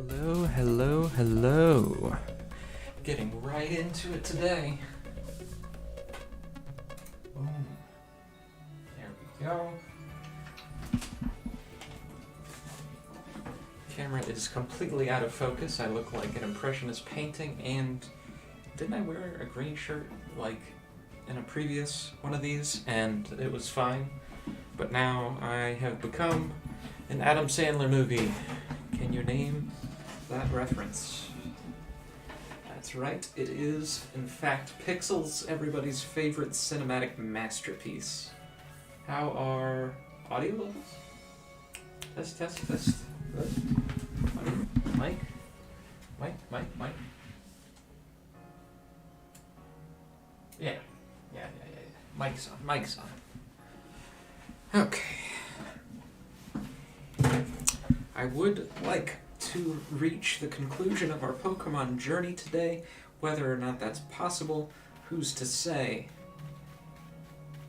Hello, hello, hello. Getting right into it today. Boom. There we go. Camera is completely out of focus. I look like an impressionist painting, and didn't I wear a green shirt like in a previous one of these? And it was fine. But now I have become an Adam Sandler movie. Can you name that reference? That's right, it is, in fact, Pixels, everybody's favorite cinematic masterpiece. How are audio levels? Test, test, test. Good. Mic? Mic? Yeah. Mic's on. Okay. I would like to reach the conclusion of our Pokemon journey today. Whether or not that's possible, who's to say?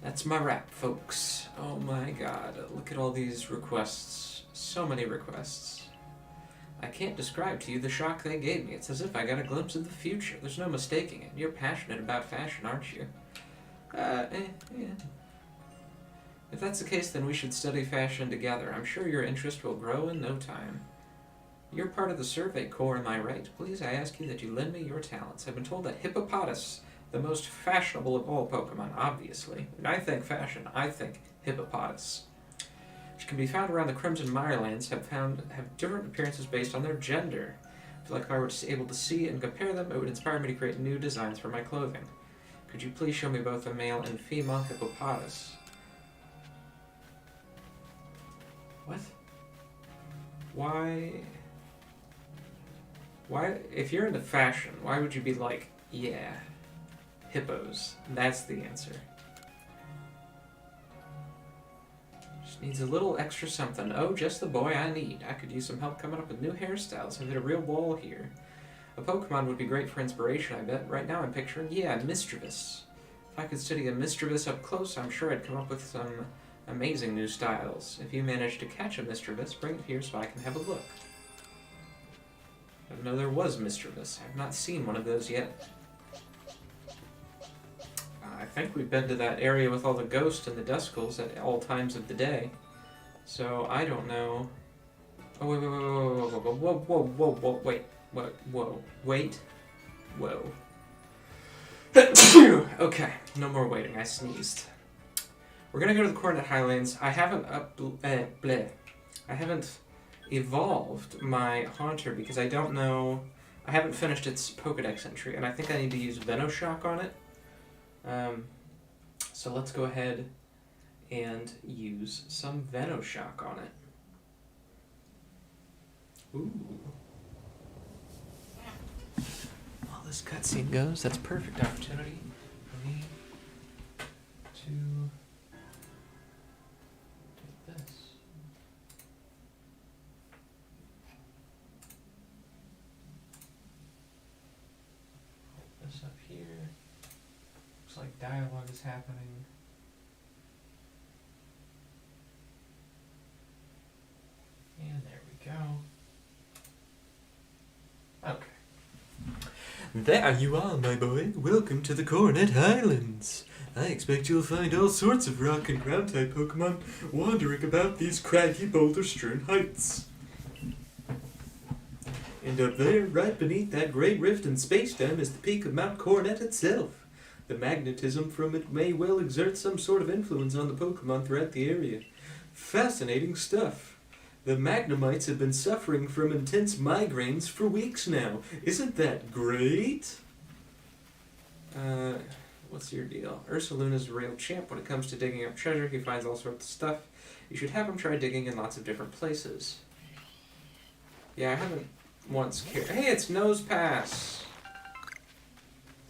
That's my wrap, folks. Oh my god, look at all these requests. So many requests. I can't describe to you the shock they gave me. It's as if I got a glimpse of the future. There's no mistaking it. You're passionate about fashion, aren't you? Yeah. If that's the case, then we should study fashion together. I'm sure your interest will grow in no time. You're part of the Survey Corps, am I right? Please, I ask you that you lend me your talents. I've been told that Hippopotas, the most fashionable of all Pokemon, obviously. When I think fashion, I think Hippopotas, which can be found around the Crimson Mirelands, have different appearances based on their gender. I feel like if I were able to see and compare them, it would inspire me to create new designs for my clothing. Could you please show me both a male and female Hippopotas? What? Why, if you're into fashion, why would you be like, yeah, hippos, that's the answer. Just needs a little extra something. Oh, just the boy I need. I could use some help coming up with new hairstyles. I've hit a real wall here. A Pokemon would be great for inspiration, I bet. Right now I'm picturing, yeah, Misdreavus. If I could study a Misdreavus up close, I'm sure I'd come up with some amazing new styles. If you manage to catch a Misdreavus, bring it here so I can have a look. I didn't know there was Misdreavus. I've not seen one of those yet. I think we've been to that area with all the ghosts and the Duskulls at all times of the day. So, I don't know. Oh, wait. Okay, no more waiting. I sneezed. We're gonna go to the Coordinate Highlands. I haven't evolved my Haunter because I don't know. I haven't finished its Pokedex entry, and I think I need to use Venoshock on it. So let's go ahead and use some Venoshock on it. Ooh. While this cutscene goes, that's a perfect opportunity for me to take this. Hold this up here. Looks like dialogue is happening. And there we go. Okay. There you are, my boy. Welcome to the Coordinate Highlands. I expect you'll find all sorts of rock and ground-type Pokemon wandering about these craggy, boulder-strewn heights. And up there, right beneath that great rift in spacetime, is the peak of Mount Coronet itself. The magnetism from it may well exert some sort of influence on the Pokemon throughout the area. Fascinating stuff. The Magnemites have been suffering from intense migraines for weeks now. Isn't that great? What's your deal? Ursaluna's a real champ when it comes to digging up treasure. He finds all sorts of stuff. You should have him try digging in lots of different places. Yeah, I haven't once cared. Hey, it's Nosepass!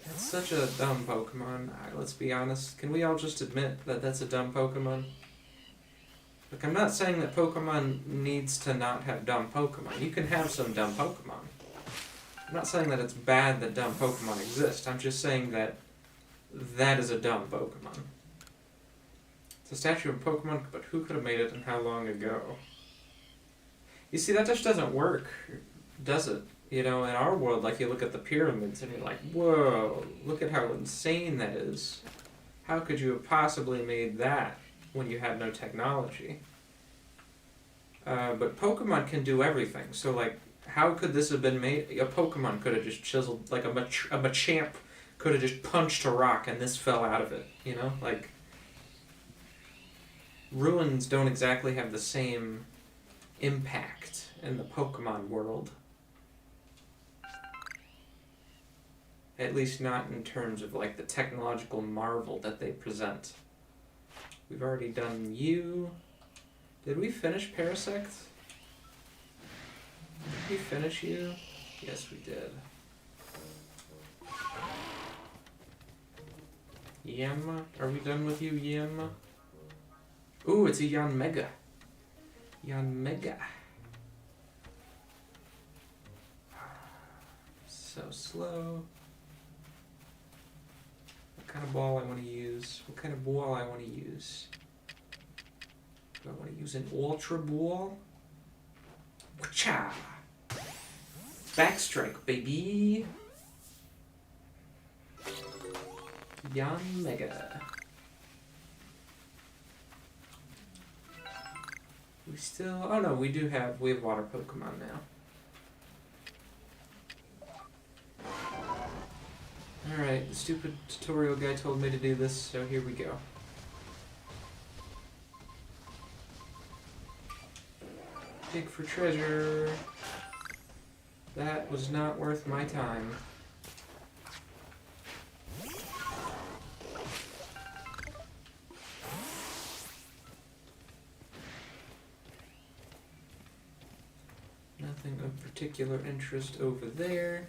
That's such a dumb Pokemon. Let's be honest. Can we all just admit that that's a dumb Pokemon? Look, I'm not saying that Pokemon needs to not have dumb Pokemon. You can have some dumb Pokemon. I'm not saying that it's bad that dumb Pokemon exist. I'm just saying that that is a dumb Pokemon. It's a statue of a Pokemon, but who could have made it and how long ago? You see, that just doesn't work. does it. You know, in our world, like, you look at the pyramids and you're like, whoa, look at how insane that is. How could you have possibly made that when you had no technology? But Pokemon can do everything. So, like, how could this have been made? A Pokemon could have just chiseled, like, a Machamp could have just punched a rock and this fell out of it, you know? Like, ruins don't exactly have the same impact in the Pokemon world. At least not in terms of, like, the technological marvel that they present. We've already done you. Did we finish Parasect? Did we finish you? Yes, we did. Yanma? Are we done with you, Yanma? Ooh, it's a Yanmega. Yanmega. So slow. What kind of ball I want to use? What kind of ball I want to use? Do I want to use an Ultra Ball? Cha! Backstrike, baby! Yanmega. We still... Oh no, we have water Pokemon now. Alright, the stupid tutorial guy told me to do this, so here we go. Dig for treasure. That was not worth my time. Nothing of particular interest over there.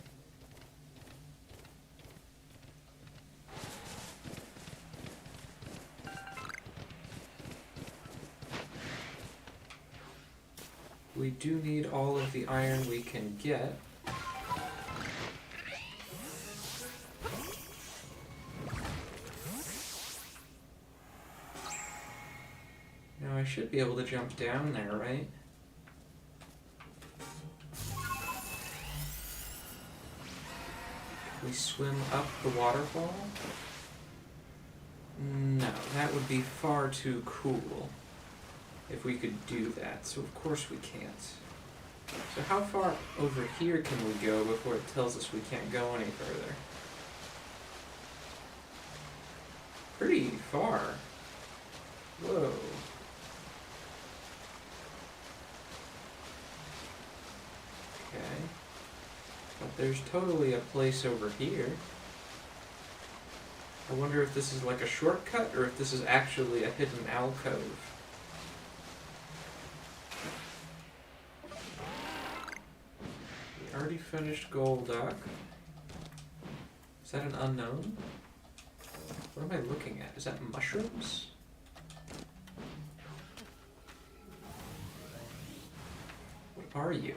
We do need all of the iron we can get. Now I should be able to jump down there, right? Can we swim up the waterfall? No, that would be far too cool if we could do that, so of course we can't. So how far over here can we go before it tells us we can't go any further? Pretty far. Whoa. Okay. But there's totally a place over here. I wonder if this is like a shortcut or if this is actually a hidden alcove. We already finished Golduck. Is that an unknown? What am I looking at? Is that mushrooms? What are you?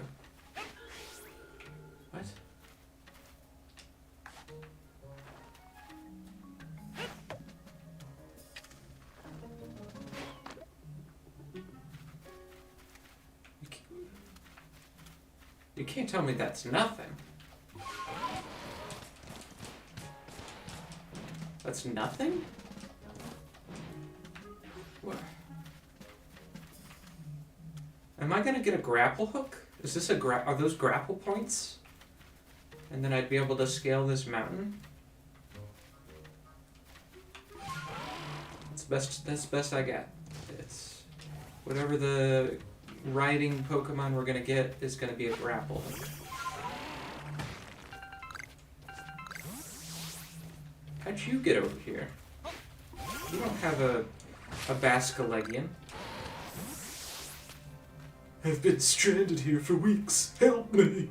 What? You can't tell me that's nothing. That's nothing? What? Am I gonna get a grapple hook? Is this are those grapple points? And then I'd be able to scale this mountain? That's best I got. It's whatever the riding Pokemon we're gonna get is gonna be a grapple hook. How'd you get over here? You don't have a Basculegion. I've been stranded here for weeks. Help me!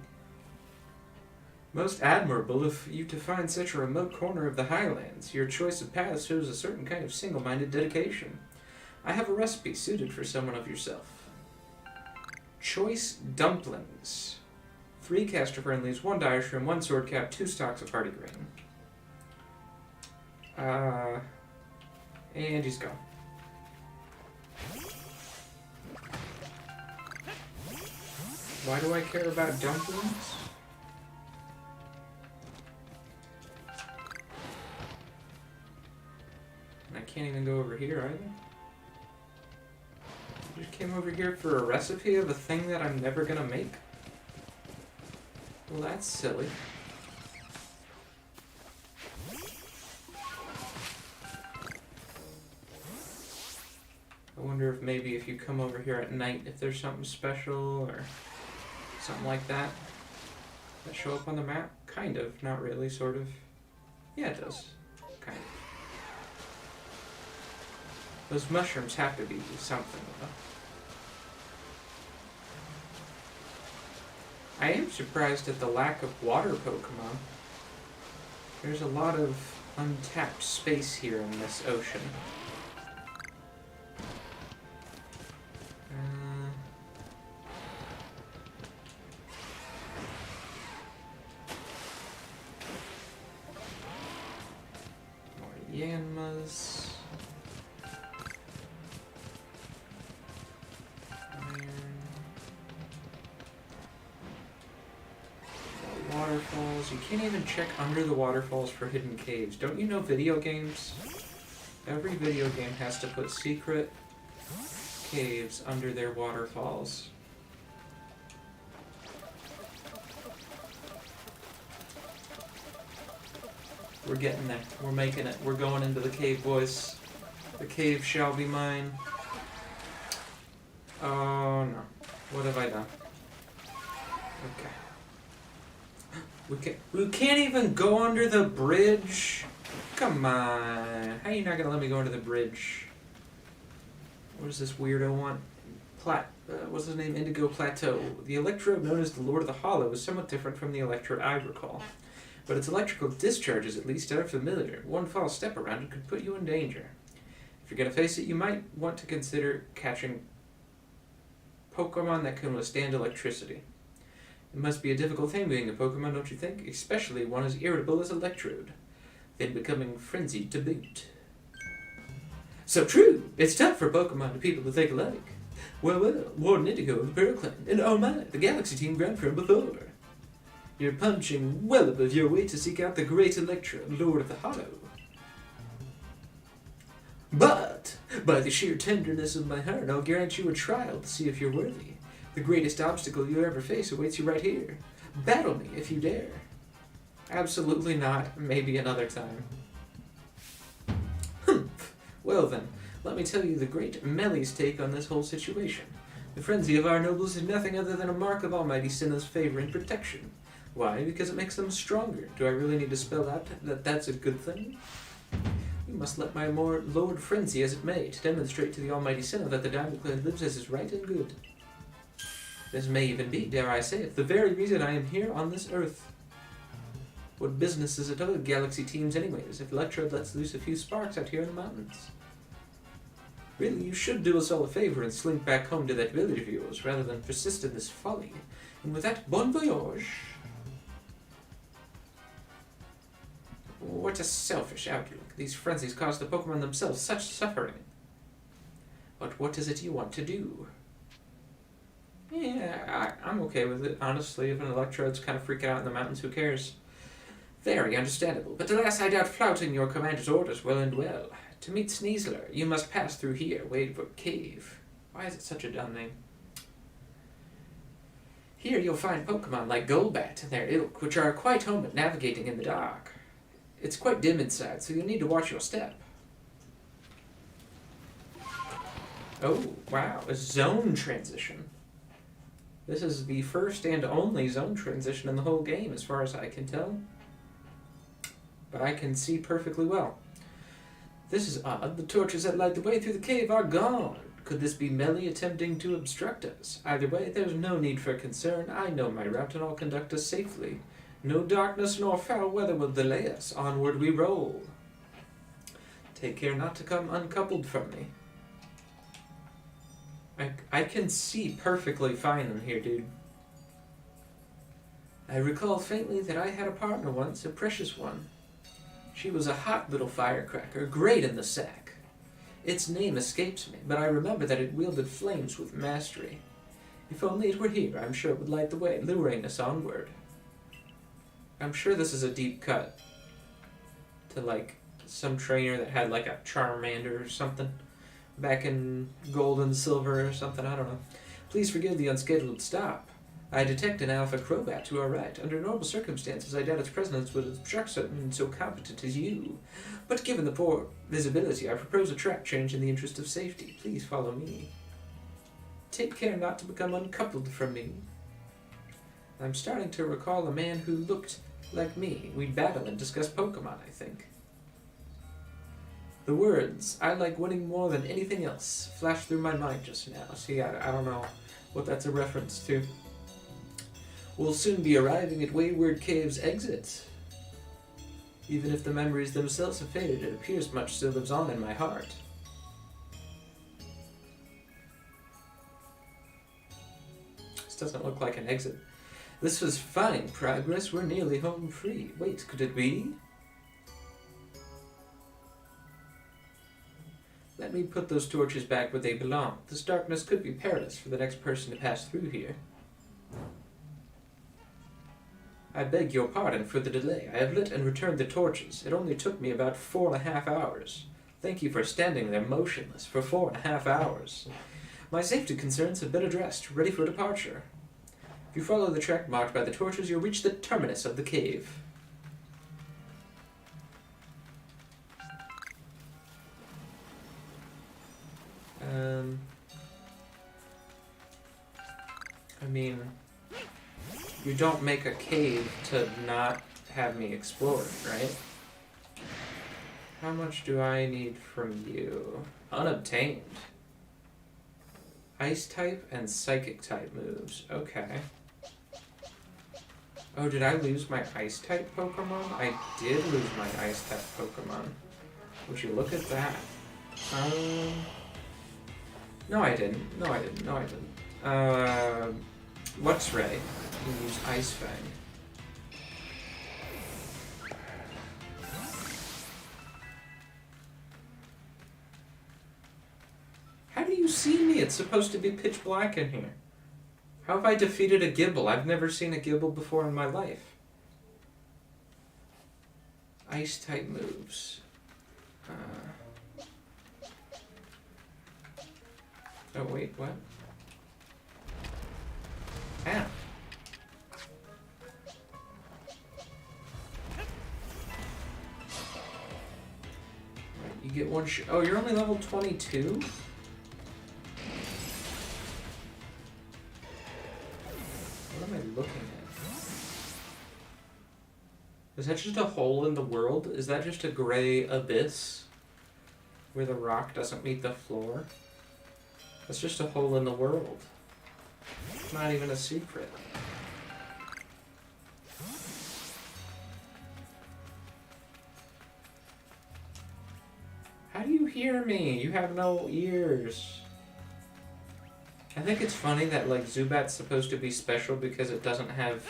Most admirable of you to find such a remote corner of the Highlands. Your choice of path shows a certain kind of single-minded dedication. I have a recipe suited for someone of yourself. Choice dumplings. 3 caster friendlies, 1 dire shroom, 1 sword cap, 2 stalks of hardy grain. And he's gone. Why do I care about dumplings? And I can't even go over here either. I just came over here for a recipe of a thing that I'm never gonna make? Well, that's silly. I wonder if maybe if you come over here at night, if there's something special or something like that that show up on the map. Kind of, not really, sort of. Yeah, it does. Kind of. Those mushrooms have to be something, though. I am surprised at the lack of water Pokemon. There's a lot of untapped space here in this ocean. More Yanmas. Waterfalls. You can't even check under the waterfalls for hidden caves. Don't you know video games? Every video game has to put secret caves under their waterfalls. We're getting there. We're making it. We're going into the cave, boys. The cave shall be mine. Oh no. What have I done? Okay. We can't even go under the bridge. Come on. How are you not gonna let me go under the bridge? What does this weirdo want? What's his name? Indigo Plateau. The electrode known as the Lord of the Hollow is somewhat different from the electrode I recall. But its electrical discharges at least are familiar. One false step around it could put you in danger. If you're gonna face it, you might want to consider catching Pokemon that can withstand electricity. It must be a difficult thing being a Pokemon, don't you think? Especially one as irritable as Electrode, then becoming frenzied to boot. So true! It's tough for Pokemon and people to think alike. Well, Warden Indigo of the Pearl Clan, and oh my, the Galaxy team ground from before. You're punching well above your weight to seek out the great Electrode, Lord of the Hollow. But, by the sheer tenderness of my heart, I'll grant you a trial to see if you're worthy. The greatest obstacle you ever face awaits you right here. Battle me if you dare. Absolutely not. Maybe another time. Humph. Well then, let me tell you the great Melly's take on this whole situation. The frenzy of our nobles is nothing other than a mark of Almighty Sinnoh's favor and protection. Why? Because it makes them stronger. Do I really need to spell out that that's a good thing? We must let my Lord frenzy as it may, to demonstrate to the Almighty Sinnoh that the Diamond Clan lives as is right and good. This may even be, dare I say it, the very reason I am here on this earth. What business is it of the Galaxy teams anyways, if Electrode lets loose a few sparks out here in the mountains? Really, you should do us all a favor and slink back home to that village of yours, rather than persist in this folly. And with that, bon voyage! What a selfish outlook. These frenzies cause the Pokemon themselves such suffering. But what is it you want to do? Yeah, I'm okay with it, honestly. If an Electrode's kind of freaking out in the mountains, who cares? Very understandable. But alas, I doubt flouting your commander's orders well and well. To meet Sneasler, you must pass through here, Wadebrook Cave. Why is it such a dumb name? Here you'll find Pokemon like Golbat and their ilk, which are quite home at navigating in the dark. It's quite dim inside, so you'll need to watch your step. Oh, wow, a zone transition. This is the first and only zone transition in the whole game, as far as I can tell. But I can see perfectly well. This is odd. The torches that light the way through the cave are gone. Could this be Melly attempting to obstruct us? Either way, there's no need for concern. I know my route and I'll conduct us safely. No darkness nor foul weather will delay us. Onward we roll. Take care not to come uncoupled from me. I can see perfectly fine in here, dude. I recall faintly that I had a partner once, a precious one. She was a hot little firecracker, great in the sack. Its name escapes me, but I remember that it wielded flames with mastery. If only it were here, I'm sure it would light the way, luring us onward. I'm sure this is a deep cut to, like, some trainer that had, like, a Charmander or something back in Gold and Silver or something, I don't know. Please forgive the unscheduled stop. I detect an Alpha Crobat to our right. Under normal circumstances, I doubt its presence would obstruct someone so competent as you. But given the poor visibility, I propose a track change in the interest of safety. Please follow me. Take care not to become uncoupled from me. I'm starting to recall a man who looked like me. We'd battle and discuss Pokémon, I think. The words, "I like winning more than anything else," flashed through my mind just now. See, I don't know what that's a reference to. We'll soon be arriving at Wayward Cave's exit. Even if the memories themselves have faded, it appears much still lives on in my heart. This doesn't look like an exit. This was fine progress. We're nearly home free. Wait, could it be? Let me put those torches back where they belong. This darkness could be perilous for the next person to pass through here. I beg your pardon for the delay. I have lit and returned the torches. It only took me about 4.5 hours. Thank you for standing there motionless for 4.5 hours. My safety concerns have been addressed, ready for departure. If you follow the track marked by the torches, you'll reach the terminus of the cave. I mean, you don't make a cave to not have me explore it, right? How much do I need from you? Unobtained. Ice type and psychic type moves. Okay. Oh, did I lose my ice type Pokemon? I did lose my ice type Pokemon. Would you look at that? No, I didn't. No, I didn't. No, I didn't. Luxray. You use Ice Fang. How do you see me? It's supposed to be pitch black in here. How have I defeated a Gibble? I've never seen a Gibble before in my life. Ice type moves. Oh wait, what? Ah. You get one oh, you're only level 22? What am I looking at? Is that just a hole in the world? Is that just a gray abyss? Where the rock doesn't meet the floor? That's just a hole in the world. It's not even a secret. How do you hear me? You have no ears. I think it's funny that, like, Zubat's supposed to be special because it doesn't have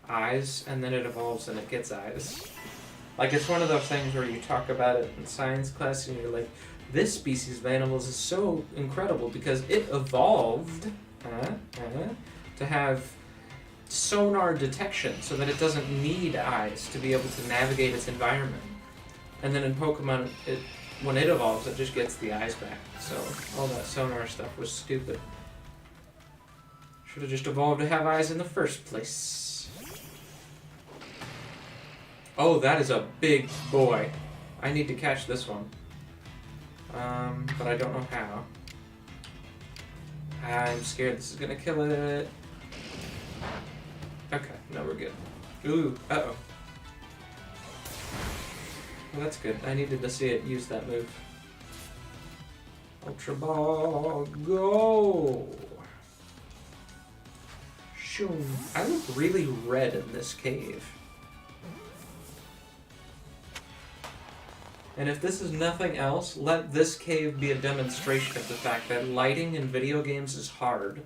eyes, and then it evolves and it gets eyes. Like, it's one of those things where you talk about it in science class and you're like, this species of animals is so incredible because it evolved to have sonar detection so that it doesn't need eyes to be able to navigate its environment. And then in Pokemon, when it evolves, it just gets the eyes back. So all that sonar stuff was stupid. Should have just evolved to have eyes in the first place. Oh, that is a big boy. I need to catch this one. But I don't know how. I'm scared this is gonna kill it. Okay, no, we're good. Ooh, uh-oh. Well, that's good. I needed to see it use that move. Ultra Ball, go! Shoom. I look really red in this cave. And if this is nothing else, let this cave be a demonstration of the fact that lighting in video games is hard.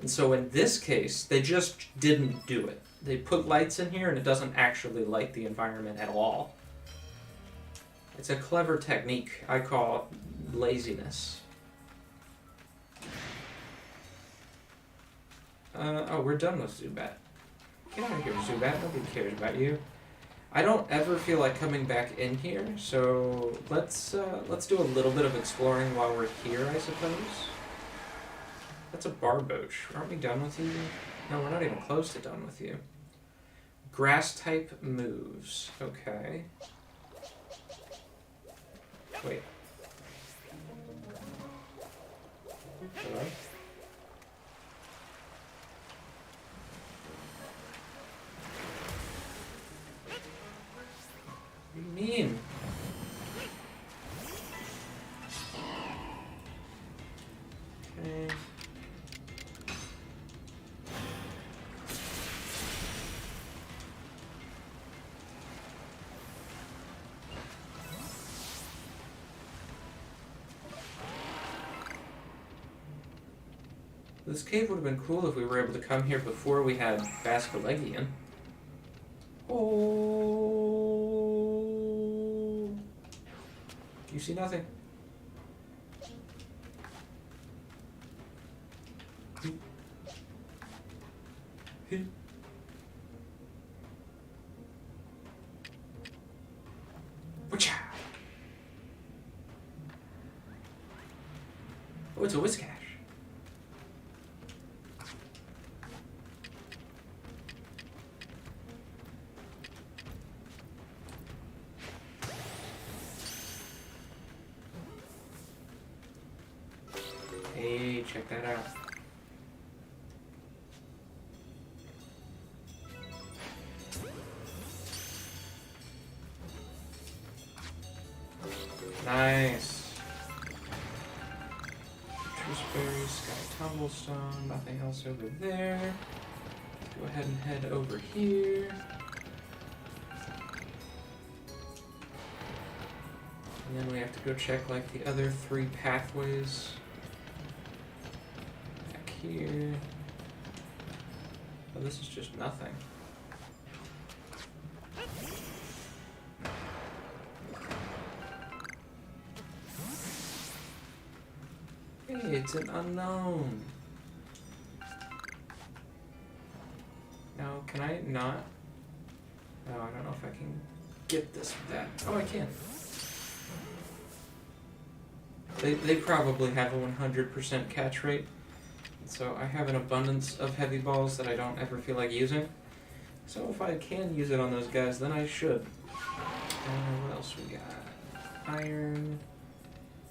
And so in this case, they just didn't do it. They put lights in here and it doesn't actually light the environment at all. It's a clever technique I call laziness. Oh, we're done with Zubat. Get out of here, Zubat. Nobody cares about you. I don't ever feel like coming back in here, so let's do a little bit of exploring while we're here, I suppose. That's a Barboach. Aren't we done with you? No, we're not even close to done with you. Grass type moves. Okay. Wait. Hello? What do you mean? Okay. This cave would have been cool if we were able to come here before we had Basculegion. Oh, you see nothing. Whatcha? Oh, it's a Whiscash. Hey, check that out. Nice. Trooseberry, Sky Tumblestone, nothing else over there. Go ahead and head over here. And then we have to go check like the other 3 pathways. Back here. Oh, this is just nothing. Hey, it's an unknown. Now, can I not? No, I don't know if I can get this with that. Oh, I can. They probably have a 100% catch rate. So I have an abundance of heavy balls that I don't ever feel like using. So if I can use it on those guys, then I should. What else we got? Iron.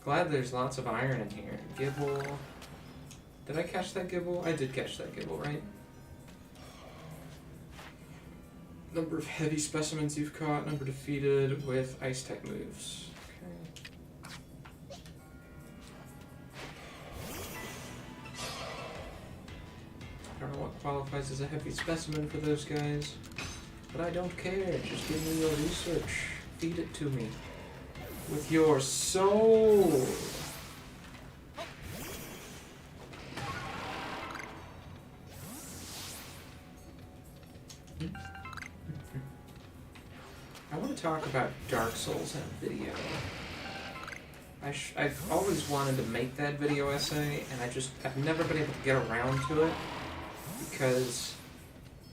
Glad there's lots of iron in here. Gibble. Did I catch that Gibble? I did catch that Gibble, right? Number of heavy specimens you've caught, number defeated with ice type moves. Okay. I don't know what qualifies as a heavy specimen for those guys, but I don't care. Just give me your research. Feed it to me. With your soul. I want to talk about Dark Souls in a video. I've always wanted to make that video essay, and I've never been able to get around to it because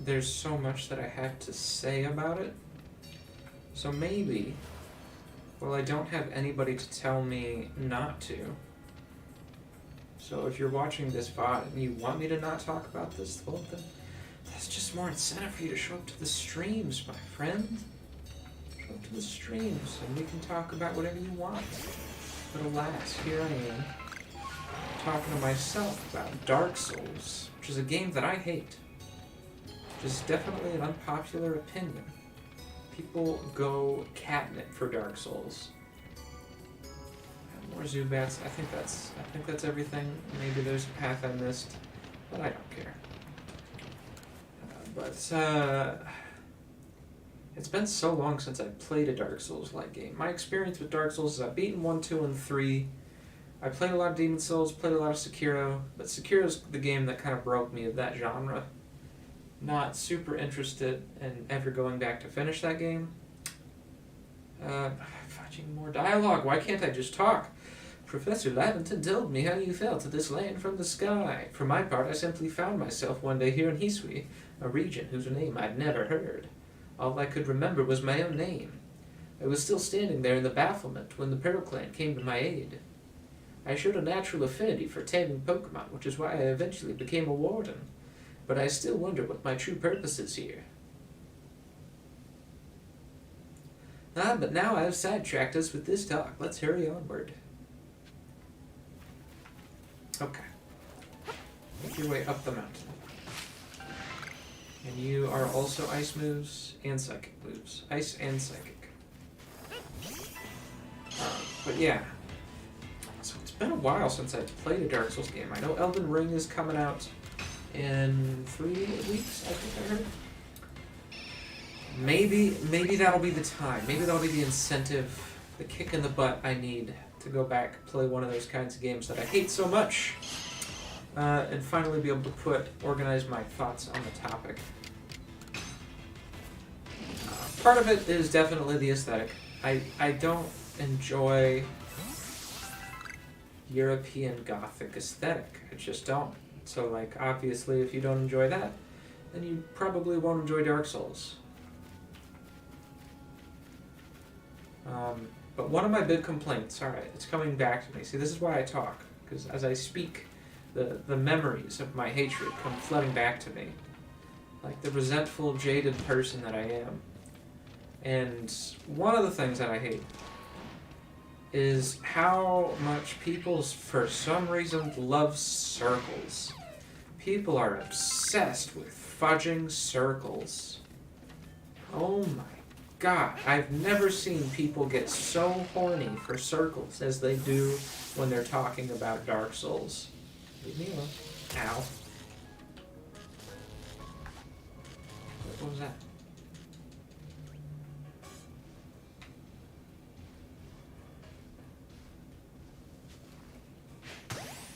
there's so much that I have to say about it. So maybe, well, I don't have anybody to tell me not to. So if you're watching this VOD and you want me to not talk about this, well, then that's just more incentive for you to show up to the streams, my friend. Show up to the streams and we can talk about whatever you want. But alas, here I am, talking to myself about Dark Souls, which is a game that I hate. Which is definitely an unpopular opinion. People go catnip for Dark Souls. More Zubats. I think that's everything. Maybe there's a path I missed, but I don't care. It's been so long since I played a Dark Souls-like game. My experience with Dark Souls is I've beaten 1, 2, and 3. I played a lot of Demon Souls, played a lot of Sekiro, but Sekiro's the game that kind of broke me of that genre. Not super interested in ever going back to finish that game. Fudging more dialogue. Why can't I just talk? Professor Lavington told me how you fell to this land from the sky. For my part, I simply found myself one day here in Hisui, a region whose name I'd never heard. All I could remember was my own name. I was still standing there in the bafflement when the Pearl Clan came to my aid. I showed a natural affinity for taming Pokémon, which is why I eventually became a warden. But I still wonder what my true purpose is here. But now I have sidetracked us with this talk. Let's hurry onward. Okay. Make your way up the mountain. And you are also ice moves and psychic moves. Ice and psychic. But yeah. So it's been a while since I've played a Dark Souls game. I know Elden Ring is coming out in 3 weeks, I think I heard. Maybe that'll be the time. Maybe that'll be the incentive, the kick in the butt I need to go back, play one of those kinds of games that I hate so much, and finally be able to organize my thoughts on the topic. Part of it is definitely the aesthetic. I don't enjoy European Gothic aesthetic. I just don't. So, like, obviously, if you don't enjoy that, then you probably won't enjoy Dark Souls. But one of my big complaints, alright, it's coming back to me. See, this is why I talk, because as I speak, the memories of my hatred come flooding back to me. Like the resentful, jaded person that I am. And one of the things that I hate is how much people, for some reason, love circles. People are obsessed with fudging circles. Oh my God, I've never seen people get so horny for circles as they do when they're talking about Dark Souls. Leave me alone. Ow. What was that?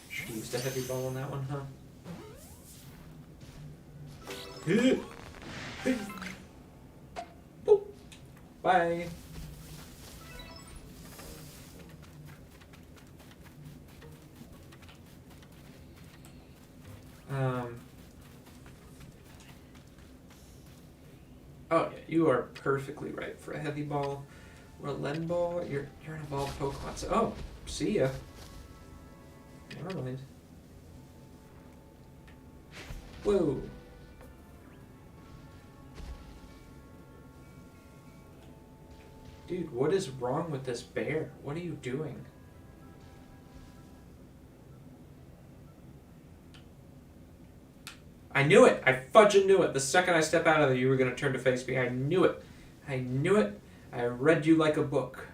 Should have used a heavy ball on that one, huh? Bye. Oh, yeah, you are perfectly right for a heavy ball or a Len ball. You're an evolved Pokemon. So, oh, see ya. Never mind. Whoa. Dude, what is wrong with this bear? What are you doing? I knew it! I fudging knew it! The second I step out of there, you were going to turn to face me. I knew it! I knew it! I read you like a book.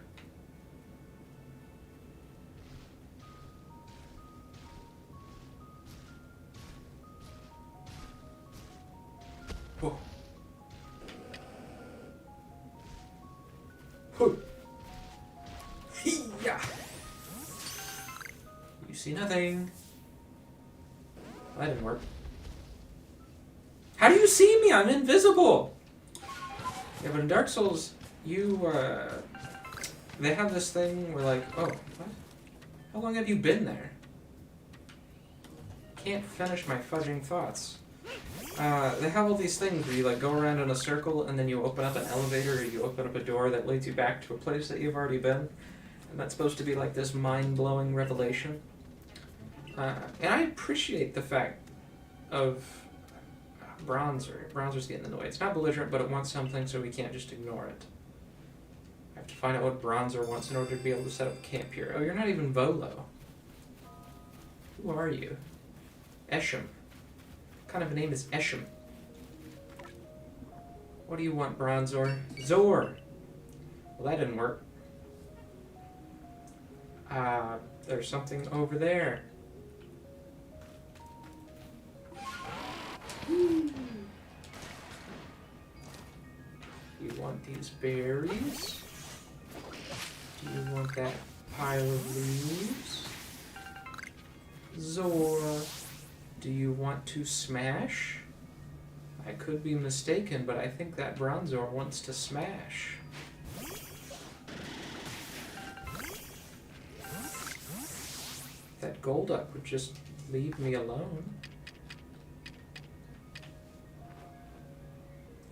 Whoa. Yeah. You see nothing. Well, that didn't work. How do you see me? I'm invisible. Yeah, but in Dark Souls, they have this thing where like, oh, what? How long have you been there? Can't finish my fudging thoughts. They have all these things where you like go around in a circle and then you open up an elevator or you open up a door that leads you back to a place that you've already been. And that's supposed to be like this mind-blowing revelation. And I appreciate the fact of Bronzer. Bronzer's getting in the way. It's not belligerent, but it wants something, so we can't just ignore it. I have to find out what Bronzer wants in order to be able to set up camp here. Oh, you're not even Volo. Who are you? Esham. What kind of a name is Esham? What do you want, Bronzor? Zor! Well, that didn't work. There's something over there. You want these berries? Do you want that pile of leaves? Zor, do you want to smash? I could be mistaken, but I think that Bronzor wants to smash. that Golduck would just leave me alone.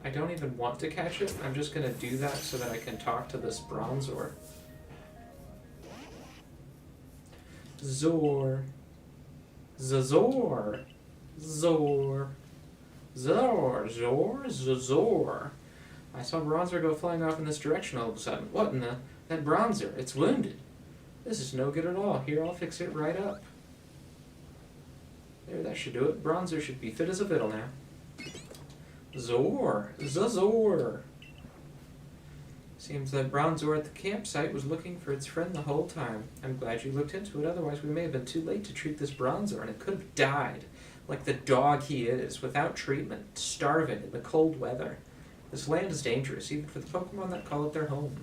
I don't even want to catch it. I'm just gonna do that so that I can talk to this Bronzor. Zor. Zazor. Zor. Zor. Zor. Zazor. I saw Bronzor go flying off in this direction all of a sudden. What in the... That Bronzor, it's wounded. This is no good at all. Here, I'll fix it right up. There, that should do it. Bronzor should be fit as a fiddle now. Zor. Zazor. Seems that Bronzor at the campsite was looking for its friend the whole time. I'm glad you looked into it, otherwise we may have been too late to treat this Bronzor, and it could have died. Like the dog he is, without treatment, starving in the cold weather. This land is dangerous, even for the Pokémon that call it their home.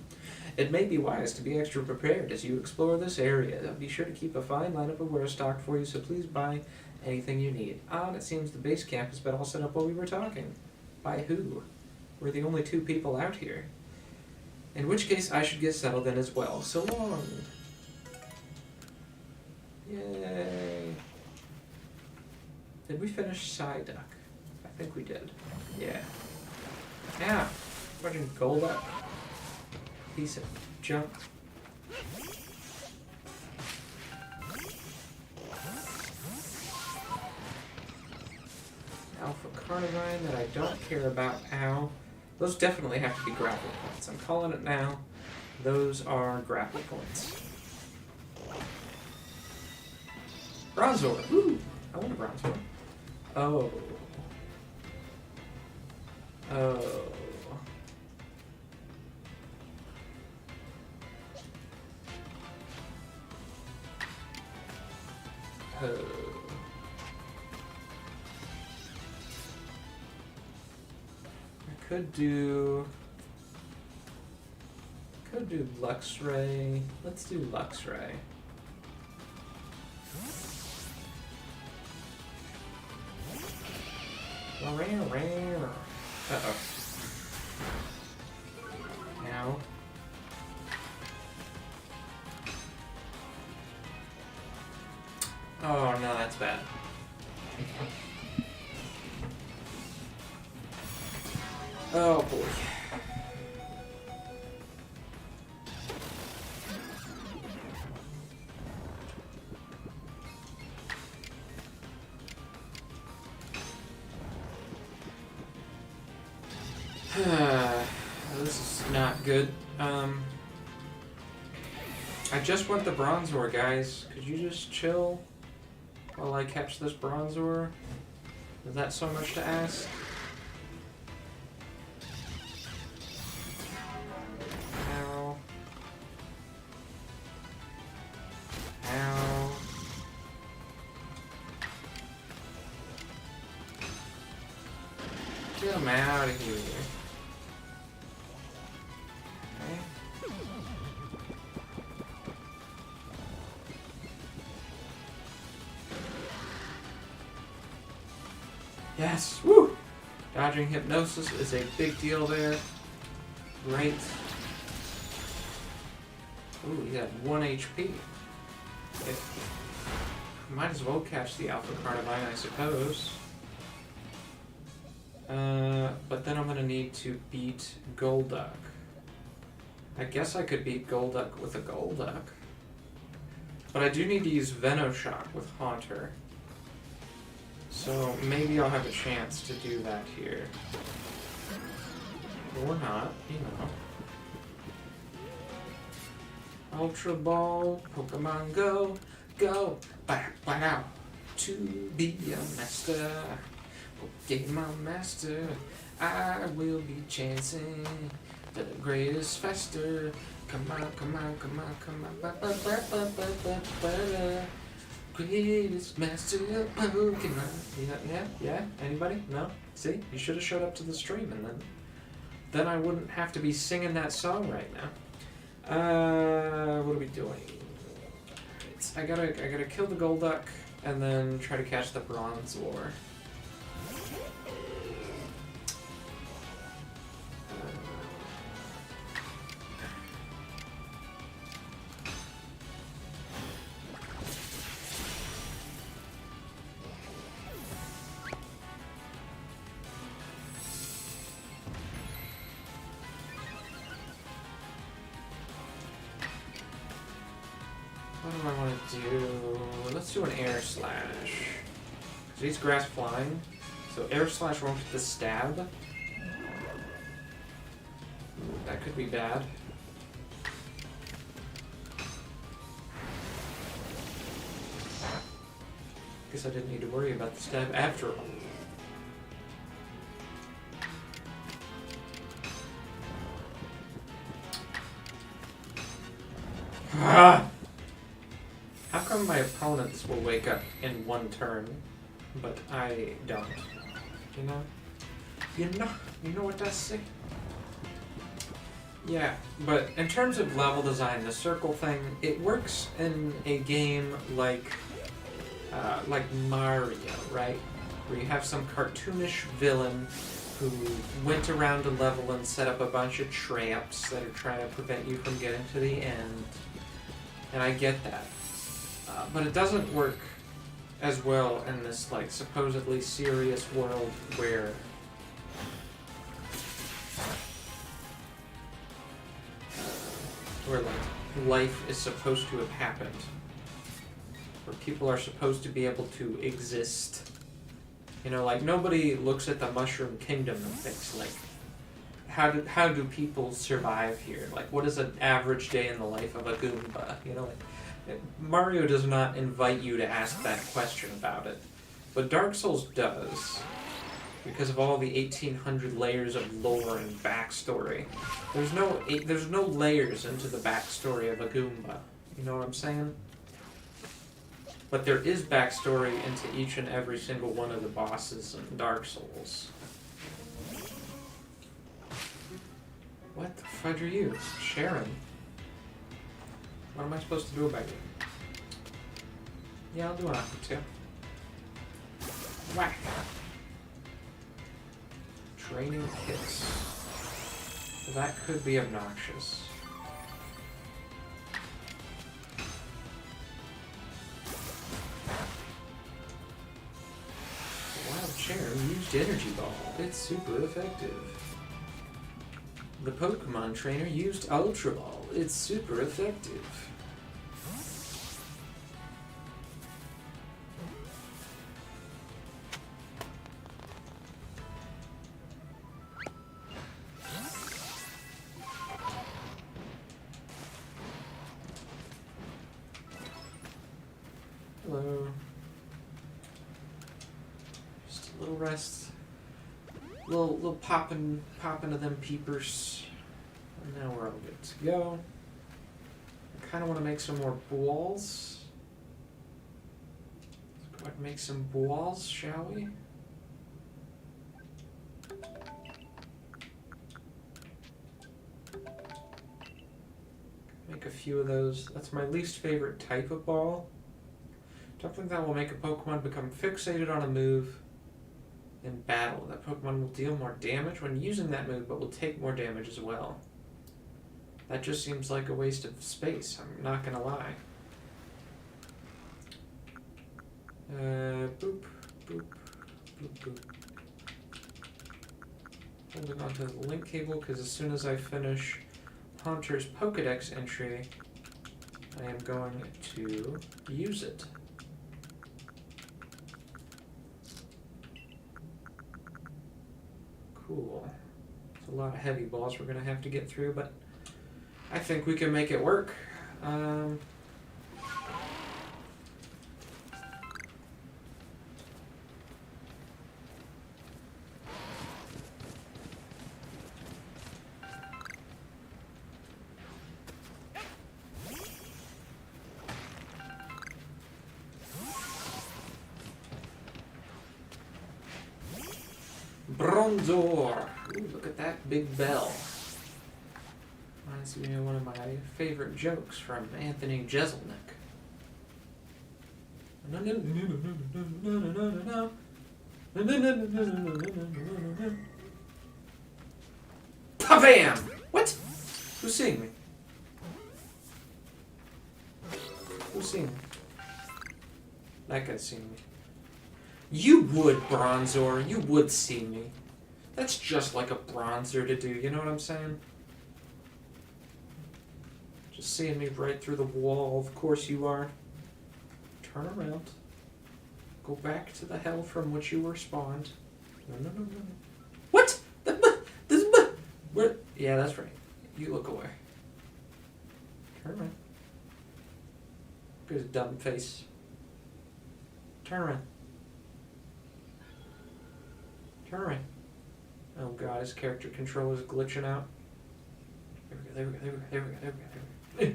It may be wise to be extra prepared as you explore this area. Be sure to keep a fine lineup of wares stocked for you, so please buy anything you need. And it seems the base camp has been all set up while we were talking. By who? We're the only 2 people out here. In which case, I should get settled in as well. So long. Yay. Did we finish Psyduck? I think we did. Yeah. Yeah. Fucking Golduck. Piece of junk. Alpha Carnivine that I don't care about. Ow. Those definitely have to be grapple points. I'm calling it now. Those are grapple points. Bronzor. Woo! I want a Bronzor. Oh. Oh. Oh. Could do Luxray. Let's do Luxray. Uh-oh. Now. Oh no, that's bad. Oh boy. This is not good. I just want the Bronzor, guys. Could you just chill while I catch this Bronzor? Is that so much to ask? Ow. Ow. Get him out of here. Yes! Woo! Dodging Hypnosis is a big deal there. Great. Ooh, he had 1 HP. Might as well catch the Alpha Carnivine, I suppose. But then I'm gonna need to beat Golduck. I guess I could beat Golduck with a Golduck. But I do need to use Venoshock with Haunter. So maybe I'll have a chance to do that here. Or not, you know. Ultra Ball, Pokemon Go, go, back, out to be a master. Pokemon Master, I will be chancing the greatest faster. Come on, come on, come on, come on, ba ba ba ba ba ba ba. Greatest master of Pokemon. Yeah. Anybody? No? See, you should have showed up to the stream, and then I wouldn't have to be singing that song right now. What are we doing? I gotta kill the Golduck, and then try to catch the Bronzor. do I want to do? Let's do an air slash. He's grass flying, so air slash won't get the stab. Ooh, that could be bad. Guess I didn't need to worry about the stab after all. Ah! How come my opponents will wake up in one turn, but I don't? You know? You know what I say? Yeah, but in terms of level design, the circle thing, it works in a game like Mario, right? Where you have some cartoonish villain who went around a level and set up a bunch of traps that are trying to prevent you from getting to the end. And I get that. But it doesn't work as well in this, like, supposedly serious world where like, life is supposed to have happened. Where people are supposed to be able to exist. You know, like, nobody looks at the Mushroom Kingdom and thinks, like, how do people survive here? Like, what is an average day in the life of a Goomba? You know, like, Mario does not invite you to ask that question about it. But Dark Souls does. Because of all the 1800 layers of lore and backstory. There's no layers into the backstory of a Goomba. You know what I'm saying? But there is backstory into each and every single one of the bosses in Dark Souls. What the fudge are you? Sharon? What am I supposed to do about you? Yeah, I'll do an aqua too. Whack! Training hits. That could be obnoxious. Wild Sharon used Energy Ball. It's super effective. The Pokemon trainer used Ultra Ball. It's super effective. Hello. Just a little rest. Little popping of them peepers. And now we're all good to go. I kind of want to make some more balls. Let's go ahead and make some balls, shall we? Make a few of those. That's my least favorite type of ball. Something that will make a Pokemon become fixated on a move in battle. That Pokemon will deal more damage when using that move, but will take more damage as well. That just seems like a waste of space, I'm not gonna lie. Boop, boop, boop, boop. Holding onto the link cable, because as soon as I finish Haunter's Pokedex entry, I am going to use it. Cool. It's a lot of heavy balls we're going to have to get through, but I think we can make it work. Bronzor! Ooh, look at that big bell. Reminds me of one of my favorite jokes from Anthony Jeselnik. Bam! What? Who's seeing me? Who's seeing me? That guy's seeing me. You would, Bronzor. You would see me. That's just like a Bronzor to do, you know what I'm saying? Just seeing me right through the wall. Of course you are. Turn around. Go back to the hell from which you were spawned. No, no, no, no. What? Where? Yeah, that's right. You look away. Turn around. Look at his dumb face. Turn around. Turn around. Oh god, his character control is glitching out. There we go, there we go, there we go, there we go, there we go.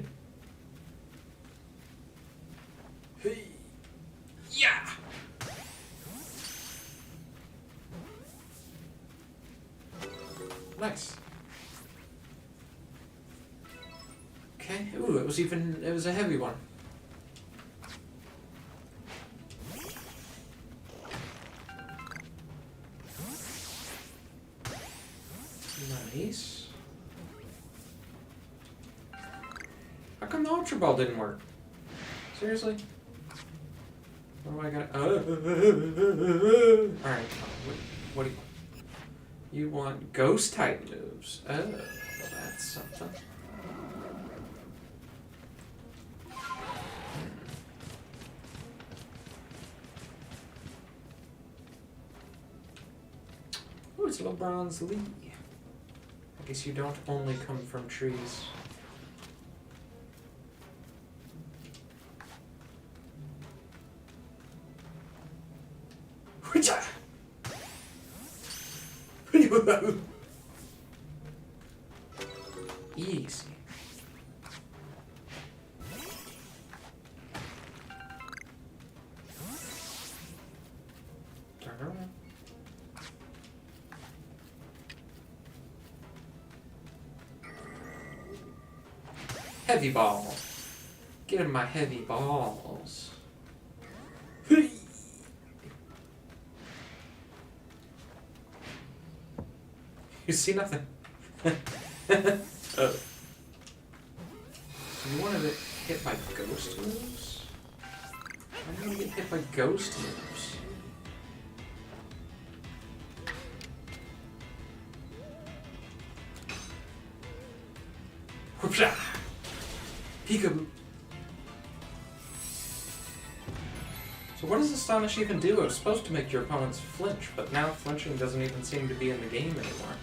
Hey! Yeah! Nice. Okay, ooh, it was a heavy one. Nice. How come the Ultra Ball didn't work? Seriously? What do I got? Alright, what do you want? You want ghost type moves. Oh, well, that's something. Oh, it's LeBron's Lee. I guess you don't only come from trees. Easy. Turn around. Heavy ball. Get him my heavy balls. You see nothing. Oh. You wanted to hit by ghost moves? Why do you want to get hit by ghost moves? Whoopsha! Peekaboo. So what does Astonish even do? It was supposed to make your opponents flinch, but now flinching doesn't even seem to be in the game anymore.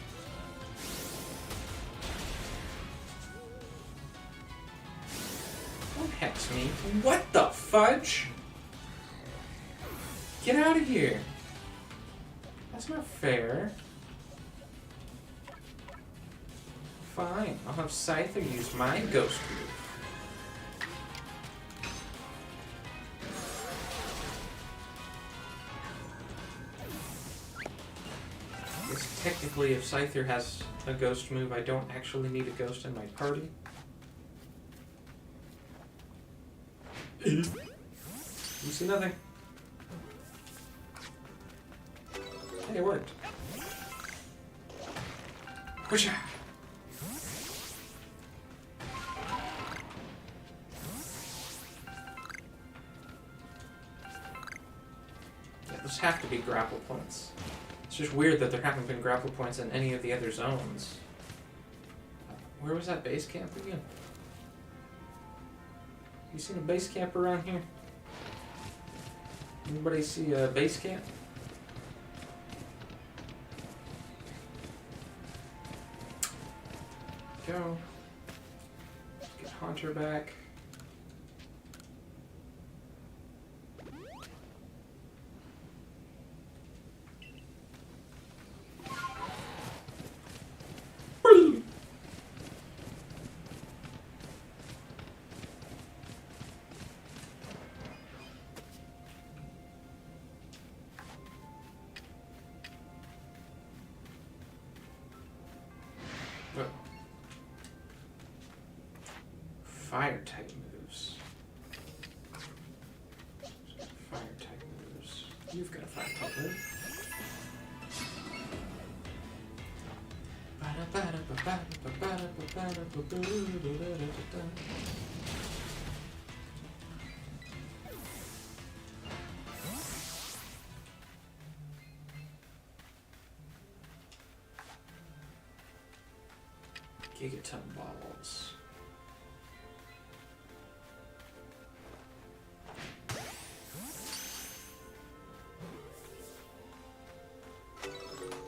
Don't hex me. What the fudge? Get out of here. That's not fair. Fine, I'll have Scyther use my ghost move. Technically, if Scyther has a ghost move, I don't actually need a ghost in my party. You see nothing? Hey, it worked. Whoosha! Yeah, those have to be grapple points. It's just weird that there haven't been grapple points in any of the other zones. Where was that base camp again? You seen a base camp around here? Anybody see a base camp? Go. Get Haunter back. Fire type moves. Fire type moves. You've got a fire type move. Gigaton balls.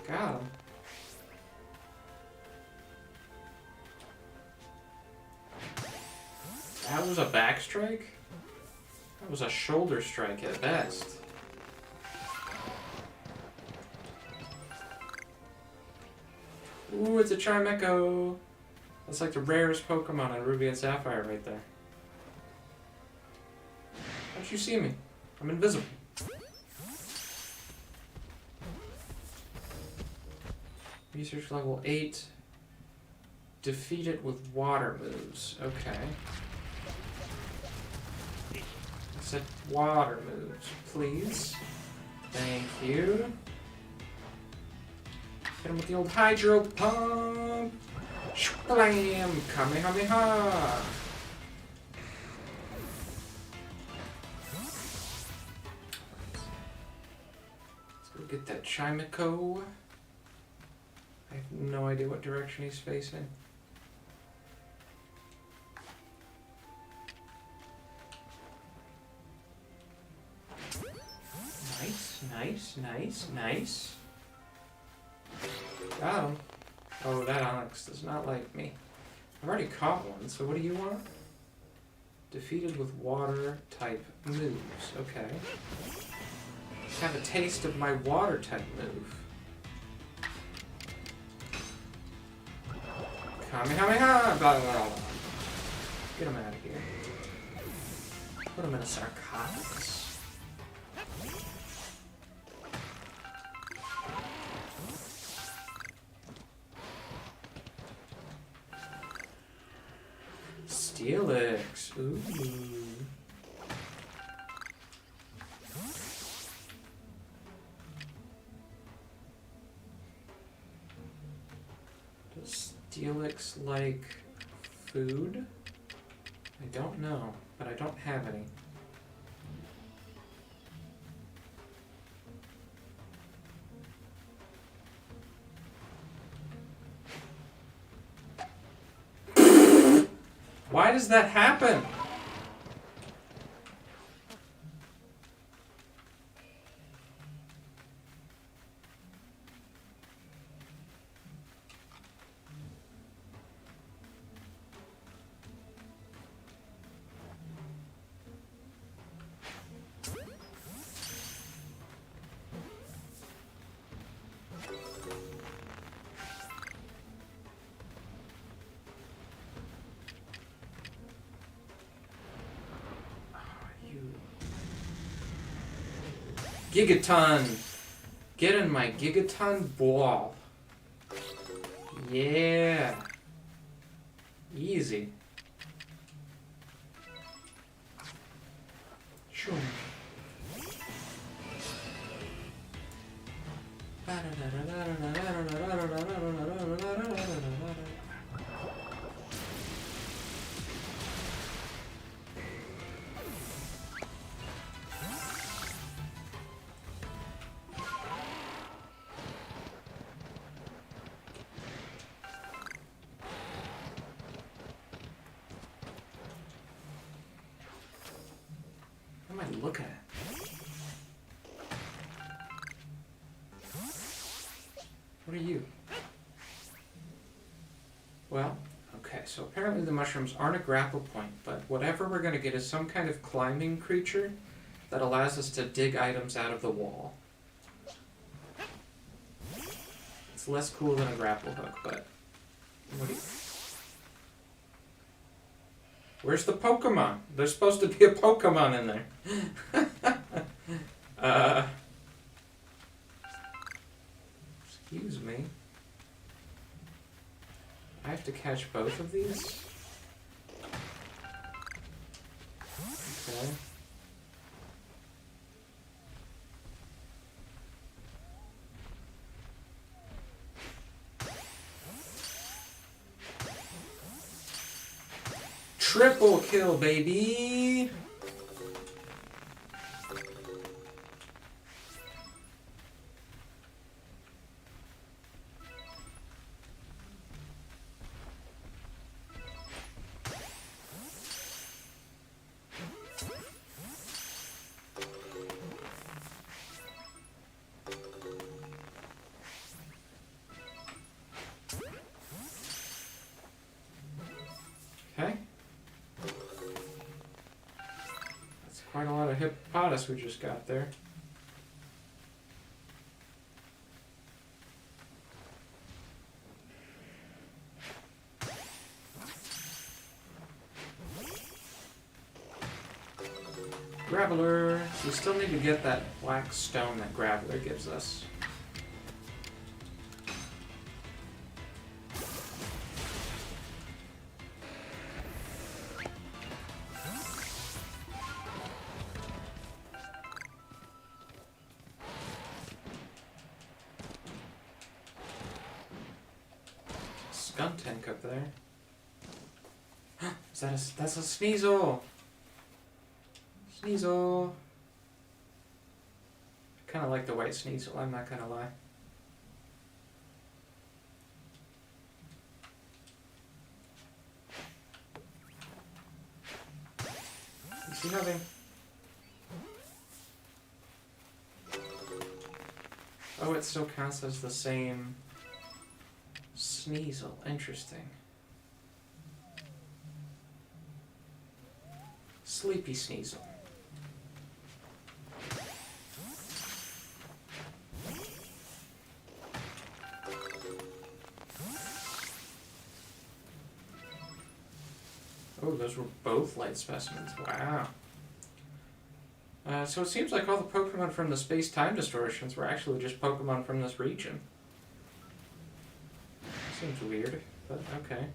Got him. That was a back strike? That was a shoulder strike at best. Ooh, it's a Chimecho! That's like the rarest Pokemon on Ruby and Sapphire right there. How'd you see me? I'm invisible. Research level 8. Defeat it with water moves. Okay. I said water moves, please. Thank you. Hit him with the old Hydro Pump! Blam! Kamehameha! Let's go get that Chimecho. I have no idea what direction he's facing. Nice, nice, nice, nice. Got him. Oh, that Onyx does not like me. I've already caught one, so what do you want? Defeated with water type moves. Okay. Have a taste of my water type move. Kamehameha! Blah, blah, blah, blah. Get him out of here. Put him in a sarcophagus. Steelix. Ooh. Does Steelix like food? I don't know, but I don't have any. Why does that happen? Gigaton! Get in my Gigaton ball. Yeah. Easy. Sure. What am I looking at? What are you? Well, okay, so apparently the mushrooms aren't a grapple point, but whatever we're going to get is some kind of climbing creature that allows us to dig items out of the wall. It's less cool than a grapple hook, but what do you... Where's the Pokemon? There's supposed to be a Pokemon in there. Excuse me. I have to catch both of these? Okay. Triple kill, baby! hippopotamus we just got there. Graveler. We still need to get that black stone that Graveler gives us. Skuntank up there. That's a Sneasel! Sneasel! I kinda like the white Sneasel, I'm not gonna lie. You see nothing? Oh, it still counts as the same Sneasel. Interesting. Sleepy Sneasel. Oh, those were both light specimens. Wow. So it seems like all the Pokemon from the space-time distortions were actually just Pokemon from this region. Seems weird, but okay.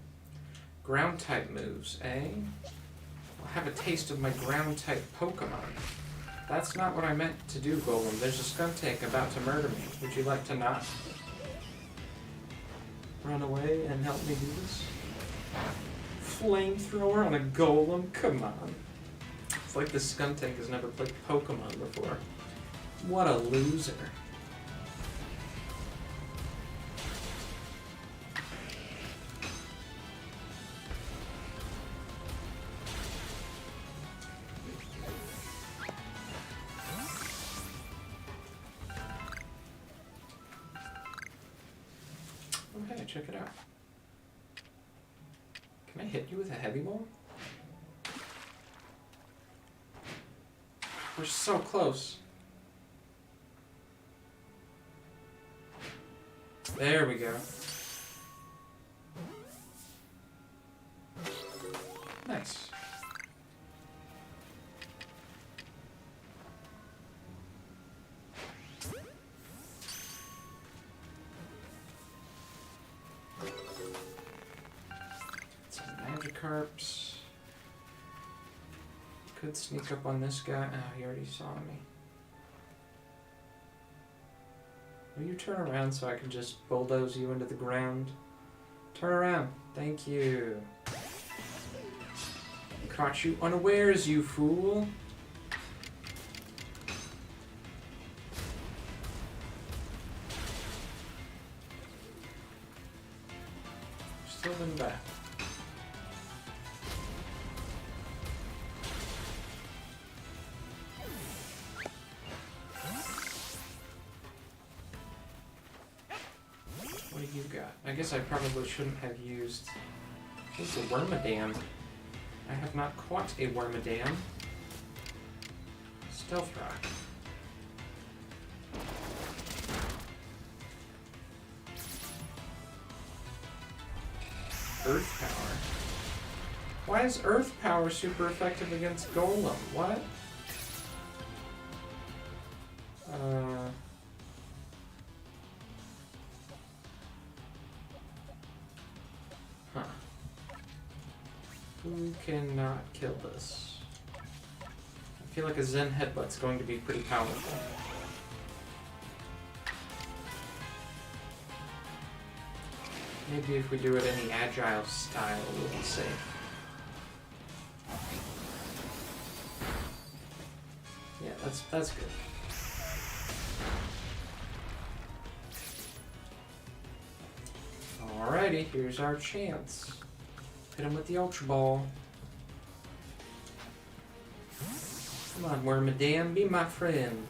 Ground-type moves, eh? I'll have a taste of my ground-type Pokemon. That's not what I meant to do, Golem. There's a Skuntank about to murder me. Would you like to not run away and help me do this? Flamethrower on a Golem? Come on. It's like this Skuntank has never played Pokemon before. What a loser. Okay, check it out. Can I hit you with a heavy ball? We're so close. There we go. Nice. Some Magikarps. Could sneak up on this guy. Oh, he already saw me. Will you turn around so I can just bulldoze you into the ground? Turn around. Thank you. Caught you unawares, you fool. Still in back. What do you got? I guess I probably shouldn't have used... What's a Wormadam? I have not caught a Wormadam. Stealth Rock. Earth Power. Why is Earth Power super effective against Golem? What? Huh. Who cannot kill this? I feel like a Zen Headbutt's going to be pretty powerful. Maybe if we do it any agile style, we'll be safe. Yeah, that's good. Alrighty, here's our chance. Hit him with the Ultra Ball. Come on, Wormadam, be my friend.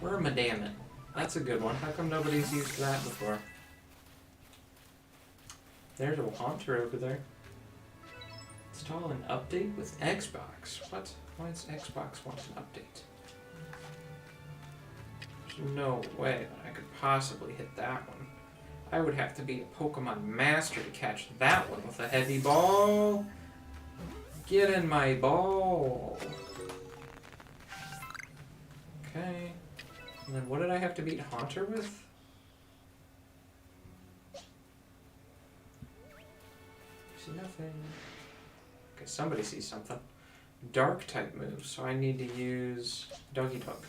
Wormadam it. That's a good one. How come nobody's used that before? There's a Haunter over there. Let's Install an update with Xbox. What? Why does Xbox want an update? There's no way that I could possibly hit that one. I would have to be a Pokemon master to catch that one with a heavy ball. Get in my ball. Okay. And then what did I have to beat Haunter with? See nothing. Okay, somebody sees something. Dark type moves, so I need to use Doggy Dog.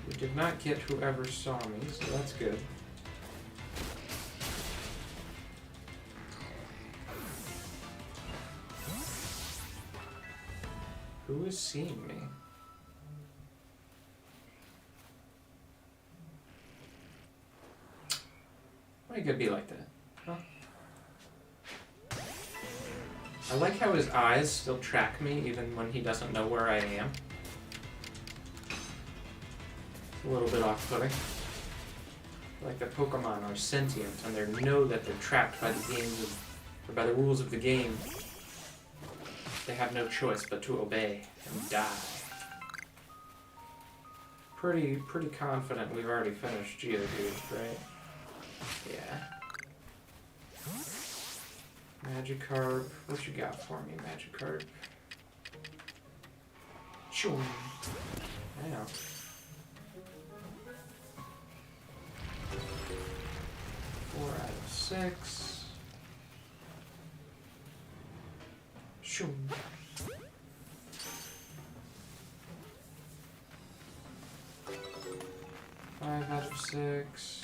We did not get whoever saw me, so that's good. Who is seeing me? Why are you gonna be like that? Huh? I like how his eyes still track me even when he doesn't know where I am. It's a little bit off-putting. Like the Pokemon are sentient and they know that they're trapped by the or by the rules of the game. They have no choice but to obey and die. Pretty confident we've already finished Geodude, right? Yeah. Magikarp, what you got for me, Magikarp? Sure. I know. Four out of 6. Sure. 5 out of 6.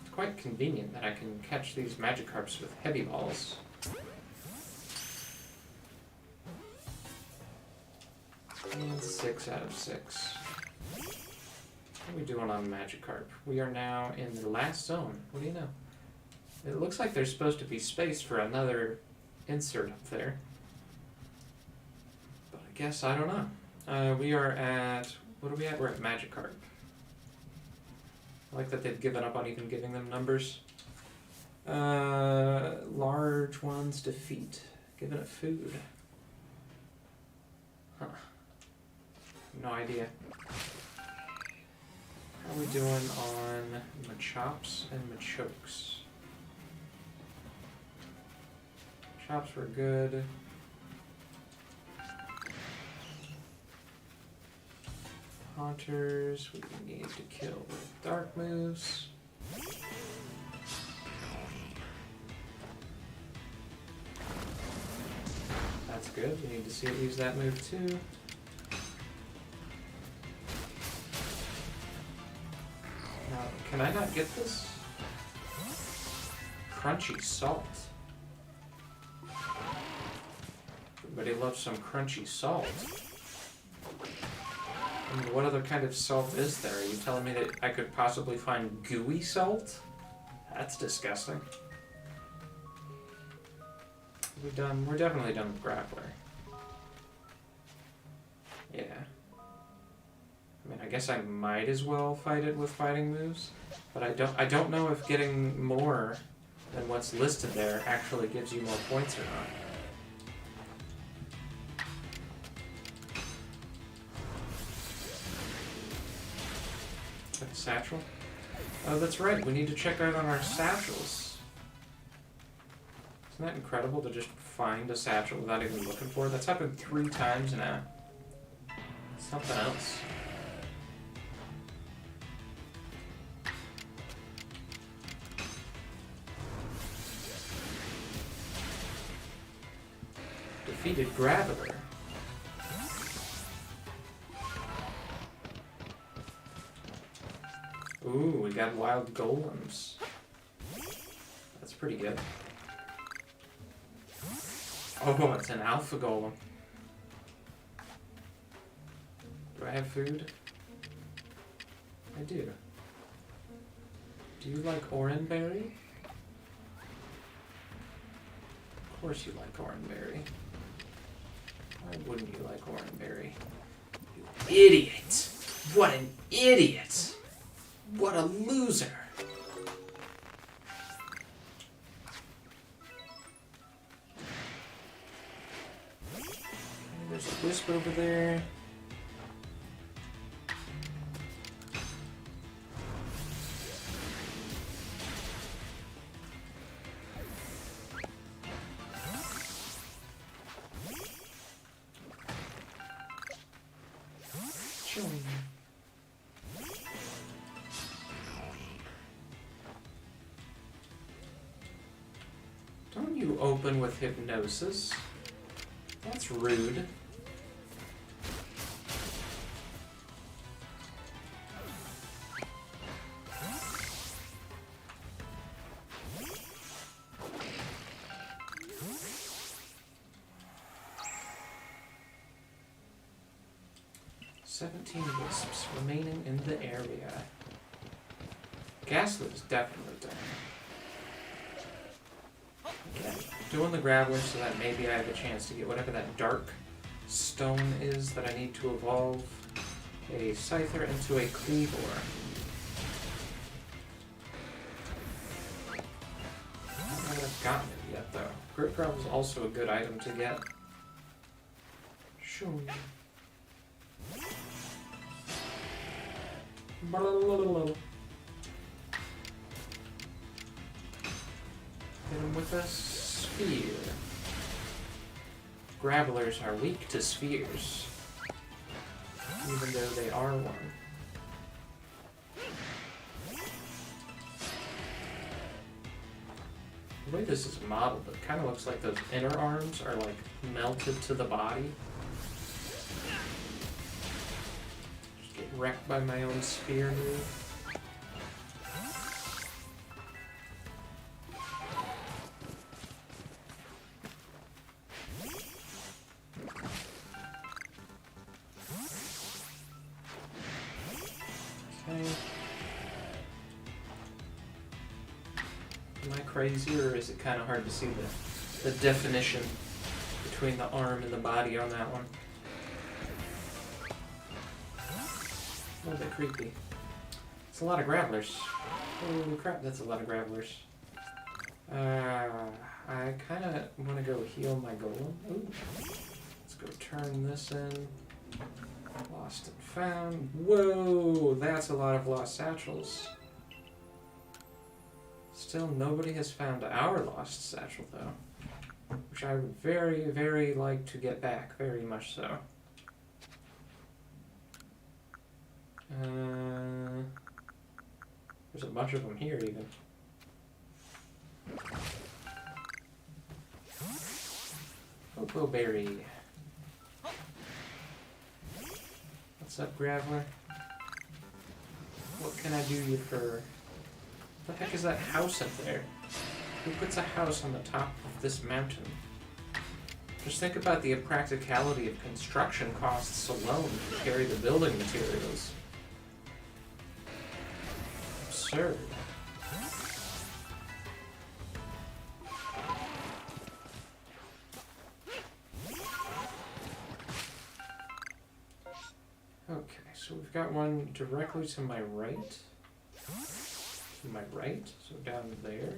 It's quite convenient that I can catch these Magikarps with heavy balls. And 6 out of 6. What are we doing on Magikarp? We are now in the last zone. What do you know? It looks like there's supposed to be space for another insert up there. But I guess I don't know. We are at... What are we at? We're at Magikarp. I like that they've given up on even giving them numbers. Large ones defeat. Giving it food. Huh. No idea. How are we doing on Machops and Machokes? Chops were good. Haunters we need to kill with dark moves. That's good. We need to see it use that move too. Now, can I not get this? Crunchy salt. Everybody loves some crunchy salt. I mean, what other kind of salt is there? Are you telling me that I could possibly find gooey salt? That's disgusting. We're done. We're definitely done with Grappler. Yeah. I mean, I guess I might as well fight it with fighting moves, but I don't know if getting more than what's listed there actually gives you more points or not. Satchel? Oh, that's right. We need to check out on our satchels. Isn't that incredible to just find a satchel without even looking for it? That's happened 3 times now. Something else. Defeated Graveler. Ooh, we got wild golems. That's pretty good. Oh, it's an alpha golem. Do I have food? I do. Do you like Oranberry? Of course you like Oranberry. Why wouldn't you like Oranberry? You idiot! What an idiot! What a loser! There's a wisp over there. Don't you open with hypnosis? That's rude. Wisps remaining in the area. Gaslit is definitely down. Okay. Doing the Graveler so that maybe I have a chance to get whatever that dark stone is that I need to evolve a Scyther into a Cleavor. I don't know that I've gotten it yet though. Grip Gravel is also a good item to get. Sure. Hit him with a sphere. Gravelers are weak to spheres, even though they are one. The way this is modeled, it kind of looks like those inner arms are like melted to the body. Wrecked by my own spear move. Okay. Am I crazy, or is it kind of hard to see the definition between the arm and the body on that one? A little bit creepy. It's a lot of Gravelers. Holy crap, that's a lot of Gravelers. I kind of want to go heal my golem. Ooh. Let's go turn this in. Lost and found. Whoa, that's a lot of lost satchels. Still, nobody has found our lost satchel, though. Which I would very, very like to get back. Very much so. There's a bunch of them here, even. Cocoa berry. What's up, Graveler? What can I do you for? What the heck is that house up there? Who puts a house on the top of this mountain? Just think about the impracticality of construction costs alone to carry the building materials. Absurd. Okay, so we've got one directly to my right. To my right, so down there.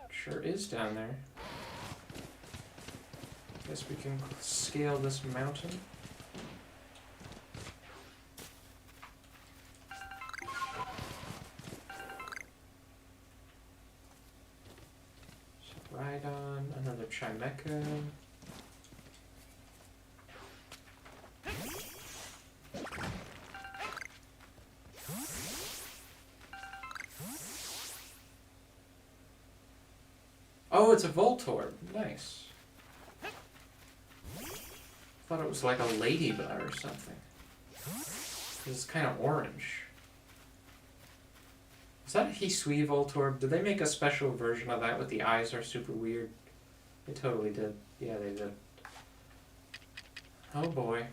Sure is down there. Guess we can scale this mountain. So ride on another Chimecha. Oh, it's a Voltorb. Nice. Thought it was like a ladybug or something. It's kind of orange. Is that a Hisui Voltorb? Did they make a special version of that with the eyes are super weird? They totally did. Yeah, they did. Oh boy.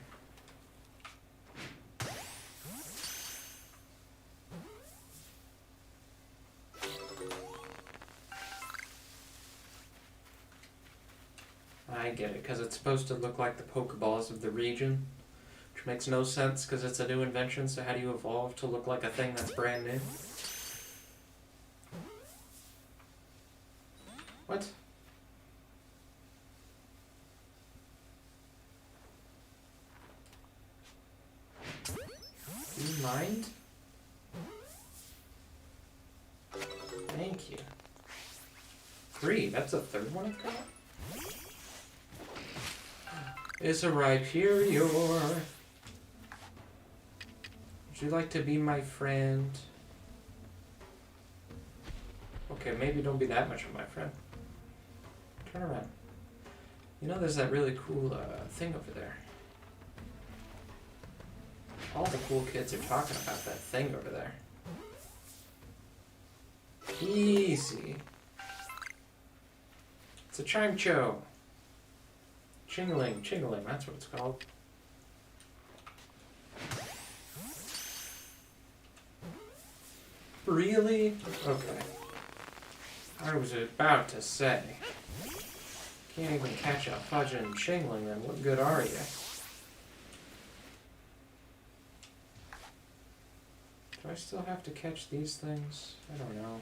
I get it, because it's supposed to look like the Pokeballs of the region, which makes no sense because it's a new invention, so how do you evolve to look like a thing that's brand new? What? 3. That's the third one I've got. It's a Rhyperior. Would you like to be my friend? Okay, maybe don't be that much of my friend. Turn around. You know there's that really cool thing over there. All the cool kids are talking about that thing over there. Easy. It's a Chimcho. Chingling, that's what it's called. Really? Okay. I was about to say. Can't even catch a fudging Chingling, then what good are you? Do I still have to catch these things? I don't know.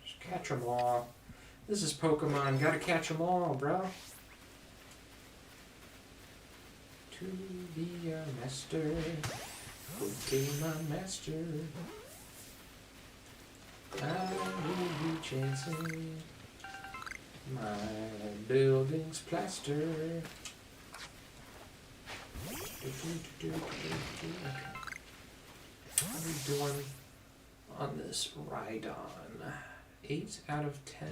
Just catch them all. This is Pokemon, gotta catch them all, bro. To be a master, Pokemon master. I will be chasing my building's plaster. Okay. How are we doing on this Rhydon? 8 out of 10.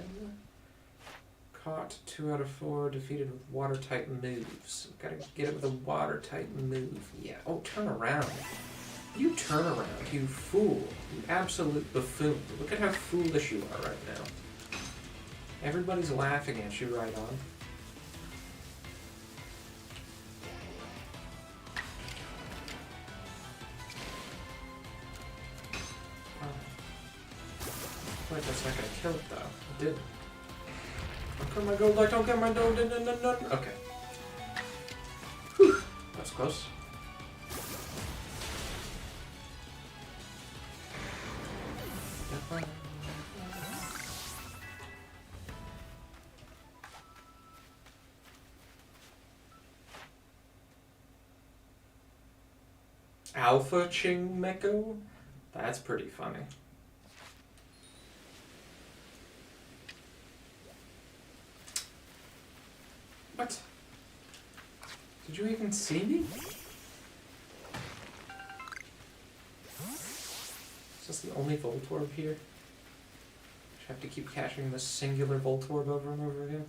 Caught 2 out of 4. Defeated with water type moves. Gotta get it with a water type move. Yeah. Oh, turn around. You turn around, you fool. You absolute buffoon. Look at how foolish you are right now. Everybody's laughing at you right on. Wait, that's not gonna kill it though. It did. Don't get my gold, I don't get my gold. Okay. Whew. That's close. Alpha Chingmeko? That's pretty funny. What? Did you even see me? Is this the only Voltorb here? Should I have to keep catching this singular Voltorb over and over again?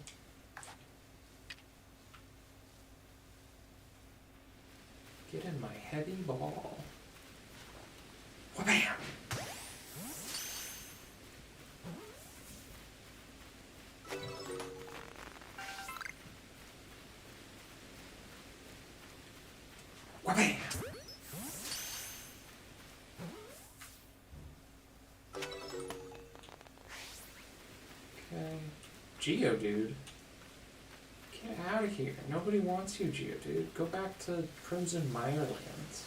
Get in my heavy ball. Wha-bam! Wha-bam! Okay. Geodude. Get out of here. Nobody wants you, Geodude. Go back to Crimson Mirelands.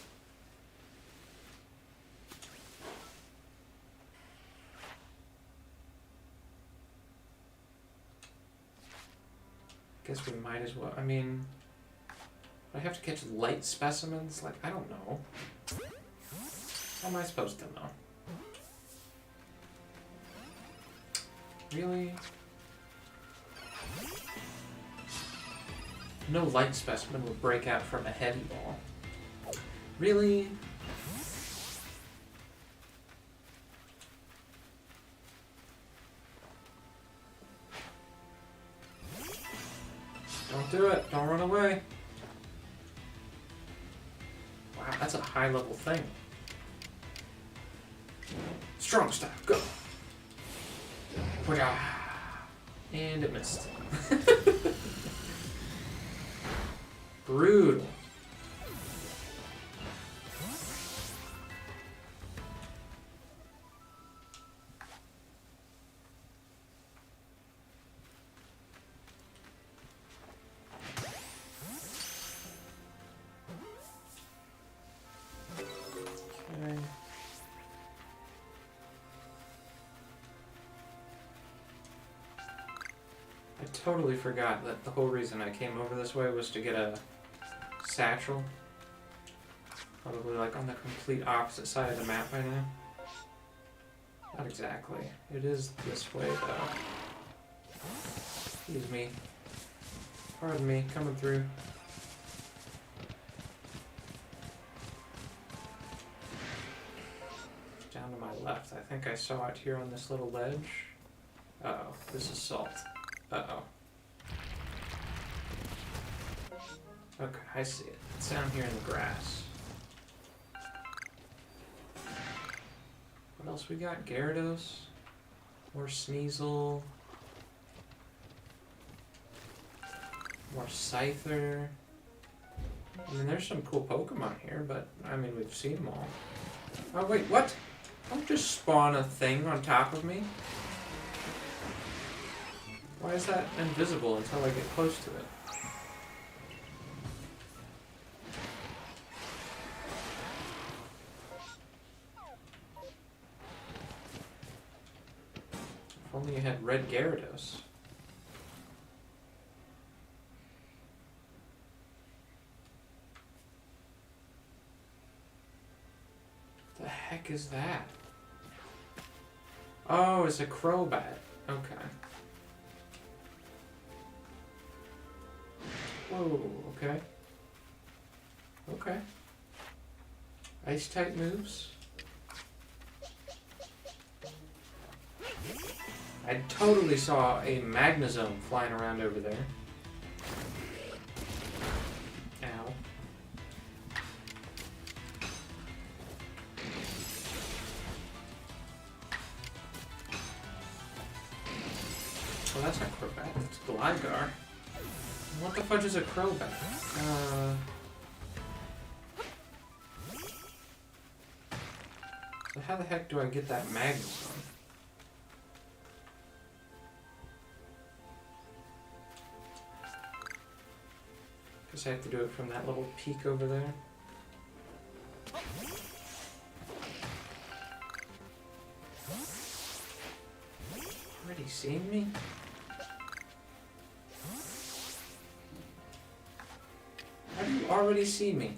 Guess we might as well. I mean, I have to catch light specimens? Like, I don't know. How am I supposed to know? Really? No light specimen would break out from a heavy ball. Really? Don't do it. Don't run away. Wow, that's a high level thing. Strong style, go. And it missed. Brutal. Okay. I totally forgot that the whole reason I came over this way was to get a satchel. Probably like on the complete opposite side of the map by now. exactly. It is this way, though. Excuse me. Pardon me, coming through. Down to my left. I think I saw it here on this little ledge. Uh-oh, this is salt. Uh-oh. Okay, I see it. It's down here in the grass. What else we got? Gyarados? More Sneasel. More Scyther. I mean, there's some cool Pokemon here, but, I mean, we've seen them all. Oh, wait, what? Don't just spawn a thing on top of me. Why is that invisible until I get close to it? If only you had red Gyarados. What the heck is that? Oh, it's a Crobat. Okay. Whoa, okay. Okay. Ice-type moves? I totally saw a Magnezone flying around over there. Ow. Well, that's not Crobat, that's Gligar. What the fudge is a Crobat? So how the heck do I get that Magnezone? Guess I have to do it from that little peak over there. Already seen me? How do you already see me?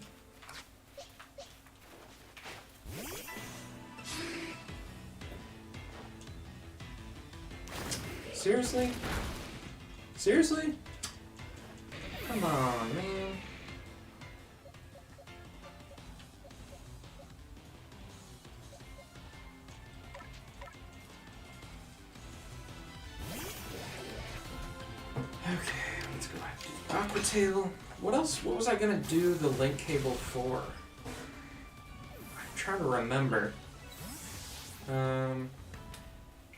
Seriously? Seriously? Come on, man. Okay, let's go ahead and do Aqua Tail. What else? What was I gonna do the link cable for? I'm trying to remember.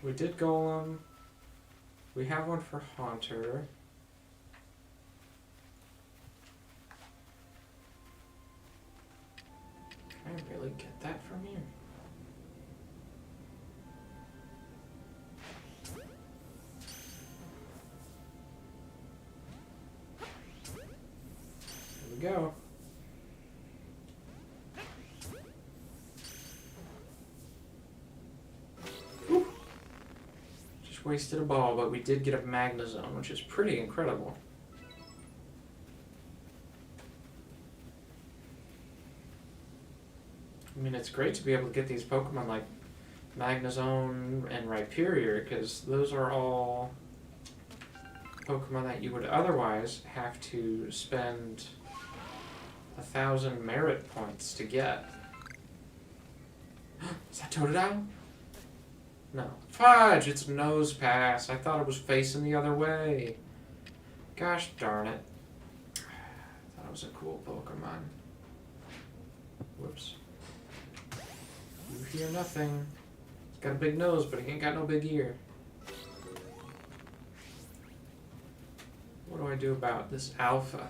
We did Golem. We have one for Haunter. Can I really get that from here? Here we go. Whew. Just wasted a ball, but we did get a Magnezone, which is pretty incredible. I mean, it's great to be able to get these Pokemon like Magnezone and Rhyperior, because those are all Pokemon that you would otherwise have to spend 1,000 merit points to get. Is that Totodile? No. Fudge! It's Nose Pass. I thought it was facing the other way. Gosh darn it. I thought it was a cool Pokemon. Whoops. You hear nothing. He's got a big nose, but he ain't got no big ear. What do I do about this Alpha?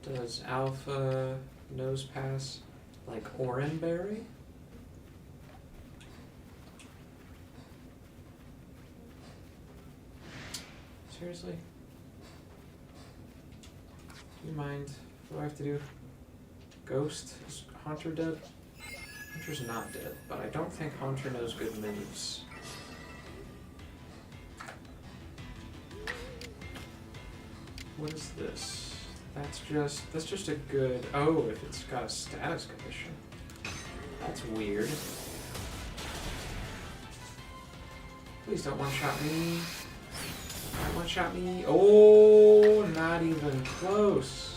Does Alpha Nose Pass like Oranberry? Seriously? Do you mind? What do I have to do? Ghost? Is Haunter dead? Haunter's not dead, but I don't think Haunter knows good moves. What is this? That's just a good... Oh, if it's got a status condition. That's weird. Please don't one-shot me. Don't one-shot me. Oh, not even close.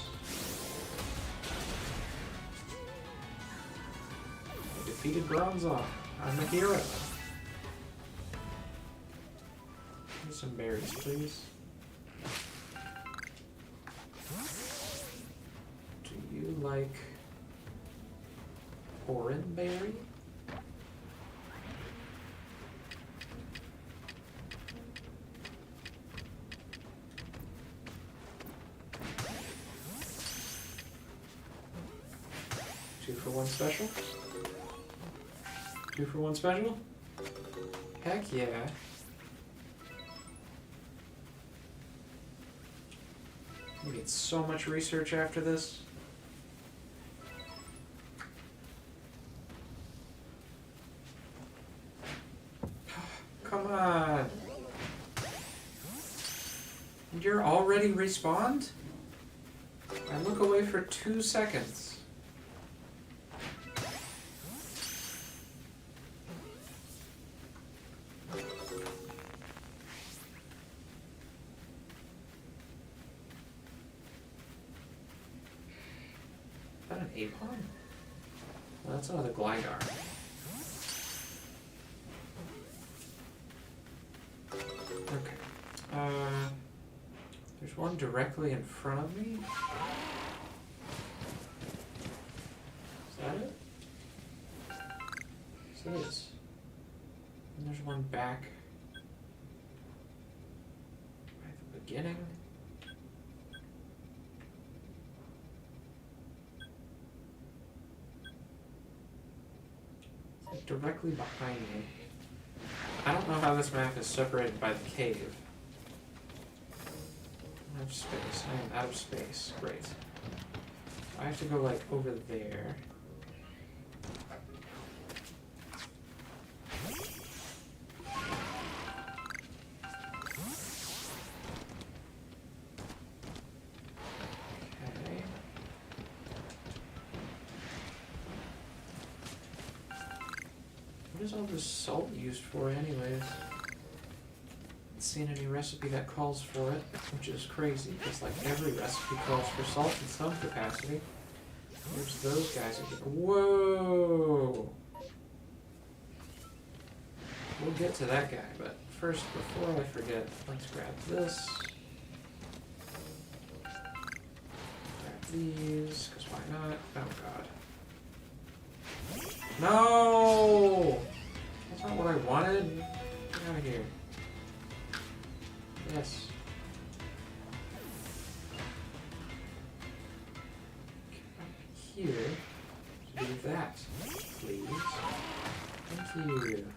I defeated Bronzong. I'm a hero. Give me some berries, please. Do you like Oranberry? 2-for-1 special? 2-for-1 special? Heck yeah. We get so much research after this. Come on. You're already respawned? I look away for 2 seconds. Is that an Ep5? Well, that's another Gligar. Okay. There's one directly in front of me. Is that it? Yes, it is. And there's one back at the beginning. It's like directly behind me. I don't know how this map is separated by the cave. I have space. I am out of space. Great. I have to go like over there. Okay. What is all this salt used for anyways? Seen any recipe that calls for it, which is crazy because like every recipe calls for salt in some capacity. There's those guys again. Whoa! We'll get to that guy, but first, before I forget, let's grab this. Grab these, because why not? Oh god. No! That's not what I wanted. Get out of here. Yes. Come up here to do that, please. Thank you.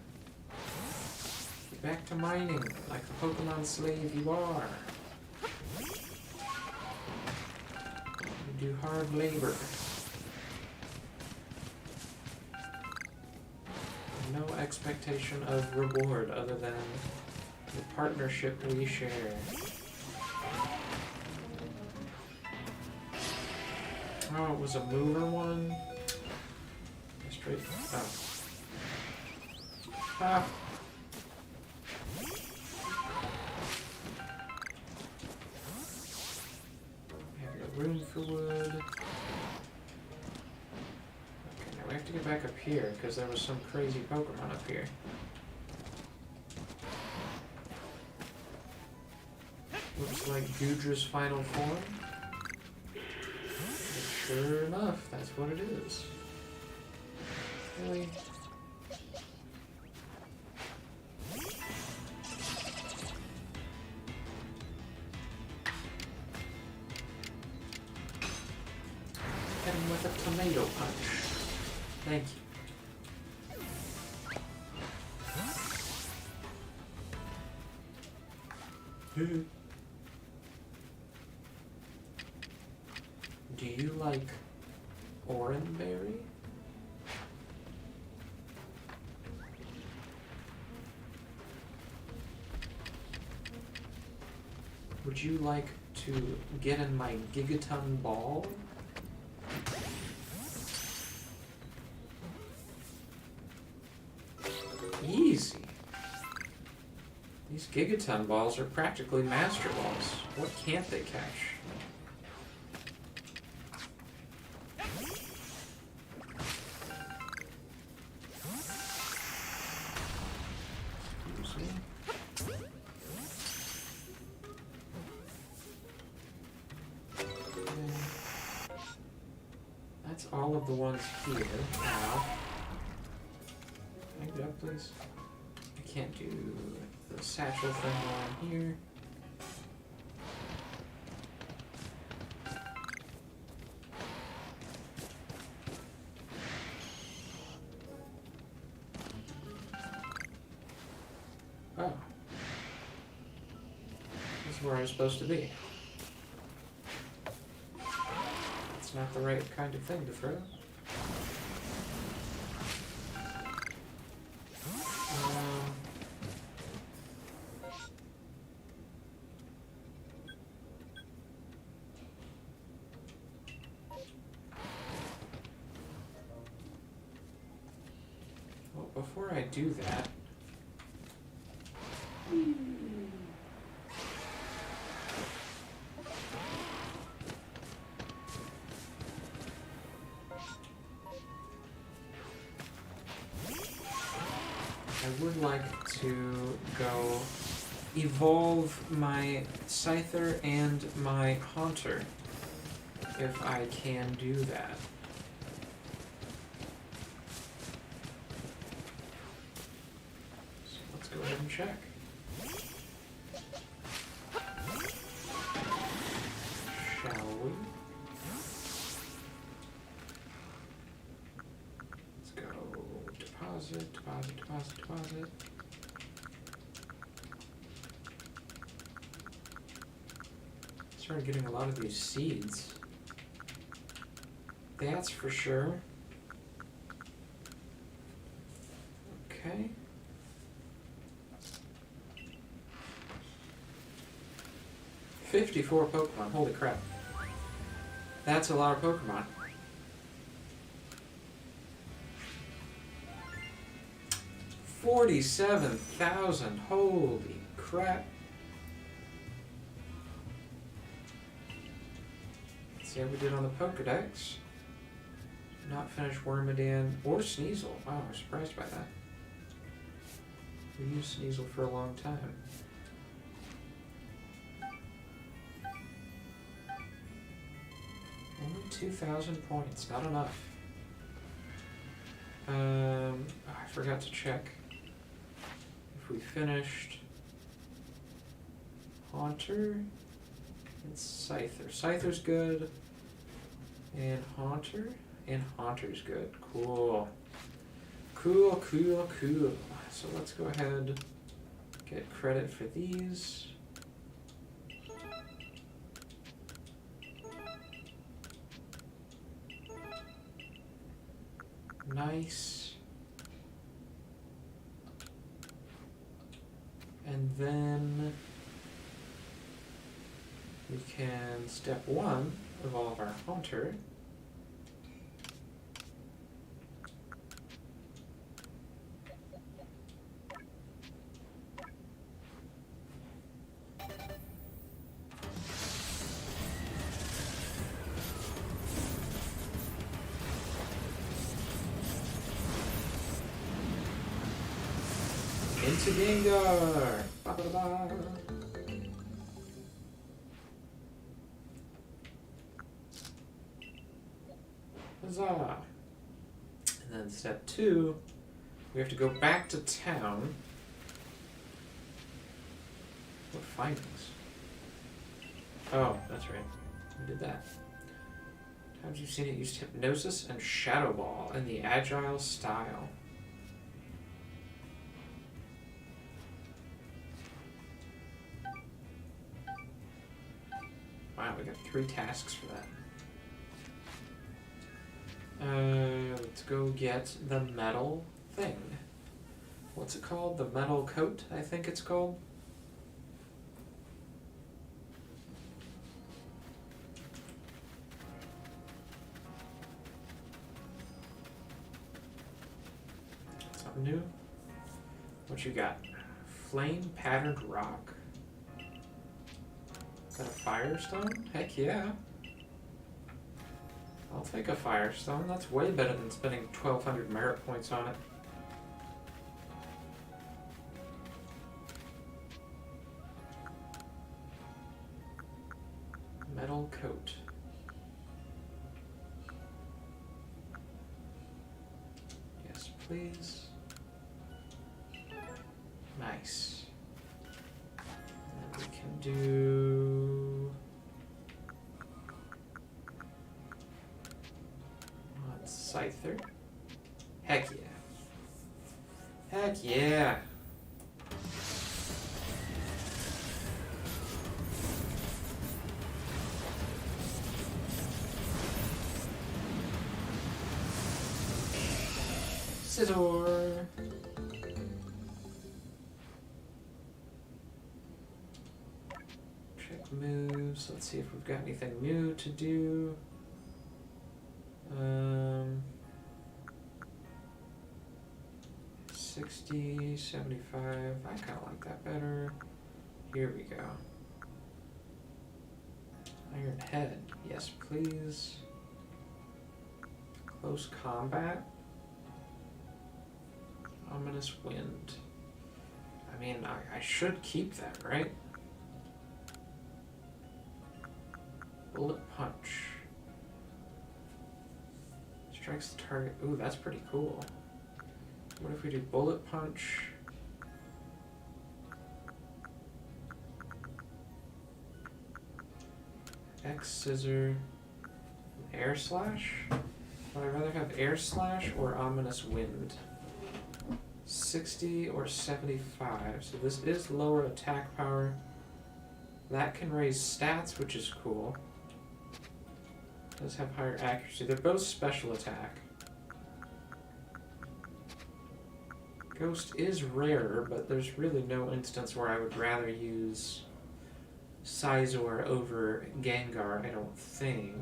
Get back to mining like the Pokemon slave you are. You do hard labor. No expectation of reward other than the partnership we share. Oh, it was a mover one? Straight. Oh. Ah! We have no room for wood. Okay, now we have to get back up here because there was some crazy Pokemon up here. Looks like Gudra's final form. And sure enough, that's what it is. Really? Hit him with a tomato punch. Thank you. Do you like Oranberry? Would you like to get in my Gigaton ball? These Gigaton balls are practically Master Balls. What can't they catch? Excuse me. Okay. That's all of the ones here. Now, can I get up, please? I can't do the satchel thing while I'm here. Oh. This is where I'm supposed to be. It's not the right kind of thing to throw. Well, before I do that, I would like to go evolve my Scyther and my Haunter, if I can do that. So let's go ahead and check. Shall we? Let's go deposit, deposit, deposit, deposit. Started getting a lot of these seeds. That's for sure. Okay. $54 Pokemon, holy crap. That's a lot of Pokemon. $47,000, holy crap. Let's see how we did on the Pokedex. Not finished Wormadam or Sneasel. Wow, I'm surprised by that. We used Sneasel for a long time. Only 2,000 points, not enough. I forgot to check if we finished Haunter and Scyther. Scyther's good, and Haunter. And Haunter's good. Cool. Cool, cool, cool. So let's go ahead, get credit for these. Nice. And then we can, step 1, evolve our Haunter. Into Gengar! Ba -ba -ba -ba. Huzzah! And then step 2, we have to go back to town. What findings? Oh, that's right. We did that. Times you've seen it used Hypnosis and Shadow Ball in the Agile style. Wow, we got 3 tasks for that. Let's go get the metal thing. What's it called? The metal coat, I think it's called. Something new? What you got? Flame patterned rock. Is that a firestone? Heck yeah. I'll take a firestone. That's way better than spending 1,200 merit points on it. Metal coat. Yes, please. Nice. And we can do... Scyther. Heck yeah. Heck yeah. Scizor. Check moves. Let's see if we've got anything new to do. 60, 75. I kind of like that better. Here we go. Iron Head. Yes, please. Close combat. Ominous Wind. I mean, I should keep that, right? Bullet Punch. Strikes the target. Ooh, that's pretty cool. What if we do Bullet Punch? X Scissor. Air Slash? Would I rather have Air Slash or Ominous Wind? 60 or 75. So this is lower attack power. That can raise stats, which is cool. Does have higher accuracy. They're both special attack. Ghost is rarer, but there's really no instance where I would rather use Scizor over Gengar, I don't think.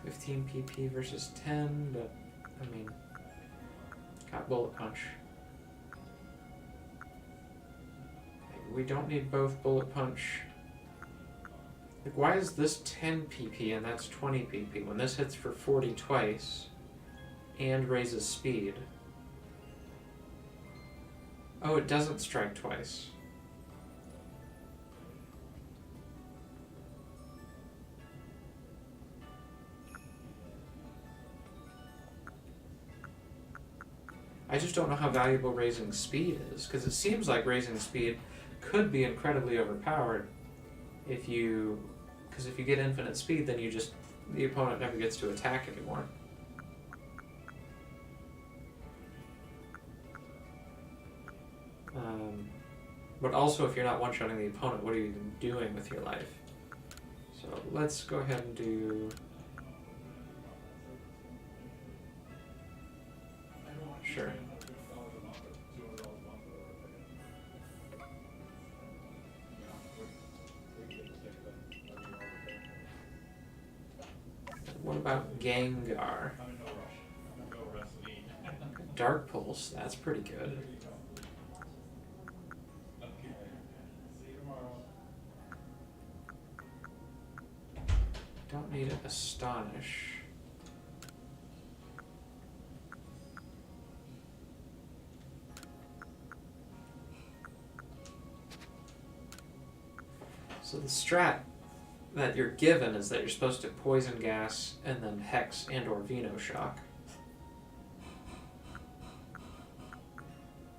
15 PP versus 10, but I mean, got Bullet Punch. We don't need both Bullet Punch. Like, why is this 10 PP and that's 20 PP when this hits for 40 twice and raises speed? Oh, it doesn't strike twice. I just don't know how valuable raising speed is, because it seems like raising speed could be incredibly overpowered if you, because if you get infinite speed, then you just, the opponent never gets to attack anymore. But also, if you're not one-shotting the opponent, what are you even doing with your life? So let's go ahead and do... Sure. What about Gengar? Dark Pulse, that's pretty good. Don't need Astonish. So the strat that you're given is that you're supposed to Poison Gas and then Hex and or Venoshock.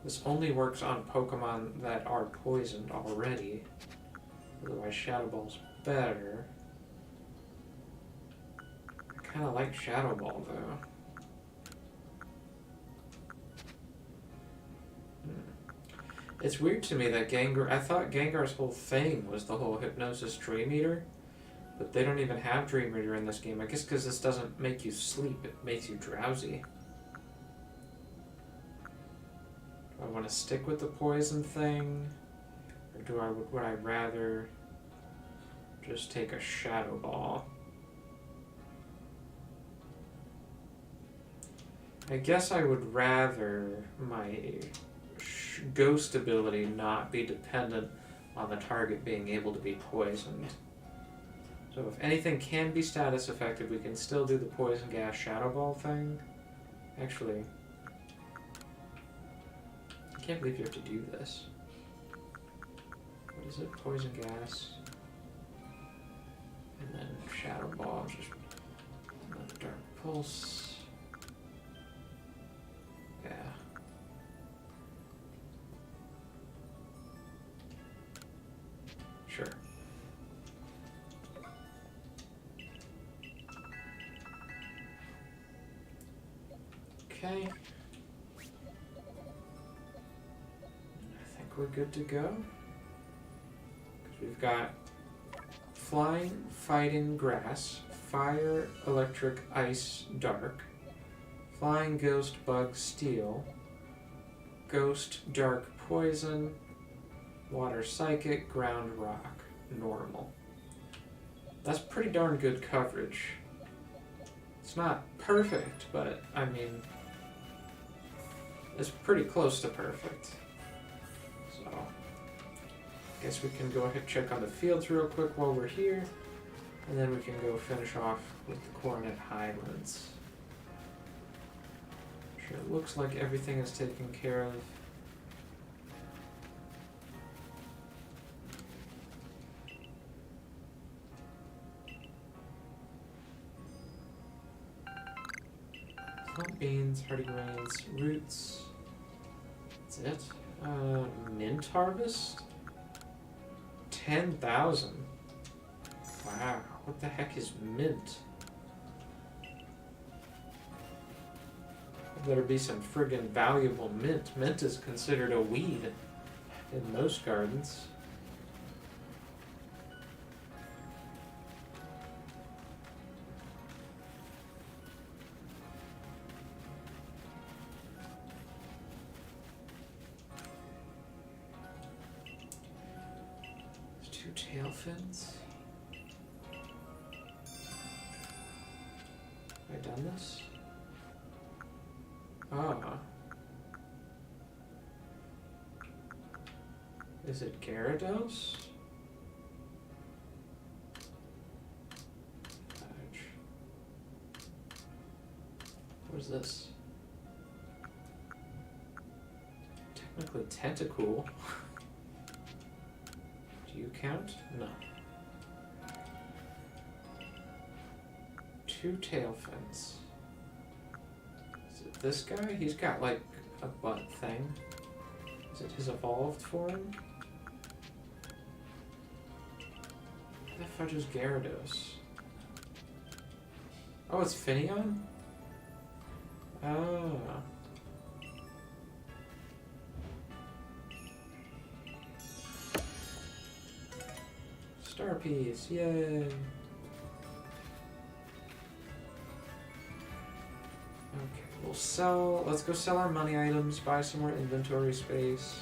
This only works on Pokemon that are poisoned already. Otherwise Shadow Ball's better. I kinda like Shadow Ball though. It's weird to me that Gengar... I thought Gengar's whole thing was the whole Hypnosis Dream Eater, but they don't even have Dream Eater in this game. I guess because this doesn't make you sleep, it makes you drowsy. Do I want to stick with the poison thing, or would I rather just take a Shadow Ball? I guess I would rather my ghost ability not be dependent on the target being able to be poisoned. So if anything can be status effective, we can still do the poison gas shadow ball thing. Actually, I can't believe you have to do this. What is it? Poison gas. And then shadow ball, just another dark pulse. Yeah. Sure. Okay. I think we're good to go. Because we've got flying, fighting, grass, fire, electric, ice, dark, flying, ghost, bug, steel, ghost, dark, poison, water, psychic, ground, rock, normal. That's pretty darn good coverage. It's not perfect, but I mean, it's pretty close to perfect. So, I guess we can go ahead and check on the fields real quick while we're here, and then we can go finish off with the Coronet Highlands. Sure, it looks like everything is taken care of. Plum beans, hardy grains, roots. That's it. Mint harvest? 10,000. Wow, what the heck is mint? There better be some friggin' valuable mint. Mint is considered a weed in most gardens. Tail fins. Have I done this? Ah. Is it Gyarados? What is this? Technically Tentacool. Do you count? No. 2 tail fins. Is it this guy? He's got like a butt thing. Is it his evolved form? Where the fudge is Gyarados? Oh, it's Finneon? Oh. Star piece, yay! Okay, we'll sell. Let's go sell our money items, buy some more inventory space.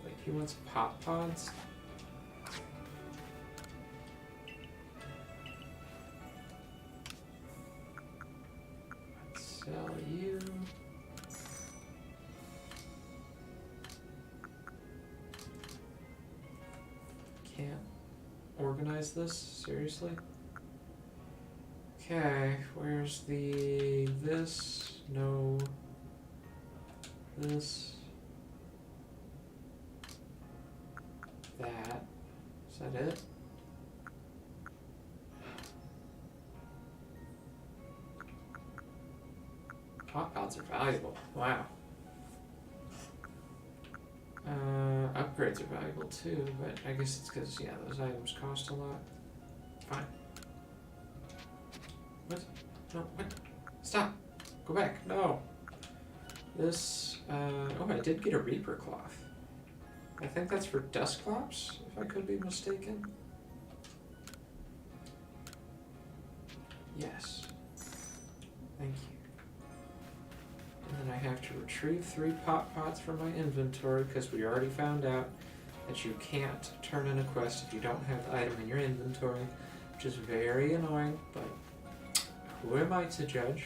Wait, he wants pop pods? Sell you. Can't organize this? Seriously? Okay, where's the this? No. This. That. Is that it? Pop pods are valuable. Wow. Upgrades are valuable too, but I guess it's because, yeah, those items cost a lot. Fine. What? No, what? Stop! Go back. No! This, oh, I did get a Reaper Cloth. I think that's for Dusclops, if I could be mistaken. Yes. Thank you. And then I have to retrieve 3 pop pots from my inventory because we already found out that you can't turn in a quest if you don't have the item in your inventory, which is very annoying, but who am I to judge?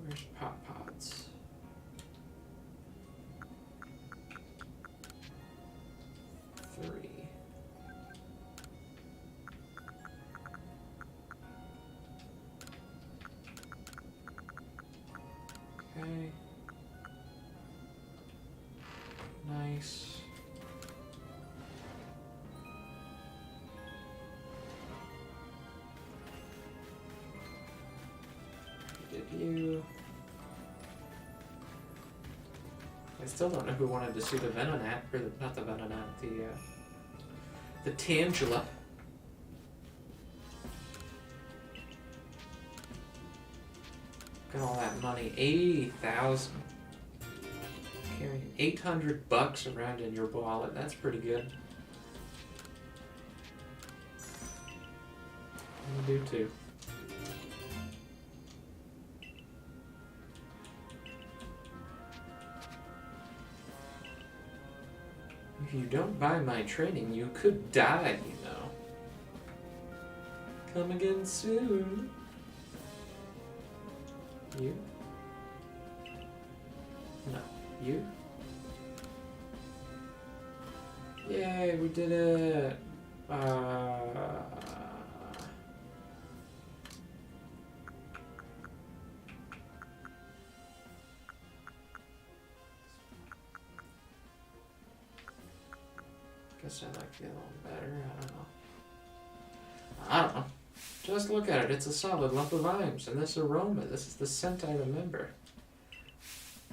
Where's pop pots? Three. Okay. Nice. Did you? I still don't know who wanted to see the Venonat, or not the Venonat, the Tangela. Look at all that money, 80,000. Carrying $800 around in your wallet, that's pretty good. I do too. If you don't buy my training, you could die, you know. Come again soon. You? No. You? Yay, we did it! Guess I like the other one better, I don't know. Just look at it, it's a solid lump of limes, and this aroma, this is the scent I remember.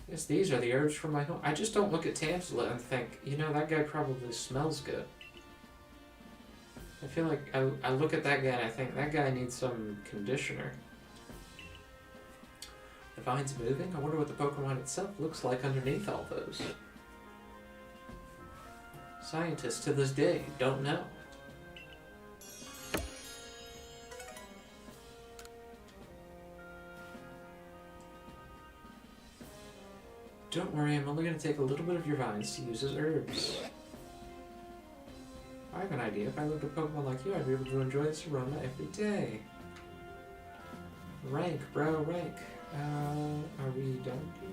Yes, these are the herbs from my home. I just don't look at Tangela and think, you know, that guy probably smells good. I feel like I look at that guy and I think, that guy needs some conditioner. The vine's moving? I wonder what the Pokemon itself looks like underneath all those. Scientists to this day don't know. Don't worry, I'm only going to take a little bit of your vines to use as herbs. I have an idea. If I lived a Pokemon like you, I'd be able to enjoy this aroma every day. Rank, bro, rank. Are we done here?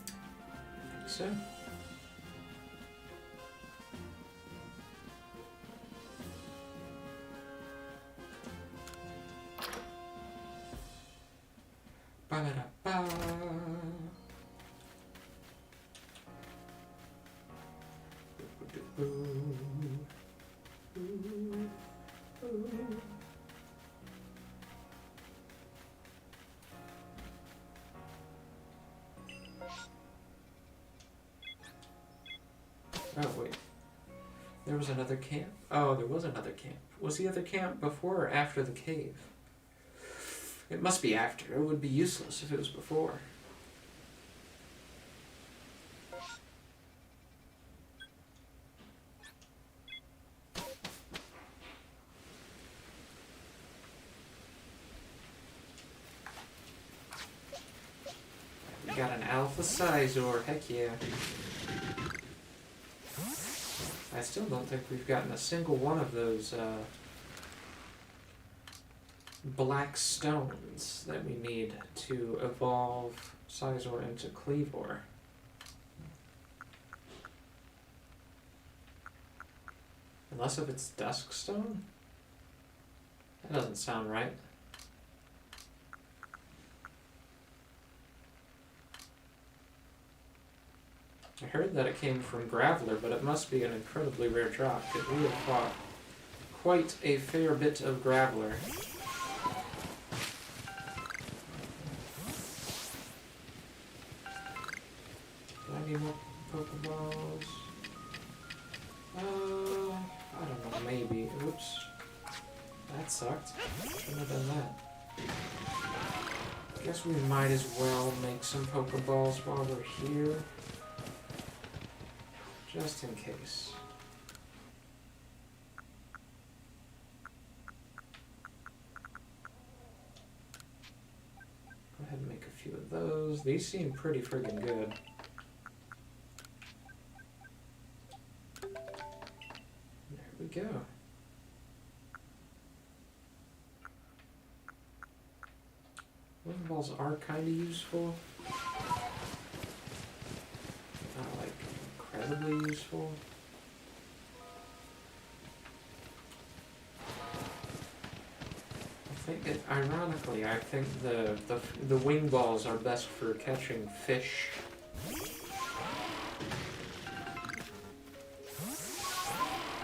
I think so. Ba-da-ba. Oh, wait. There was another camp? Oh, there was another camp. Was the other camp before or after the cave? It must be after. It would be useless if it was before. We got an Alpha Sizor. Heck yeah. I still don't think we've gotten a single one of those black stones that we need to evolve Sizor into Cleavor. Unless if it's Duskstone? That doesn't sound right. I heard that it came from Graveler, but it must be an incredibly rare drop, because we have fought quite a fair bit of Graveler. Do I need more Pokeballs? I don't know, maybe. Oops. That sucked. Shouldn't have done that. Guess we might as well make some Pokeballs while we're here. Just in case. few of those. These seem pretty friggin' good. There we go. Wing balls are kind of useful. Not like incredibly useful. Ironically, I think the wing balls are best for catching fish. Can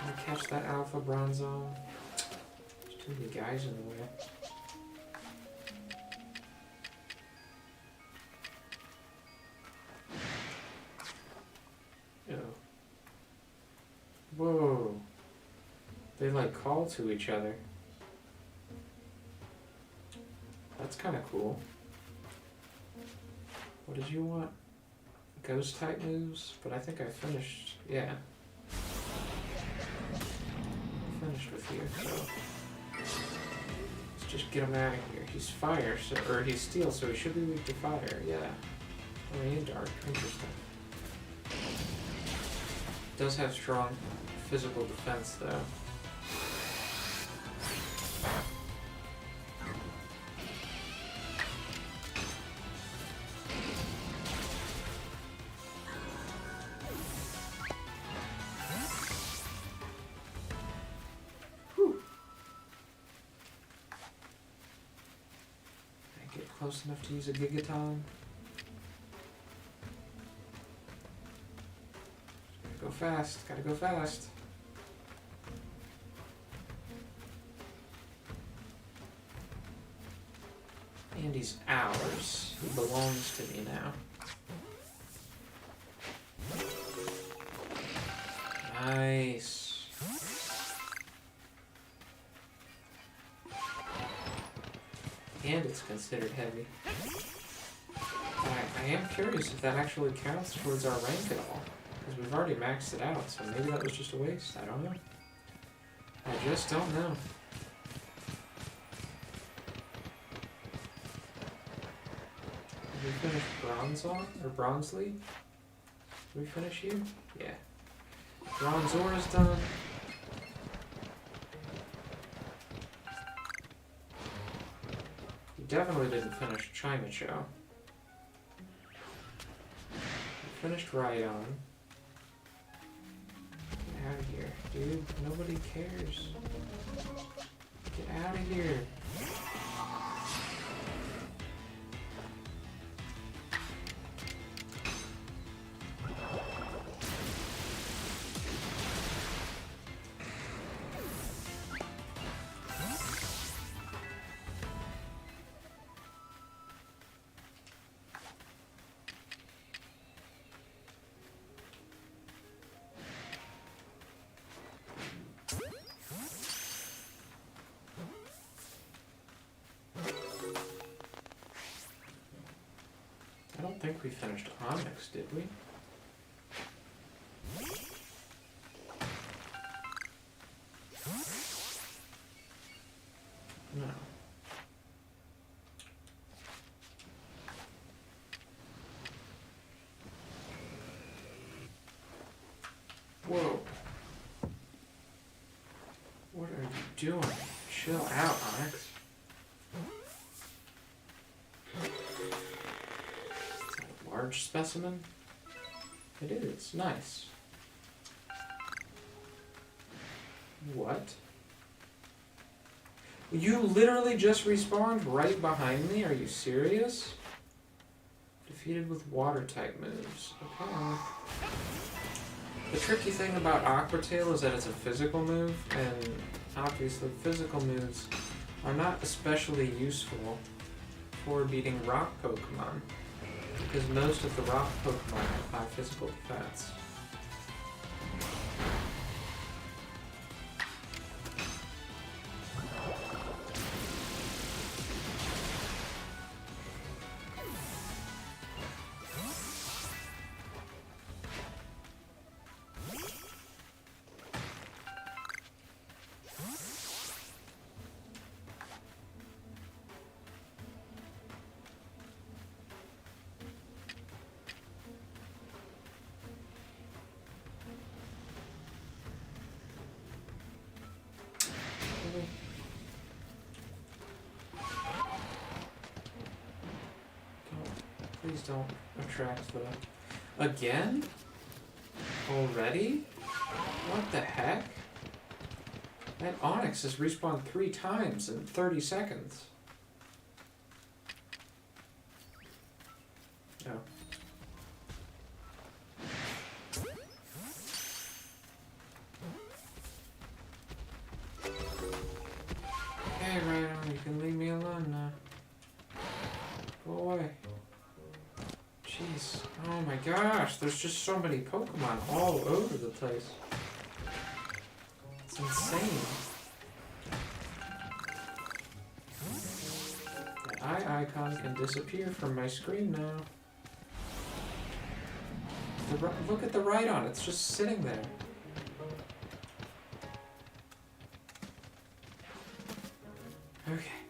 I catch that alpha bronzong? There's too many guys in the way. Oh. Whoa. They like call to each other. That's kind of cool. What did you want? Ghost type moves? But I think I finished. Yeah. I finished with you, so. Let's just get him out of here. He's fire, so, or he's steel, so he should be weak to fire. Yeah. Oh, and dark. Interesting. Does have strong physical defense, though. Close enough to use a gigaton. Gotta go fast, gotta go fast. And he's ours. He belongs to me now. Nice. And it's considered heavy. I am curious if that actually counts towards our rank at all. Because we've already maxed it out, so maybe that was just a waste. I don't know. I just don't know. Did we finish Bronzong? Or Bronzely? Did we finish you? Yeah. Bronzora's done. Definitely didn't finish China Chow. We finished Rhydon. Get out of here, dude. Nobody cares. Get out of here. I don't think we finished Onyx, did we? No. Whoa. What are you doing? Chill out, Onyx. Large specimen? It is. Nice. What? You literally just respawned right behind me? Are you serious? Defeated with water type moves. Okay. The tricky thing about Aqua Tail is that it's a physical move, and obviously physical moves are not especially useful for beating rock Pokemon. Because most of the rock Pokemon have high physical defense. Please don't attract the... Again? Already? What the heck? That Onyx has respawned 3 times in 30 seconds. Oh. Hey, Rhino, you can leave me alone now. Go away. Jeez. Oh my gosh, there's just so many Pokemon all over the place. It's insane. The eye icon can disappear from my screen now. Look at the Rhydon, it's just sitting there. Okay.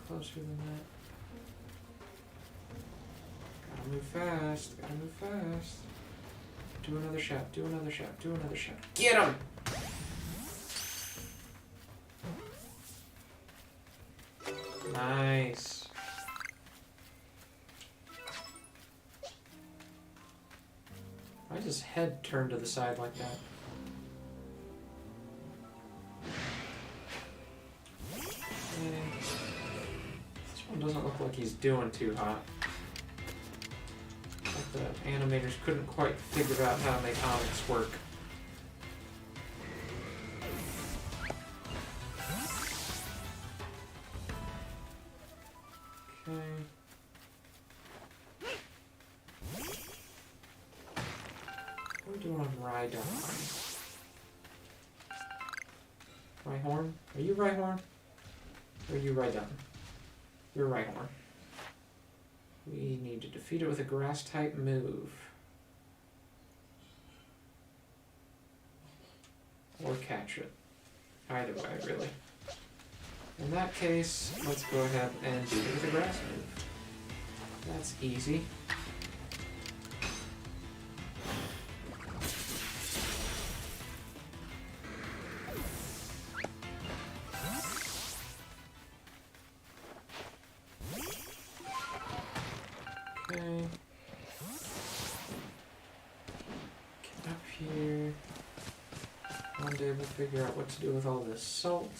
Closer than that. Gotta move fast, gotta move fast. Do another shot, do another shot, do another shot. Get him! Nice. Why does his head turn to the side like that? Doesn't look like he's doing too hot. Like the animators couldn't quite figure out how to make Onyx work. Okay. What are we doing on Rhydon? Rhyhorn? Are you Rhyhorn? Or are you Rhydon? You're Rhyhorn. We need to defeat it with a grass-type move. Or catch it. Either way, really. In that case, let's go ahead and beat it with a grass move. That's easy. Okay. Get up here. One day we'll figure out what to do with all this salt.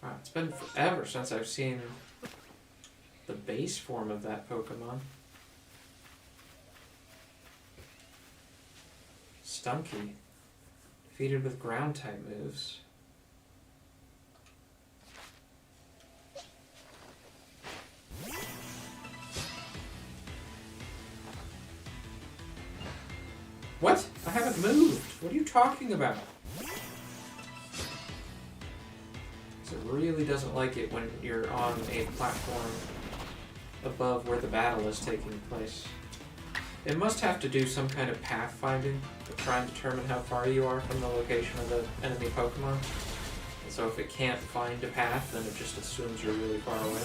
Wow, it's been forever since I've seen the base form of that Pokemon. Stunky. Defeated with ground type moves. What? I haven't moved. What are you talking about? It really doesn't like it when you're on a platform above where the battle is taking place. It must have to do some kind of pathfinding to try and determine how far you are from the location of the enemy Pokemon. And so if it can't find a path, then it just assumes you're really far away.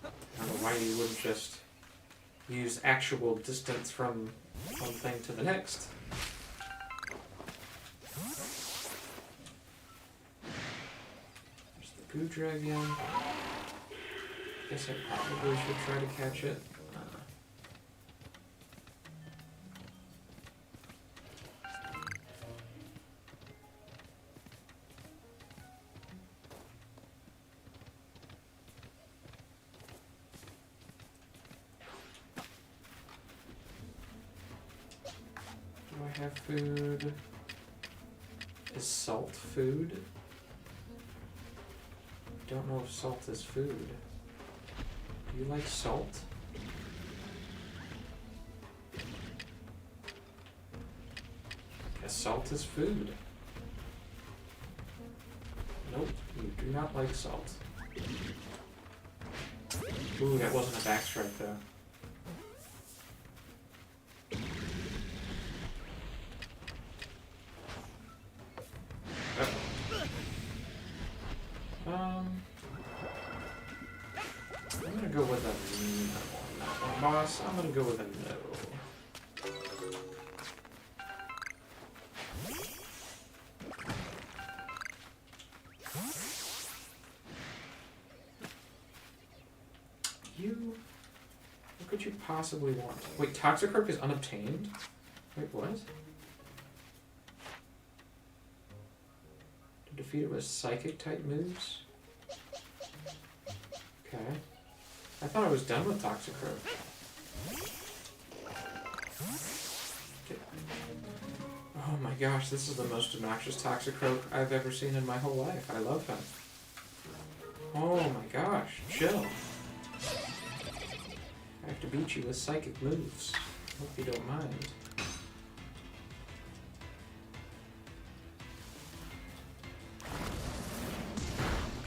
I don't know why you wouldn't just use actual distance from one thing to the next. There's the Goodra again. Guess I probably should try to catch it. Do I have food? Is salt food? I don't know if salt is food. Do you like salt? Guess salt is food. Nope, you do not like salt. Ooh, that wasn't a backstrike though. I'm gonna go with a minimal. boss. I'm gonna go with a no. What could you possibly want? Wait, Toxicroak is unobtained? Wait, what? To defeat it with Psychic-type moves? Okay. I thought I was done with Toxicroak. Okay. Oh my gosh, this is the most obnoxious Toxicroak I've ever seen in my whole life. I love him. Oh my gosh, chill. I have to beat you with psychic moves. Hope you don't mind.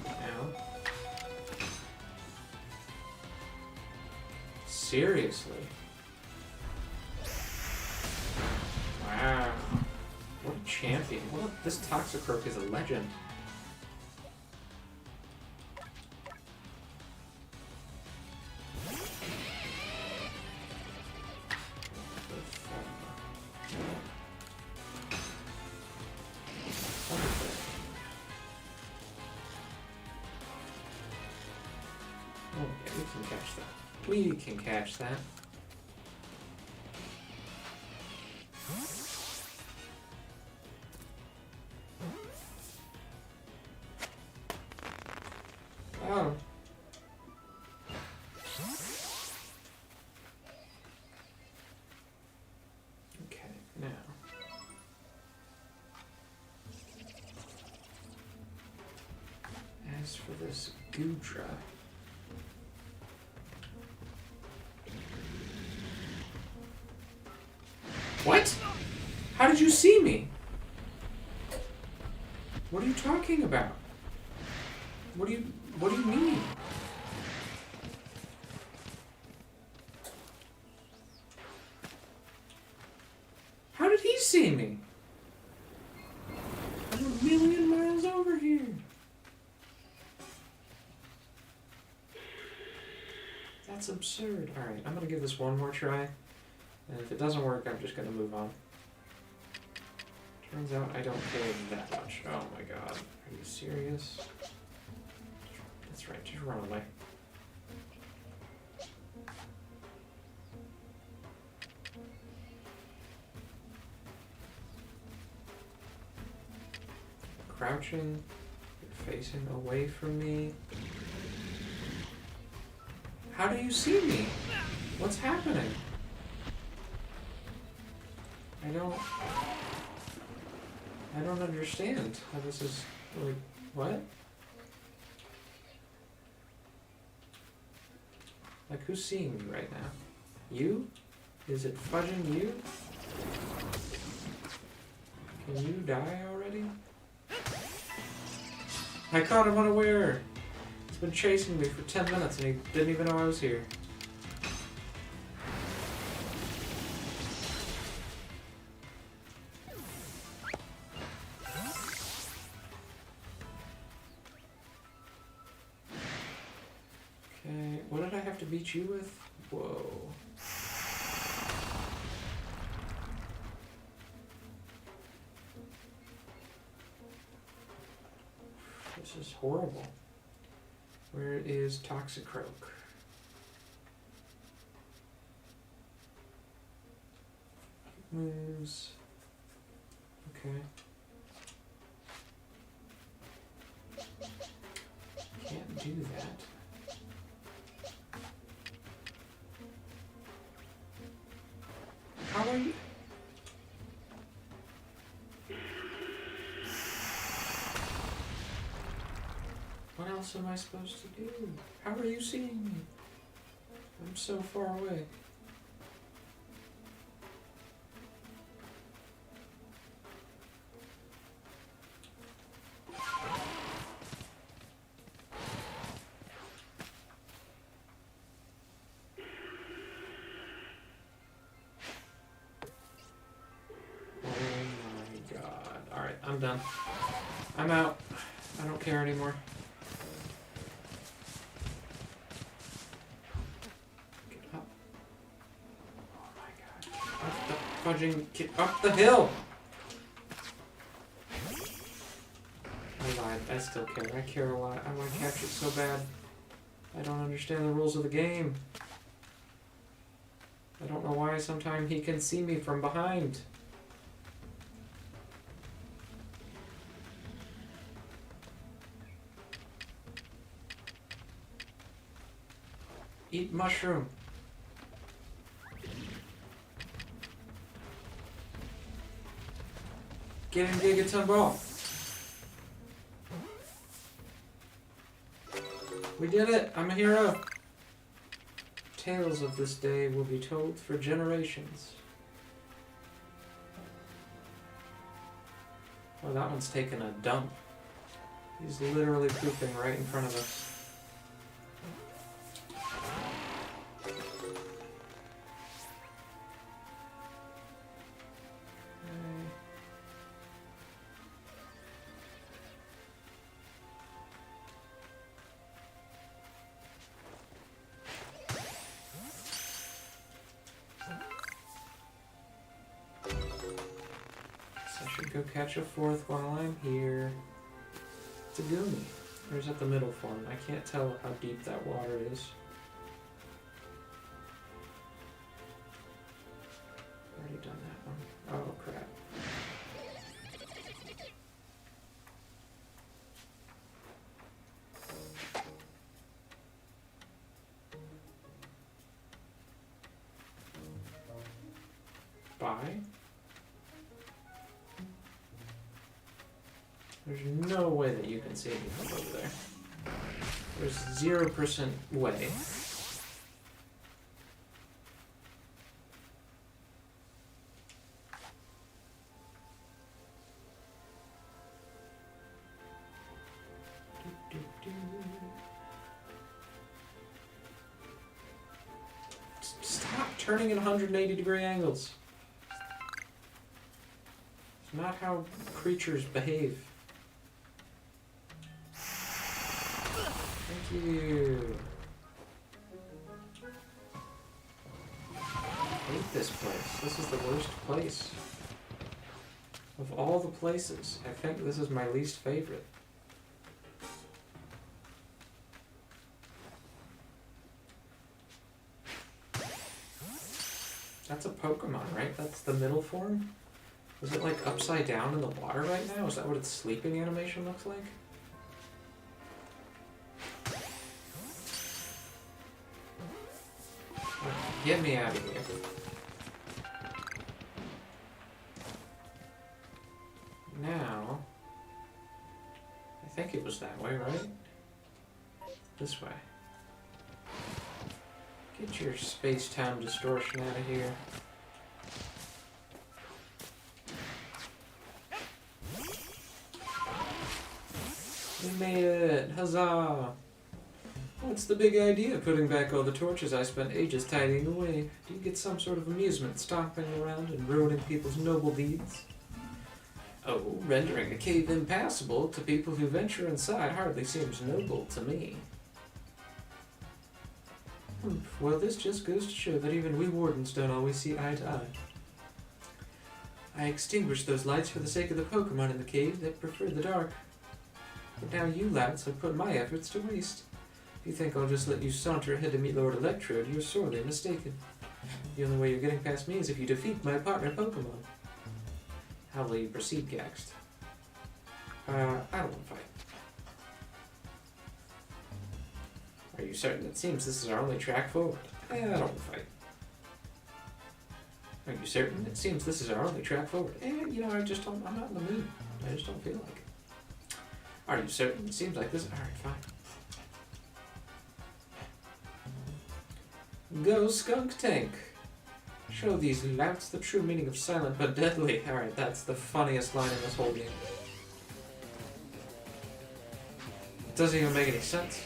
Ow. Seriously? Wow. What a champion. This Toxicroak is a legend. We can catch that. Oh. Okay, now. As for this Goodra. What? How did you see me? What are you talking about? What do you mean? How did he see me? I'm a million miles over here. That's absurd. Alright, I'm gonna give this one more try. And if it doesn't work, I'm just going to move on. Turns out I don't care that much. Oh my god. Are you serious? That's right, just run away. Crouching. You're facing away from me. How do you see me? What's happening? I don't understand how this is, like, what? Like, who's seeing me right now? You? Is it fudging you? Can you die already? I caught him unaware! He's been chasing me for 10 minutes and he didn't even know I was here. Beat you with? Whoa. This is horrible. Where is Toxicroak? Moves. Okay. Can't do that. How are you? What else am I supposed to do? How are you seeing me? I'm so far away. I'm done. I'm out. I don't care anymore. Get up. fudging, get up the hill! I lied, I still care. I care a lot. I want to catch it so bad. I don't understand the rules of the game. I don't know why sometimes he can see me from behind. Eat mushroom. Get him, Gigaton Ball. We did it! I'm a hero! Tales of this day will be told for generations. Oh, that one's taking a dump. He's literally pooping right in front of us. Go catch a fourth while I'm here. It's a Goomy. Or is that the middle form? I can't tell how deep that water is. Already done that one. Oh crap. Bye. There's no way that you can see me from over there. There's 0% way. Stop turning in 180-degree angles. It's not how creatures behave. Thank you. I hate this place. This is the worst place. Of all the places, I think this is my least favorite. That's a Pokemon, right? That's the middle form? Is it like upside down in the water right now? Is that what its sleeping animation looks like? Get me out of here. Now, I think it was that way, right? This way. Get your space-time distortion out of here. We made it! Huzzah! What's the big idea of putting back all the torches I spent ages tidying away? Do you get some sort of amusement stomping around and ruining people's noble deeds? Oh, rendering a cave impassable to people who venture inside hardly seems noble to me. Well, this just goes to show that even we wardens don't always see eye to eye. I extinguished those lights for the sake of the Pokémon in the cave that prefer the dark. But now you lads have put my efforts to waste. If you think I'll just let you saunter ahead to meet Lord Electrode, you're sorely mistaken. The only way you're getting past me is if you defeat my partner Pokémon. How will you proceed, Gaxed? I don't want to fight. Are you certain? It seems this is our only track forward. I don't want to fight. Are you certain? It seems this is our only track forward. You know, I'm not in the mood. I just don't feel like it. Are you certain? It seems like this. Alright, fine. Go, Skunk Tank! Show these louts the true meaning of silent but deadly. Alright, that's the funniest line in this whole game. It doesn't even make any sense.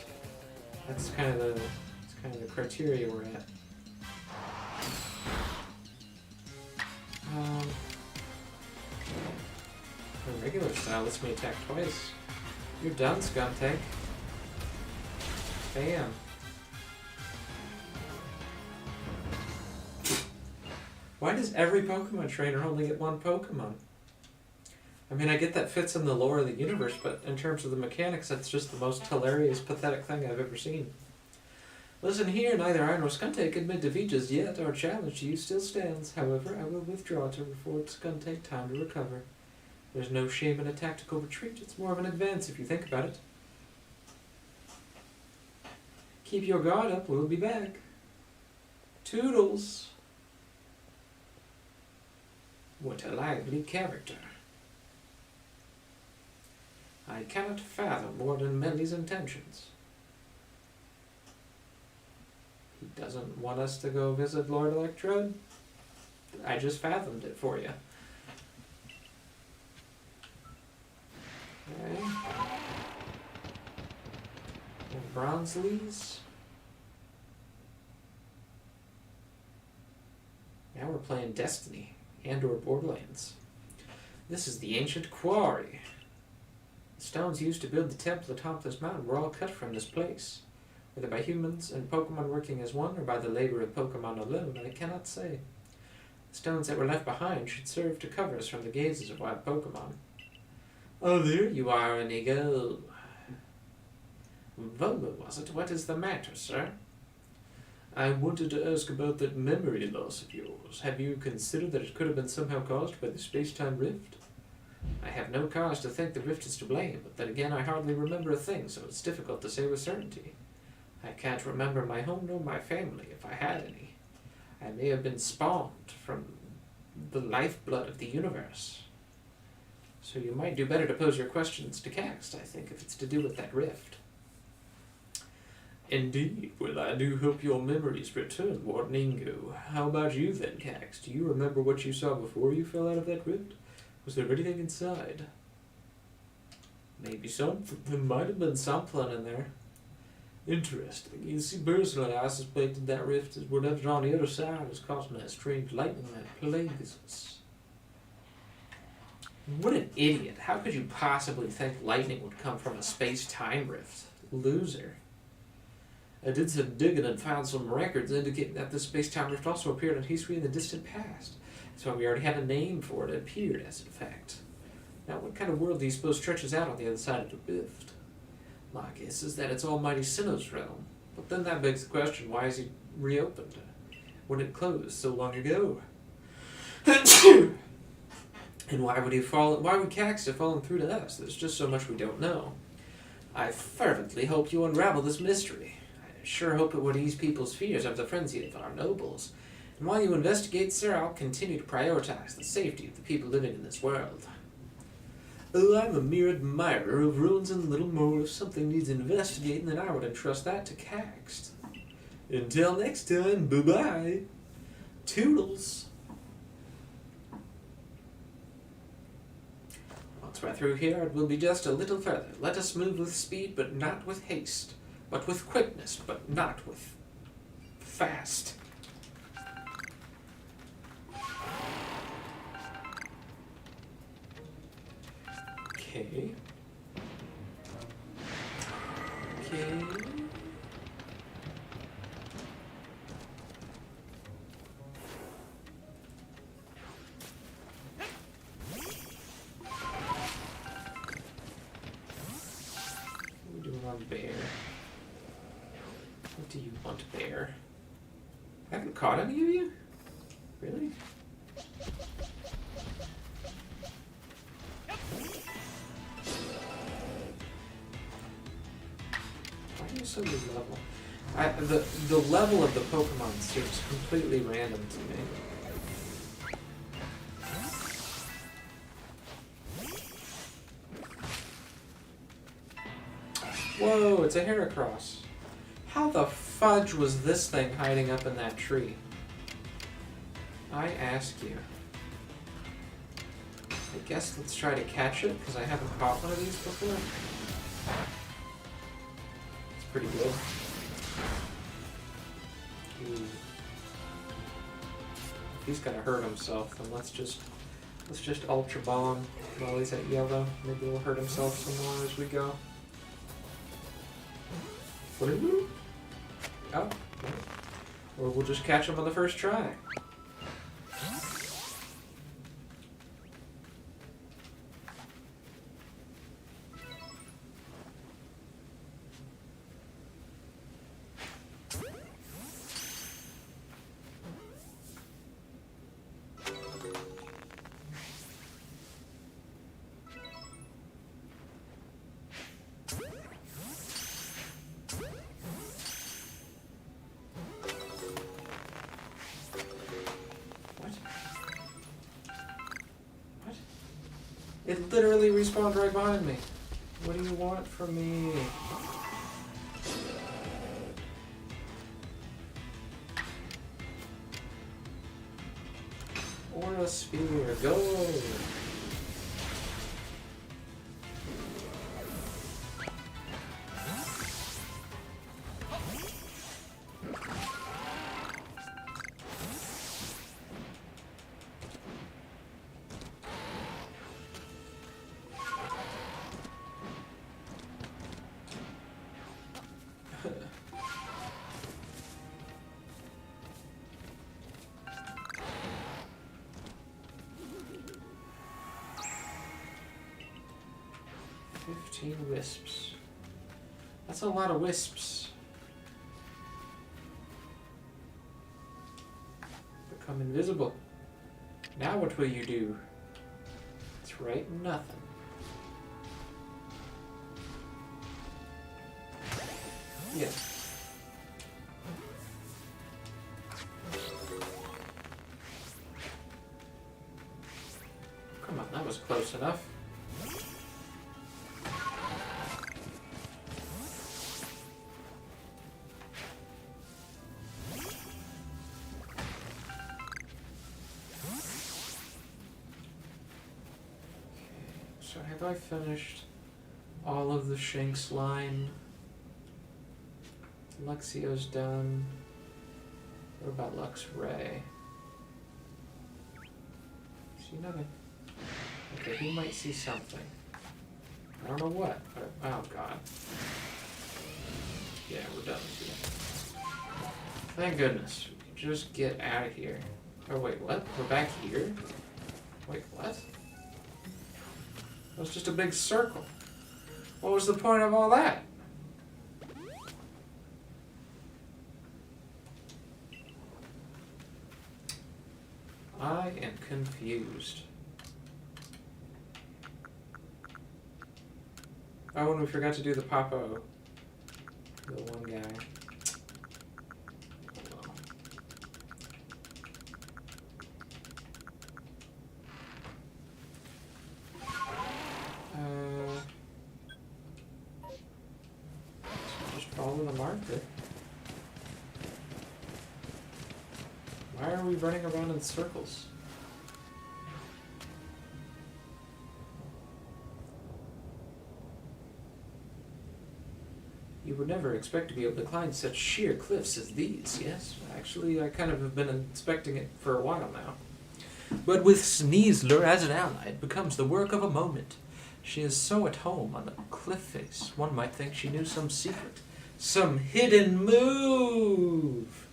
That's kind of the criteria we're at. The regular style lets me attack twice. You're done, Skunk Tank. Bam. Why does every Pokemon trainer only get one Pokemon? I mean, I get that fits in the lore of the universe, but in terms of the mechanics, that's just the most hilarious, pathetic thing I've ever seen. Listen here, neither I nor Skuntank can admit defeat just yet. Our challenge to you still stands. However, I will withdraw to afford Skuntank time to recover. There's no shame in a tactical retreat. It's more of an advance if you think about it. Keep your guard up. We'll be back. Toodles. What a lively character. I cannot fathom Warden Melly's intentions. He doesn't want us to go visit Lord Electrode? I just fathomed it for you. Okay. Bronzeleys. Now we're playing Destiny and or Borderlands. This is the ancient quarry. The stones used to build the temple atop this mountain were all cut from this place. Whether by humans and Pokemon working as one, or by the labor of Pokemon alone, I cannot say. The stones that were left behind should serve to cover us from the gazes of wild Pokemon. Oh, there you are, Inigo. Volo, was it? What is the matter, sir? I wanted to ask about that memory loss of yours. Have you considered that it could have been somehow caused by the space-time rift? I have no cause to think the rift is to blame, but then again I hardly remember a thing, so it's difficult to say with certainty. I can't remember my home nor my family, if I had any. I may have been spawned from the lifeblood of the universe. So you might do better to pose your questions to Caxt, I think, if it's to do with that rift. Indeed. Well, I do hope your memories return, Warden Ingo. How about you then, Cax? Do you remember what you saw before you fell out of that rift? Was there anything inside? Maybe something. There might have been something in there. Interesting. You see, personally, I suspected that rift is whatever's on the other side is causing that strange lightning that plagues us. What an idiot. How could you possibly think lightning would come from a space-time rift? Loser. I did some digging and found some records indicating that this space-time rift also appeared in history in the distant past. That's why we already had a name for it. It appeared as a fact. Now, what kind of world do you suppose stretches out on the other side of the rift? My guess is that it's Almighty Sinnoh's realm. But then that begs the question, why is he reopened when it closed so long ago? And why would Cax have fallen through to us? There's just so much we don't know. I fervently hope you unravel this mystery. I sure hope it would ease people's fears of the frenzy of our nobles. And while you investigate, sir, I'll continue to prioritize the safety of the people living in this world. Oh, I'm a mere admirer of ruins and little more. If something needs investigating, then I would entrust that to Caxt. Until next time, bye-bye. Toodles. Once we're through here, it will be just a little further. Let us move with speed, but not with haste. But with quickness, but not with fast. Okay. Okay. What do you want, bear? What do you want, bear? I haven't caught any of you? Really? So the level. The level of the Pokemon seems completely random to me. Whoa, it's a Heracross. How the fudge was this thing hiding up in that tree? I ask you. I guess let's try to catch it, because I haven't caught one of these before. Pretty good. Ooh. If he's gonna hurt himself, then let's just Ultra Ball him while he's at yellow. Maybe he'll hurt himself some more as we go. Oh. Or we'll just catch him on the first try. It literally respawned right behind me. What do you want from me? Aura Sphere, go! Wisps. That's a lot of wisps. Become invisible. Now what will you do? That's right, nothing. Yes. Come on, that was close enough. Have I finished all of the Shanks line? Luxio's done. What about Lux Ray? See nothing. Okay, he might see something. I don't know what, but oh god. Yeah, we're done with you. Thank goodness. We can just get out of here. Oh wait, what? We're back here? Wait, what? It was just a big circle. What was the point of all that? I am confused. Oh, and we forgot to do the Papo. The one guy. Just follow the marker. Why are we running around in circles? You would never expect to be able to climb such sheer cliffs as these, yes? Actually, I kind of have been expecting it for a while now. But with Sneasler as an ally, it becomes the work of a moment. She is so at home on the cliff face, one might think she knew some secret. Some hidden move!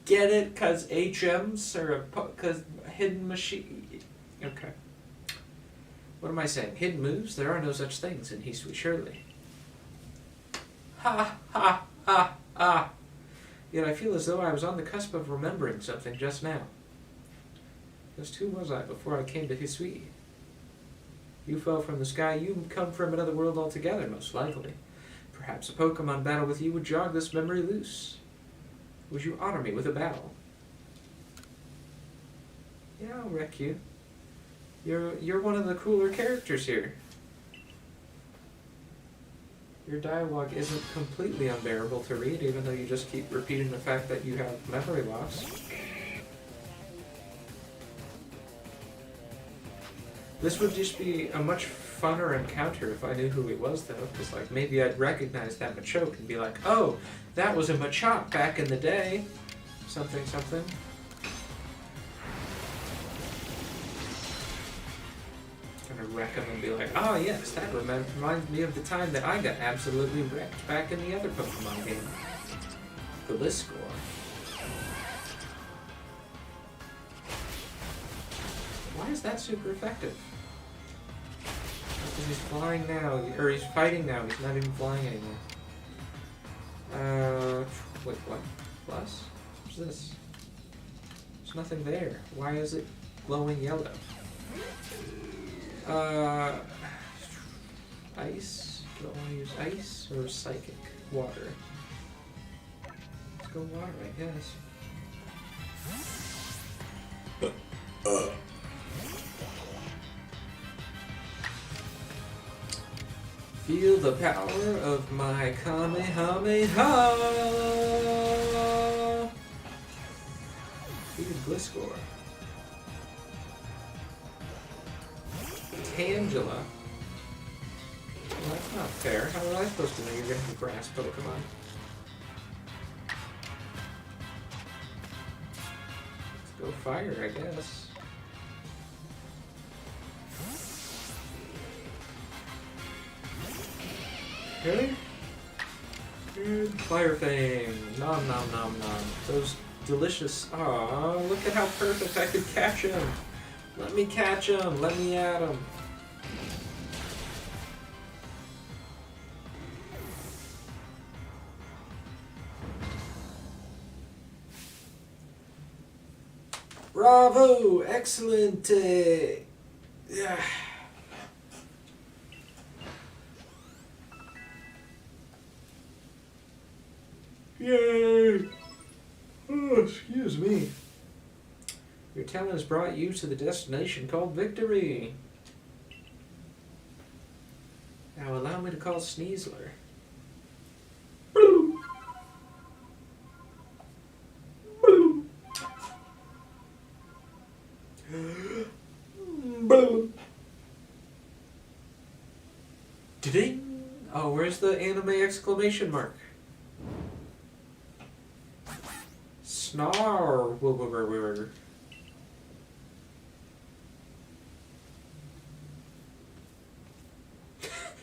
Get it? Cause HMs are cause hidden machine. Okay. What am I saying? Hidden moves? There are no such things in He Sweet Shirley. Ha ha ha ha! Yet I feel as though I was on the cusp of remembering something just now. Just who was I before I came to Hisui? You fell from the sky, you come from another world altogether, most likely. Perhaps a Pokémon battle with you would jog this memory loose. Would you honor me with a battle? Yeah, I'll wreck you. You're one of the cooler characters here. Your dialogue isn't completely unbearable to read, even though you just keep repeating the fact that you have memory loss. This would just be a much funner encounter if I knew who he was, though, because like maybe I'd recognize that Machoke and be like, oh, that was a Machop back in the day. Something, something. Gonna wreck him and be like, oh yes, that reminds me of the time that I got absolutely wrecked back in the other Pokemon game. Gliscor. Why is that super effective? Because he's flying now, or he's fighting now, he's not even flying anymore. Wait, what? Plus? What's this? There's nothing there. Why is it glowing yellow? Ice? Do I want to use ice or psychic? Water. Let's go water, I guess. Feel the power of my Kamehameha! Defeated Gliscor. Tangela. Well, that's not fair. How was I supposed to know you're going to be grass Pokemon? Let's go fire, I guess. Okay. Good fire fang. Nom nom nom nom. Those delicious. Aw, look at how perfect I could catch him. Let me catch him. Let me at him. Bravo! Excellent! Yeah. Yay! Oh, excuse me. Your talent has brought you to the destination called victory. Now allow me to call Sneasler. Ding! Oh, where's the anime exclamation mark? Snar!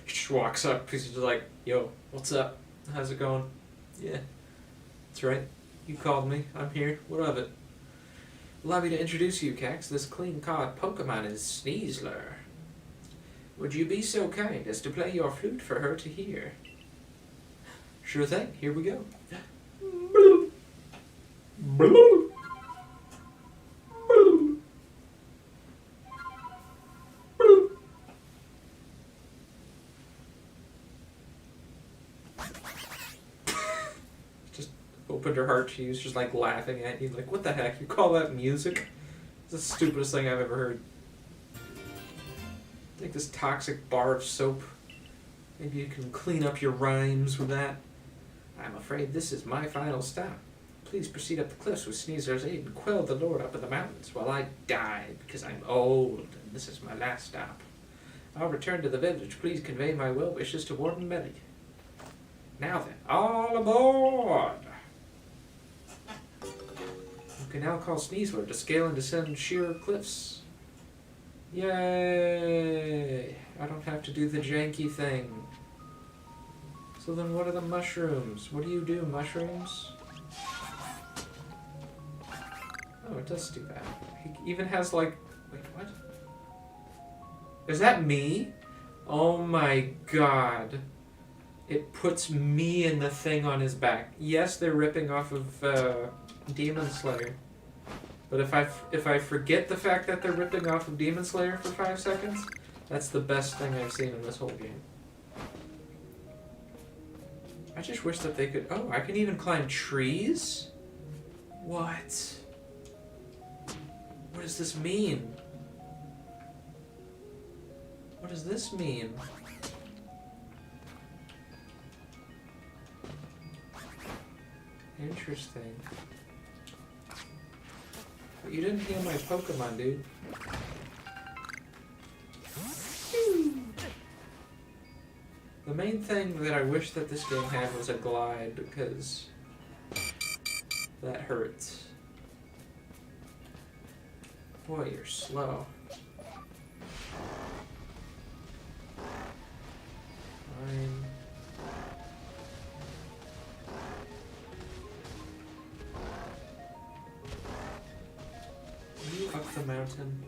He just walks up because he's just like, yo, what's up? How's it going? Yeah, that's right. You called me. I'm here. What of it? Allow me to introduce you, Cax. This clean-cut Pokemon is Sneasler. Would you be so kind as to play your flute for her to hear? Sure thing. Here we go. Just opened her heart. She was just like laughing at you, like, what the heck? You call that music? It's the stupidest thing I've ever heard. Like this toxic bar of soap. Maybe you can clean up your rhymes with that. I'm afraid this is my final stop. Please proceed up the cliffs with Sneasler's aid and quell the Lord up in the mountains while I die because I'm old and this is my last stop. I'll return to the village. Please convey my well wishes to Warden Melly. Now then, all aboard! You can now call Sneasler to scale and descend sheer cliffs. Yay! I don't have to do the janky thing. So then what are the mushrooms? What do you do, mushrooms? Oh, it does do that. He even has like... Wait, what? Is that me? Oh my god. It puts me in the thing on his back. Yes, they're ripping off of Demon Slayer. But if I forget the fact that they're ripping off of Demon Slayer for 5 seconds, that's the best thing I've seen in this whole game. I just wish that they could... Oh, I can even climb trees? What? What does this mean? What does this mean? Interesting. But you didn't heal my Pokemon, dude. The main thing that I wish that this game had was a glide, because that hurts. Boy, you're slow. Fine. Are you up the mountain?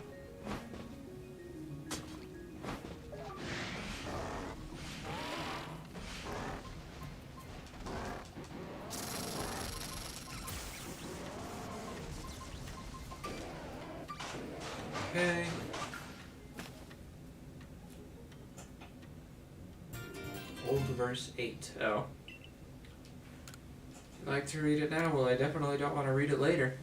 Okay. Old verse 8. Oh. I'd like to read it now? Well, I definitely don't want to read it later.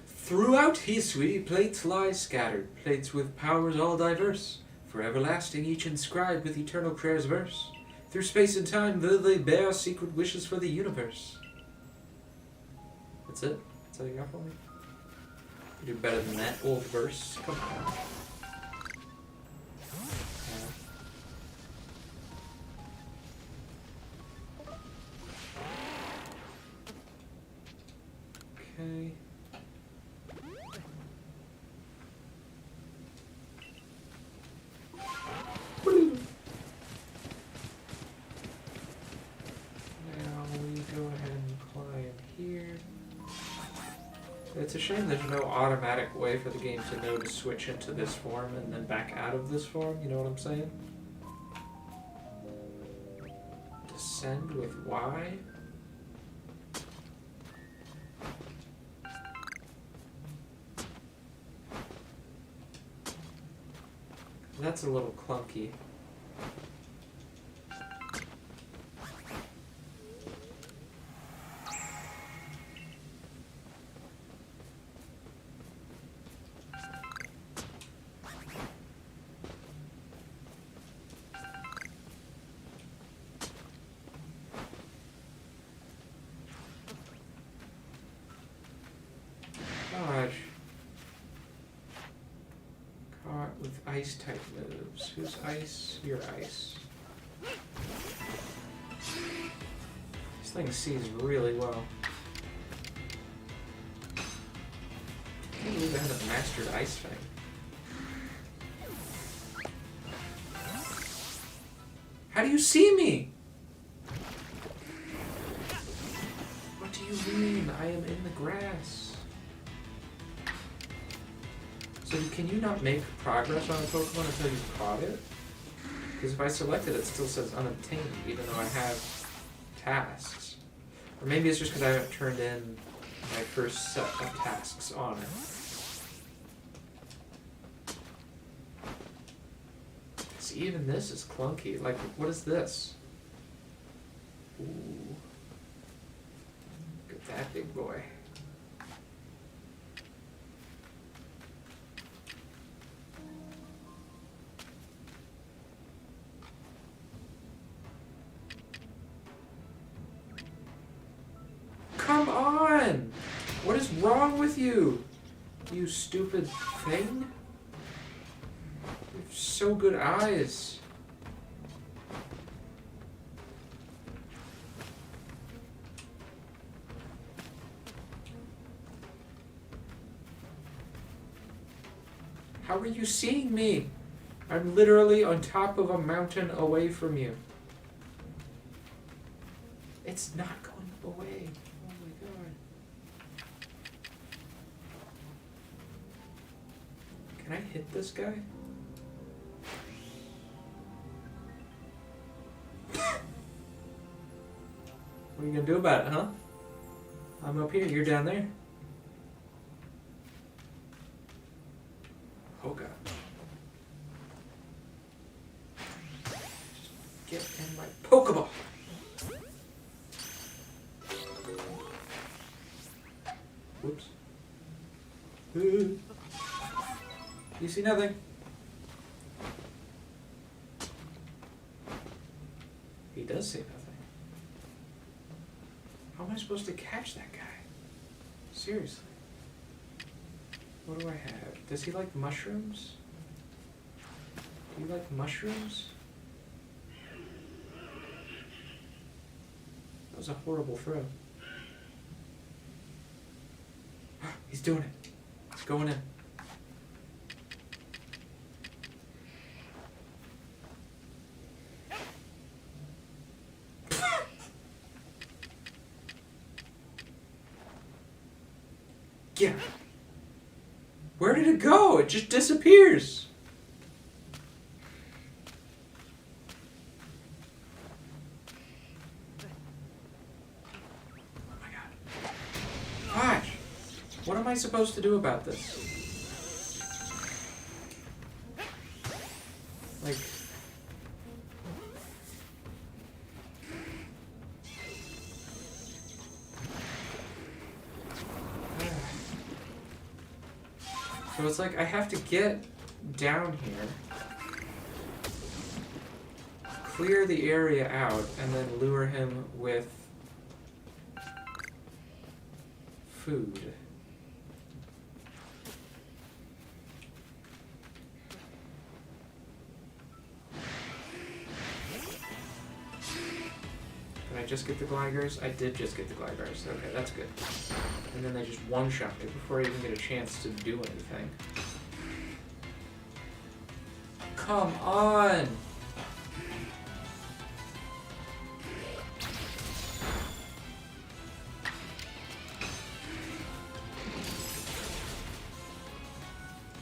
Throughout history, plates lie scattered, plates with powers all diverse, for everlasting each inscribed with eternal prayers verse. Through space and time, they bear secret wishes for the universe. That's it? That's all you got for me? You do better than that, old verse. Come on. Okay. It's a shame there's no automatic way for the game to know to switch into this form and then back out of this form, you know what I'm saying? Descend with Y? That's a little clunky. With ice type moves. Who's ice? You're ice. This thing sees really well. I can't believe I haven't mastered ice thing. How do you see me? What do you mean? I am in the grass. So can you not make progress on a Pokemon until you've caught it? Because if I select it, it still says unobtained, even though I have tasks. Or maybe it's just because I haven't turned in my first set of tasks on it. See, even this is clunky. Like, what is this? Ooh. Look at that big boy. Come on! What is wrong with you? You stupid thing? You have so good eyes. How are you seeing me? I'm literally on top of a mountain away from you. It's not going away. Can I hit this guy? What are you gonna do about it, huh? I'm up here, you're down there. Oh god. Just get in my Pokeball! Whoops. You see nothing. He does see nothing. How am I supposed to catch that guy? Seriously. What do I have? Does he like mushrooms? Do you like mushrooms? That was a horrible throw. He's doing it. It's going in. Yeah. Where did it go? It just disappears. Oh my god. Gosh. What am I supposed to do about this? Like... So it's like I have to get down here, clear the area out and then lure him with food. Did I just get the Glygars? I did just get the Glygars. Okay, that's good. And then they just one-shot me before I even get a chance to do anything. Come on!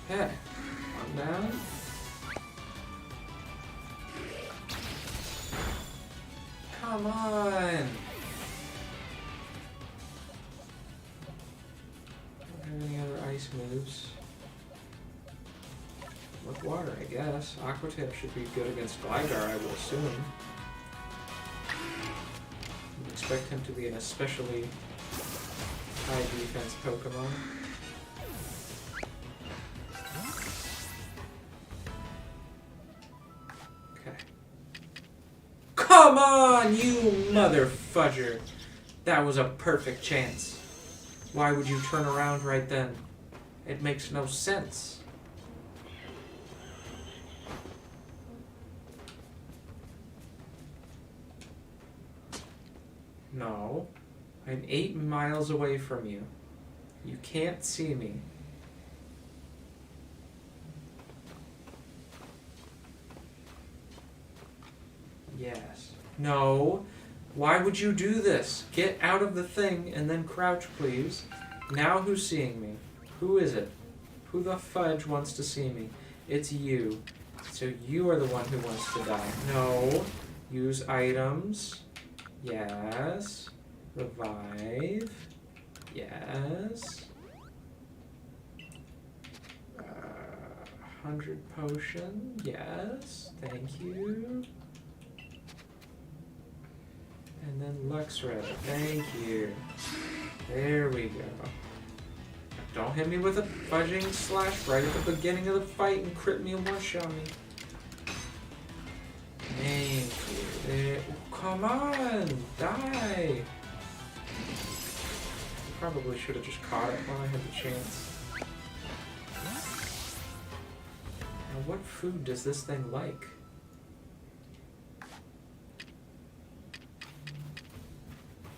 Hey, calm down. Come on! Any other ice moves? With water, I guess. Aqua Tail should be good against Gligar, I will assume. I expect him to be an especially high defense Pokemon. Okay. Come on, you mother fudger! That was a perfect chance. Why would you turn around right then? It makes no sense. No. I'm 8 miles away from you. You can't see me. Yes. No. Why would you do this? Get out of the thing and then crouch, please. Now who's seeing me? Who is it? Who the fudge wants to see me? It's you. So you are the one who wants to die. No. Use items. Yes. Revive. Yes. 100 potion. Yes. Thank you. And then Luxray. Thank you. There we go. Don't hit me with a fudging slash right at the beginning of the fight and crit me and one-shot me. Thank you. There. Come on! Die! Probably should have just caught it while I had the chance. Now, what food does this thing like?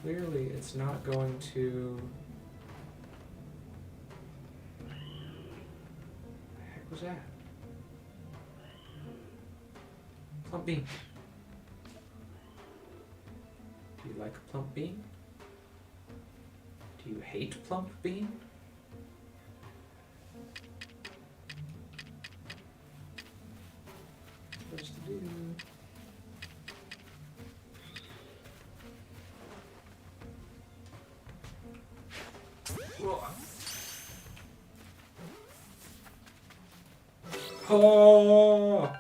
Clearly, it's not going to... What the heck was that? Plump bean. Do you like a plump bean? Do you hate plump bean? What's to do? Oh!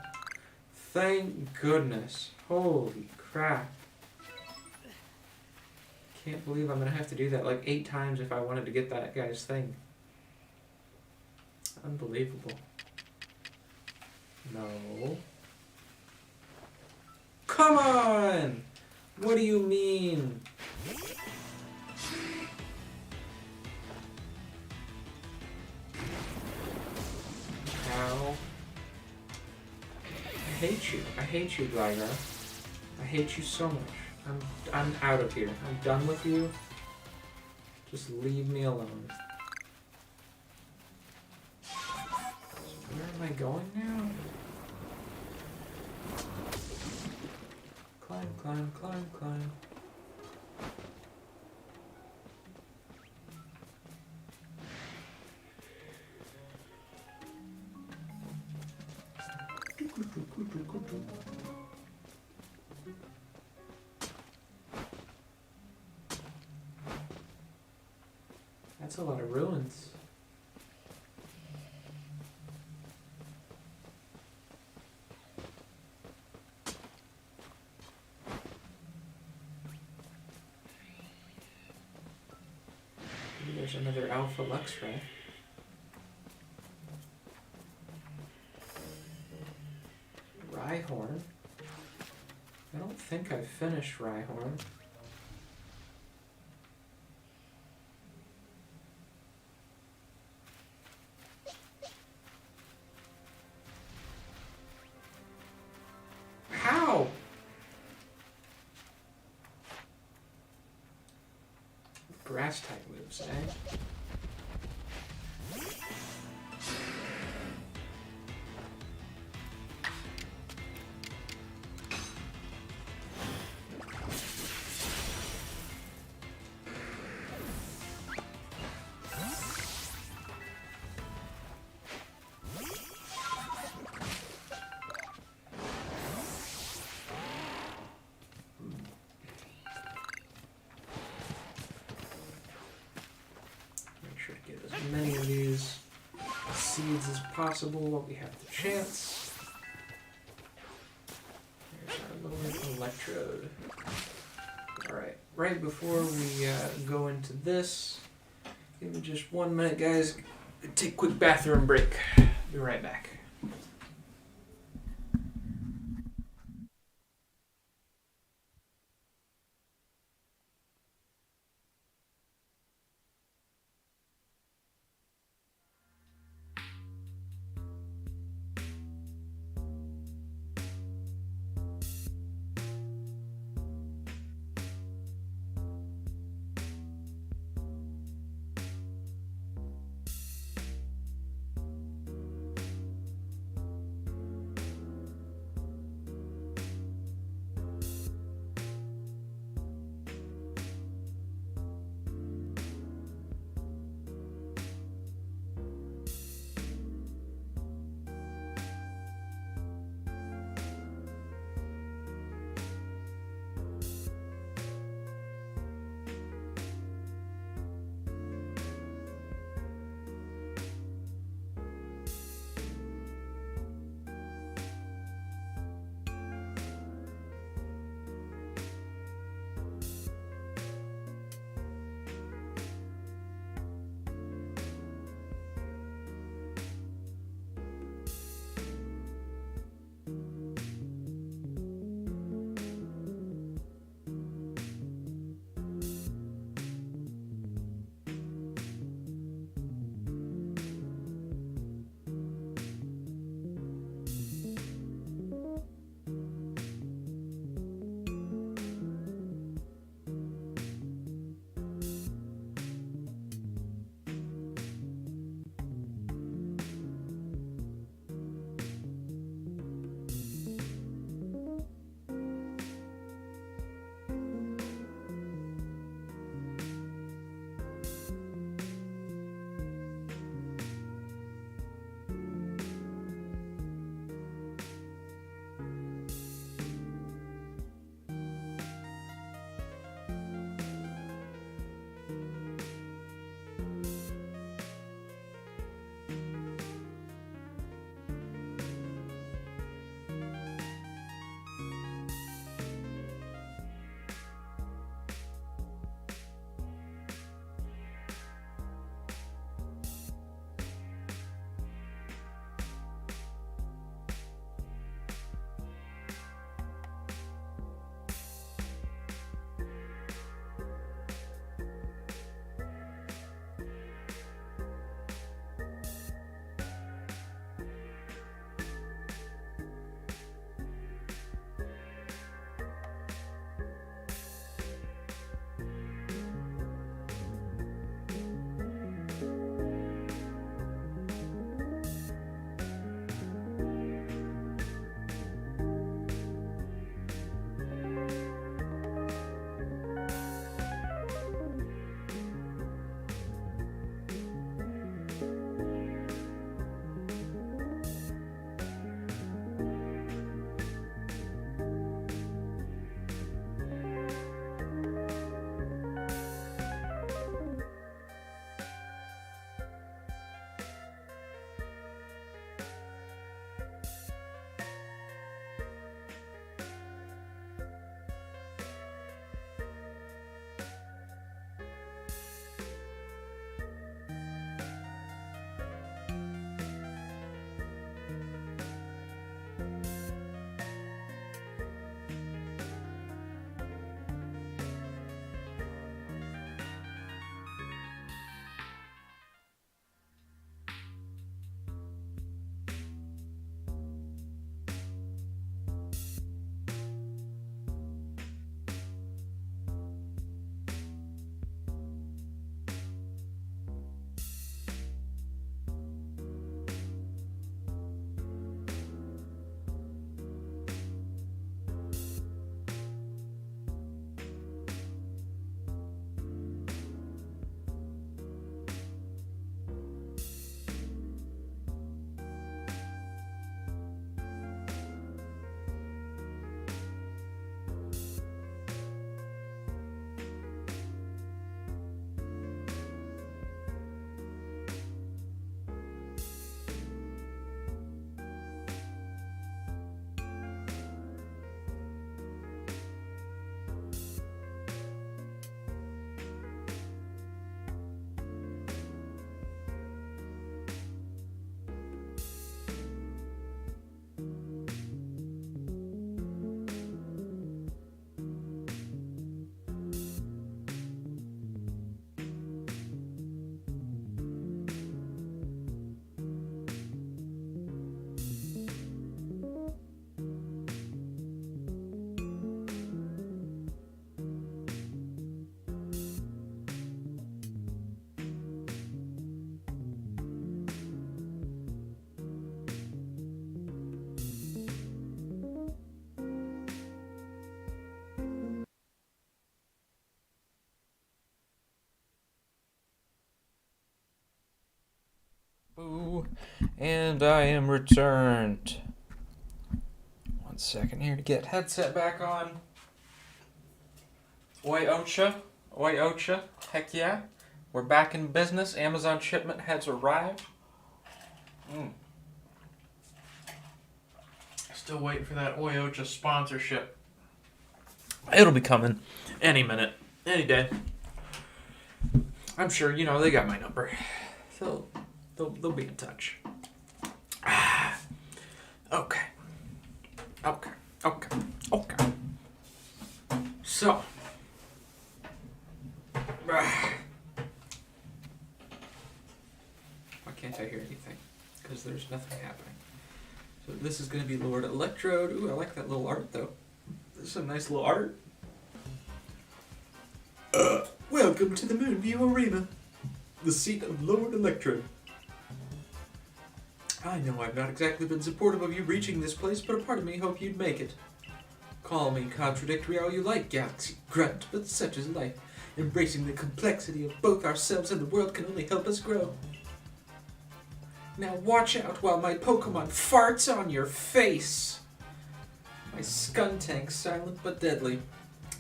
Thank goodness. Holy crap. Can't believe I'm gonna have to do that like 8 times if I wanted to get that guy's thing. Unbelievable. No. Come on! What do you mean? Ow. I hate you. I hate you, Gligar. I hate you so much. I'm out of here. I'm done with you. Just leave me alone. Where am I going now? Climb, climb, climb, climb. That's a lot of ruins. Maybe there's another Alpha Luxray. Rhyhorn. think I finished Rhyhorn. How? Grass type moves, eh? Make sure to get as many of these seeds as possible while we have the chance. There's our little electrode. Alright, right before we go into this, give me just 1 minute, guys. Take a quick bathroom break. Be right back. And I am returned. 1 second here to get headset back on. Oi Ocha. Oi Ocha. Heck yeah. We're back in business. Amazon shipment has arrived. Still waiting for that Oi Ocha sponsorship. It'll be coming any minute, any day. I'm sure, they got my number. So they'll be in touch. Okay. So. Why can't I hear anything? Because there's nothing happening. So this is going to be Lord Electrode. Ooh, I like that little art, though. This is some nice little art. Welcome to the Moonview Arena, the seat of Lord Electrode. I know I've not exactly been supportive of you reaching this place, but a part of me hoped you'd make it. Call me contradictory all you like, Galaxy Grunt, but such is life. Embracing the complexity of both ourselves and the world can only help us grow. Now watch out while my Pokémon farts on your face! My Skuntank's silent but deadly.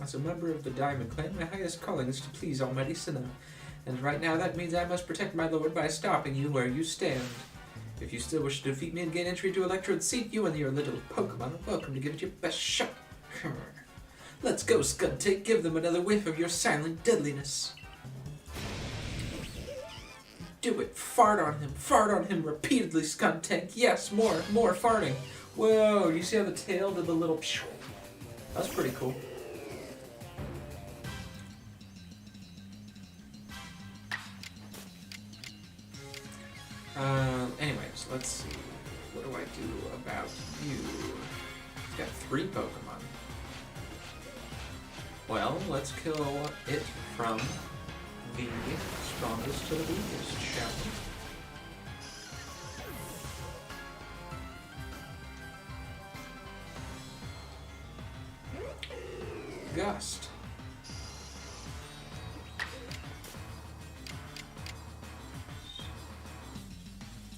As a member of the Diamond Clan, my highest calling is to please Almighty Sinnoh. And right now that means I must protect my lord by stopping you where you stand. If you still wish to defeat me and gain entry to Electrode's seat, you and your little Pokémon are welcome to give it your best shot. Let's go, Skuntank. Give them another whiff of your silent deadliness. Do it. Fart on him. Fart on him repeatedly, Skuntank. Yes, more farting. Whoa, you see how the tail did the little... That's pretty cool. Anyways, let's see. What do I do about you? You've got 3 Pokemon. Well, let's kill it from the strongest to the weakest, shall we? Gust.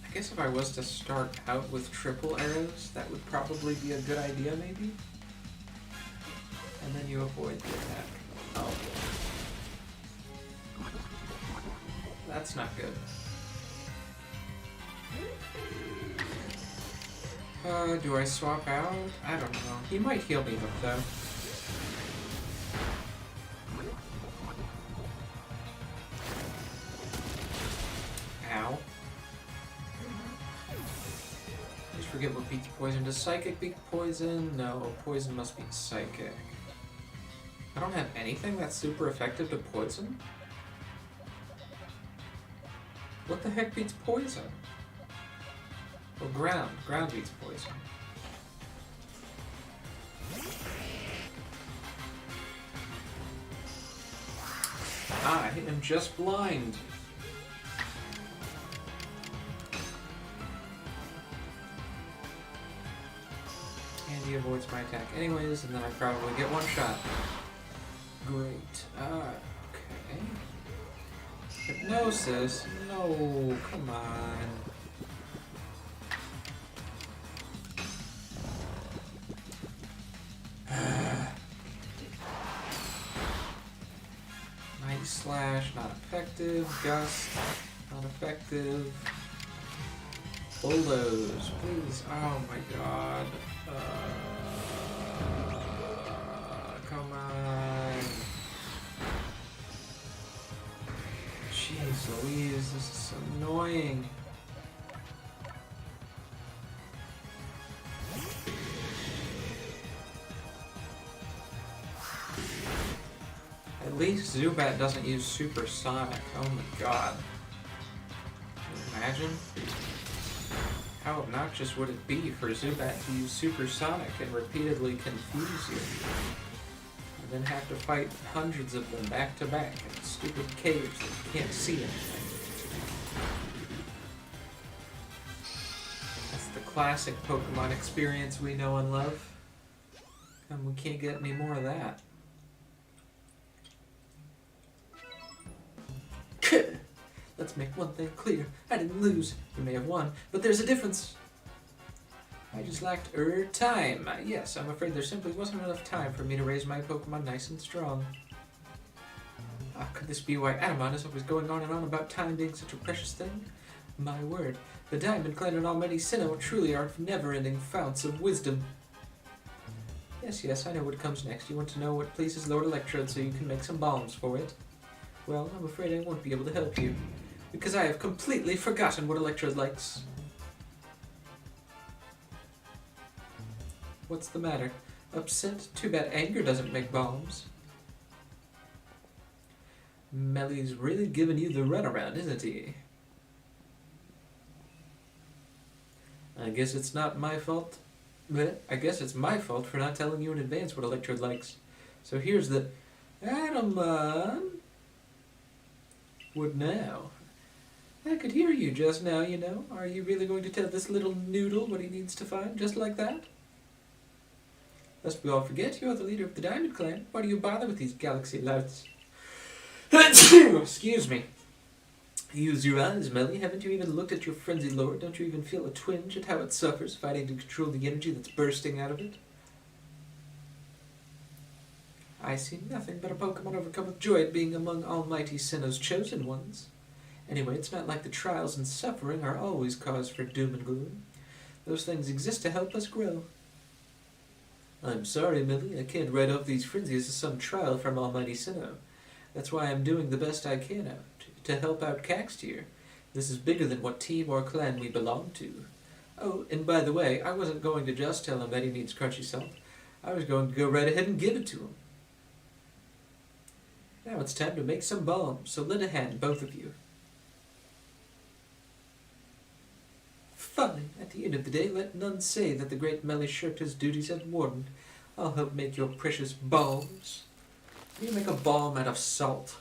I guess if I was to start out with triple arrows, that would probably be a good idea, maybe? And then you avoid the attack. Oh. That's not good. Do I swap out? I don't know. He might heal me up, though. Ow. Just forget what beats poison. Does psychic beat poison? No, poison must be psychic. I don't have anything that's super effective to poison? What the heck beats poison? Well, ground. Ground beats poison. Ah, I am just blind. And he avoids my attack anyways, and then I probably get one shot. Great. Okay. Hypnosis? No, come on. Mighty Slash, not effective. Gust, not effective. Bulldoze, please. Oh my god. Come on. Jeez Louise, this is so annoying. At least Zubat doesn't use Supersonic. Oh my god. Can you imagine? How obnoxious would it be for Zubat to use Supersonic and repeatedly confuse you? And then have to fight hundreds of them back to back in stupid caves that you can't see anything. That's the classic Pokemon experience we know and love. And we can't get any more of that. Let's let's make one thing clear. I didn't lose. You may have won, but there's a difference. I just lacked time. Yes, I'm afraid there simply wasn't enough time for me to raise my Pokemon nice and strong. Could this be why Adamon is always going on and on about time being such a precious thing? My word, the Diamond Clan and Almighty Sinnoh truly are never-ending founts of wisdom. Yes, I know what comes next. You want to know what pleases Lord Electrode so you can make some bombs for it? Well, I'm afraid I won't be able to help you, because I have completely forgotten what Electrode likes. What's the matter? Upset? Too bad anger doesn't make bombs. Melly's really giving you the runaround, isn't he? I guess it's not my fault. I guess it's my fault for not telling you in advance what Electrode likes. So here's the... Adamon! What now? I could hear you just now, you know. Are you really going to tell this little noodle what he needs to find, just like that? Lest we all forget, you're the leader of the Diamond Clan. Why do you bother with these galaxy louts? Excuse me. Use your eyes, Melly. Haven't you even looked at your frenzied lord? Don't you even feel a twinge at how it suffers, fighting to control the energy that's bursting out of it? I see nothing but a Pokemon overcome with joy at being among Almighty Sinnoh's chosen ones. Anyway, it's not like the trials and suffering are always cause for doom and gloom. Those things exist to help us grow. I'm sorry, Millie. I can't write off these frenzies as some trial from Almighty Sinnoh. That's why I'm doing the best I can out to help out Caxtier. This is bigger than what team or clan we belong to. Oh, and by the way, I wasn't going to just tell him that he needs crunchy salt. I was going to go right ahead and give it to him. Now it's time to make some bombs, so lend a hand, both of you. Fine. At the end of the day, let none say that the great Melly shirked his duties as warden. I'll help make your precious bombs. You make a bomb out of salt.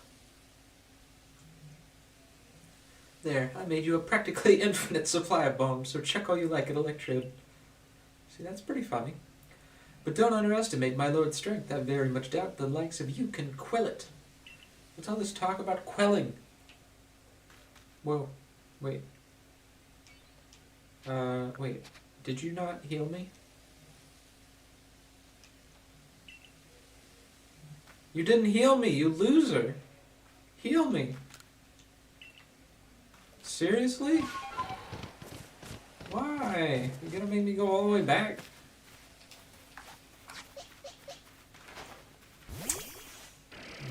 There, I made you a practically infinite supply of bombs, so check all you like at Electrode. See, that's pretty funny. But don't underestimate my lord's strength. I very much doubt the likes of you can quell it. What's all this talk about quelling? Whoa, wait. Wait, did you not heal me? You didn't heal me, you loser! Heal me! Seriously? Why? You're gonna make me go all the way back?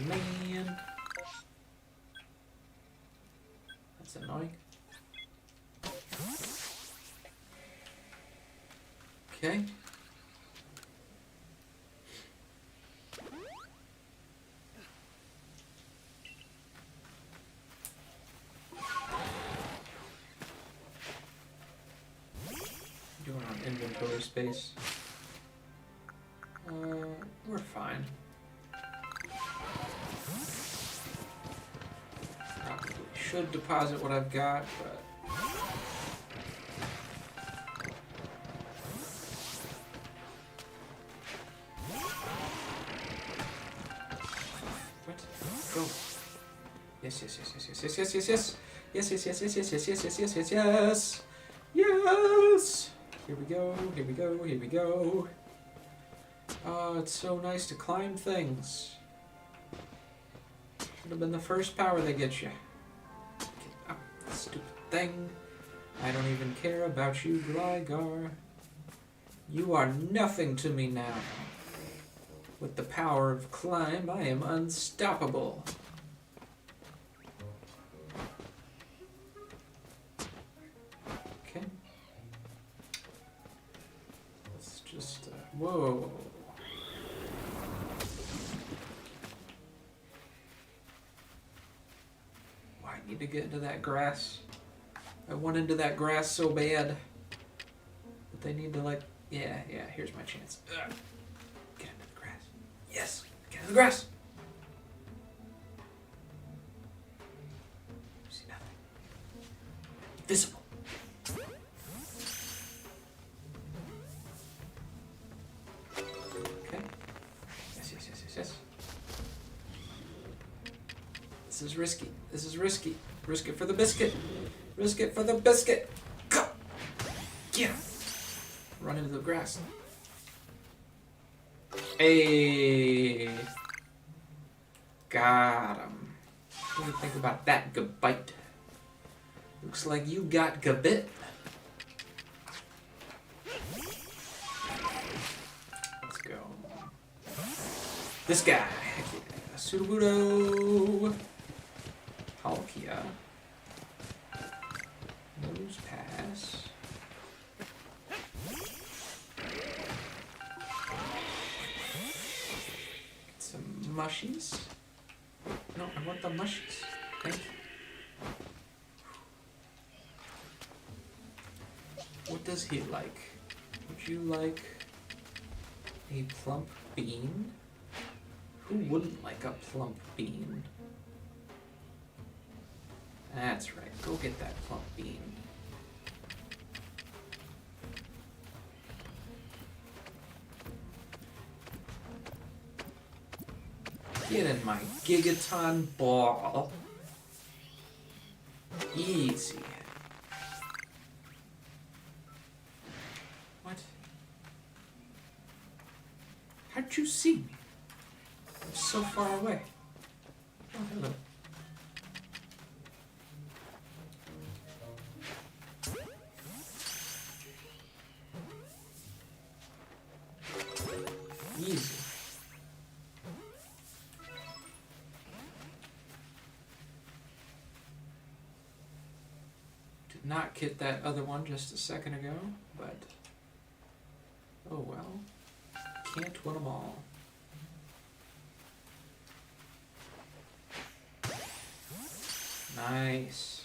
Man. That's annoying. Okay. Doing on inventory space. We're fine. Probably should deposit what I've got, but go. Yes. Yes. Here we go. Oh, it's so nice to climb things. Should have been the first power that gets you. Get up, stupid thing. I don't even care about you, Gligar. You are nothing to me now. With the power of climb, I am unstoppable. Okay. Let's just, whoa. Oh, I need to get into that grass. I want into that grass so bad. But they need to, like, yeah, here's my chance. Ugh. Get into the grass. Yes, get into the grass. See nothing. Visible. Okay. Yes. This is risky. This is risky. Risk it for the biscuit. Risk it for the biscuit. Go! Get him! Run into the grass. Hey! Got him. What do you think about that, Gabite? Looks like you got Gabit. Let's go. This guy. Sudowoodo. Palkia. Nose pass. Get some mushies. No, I want the mushies. Thank you. What does he like? Would you like a plump bean? Who wouldn't like a plump bean? That's right. Go get that plump bean. Get in my Gigaton ball. Easy. What? How'd you see me? I'm so far away. Oh, hello. Easy. Did not get that other one just a second ago, but oh well. Can't win them all. Nice.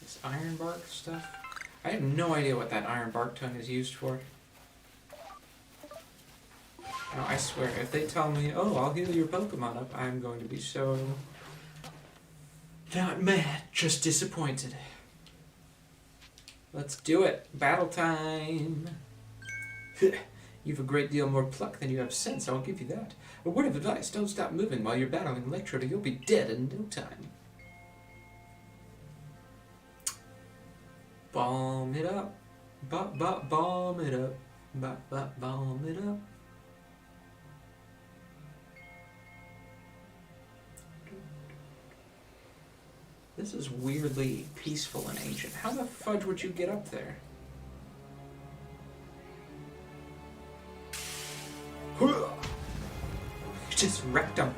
This iron bark stuff. I have no idea what that iron bark tongue is used for. No, I swear, if they tell me, oh, I'll heal your Pokemon up, I'm going to be so... not mad, just disappointed. Let's do it. Battle time. You've a great deal more pluck than you have sense, I'll give you that. A word of advice, don't stop moving while you're battling Electrode or you'll be dead in no time. Bomb it up. Bomb it up. Bomb it up. This is weirdly peaceful and ancient. How the fudge would you get up there? You just wrecked him.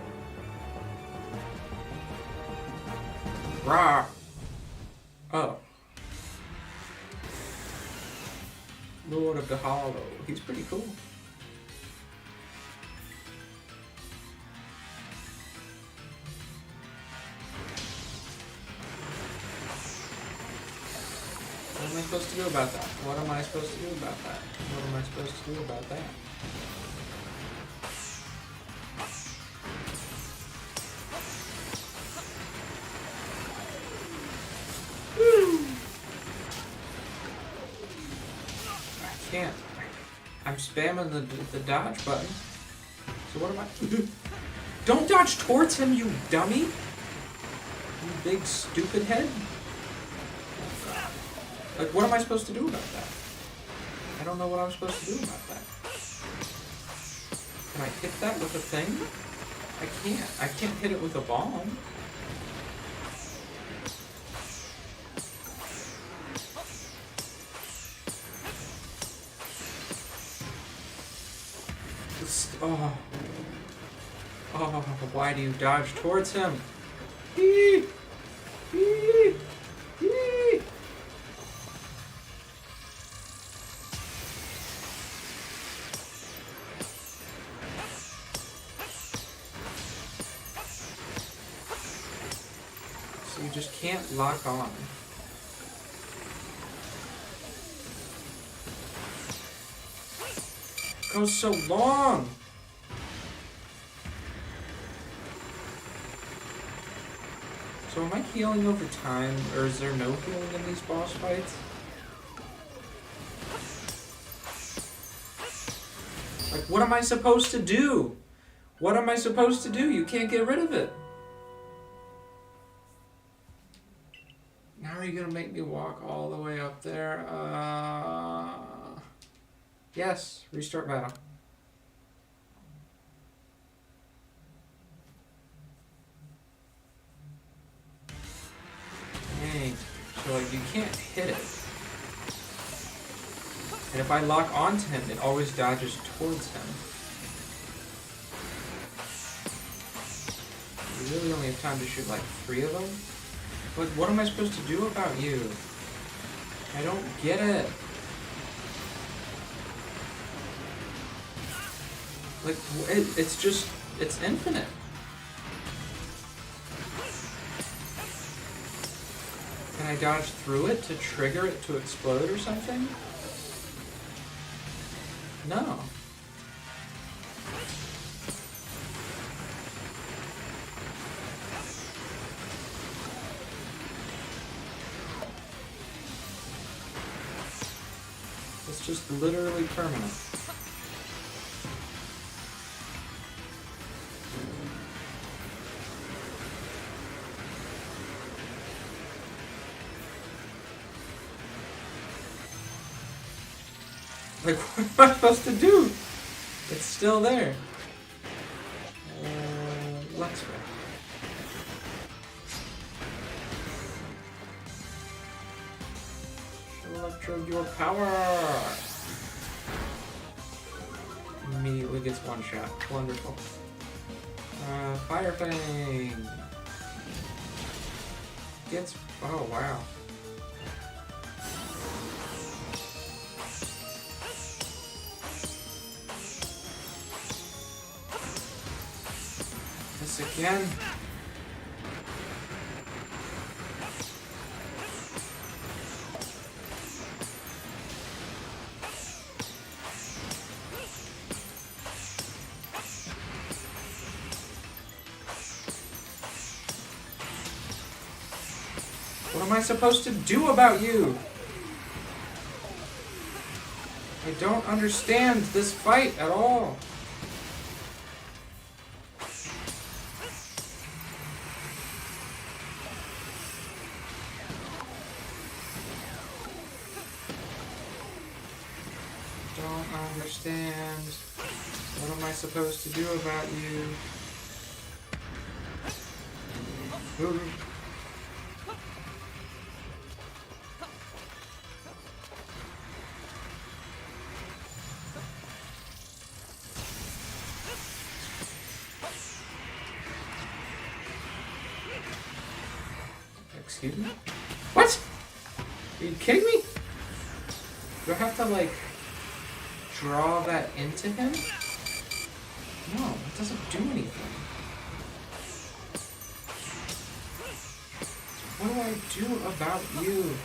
Rah! Oh. Lord of the Hollow. He's pretty cool. What am I supposed to do about that? What am I supposed to do about that? What am I supposed to do about that? I can't. I'm spamming the dodge button. So what am I... Don't dodge towards him, you dummy! You big stupid head. Like, what am I supposed to do about that? I don't know what I'm supposed to do about that. Can I hit that with a thing? I can't. I can't hit it with a bomb. Oh. Oh, why do you dodge towards him? Eee! Eee! Eee! So you just can't lock on. It goes so long! So am I healing over time, or is there no healing in these boss fights? Like, What am I supposed to do? What am I supposed to do? You can't get rid of it. Now are you going to make me walk all the way up there? Yes. Restart battle. Dang. So like you can't hit it. And if I lock onto him, it always dodges towards him. You really only have time to shoot like 3 of them? Like, what am I supposed to do about you? I don't get it. Like, it's just, it's infinite. Can I dodge through it to trigger it to explode or something? No. It's just literally permanent. Like, what am I supposed to do? It's still there. Let's go. Electrode your power! Immediately gets one shot. Wonderful. Fire Fang! Gets... Oh, wow. This again. What am I supposed to do about you? I don't understand this fight at all. Don't understand. What am I supposed to do about you? Ooh. Excuse me? What? Are you kidding me? Do I have to, like, draw that into him? No, it doesn't do anything. What do I do about you?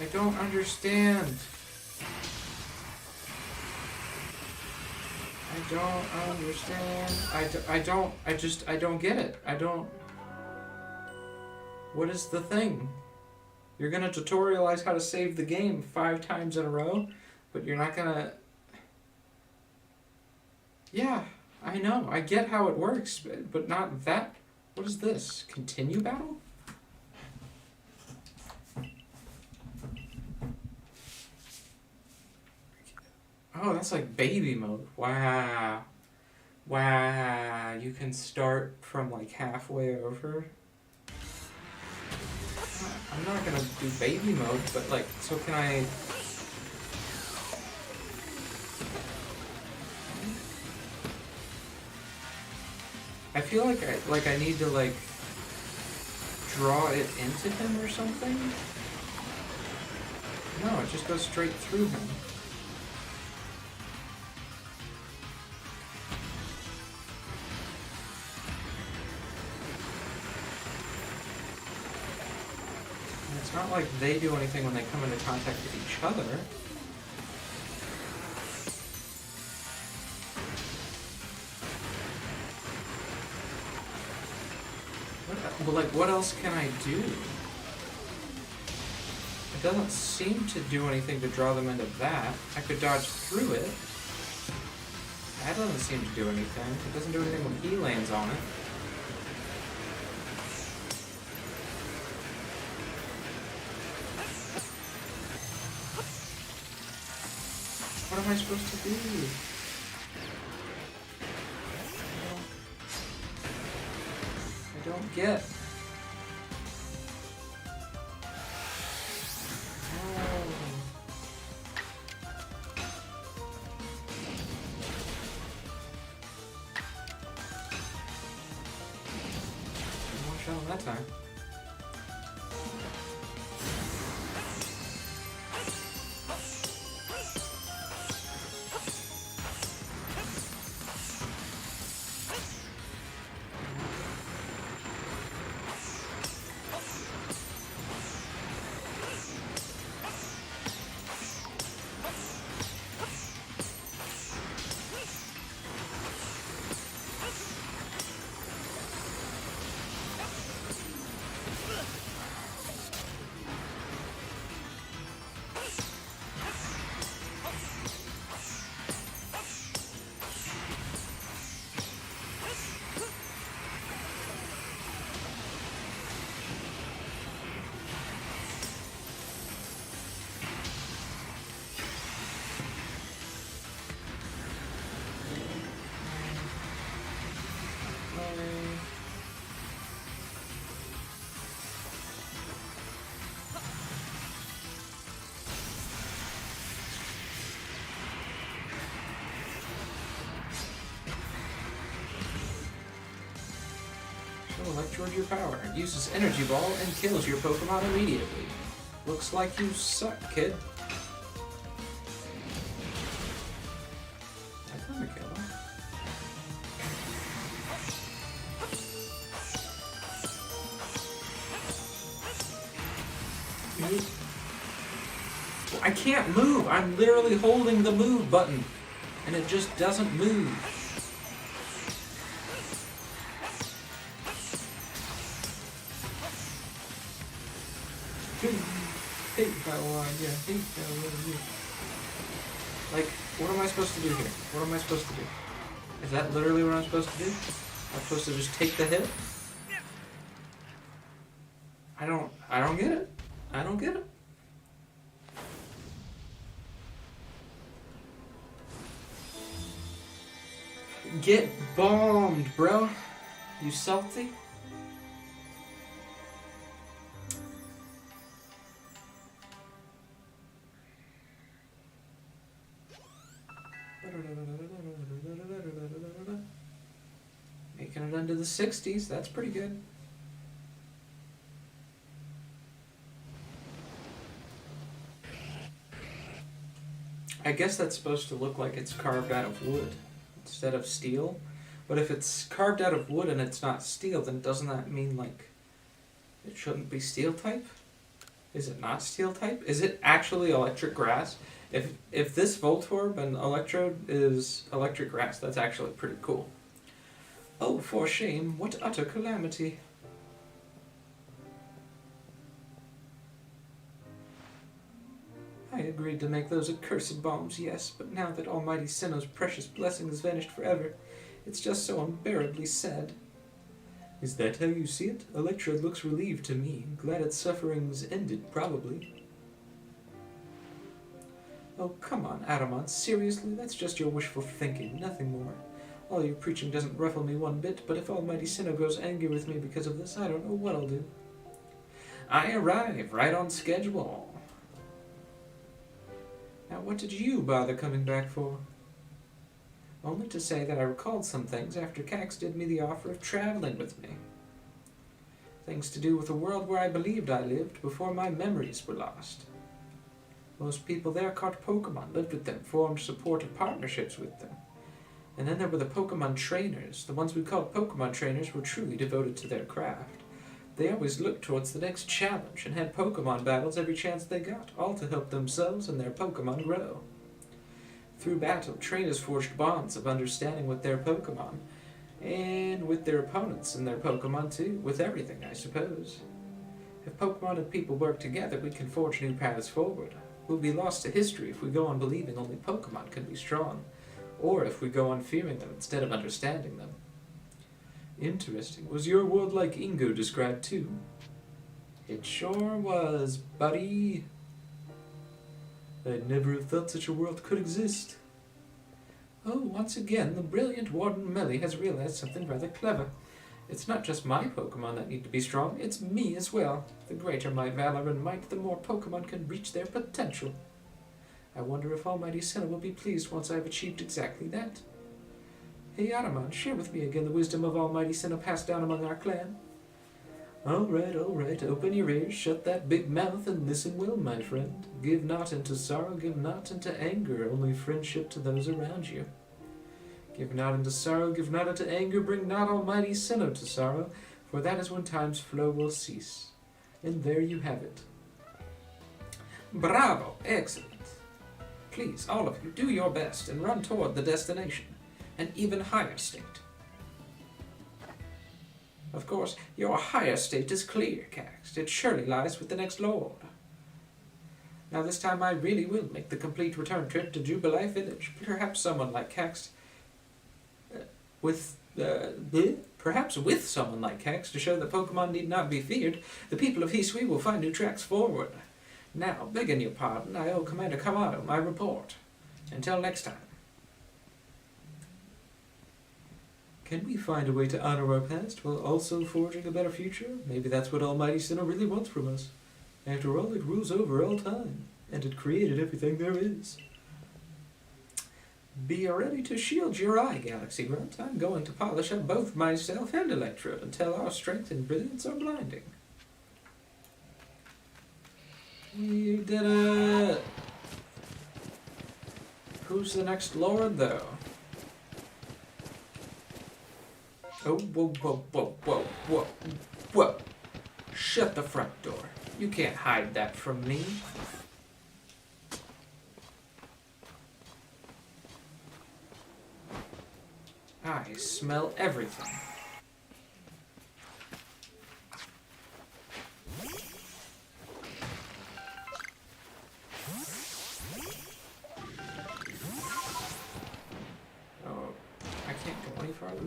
I don't understand. I don't understand. I don't get it. I don't... What is the thing? You're gonna tutorialize how to save the game 5 times in a row, but you're not gonna... Yeah, I know. I get how it works, but not that... What is this? Continue battle? Oh, that's like baby mode. Wow. Wow. You can start from like halfway over. I'm not gonna do baby mode, but like, so can I... I feel like I need to like draw it into him or something. No, it just goes straight through him. It's not like they do anything when they come into contact with each other. Well, like, what else can I do? I doesn't seem to do anything to draw them into that. I could dodge through it. That doesn't seem to do anything. It doesn't do anything when he lands on it. What am I supposed to do? I don't get. That time. Electrode your power. Uses Energy Ball and kills your Pokemon immediately. Looks like you suck, kid. That's gonna kill him. I can't move. I'm literally holding the move button, and it just doesn't move. Like, what am I supposed to do here? What am I supposed to do? Is that literally what I'm supposed to do? I'm supposed to just take the hit? I don't get it. I don't get it. Get bombed, bro. You salty? Making it into the 60s, that's pretty good. I guess that's supposed to look like it's carved out of wood instead of steel. But if it's carved out of wood and it's not steel, then doesn't that mean, like, it shouldn't be steel type? Is it not steel type? Is it actually electric grass? If this Voltorb and Electrode is electric grass, that's actually pretty cool. Oh, for shame, what utter calamity. I agreed to make those accursed bombs, yes, but now that Almighty Sinnoh's precious blessing has vanished forever, it's just so unbearably sad. Is that how you see it? Electrode looks relieved to me, glad its suffering's ended, probably. Oh, come on, Adamant, seriously? That's just your wishful thinking, nothing more. All your preaching doesn't ruffle me one bit, but if Almighty Sinnoh grows angry with me because of this, I don't know what I'll do. I arrive right on schedule. Now, what did you bother coming back for? Only to say that I recalled some things after Cax did me the offer of traveling with me. Things to do with a world where I believed I lived before my memories were lost. Most people there caught Pokemon, lived with them, formed supportive partnerships with them. And then there were the Pokemon trainers. The ones we called Pokemon trainers were truly devoted to their craft. They always looked towards the next challenge and had Pokemon battles every chance they got, all to help themselves and their Pokemon grow. Through battle, trainers forged bonds of understanding with their Pokemon, and with their opponents and their Pokemon too, with everything, I suppose. If Pokemon and people work together, we can forge new paths forward. We'll be lost to history if we go on believing only Pokemon can be strong, or if we go on fearing them instead of understanding them. Interesting. Was your world like Ingo described too? It sure was, buddy. I'd never have thought such a world could exist. Oh, once again, the brilliant Warden Melly has realized something rather clever. It's not just my Pokemon that need to be strong, it's me as well. The greater my valor and might, the more Pokemon can reach their potential. I wonder if Almighty Senna will be pleased once I have achieved exactly that. Hey Araman, share with me again the wisdom of Almighty Senna passed down among our clan. All right, open your ears, shut that big mouth, and listen well, my friend. Give not into sorrow, give not into anger, only friendship to those around you. Give not into sorrow, give not into anger, bring not Almighty Sinnoh to sorrow, for that is when time's flow will cease. And there you have it. Bravo! Excellent. Please, all of you, do your best and run toward the destination, an even higher state. Of course, your higher state is clear, Cax. It surely lies with the next lord. Now this time I really will make the complete return trip to Jubilee Village. Perhaps someone like Cax... perhaps with someone like Cax to show that Pokemon need not be feared, the people of Hisui will find new tracks forward. Now, begging your pardon, I owe Commander Kamado my report. Until next time. Can we find a way to honor our past while also forging a better future? Maybe that's what Almighty Sinnoh really wants from us. After all, it rules over all time, and it created everything there is. Be ready to shield your eye, Galaxy Grunt. I'm going to polish up both myself and Electrode until our strength and brilliance are blinding. We did it! Who's the next lord, though? Oh, whoa. Shut the front door. You can't hide that from me. I smell everything.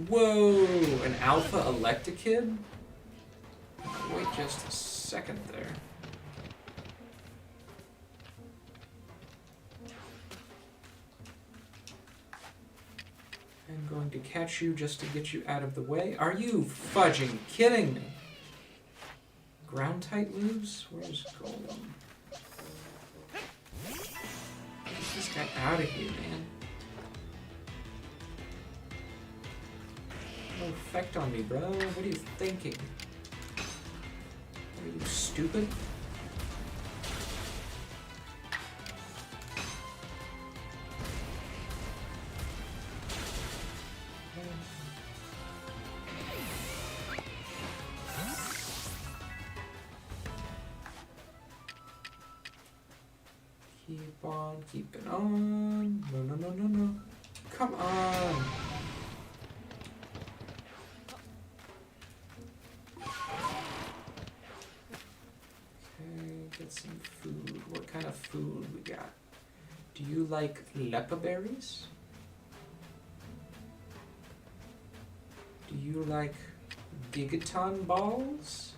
Whoa! An Alpha Electakid? Wait just a second there. I'm going to catch you just to get you out of the way. Are you fudging kidding me? Ground type moves? Where's Golem? Get this guy out of here, man. No effect on me, bro. What are you thinking? Are you stupid? Keep on keeping on. No. Come on. Get some food. What kind of food we got? Do you like lepa berries? Do you like gigaton balls?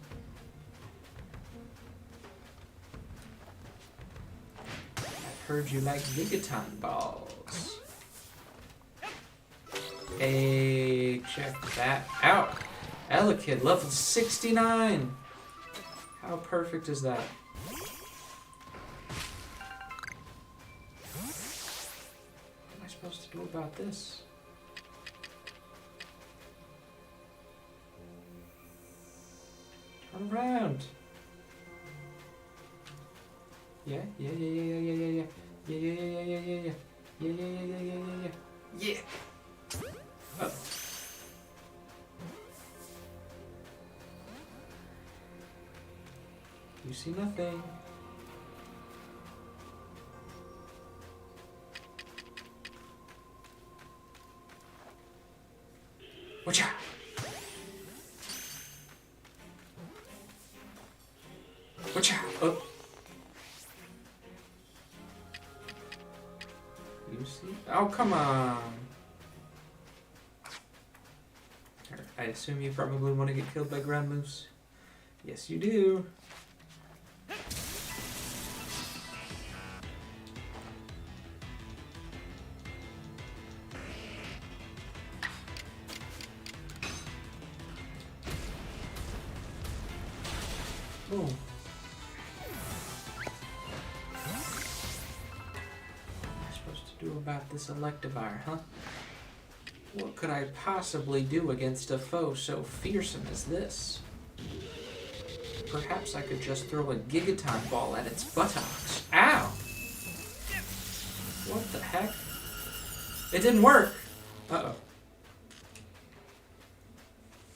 I've heard you like gigaton balls. Hey, check that out. Elekid, level 69. How perfect is that? What am I supposed to do about this? Turn around. Yeah. Oh. You see nothing. Watch out! Oh. You see? Oh, come on. I assume you probably want to get killed by ground moves. Yes, you do. Oh. What am I supposed to do about this Electivire, huh? What could I possibly do against a foe so fearsome as this? Perhaps I could just throw a Gigaton ball at its buttocks. Ow! What the heck? It didn't work! Uh-oh.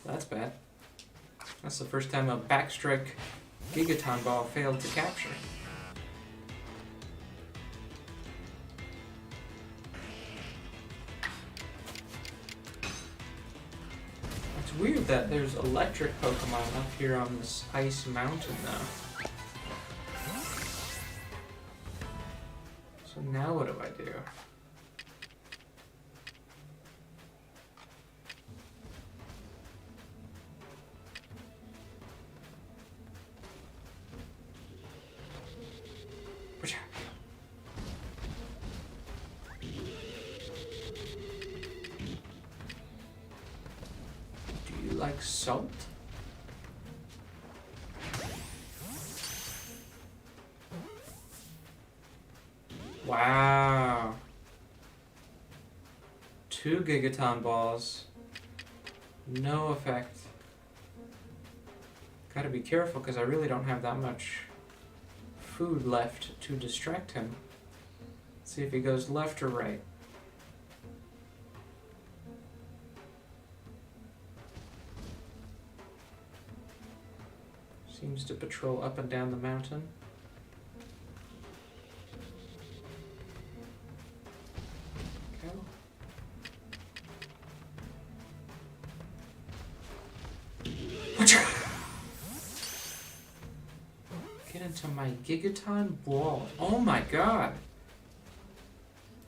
That's bad. That's the first time a backstrike Gigaton ball failed to capture. It's weird that there's electric Pokemon up here on this ice mountain though. So now what do I do? Like salt? Wow. 2 Gigaton balls. No effect. Gotta be careful because I really don't have that much food left to distract him. Let's see if he goes left or right. Seems to patrol up and down the mountain. Go. Get into my Gigaton ball. Oh my god.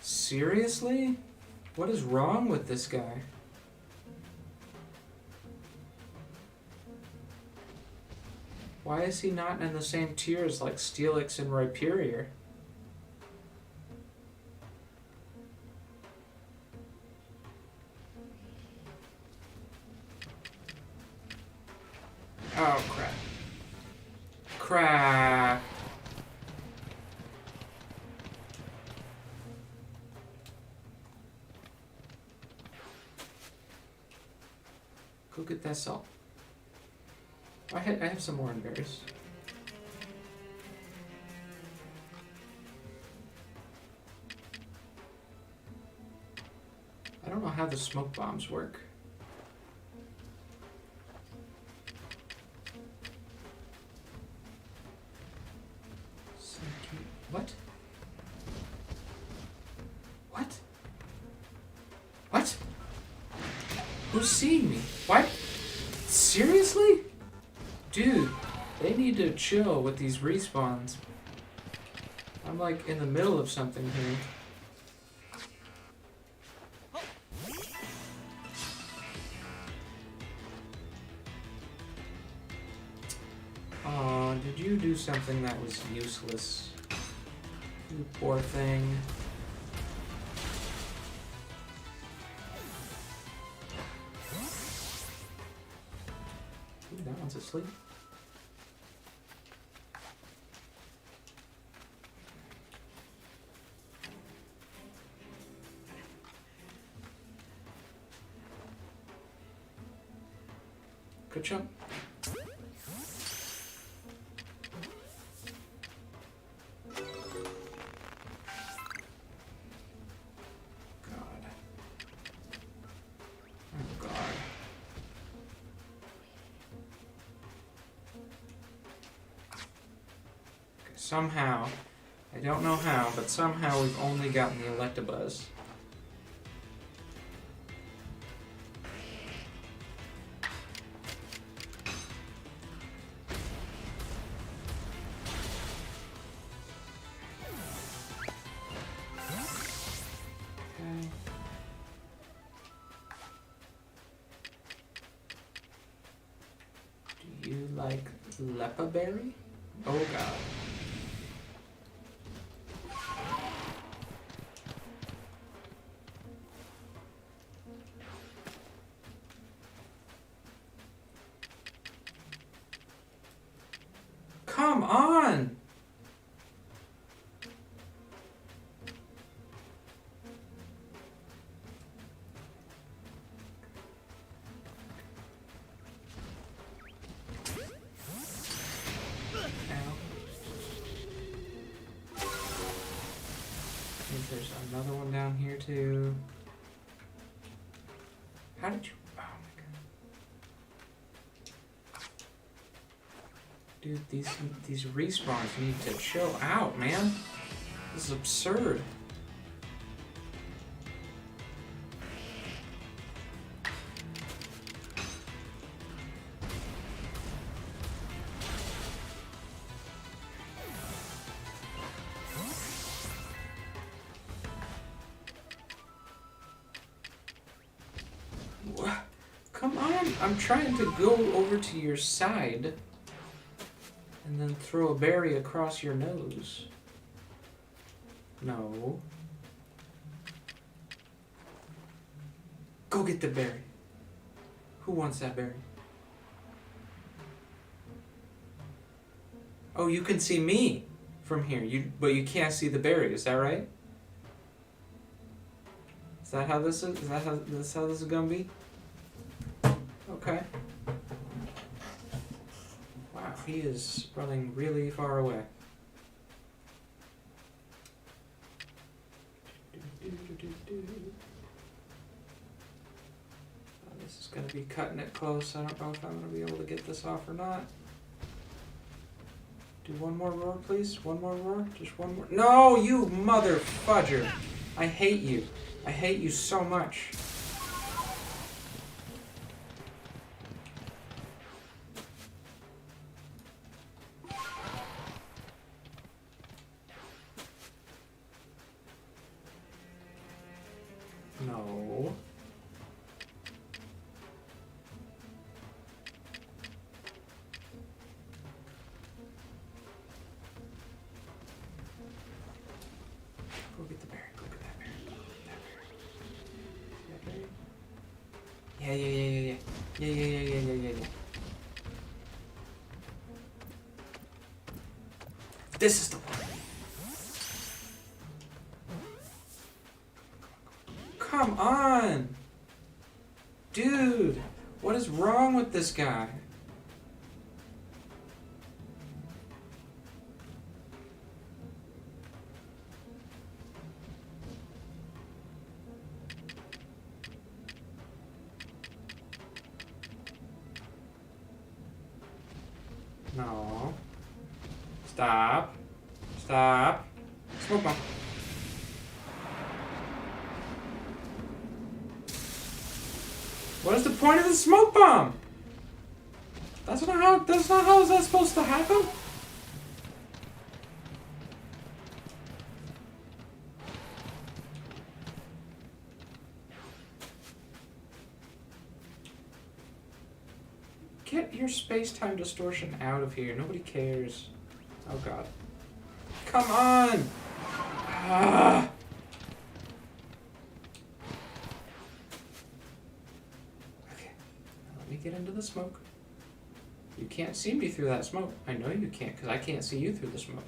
Seriously? What is wrong with this guy? Why is he not in the same tier as like Steelix and Rhyperior? Oh crap. Crap. Go get that salt. I have some more berries. I don't know how the smoke bombs work. What? What? What? Who's seeing me? What? Seriously? Dude, they need to chill with these respawns. I'm like in the middle of something here. Aw, did you do something that was useless? You poor thing. Ooh, that one's asleep. Good jump. Somehow, I don't know how, but somehow we've only gotten the Electabuzz. like Lepa Berry? Oh god. Come on! There's another one down here too. How did you? Oh my god, dude! These respawns need to chill out, man. This is absurd. Come on, I'm trying to go over to your side and then throw a berry across your nose. No. Go get the berry. Who wants that berry? Oh, you can see me from here, but you can't see the berry, is that right? Is that how this is? Is that how this is gonna be? Okay. Wow, he is running really far away. Oh, this is going to be cutting it close. I don't know if I'm going to be able to get this off or not. Do one more roar, please. One more roar. Just one more. No, you mother fudger. I hate you. I hate you so much. No. Go get the berry. Go get that berry. Go get that berry. See that berry? Yeah. This is the one. Come on! Dude, what is wrong with this guy? No. Stop. Stop. Smoke bomb. What is the point of the smoke bomb? That's not how is that supposed to happen? Get your space-time distortion out of here. Nobody cares. Oh god. Come on! Ah! Get into the smoke. You can't see me through that smoke. I know you can't, because I can't see you through the smoke.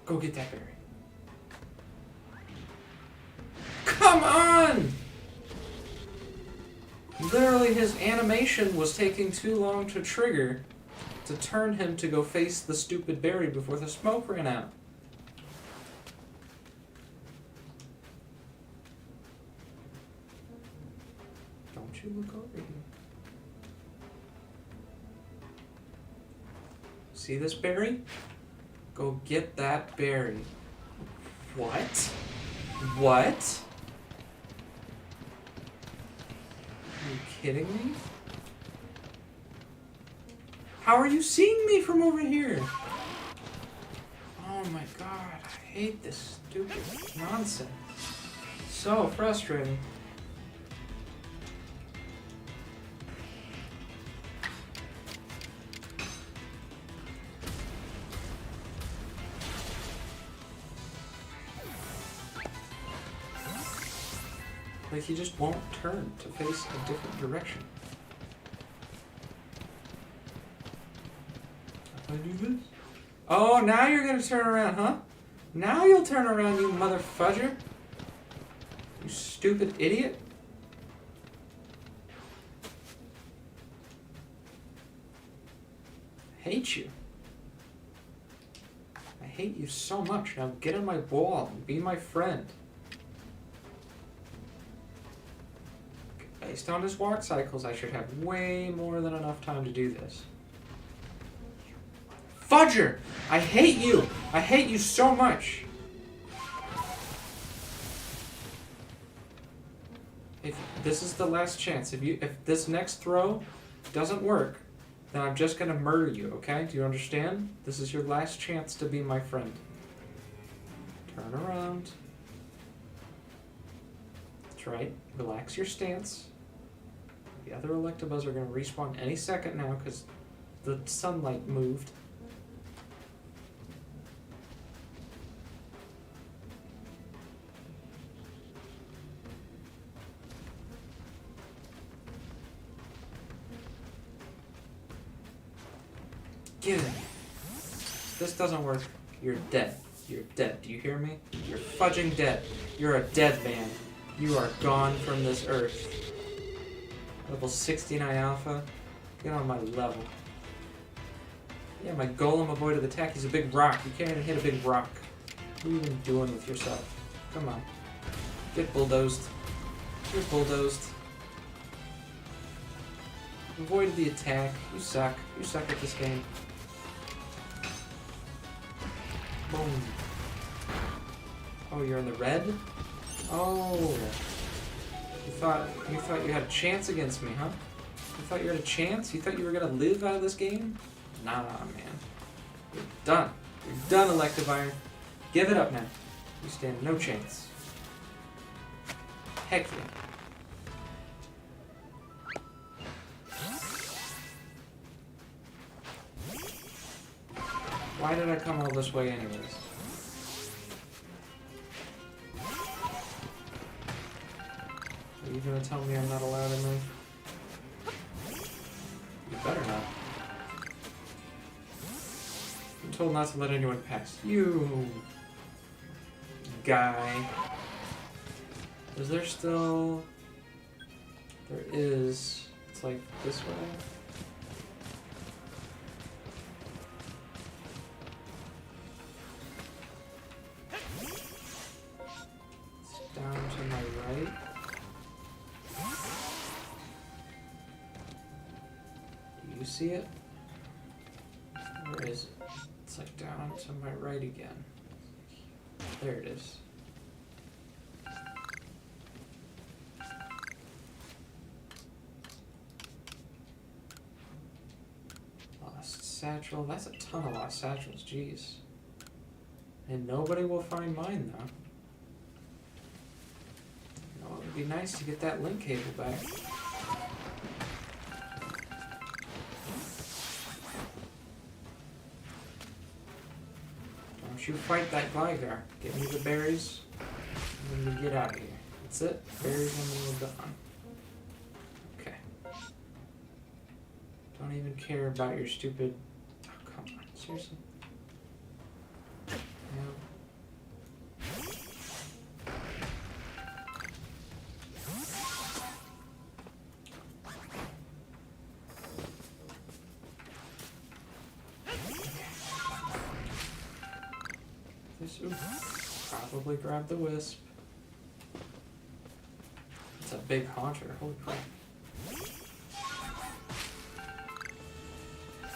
Go get that berry. Come on! Literally, his animation was taking too long to trigger to turn him to go face the stupid berry before the smoke ran out. Don't you look over here. See this berry? Go get that berry. What? What? Are you kidding me? How are you seeing me from over here? Oh my god, I hate this stupid nonsense. So frustrating. Like, he just won't turn to face a different direction. If I do this? Oh, now you're gonna turn around, huh? Now you'll turn around, you mother fudger. You stupid idiot. I hate you. I hate you so much. Now get on my wall and be my friend. Based on his walk cycles, I should have way more than enough time to do this. Fudger! I hate you! I hate you so much! If this is the last chance, if this next throw doesn't work, then I'm just gonna murder you, okay? Do you understand? This is your last chance to be my friend. Turn around. That's right. Relax your stance. The other Electabuzz are gonna respawn any second now because the sunlight moved. Give it. This doesn't work. You're dead. You're dead. Do you hear me? You're fudging dead. You're a dead man. You are gone from this earth. Level 69 alpha. Get on my level. Yeah, my golem avoided the attack. He's a big rock. You can't even hit a big rock. What are you even doing with yourself? Come on. Get bulldozed. Get bulldozed. Avoided the attack. You suck. You suck at this game. Boom. Oh, you're in the red? Oh. You thought you had a chance against me, huh? You thought you had a chance? You thought you were gonna live out of this game? Nah, man. You're done. You're done, Electivire. Give it up now. You stand no chance. Heck yeah. Why did I come all this way anyways? Are you gonna tell me I'm not allowed to move? You better not. I'm told not to let anyone pass. You guy. Is there still... There is... It's like this way? Down to my right. Do you see it? Where is it? It's like down to my right again. There it is. Lost satchel. That's a ton of lost satchels, jeez. And nobody will find mine though. It would be nice to get that link cable back. Don't you fight that Gligar. Give me the berries, and then we get out of here. That's it. Berries and then we're done. Okay. Don't even care about your stupid... Oh, come on. Seriously? No. Ooh, probably grab the wisp. It's a big haunter, holy crap.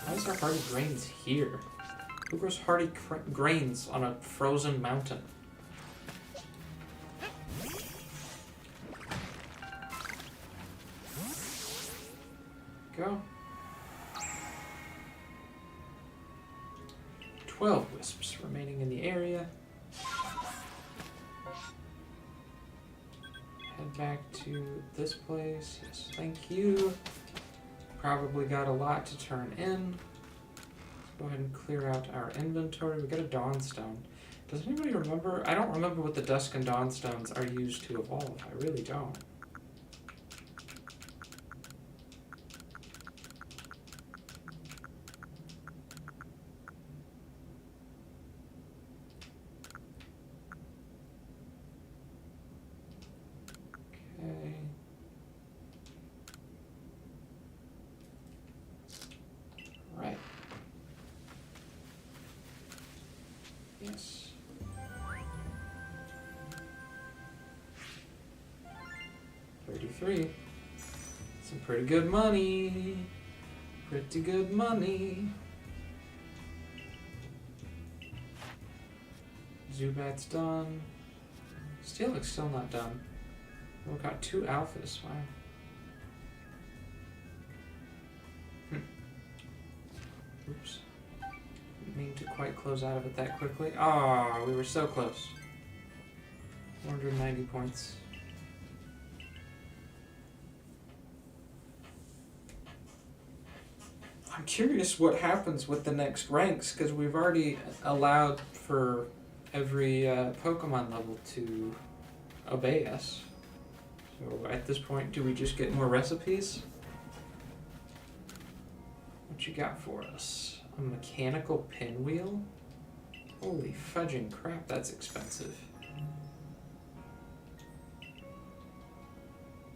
Why is there hardy grains here? Who grows hardy grains on a frozen mountain? Go. 12 wisps remaining in the area. back to this place. Yes, thank you. Probably got a lot to turn in. Let's go ahead and clear out our inventory. We got a Dawnstone. Does anybody remember? I don't remember what the Dusk and Dawnstones are used to evolve. I really don't. Okay. Right. Yes. $33. Some pretty good money. Pretty good money. Zubat's done. Steelix still not done. We got 2 alphas. Wow. Oops. Didn't mean to quite close out of it that quickly. Ah, we were so close. 490 points. I'm curious what happens with the next ranks, because we've already allowed for every Pokemon level to obey us. So at this point, do we just get more recipes? What you got for us? A mechanical pinwheel? Holy fudging crap, that's expensive.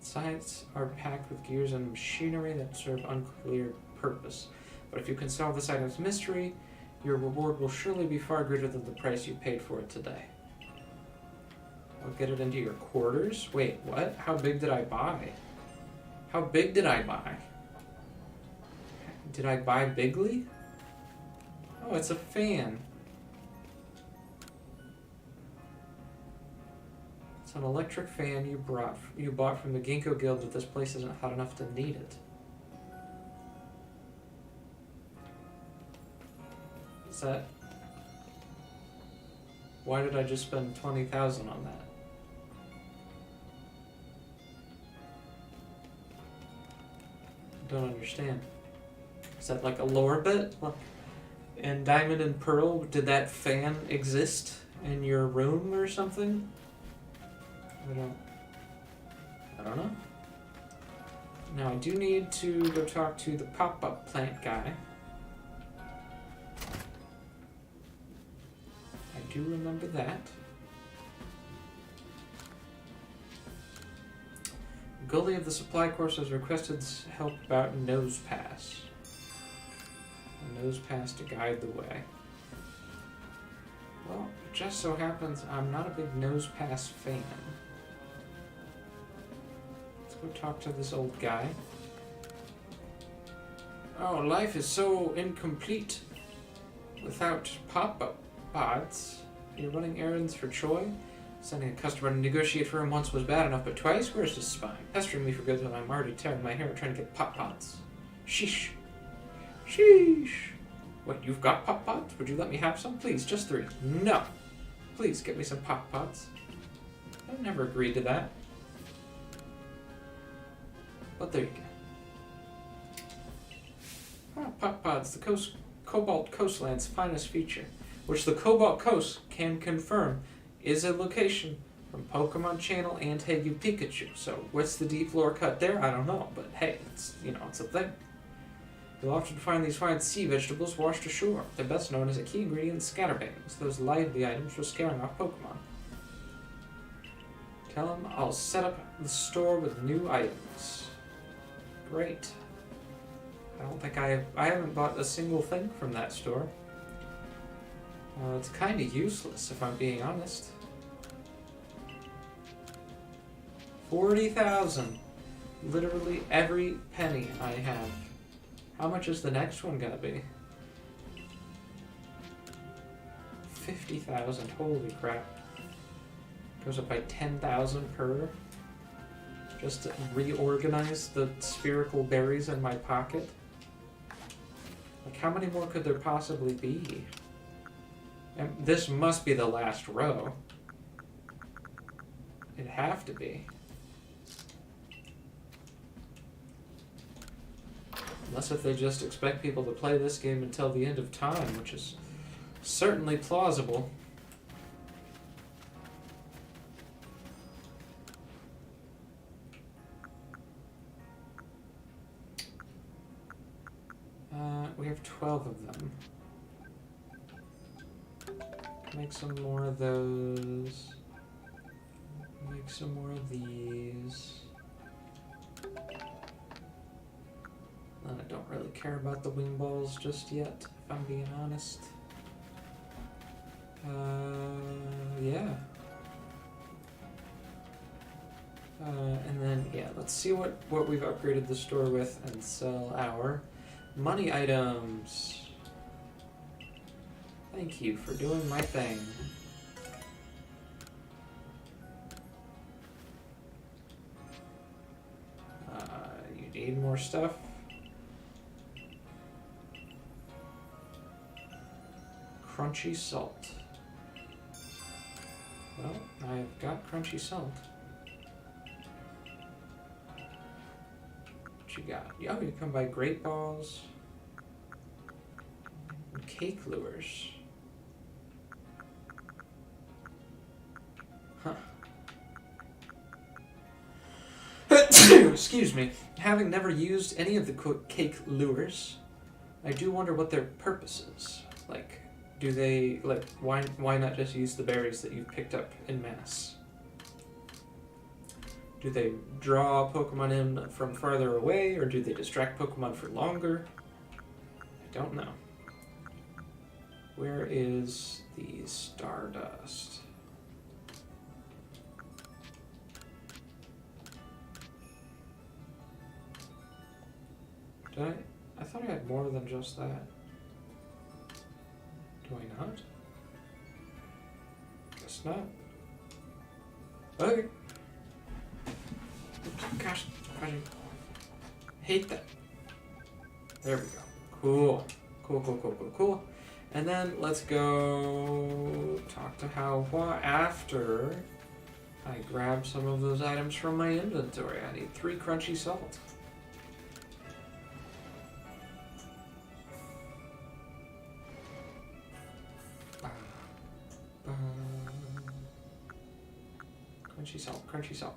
Sites are packed with gears and machinery that serve unclear purpose. But if you can solve this item's mystery, your reward will surely be far greater than the price you paid for it today. I'll get it into your quarters? Wait, what? How big did I buy? How big did I buy? Did I buy bigly? Oh, it's a fan. It's an electric fan you bought from the Ginkgo Guild, but this place isn't hot enough to need it. Is that... Why did I just spend 20,000 on that? I don't understand. Is that like a lore bit? In Diamond and Pearl, did that fan exist in your room or something? I don't know. Now I do need to go talk to the pop-up plant guy. I do remember that. Gully of the Supply Course has requested help about Nose Pass. A Nose Pass to guide the way. Well, it just so happens I'm not a big Nose Pass fan. Let's go talk to this old guy. Oh, life is so incomplete without pop-up pods. You're running errands for Choi? Sending a customer to negotiate for him once was bad enough, but twice? Where's his spine? Pestering me for good when I'm already tearing my hair trying to get pop-pods. Sheesh. Sheesh. What, you've got pop-pods? Would you let me have some? Please, just 3. No. Please, get me some pop-pods. I never agreed to that. But there you go. Ah, pop-pods, the Cobalt Coastland's finest feature, which the Cobalt Coast can confirm is a location from Pokemon Channel and Hey You Pikachu. So what's the deep lore cut there? I don't know, but hey, it's a thing. You'll often find these fine sea vegetables washed ashore. They're best known as a key ingredient in scatterbangs, those lively items for scaring off Pokemon. Tell him I'll set up the store with new items. Great. I don't think I haven't bought a single thing from that store. It's kind of useless, if I'm being honest. 40,000. Literally every penny I have. How much is the next one gonna be? 50,000. Holy crap. Goes up by 10,000 per. Just to reorganize the spherical berries in my pocket. Like, how many more could there possibly be? And this must be the last row. It'd have to be. Unless if they just expect people to play this game until the end of time, which is certainly plausible. We have 12 of them. Make some more of those. Make some more of these. And I don't really care about the wing balls just yet, if I'm being honest. Yeah. And then, yeah, let's see what we've upgraded the store with and sell our money items. Thank you for doing my thing. You need more stuff? Crunchy salt. Well, I've got crunchy salt. What you got? Oh, you come by great balls and cake lures. Huh. Excuse me. Having never used any of the cake lures, I do wonder what their purpose is. Like, do they, like, why not just use the berries that you've picked up in mass? Do they draw Pokemon in from farther away, or do they distract Pokemon for longer? I don't know. Where is the Stardust? Did I thought I had more than just that. Do I not? Guess not. Okay. Oops, gosh, I hate that. There we go. Cool. Cool. And then let's go talk to Hao after I grab some of those items from my inventory. I need 3 crunchy salt. Crunchy salt.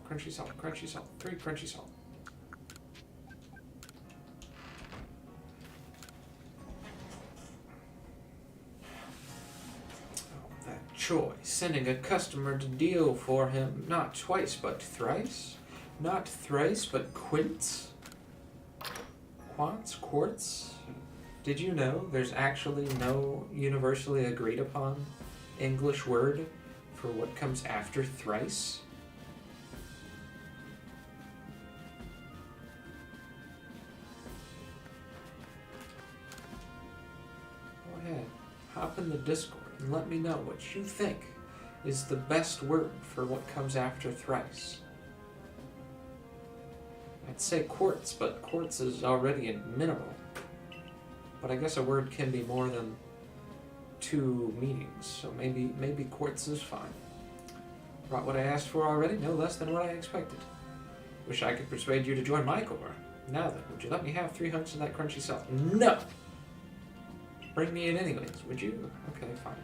3 crunchy salt. Oh, that choice. Sending a customer to deal for him, not twice but thrice. Not thrice but quints. Quartz. Did you know there's actually no universally agreed upon English word for what comes after thrice? Go ahead, hop in the Discord and let me know what you think is the best word for what comes after thrice. I'd say quartz, but quartz is already a mineral. But I guess a word can be more than 2 meanings, so maybe quartz is fine. Brought what I asked for already, no less than what I expected. Wish I could persuade you to join my corps. Now then, would you let me have 3 hunks of that crunchy salt? No! Bring me in anyways, would you? Okay, fine.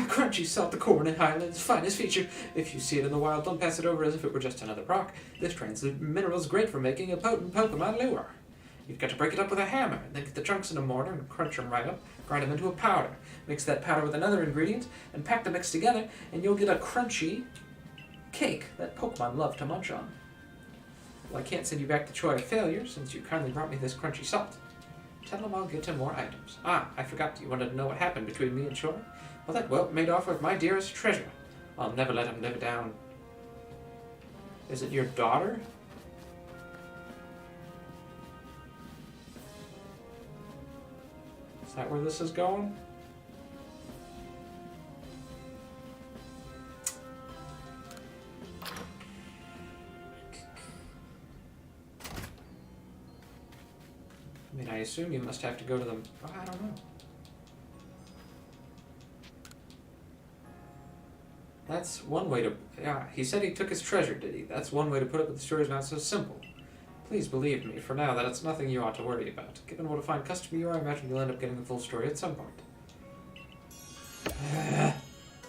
Crunchy salt, the corn in Highlands, finest feature. If you see it in the wild, don't pass it over as if it were just another rock. This translucent mineral is great for making a potent Pokemon lure. You've got to break it up with a hammer, then get the chunks in a mortar and crunch them right up, grind them into a powder. Mix that powder with another ingredient, and pack the mix together, and you'll get a crunchy cake that Pokemon love to munch on. Well, I can't send you back to Troy a failure, since you kindly brought me this crunchy salt. Tell him I'll get him more items. Ah, I forgot, you wanted to know what happened between me and Troy? Well, that whelp made off with my dearest treasure. I'll never let him live down. Is it your daughter? Is that where this is going? I mean, I assume you must have to go to them. Oh, I don't know. That's one way to... Yeah, he said he took his treasure, did he? That's one way to put it, but the story's not so simple. Please believe me, for now, that it's nothing you ought to worry about. Given what a fine customer you are, I imagine you'll end up getting the full story at some point.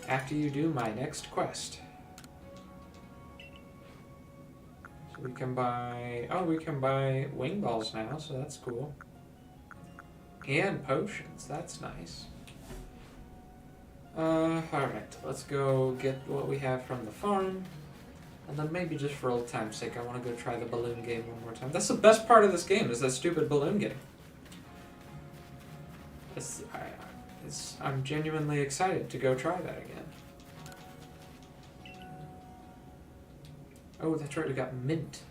After you do my next quest. So we can buy... Oh, we can buy wing balls now, so that's cool. And potions, that's nice. Alright, let's go get what we have from the farm. And then maybe just for old time's sake, I want to go try the balloon game one more time. That's the best part of this game, is that stupid balloon game. I'm genuinely excited to go try that again. Oh, that's right, we got mint.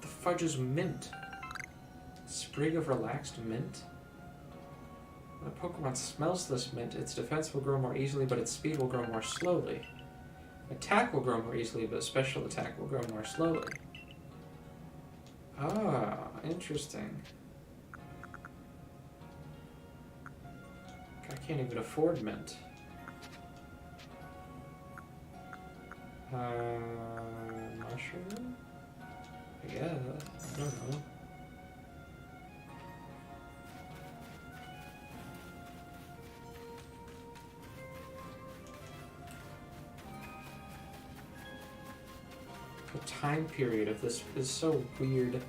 The fudge is mint. Sprig of relaxed mint? When a Pokemon smells this mint, its defense will grow more easily, but its speed will grow more slowly. Attack will grow more easily, but special attack will grow more slowly. Ah, interesting. I can't even afford mint. Mushroom? I guess. I don't know. The time period of this is so weird.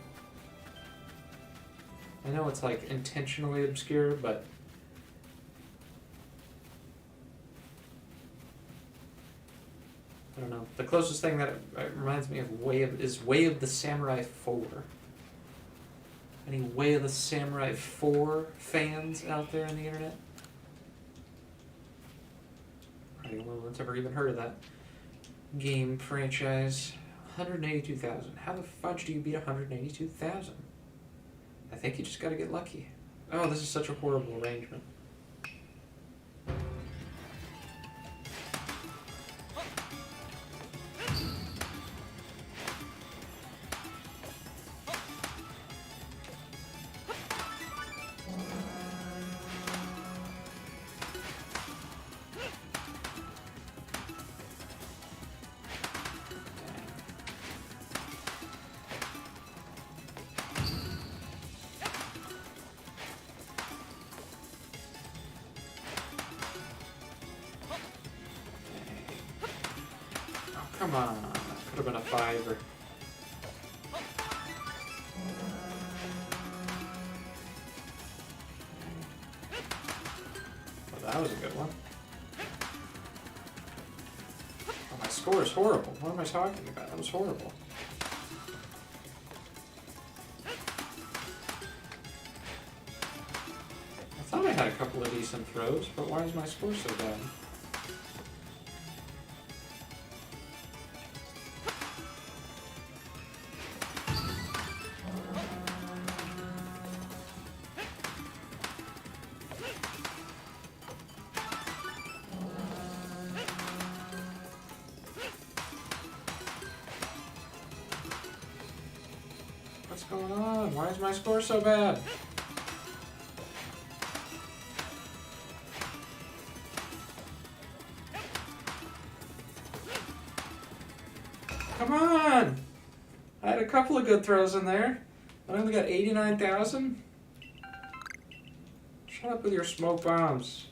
I know it's like intentionally obscure, but I don't know. The closest thing that it reminds me of is Way of the Samurai 4. Any Way of the Samurai 4 fans out there on the internet? Probably no one's ever even heard of that game franchise. 182,000. How the fudge do you beat 182,000? I think you just gotta get lucky. Oh, this is such a horrible arrangement. Come on, that could have been a 5 or... Well, that was a good one. Oh, my score is horrible. What am I talking about? That was horrible. I thought I had a couple of decent throws, but why is my score so bad? What's going on? Why is my score so bad? Come on! I had a couple of good throws in there. I only got 89,000? Shut up with your smoke bombs.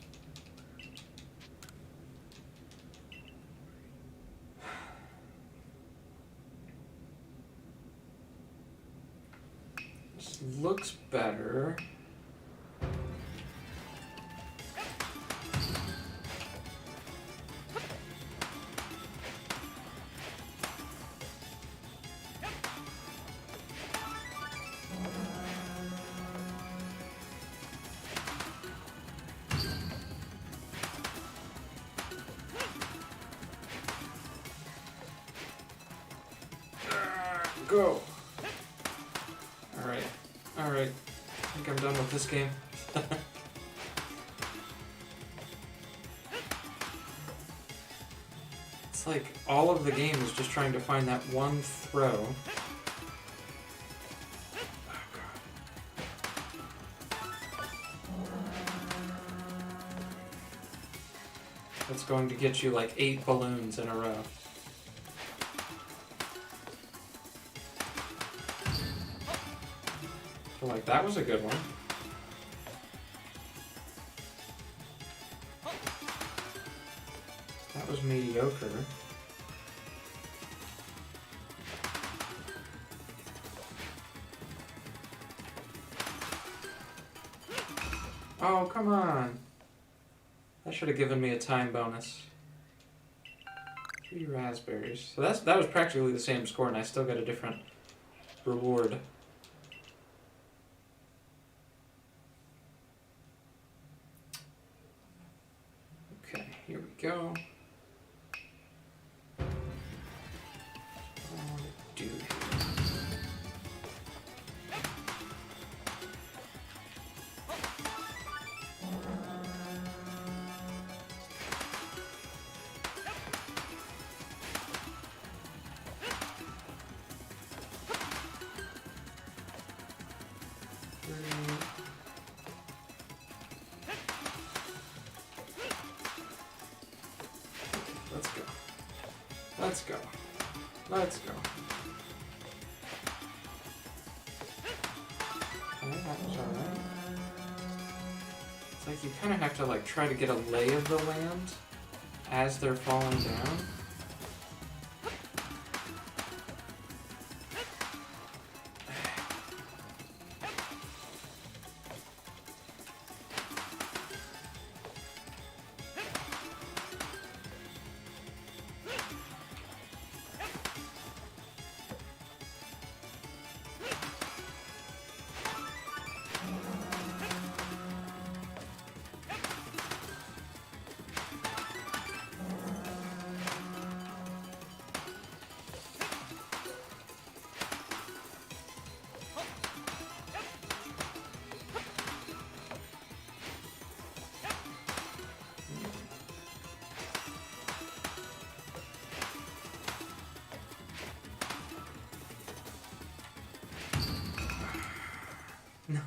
This looks better. Go! Alright. Alright. I think I'm done with this game. It's like all of the game is just trying to find that one throw. That's going to get you like 8 balloons in a row. So like that was a good one. That was mediocre. Oh, come on. That should have given me a time bonus. 3 raspberries. So that was practically the same score, and I still got a different reward. Okay, here we go. What do I want to do here? Let's go. Let's go. Okay, that was alright. It's like you kind of have to like try to get a lay of the land as they're falling down.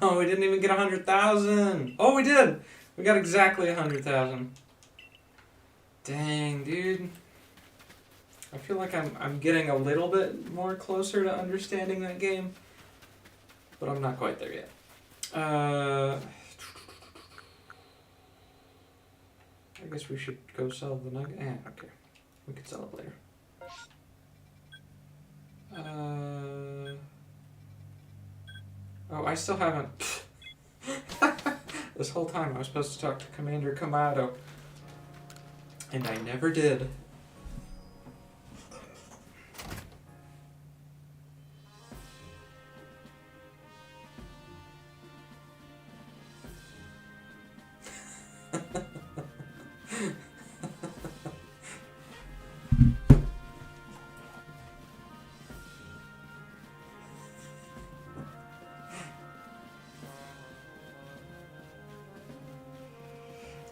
No, we didn't even get 100,000. Oh, we did. We got exactly 100,000. Dang, dude. I feel like I'm getting a little bit more closer to understanding that game, but I'm not quite there yet. I guess we should go sell the nugget. Okay. We can sell it later. Oh, I still haven't... This whole time I was supposed to talk to Commander Kamado, and I never did.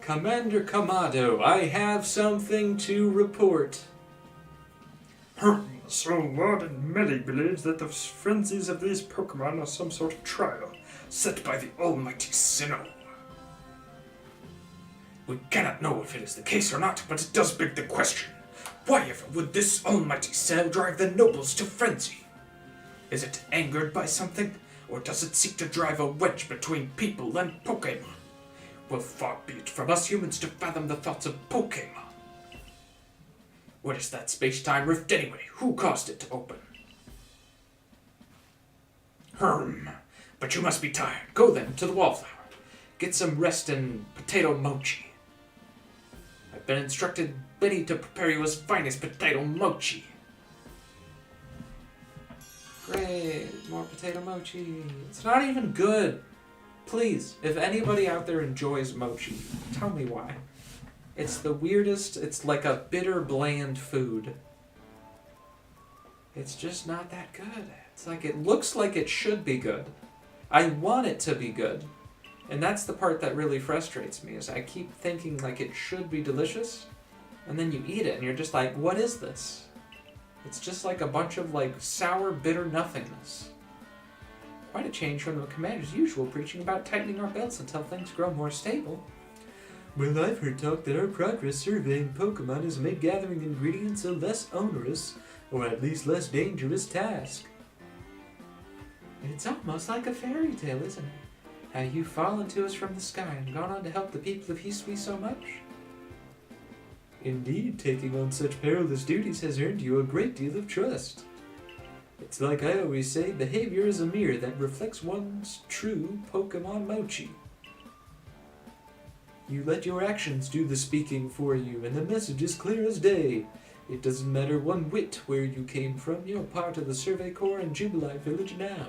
Commander Kamado, I have something to report. So Lord and Melly believes that the frenzies of these Pokémon are some sort of trial, set by the almighty Sinnoh. We cannot know if it is the case or not, but it does beg the question. Why ever would this almighty Sinnoh drive the nobles to frenzy? Is it angered by something, or does it seek to drive a wedge between people and Pokémon? Well, far be it from us humans to fathom the thoughts of Pokémon. What is that space-time rift anyway? Who caused it to open? But you must be tired. Go then to the Wallflower. Get some rest and potato mochi. I've been instructed Benny to prepare you his finest potato mochi. Great, more potato mochi. It's not even good. Please, if anybody out there enjoys mochi, tell me why. It's the weirdest, it's like a bitter, bland food. It's just not that good. It's like, it looks like it should be good. I want it to be good. And that's the part that really frustrates me, is I keep thinking like it should be delicious, and then you eat it and you're just like, what is this? It's just like a bunch of like sour, bitter nothingness. Quite a change from the Commander's usual preaching about tightening our belts until things grow more stable. Well, I've heard talk that our progress surveying Pokemon has made gathering ingredients a less onerous, or at least less dangerous task. It's almost like a fairy tale, isn't it? How you've fallen to us from the sky and gone on to help the people of Hisui so much. Indeed, taking on such perilous duties has earned you a great deal of trust. It's like I always say, behavior is a mirror that reflects one's true Pokemon mochi. You let your actions do the speaking for you, and the message is clear as day. It doesn't matter one whit where you came from, you're part of the Survey Corps in Jubilee Village now.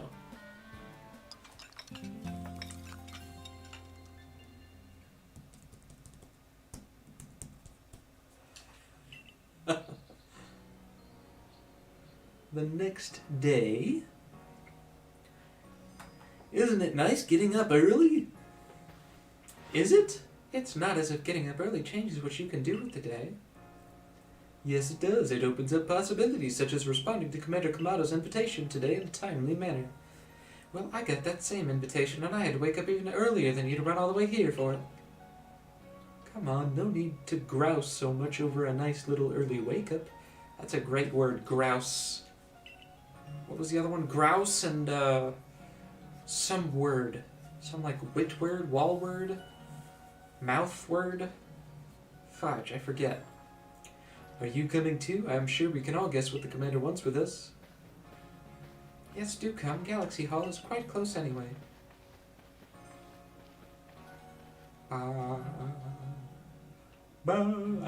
The next day. Isn't it nice getting up early? Is it? It's not as if getting up early changes what you can do with the day. Yes, it does. It opens up possibilities, such as responding to Commander Kamado's invitation today in a timely manner. Well, I got that same invitation, and I had to wake up even earlier than you to run all the way here for it. Come on, no need to grouse so much over a nice little early wake-up. That's a great word, grouse. What was the other one? Grouse and, some word. Some, like, wit word, wall word, mouth word. Fudge, I forget. Are you coming too? I'm sure we can all guess what the commander wants with us. Yes, do come. Galaxy Hall is quite close anyway. I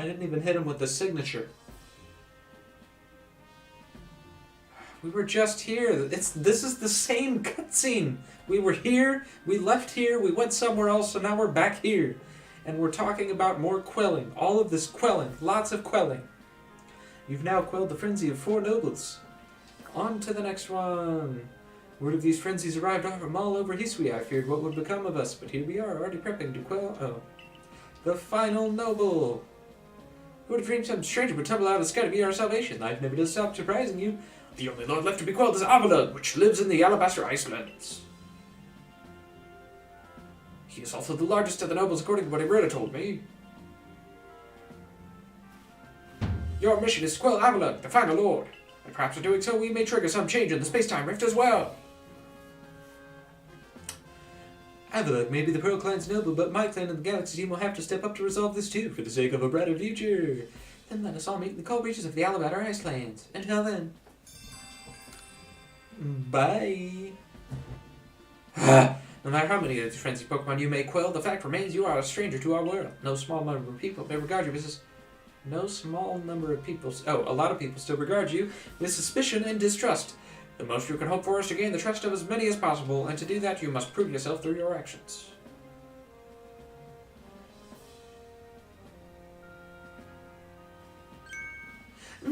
didn't even hit him with the signature. We were just here. This is the same cutscene. We were here, we left here, we went somewhere else, so now we're back here. And we're talking about more quelling. All of this quelling. Lots of quelling. You've now quelled the frenzy of 4 nobles. On to the next one. Word of these frenzies arrived from all over Hisui. I feared what would become of us, but here we are, already prepping to quell... the final noble. Who would have dreamed some stranger would tumble out of the sky to be our salvation? Life never does stop surprising you. The only lord left to be quelled is Avalon, which lives in the Alabaster Icelands. He is also the largest of the nobles, according to what Irina told me. Your mission is to quell Avalon, the final lord. And perhaps in doing so, we may trigger some change in the space-time rift as well. Avalok may be the Pearl Clan's noble, but my clan and the Galaxy team will have to step up to resolve this too, for the sake of a brighter future. Then let us all meet in the cold reaches of the Alabaster Icelands. Until then. Bye. No matter how many of these frenzied Pokemon you may quell, the fact remains you are a stranger to our world. No small number of people may regard you as... No small number of people... Oh, a lot of people still regard you with suspicion and distrust. The most you can hope for is to gain the trust of as many as possible, and to do that you must prove yourself through your actions.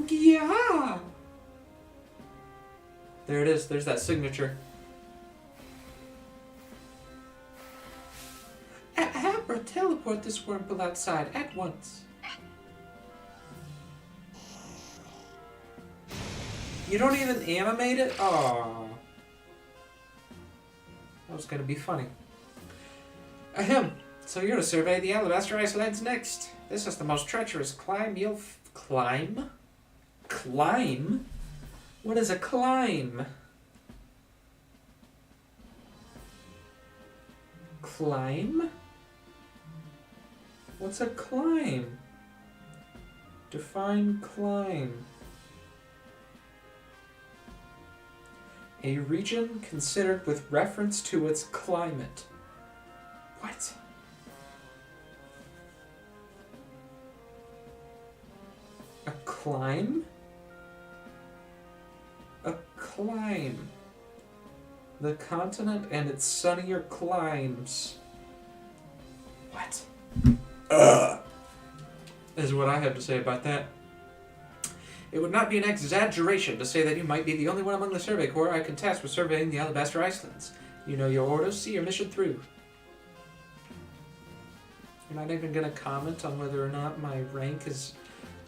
Yeah! There it is. There's that signature. Abra, teleport this Wurmple outside at once. You don't even animate it? Aww. That was gonna be funny. Ahem. So you're to survey the Alabaster Icelands next. This is the most treacherous climb you'll climb? Climb? What is a climb? Climb? What's a climb? Define climb. A region considered with reference to its climate. What? A climb? A climb. The continent and its sunnier climes. What? Is what I have to say about that. It would not be an exaggeration to say that you might be the only one among the Survey Corps I can task with surveying the Alabaster Icelands. You know your orders, see your mission through. You're not even going to comment on whether or not my rank is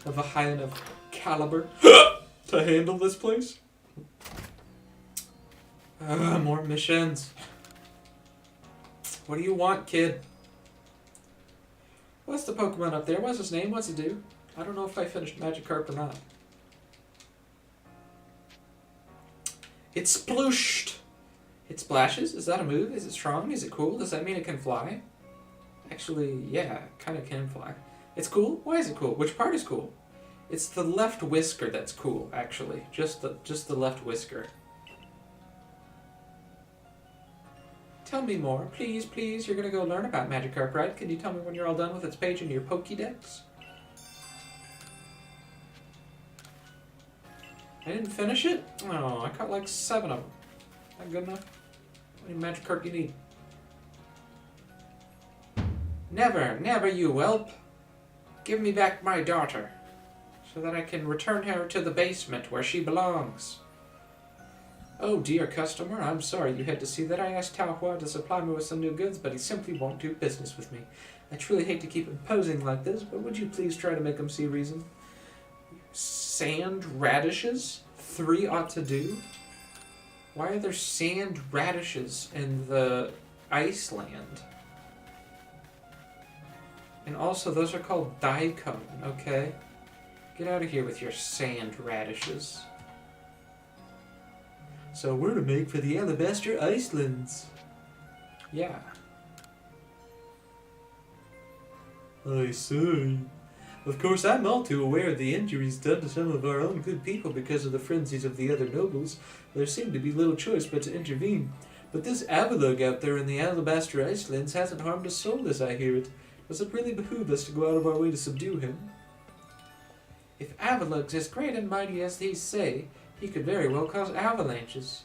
of a high enough caliber to handle this place? More missions. What do you want, kid? What's the Pokemon up there? What's his name? What's it do? I don't know if I finished Magikarp or not. It splooshed! It splashes? Is that a move? Is it strong? Is it cool? Does that mean it can fly? Actually, yeah, it kind of can fly. It's cool? Why is it cool? Which part is cool? It's the left whisker that's cool, actually. Just the left whisker. Tell me more. Please, please. You're gonna go learn about Magikarp, right? Can you tell me when you're all done with its page in your Pokédex? I didn't finish it? Oh, I caught like 7 of them. Not good enough? How many Magikarp do you need? Never, never, you whelp. Give me back my daughter, so that I can return her to the basement where she belongs. Oh dear customer, I'm sorry you had to see that. I asked Tao Hua to supply me with some new goods, but he simply won't do business with me. I truly hate to keep him posing like this, but would you please try to make him see reason? Sand radishes? 3 ought to do? Why are there sand radishes in the Iceland? And also, those are called daikon, okay? Get out of here with your sand radishes. So we're to make for the Alabaster Icelands. Yeah. I see. Of course, I'm all too aware of the injuries done to some of our own good people because of the frenzies of the other nobles. There seemed to be little choice but to intervene. But this Avalugg out there in the Alabaster Icelands hasn't harmed a soul as I hear it. Does it really behoove us to go out of our way to subdue him? If Avalugg's as great and mighty as these say, he could very well cause avalanches.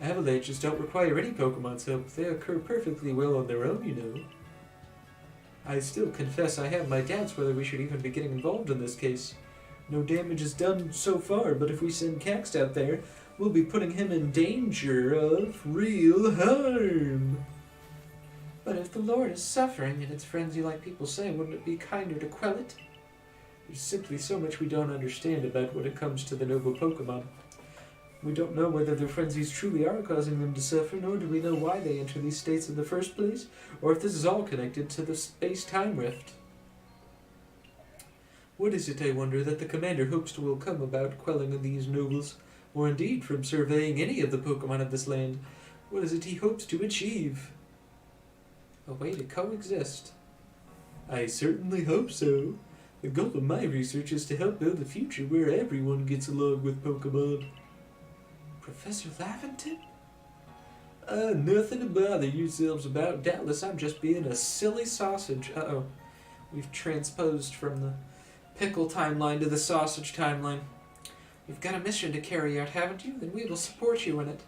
Avalanches don't require any Pokemon's help. They occur perfectly well on their own, you know. I still confess I have my doubts whether we should even be getting involved in this case. No damage is done so far, but if we send Caxt out there, we'll be putting him in danger of real harm. But if the Lord is suffering in its frenzy like people say, wouldn't it be kinder to quell it? There's simply so much we don't understand about when it comes to the noble Pokemon. We don't know whether their frenzies truly are causing them to suffer, nor do we know why they enter these states in the first place, or if this is all connected to the space-time rift. What is it, I wonder, that the commander hopes will come about quelling these nobles, or indeed from surveying any of the Pokemon of this land? What is it he hopes to achieve? A way to coexist. I certainly hope so. The goal of my research is to help build a future where everyone gets along with Pokemon. Professor Lavington? Nothing to bother yourselves about. Doubtless I'm just being a silly sausage. Uh-oh. We've transposed from the pickle timeline to the sausage timeline. You've got a mission to carry out, haven't you? Then we will support you in it.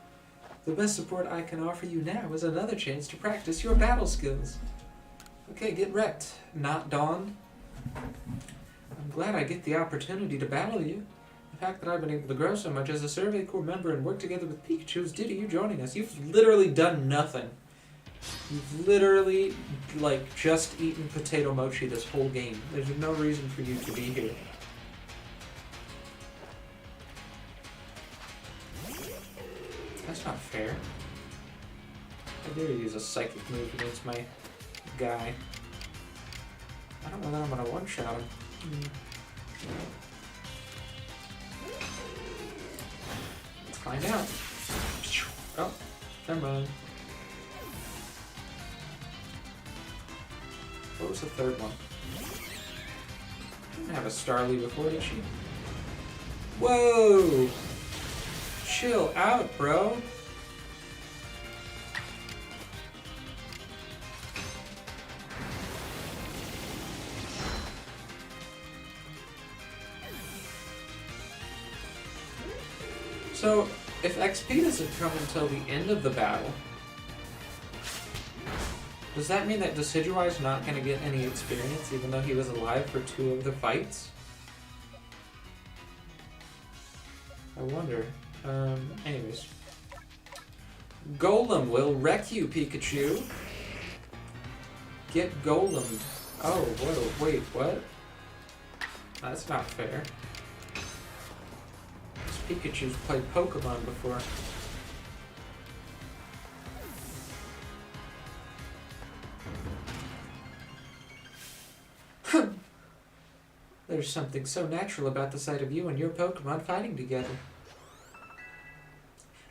The best support I can offer you now is another chance to practice your battle skills. Okay, get wrecked, Not Dawn. I'm glad I get the opportunity to battle you. The fact that I've been able to grow so much as a Survey Corps member and work together with Pikachu is due to you joining us. You've literally done nothing. You've literally, just eaten potato mochi this whole game. There's no reason for you to be here. That's not fair. I dare use a psychic move against my guy. I don't know that I'm gonna one-shot him. Let's find out. Oh, never mind. What was the third one? Didn't have a Starly before, did she? Whoa! Chill out, bro. So, if XP doesn't come until the end of the battle, does that mean that Decidueye's not going to get any experience even though he was alive for 2 of the fights? I wonder. Anyways. Golem will wreck you, Pikachu. Get golemed. Oh, whoa, wait, what? That's not fair. This Pikachu's played Pokemon before. There's something so natural about the sight of you and your Pokemon fighting together.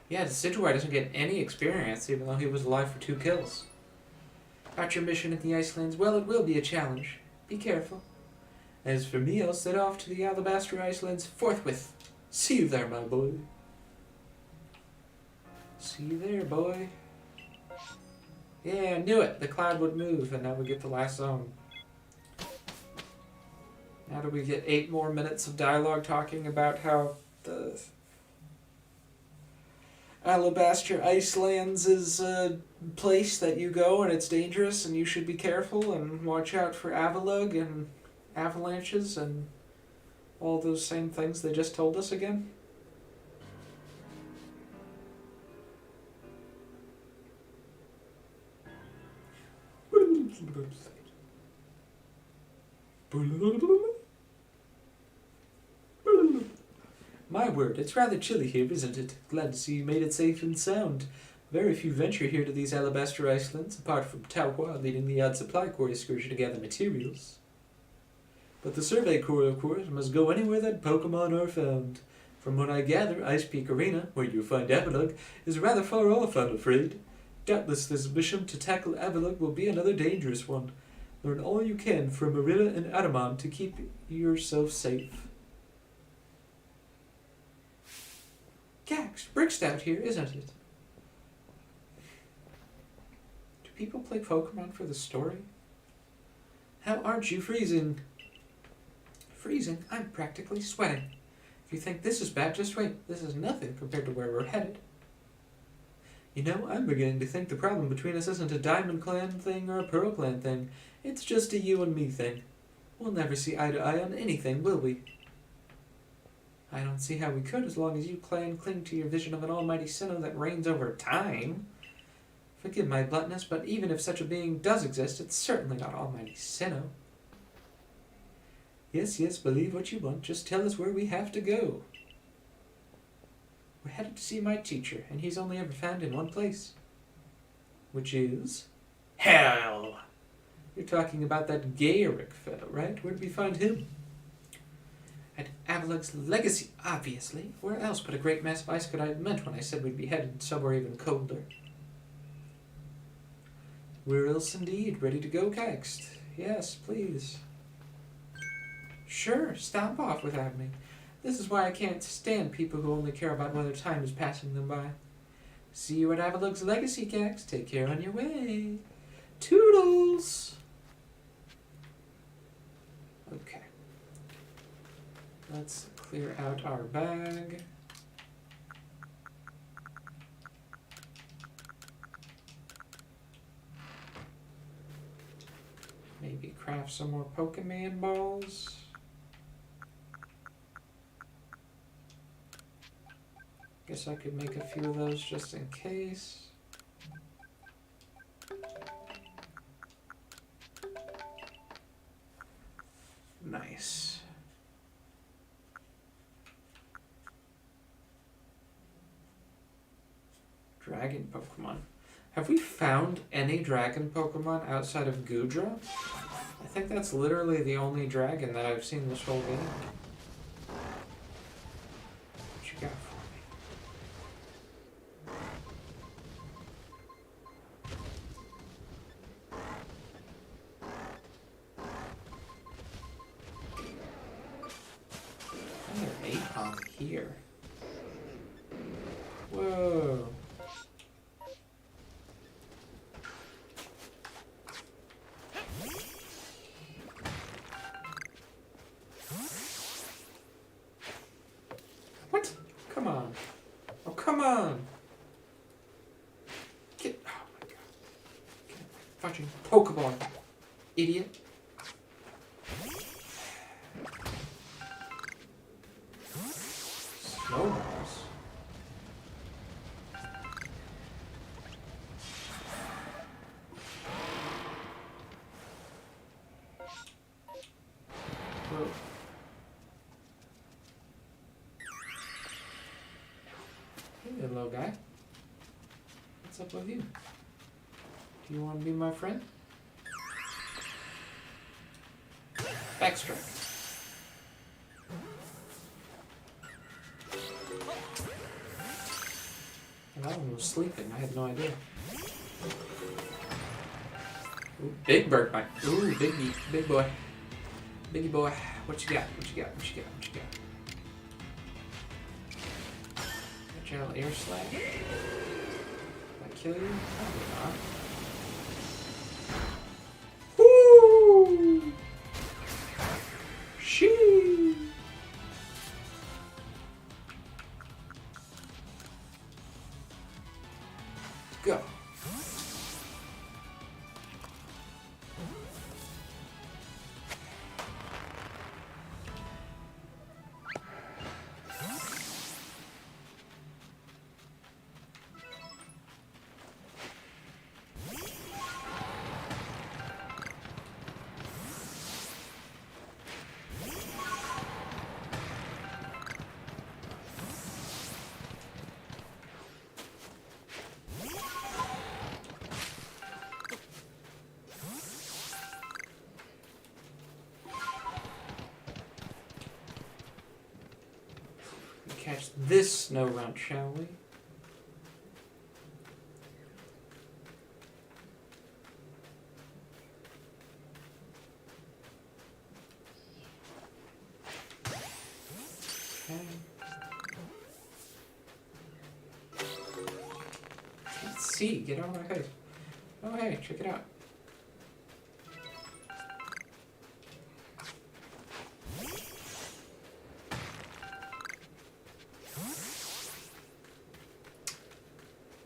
Yeah, Decidueye doesn't get any experience, even though he was alive for 2 kills. About your mission at the Icelands, well, it will be a challenge. Be careful. As for me, I'll set off to the Alabaster Icelands forthwith. See you there, my boy. See you there, boy. Yeah, I knew it. The cloud would move, and now we get the last zone. Now do we get 8 more minutes of dialogue talking about how the Alabaster Icelands is a place that you go and it's dangerous and you should be careful and watch out for Avalugg and avalanches and all those same things they just told us again? My word, it's rather chilly here, isn't it? Glad to see you made it safe and sound. Very few venture here to these Alabaster Icelands, apart from Tauhua leading the odd supply corps excursion to gather materials. But the Survey Corps, of course, must go anywhere that Pokémon are found. From what I gather, Ice Peak Arena, where you'll find Avalugg, is rather far off, I'm afraid. Doubtless this mission to tackle Avalugg will be another dangerous one. Learn all you can from Marilla and Adamant to keep yourself safe. Gax, bricked out here, isn't it? Do people play Pokemon for the story? How aren't you freezing? Freezing? I'm practically sweating. If you think this is bad, just wait. This is nothing compared to where we're headed. You know, I'm beginning to think the problem between us isn't a Diamond Clan thing or a Pearl Clan thing. It's just a you and me thing. We'll never see eye to eye on anything, will we? I don't see how we could as long as you cling to your vision of an almighty Sinnoh that reigns over time. Forgive my bluntness, but even if such a being does exist, it's certainly not almighty Sinnoh. Yes, believe what you want. Just tell us where we have to go. We're headed to see my teacher, and he's only ever found in one place. Which is? Hell! You're talking about that Gaeric fellow, right? Where'd we find him? At Avalugg's Legacy, obviously. Where else but a great mass of ice could I have meant when I said we'd be headed somewhere even colder? Where else indeed? Ready to go, Caxt? Yes, please. Sure, stomp off without me. This is why I can't stand people who only care about whether time is passing them by. See you at Avalugg's Legacy, Cax. Take care on your way. Toodles! Okay. Let's clear out our bag. Maybe craft some more Pokemon balls. Guess I could make a few of those just in case. Nice. Dragon Pokemon. Have we found any dragon Pokemon outside of Goodra? I think that's literally the only dragon that I've seen this whole game. What you got for me? Another Ep5 here. Whoa. What? Come on. Oh, come on. Get. Oh my god. Get a fucking Pokeball. Idiot. Snowballs. Whoa. Hey there, little guy. What's up with you? Do you want to be my friend? Backstrike. That one was sleeping. I had no idea. Ooh, big bird bite. Ooh, big boy. Biggie boy. What you got? What you got? What you got? What you got? Agile air slash. Did I kill you? Probably not. Woo! Shee! Go. Catch this snow runt, shall we? Okay. Let's see. Get out of my face. Oh, hey, check it out.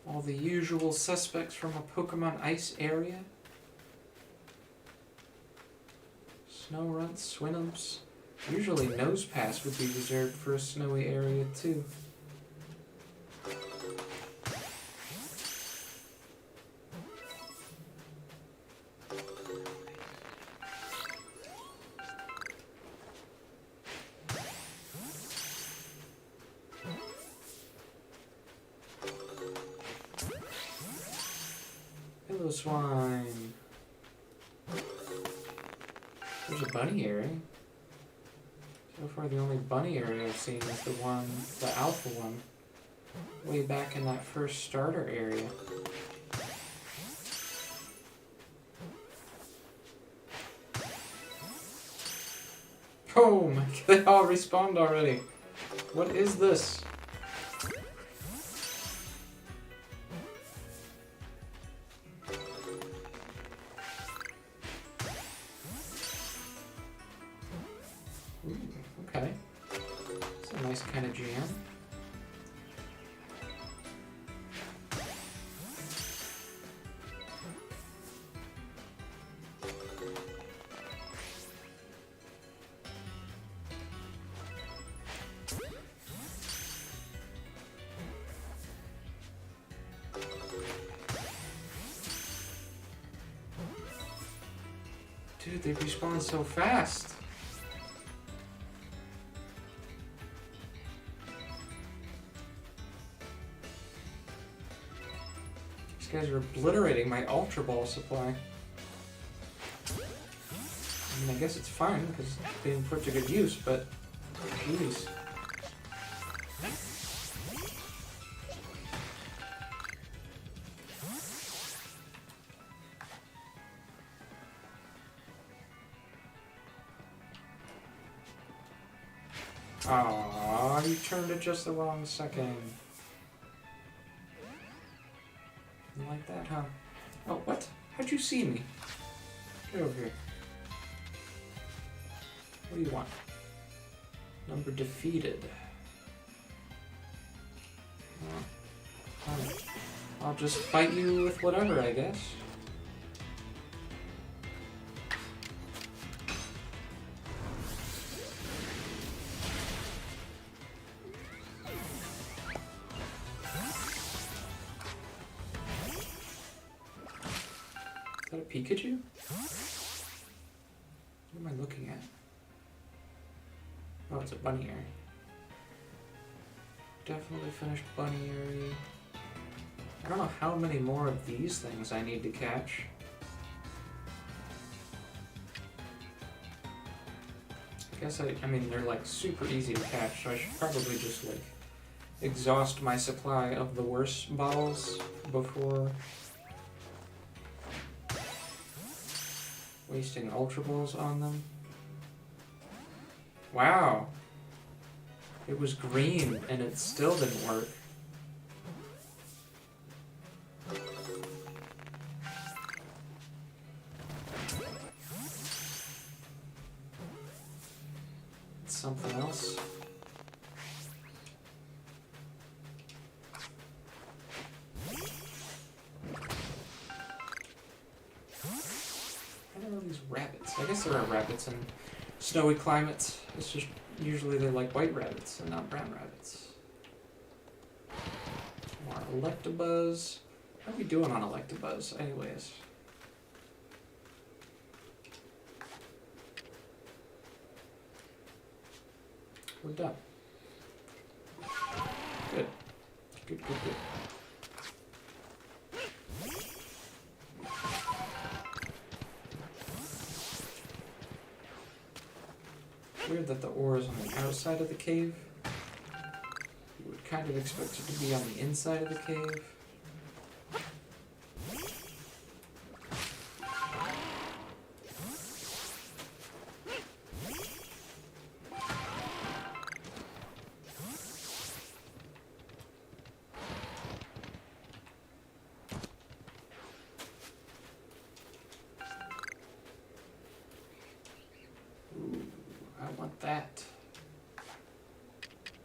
All the usual suspects from a Pokemon Ice area. Snow runts, Swinums. Usually Nose Pass would be reserved for a snowy area too. Hello, swine. There's a bunny area. So far, the only bunny area I've seen is the alpha one, way back in that first starter area. Oh my god, they all respawned already. What is this? Okay. It's a nice kind of jam. Dude, they respawn so fast. These guys are obliterating my Ultra Ball supply. I mean, I guess it's fine because it's being put to good use, but jeez. Aww, you turned it just the wrong second. You like that, huh? Oh, what? How'd you see me? Get over here. What do you want? Number defeated. Alright. I'll just fight you with whatever, I guess. Is that a Pikachu? What am I looking at? Oh, it's a bunny area. Definitely finished bunny area. I don't know how many more of these things I need to catch. I guess I mean, they're like super easy to catch, so I should probably just like exhaust my supply of the worst bottles before wasting Ultra Balls on them. Wow. It was green and it still didn't work. It's something else. What are these rabbits? I guess there are rabbits in snowy climates. It's just usually they're like white rabbits and not brown rabbits. More Electabuzz. How are we doing on Electabuzz, anyways? We're done. Good. Good, good, good. Weird that the ore is on the outside of the cave. You would kind of expect it to be on the inside of the cave. That.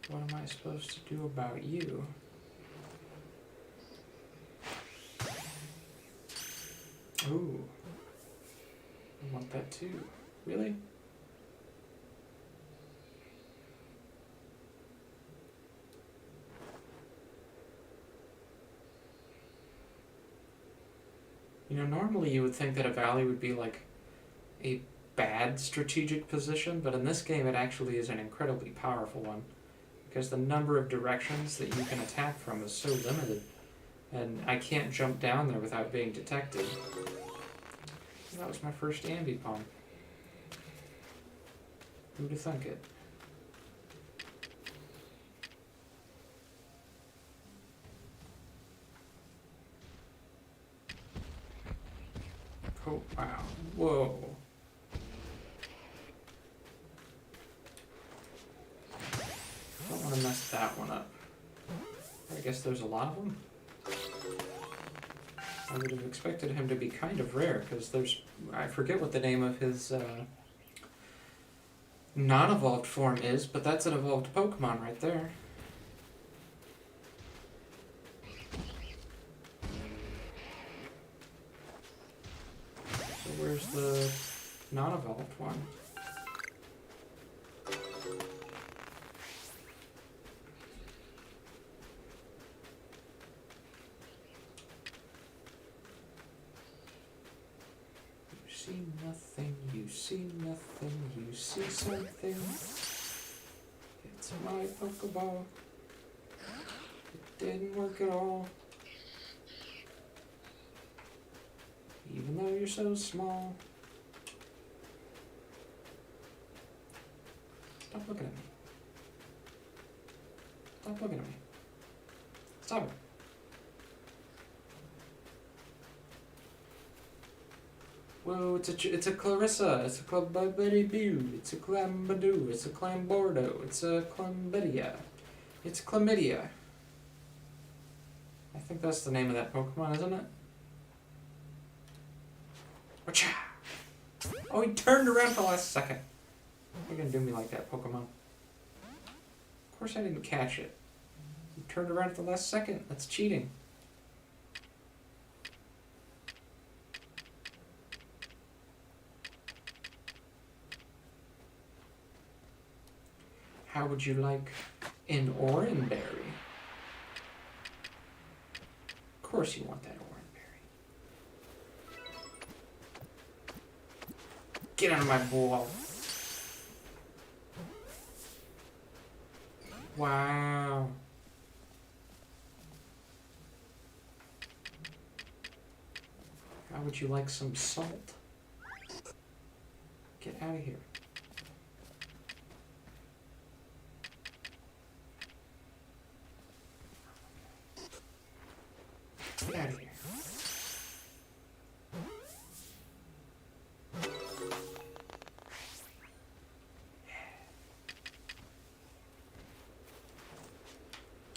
What am I supposed to do about you? Ooh. I want that too. Really? You know, normally you would think that a valley would be like a bad strategic position, but in this game it actually is an incredibly powerful one because the number of directions that you can attack from is so limited, and I can't jump down there without being detected. That was my first Ambipom. Who'd have thunk it? Oh, wow. Whoa. Don't want to mess that one up. I guess there's a lot of them. I would have expected him to be kind of rare, because there's... I forget what the name of his non-evolved form is, but that's an evolved Pokemon right there. So where's the non-evolved one? See nothing, you see nothing, you see something. It's my Pokeball. It didn't work at all. Even though you're so small. Stop looking at me. Stop looking at me. Stop it. Whoa, it's a Clarissa, it's a Clambadiboo, it's a Clambadoo, it's a Clambordo, it's a Chlamydia. It's Chlamydia. I think that's the name of that Pokemon, isn't it? Wacha! Oh, he turned around for the last second. You're gonna do me like that, Pokemon. Of course I didn't catch it. He turned around at the last second. That's cheating. How would you like an Oranberry? Of course you want that Oranberry. Get out of my ball. Wow. How would you like some salt? Get out of here.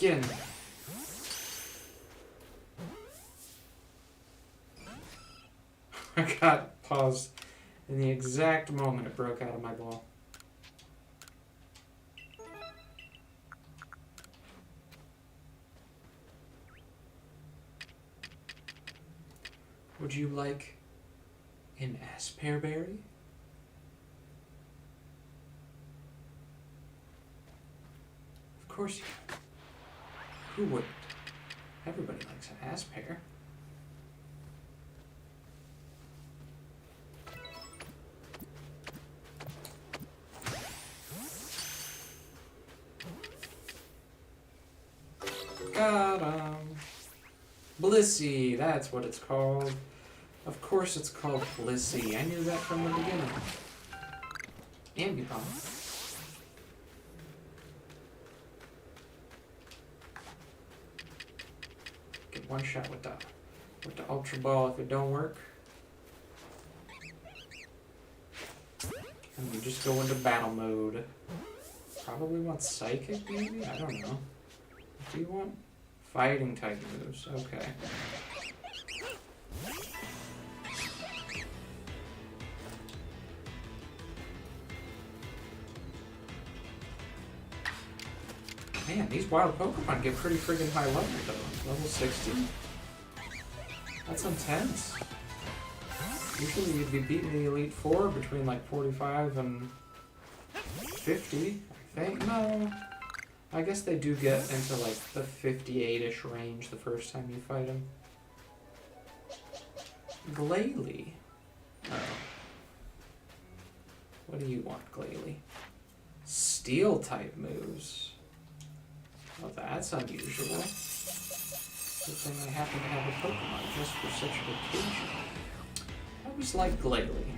Begin. I got paused in the exact moment it broke out of my ball. Would you like an asperberry? Of course you can. Who wouldn't? Everybody likes an asper. Got 'em. Blissey, that's what it's called. Of course it's called Blissey. I knew that from the beginning. Ambipom. Get one shot with the Ultra Ball if it don't work. And we just go into battle mode. Probably want Psychic, maybe? I don't know. What do you want? Fighting type moves. Okay. Man, these wild Pokemon get pretty friggin' high level though. Level 60. That's intense. Usually you'd be beating the Elite Four between like 45 and 50, I think. No. I guess they do get into like the 58-ish range the first time you fight them. Glalie. Oh. What do you want, Glalie? Steel type moves. Well, that's unusual. Good thing I happen to have a Pokemon just for such an occasion. I always liked Glalie.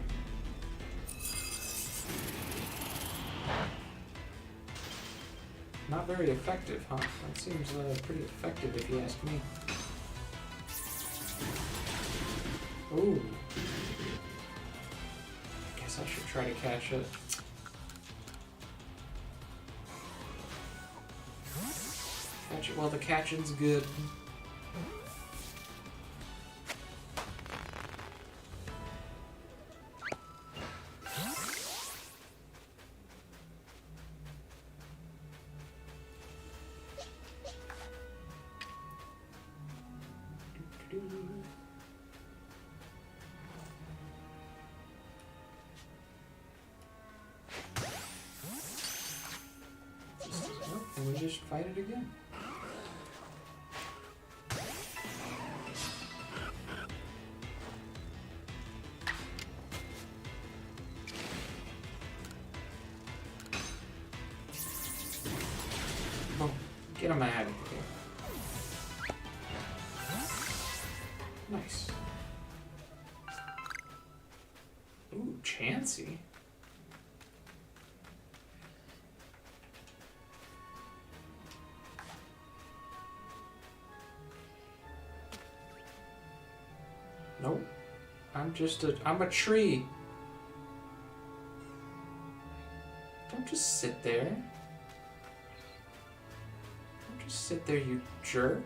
Not very effective, huh? That seems pretty effective if you ask me. Ooh. Guess I should try to catch it. Catch it while the catching's good. And we just fight it again. Boom. Get him out of here. Nice. Ooh, Chansey. Nope. I'm a tree. Don't just sit there. Don't just sit there, you jerk.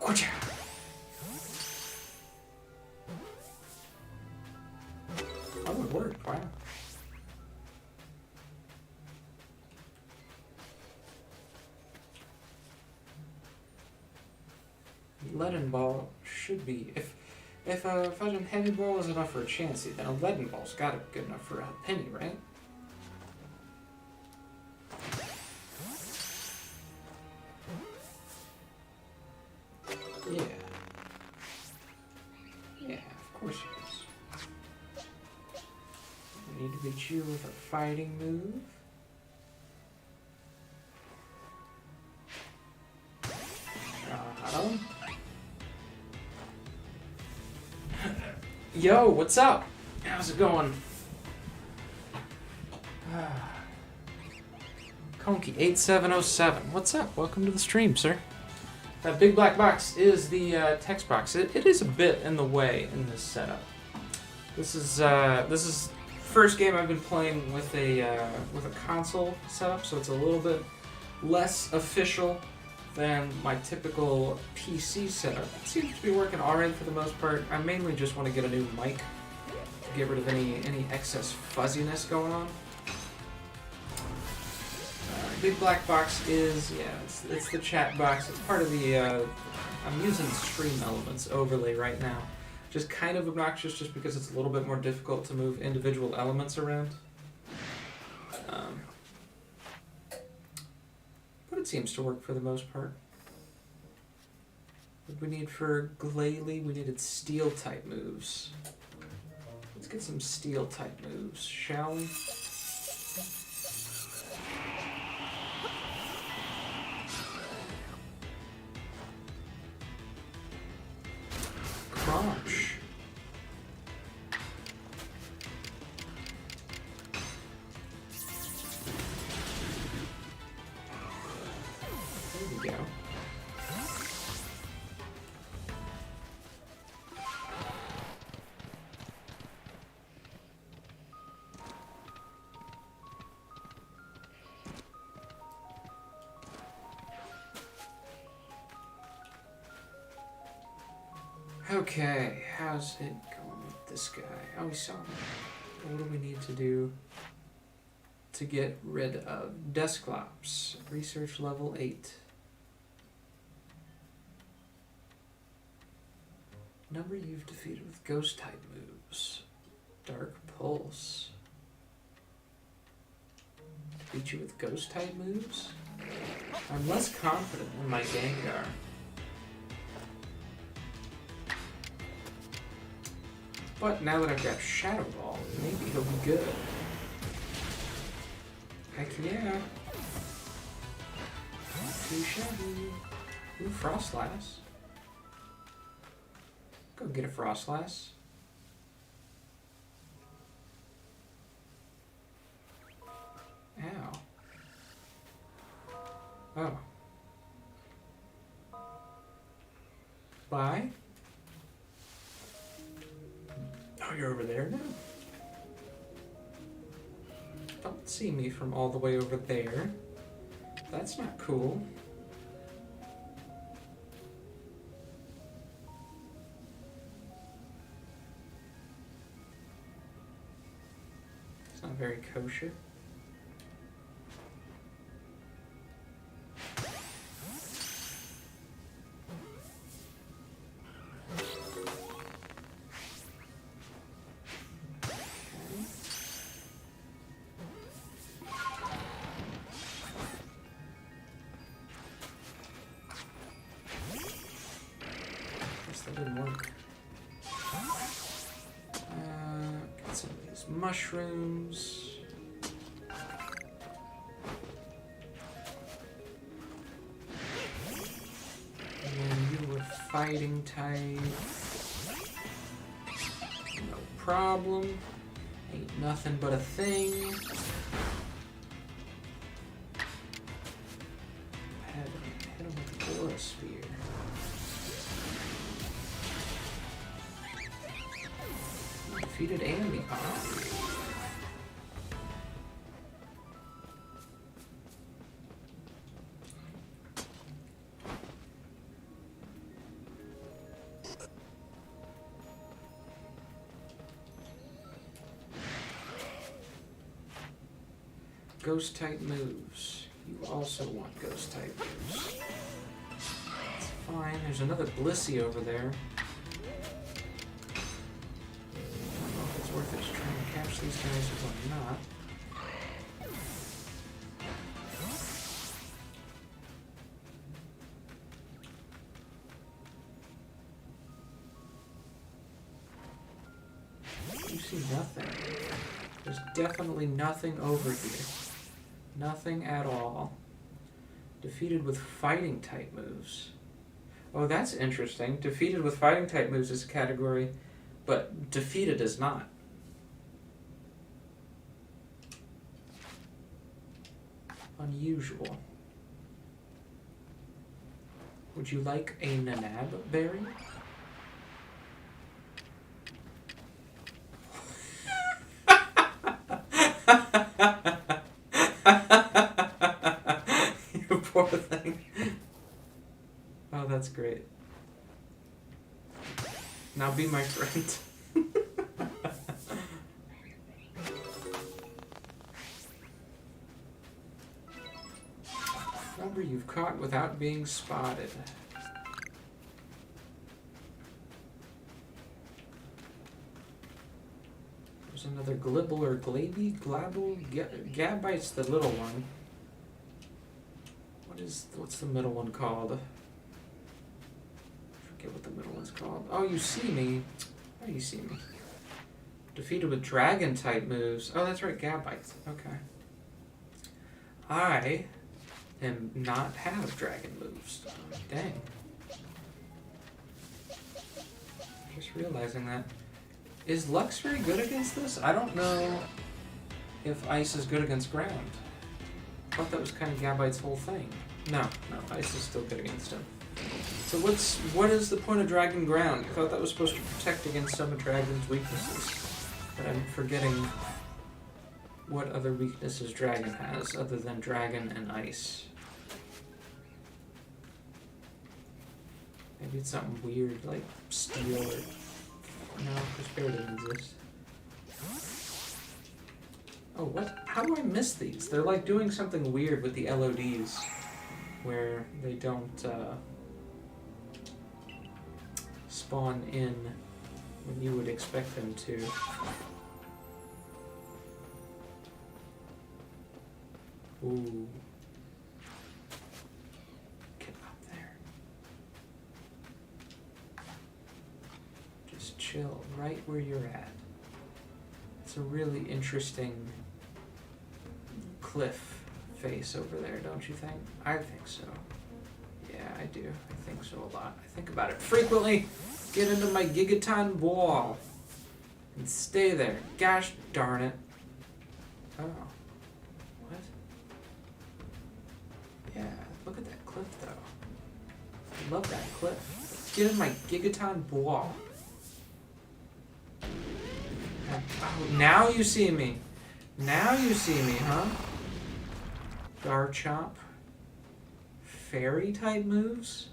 Gotcha. Oh, it worked. Wow. Leaden Ball should be if Fudging Heavy Ball is enough for a Chansey, then a Leaden Ball's gotta be good enough for a Penny, right? Yeah. Yeah, of course it is. I need to beat you with a fighting move. Yo, what's up? How's it going? Conky8707, what's up? Welcome to the stream, sir. That big black box is the text box. It is a bit in the way in this setup. This is first game I've been playing with a console setup, so it's a little bit less official than my typical PC setup. It seems to be working alright for the most part. I mainly just want to get a new mic to get rid of any excess fuzziness going on. Big black box is, yeah, it's the chat box. It's part of the, I'm using Stream Elements overlay right now. Just kind of obnoxious just because it's a little bit more difficult to move individual elements around. But it seems to work for the most part. What did we need for Glalie? We needed steel type moves. Let's get some steel type moves, shall we? Crunch. There we go. Okay, how's it going with this guy? Oh, we saw him. What do we need to do to get rid of Dusclops? Research level 8. Number you've defeated with ghost type moves. Dark Pulse. Defeat you with ghost type moves? I'm less confident in my Gengar. But now that I've got Shadow Ball, maybe he'll be good. Heck yeah. Too shabby. Ooh, Frostlass. Go get a Frostlass. Ow. Oh. Bye? Oh, you're over there now? Don't see me from all the way over there. That's not cool. It's not very kosher. That didn't work. Get some of these mushrooms. And you were fighting type. No problem. Ain't nothing but a thing. Hit him with the Aura Sphere. Defeated Ep5. Ghost type moves. You also want ghost type moves. It's fine. There's another Blissey over there. Worth it to try and catch these guys or not. You see nothing. There's definitely nothing over here. Nothing at all. Defeated with fighting type moves. Oh, that's interesting. Defeated with fighting type moves is a category, but defeated is not. Unusual. Would you like a Nanab berry? Now be my friend. Number you've caught without being spotted. There's another Glibble or Glaby? Glabble? Gabite's the little one. What's the middle one called? I forget what the middle one's called. Oh, you see me. How do you see me? Defeated with dragon type moves. Oh, that's right, Gabite. Okay. I am not have dragon moves. Dang. Just realizing that. Is Lux very good against this? I don't know if Ice is good against ground. I thought that was kind of Gabite's whole thing. No, Ice is still good against him. So what is the point of Dragon Ground? I thought that was supposed to protect against some of Dragon's weaknesses. But I'm forgetting what other weaknesses Dragon has other than Dragon and Ice. Maybe it's something weird like Steel or... No, Despair doesn't exist. Oh, what? How do I miss these? They're like doing something weird with the LODs where they don't spawn in when you would expect them to. Ooh. Get up there. Just chill right where you're at. It's a really interesting cliff face over there, don't you think? I think so. Yeah, I do. I think so a lot. I think about it frequently. Get into my Gigaton wall and stay there. Gosh darn it. Oh. What? Yeah, look at that cliff though. I love that cliff. Get in my Gigaton wall. Oh, now you see me. Now you see me, huh? Garchomp. Fairy type moves?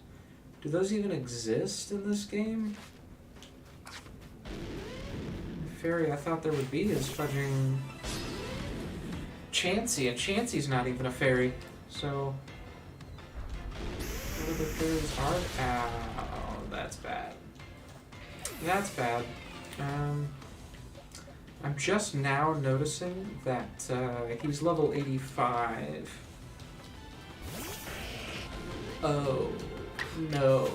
Do those even exist in this game? Fairy I thought there would be is fudging Chansey, and Chansey's not even a fairy. So what other fairies are? Oh, that's bad. That's bad. I'm just now noticing that he's level 85. Oh, no.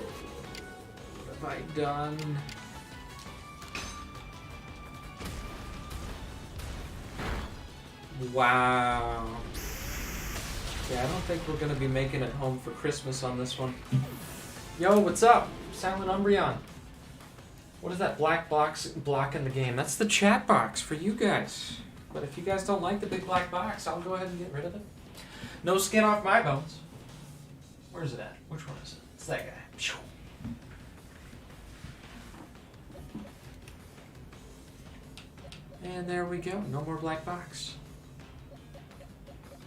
What have I done? Wow. Yeah, I don't think we're going to be making it home for Christmas on this one. Yo, what's up? Silent Umbreon. What is that black box blocking the game? That's the chat box for you guys. But if you guys don't like the big black box, I'll go ahead and get rid of it. No skin off my bones. Where is it at? Which one is it? It's that guy. And there we go. No more black box.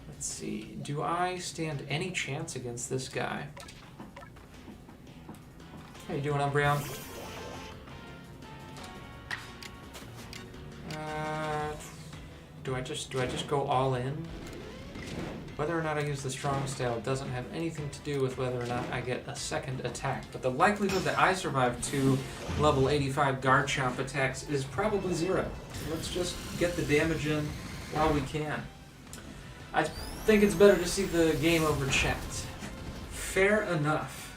Let's see. Do I stand any chance against this guy? How you doing, Umbreon? Do I just go all in? Whether or not I use the strong style doesn't have anything to do with whether or not I get a second attack, but the likelihood that I survive 2 level 85 Garchomp attacks is probably 0. Let's just get the damage in while we can. I think it's better to see the game over chat. Fair enough.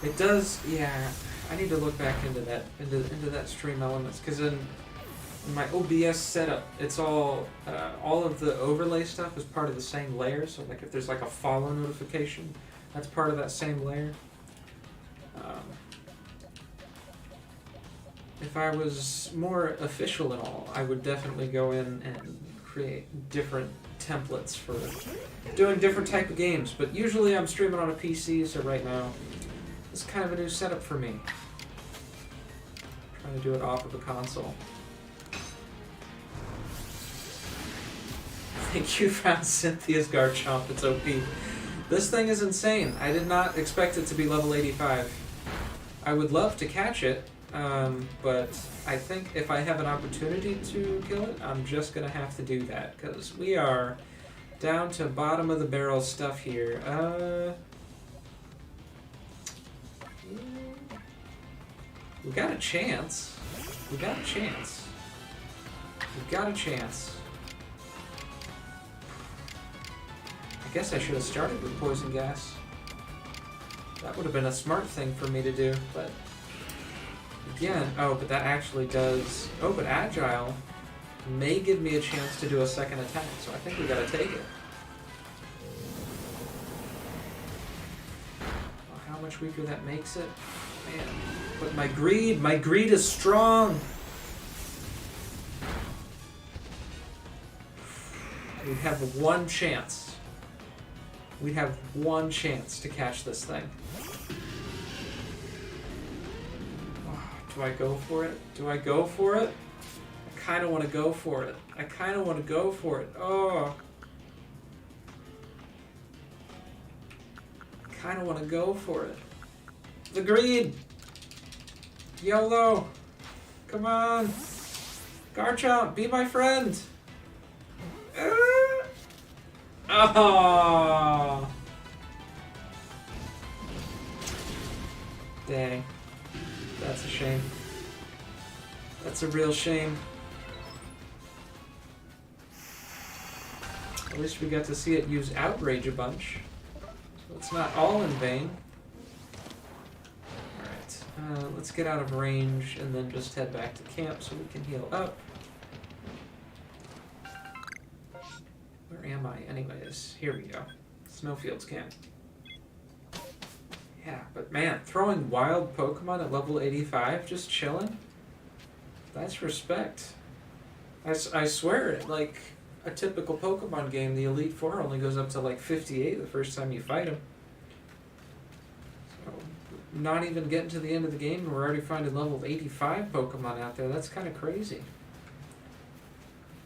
It does, yeah. I need to look back into that stream elements, because in my OBS setup, it's all of the overlay stuff is part of the same layer. So like if there's like a follow notification, that's part of that same layer. If I was more official and all, I would definitely go in and create different templates for doing different type of games. But usually I'm streaming on a PC, so right now it's kind of a new setup for me. Trying to do it off of a console. I think you found Cynthia's Garchomp. It's OP. This thing is insane. I did not expect it to be level 85. I would love to catch it, but I think if I have an opportunity to kill it, I'm just going to have to do that, because we are down to bottom of the barrel stuff here. We got a chance. We got a chance. We got a chance. I guess I should have started with poison gas. That would have been a smart thing for me to do, but again, oh, but that actually does, oh, but agile may give me a chance to do a second attack, so I think we gotta take it. Oh, how much weaker that makes it, man. But my greed is strong. We'd have one chance. We'd have one chance to catch this thing. Oh, do I go for it? Do I go for it? I kind of want to go for it. I kind of want to go for it. Oh. I kind of want to go for it. The greed! YOLO! Come on! Garchomp, be my friend! Oh! Dang. That's a shame. That's a real shame. At least we got to see it use Outrage a bunch. So it's not all in vain. Alright, let's get out of range and then just head back to camp so we can heal up. Where am I anyways? Here we go. Snowfields camp. Yeah, but man, throwing wild Pokemon at level 85, just chilling? That's respect. I swear, like, a typical Pokemon game, the Elite Four only goes up to like 58 the first time you fight them. So, not even getting to the end of the game and we're already finding level 85 Pokemon out there. That's kind of crazy.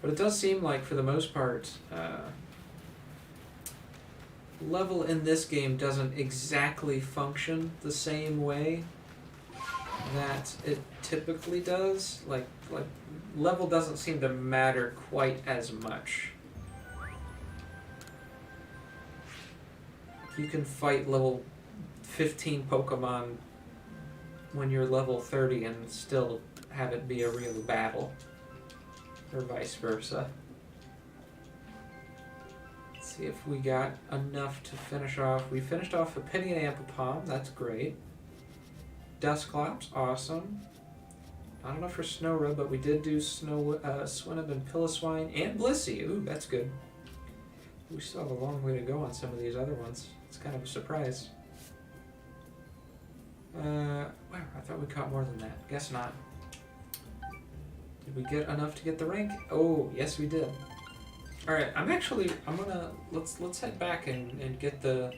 But it does seem like, for the most part, level in this game doesn't exactly function the same way that it typically does. Like level doesn't seem to matter quite as much. You can fight level 15 Pokemon when you're level 30 and still have it be a real battle. Or vice versa. Let's see if we got enough to finish off. We finished off a Penny and Ep5, that's great. Dusclops, awesome. Not enough for Snorubb, but we did do Swinub and Piloswine and Blissey. Ooh, that's good. We still have a long way to go on some of these other ones. It's kind of a surprise. Wow, I thought we caught more than that. Guess not. Did we get enough to get the rank? Oh, yes we did. Alright, I'm gonna, let's head back and get the,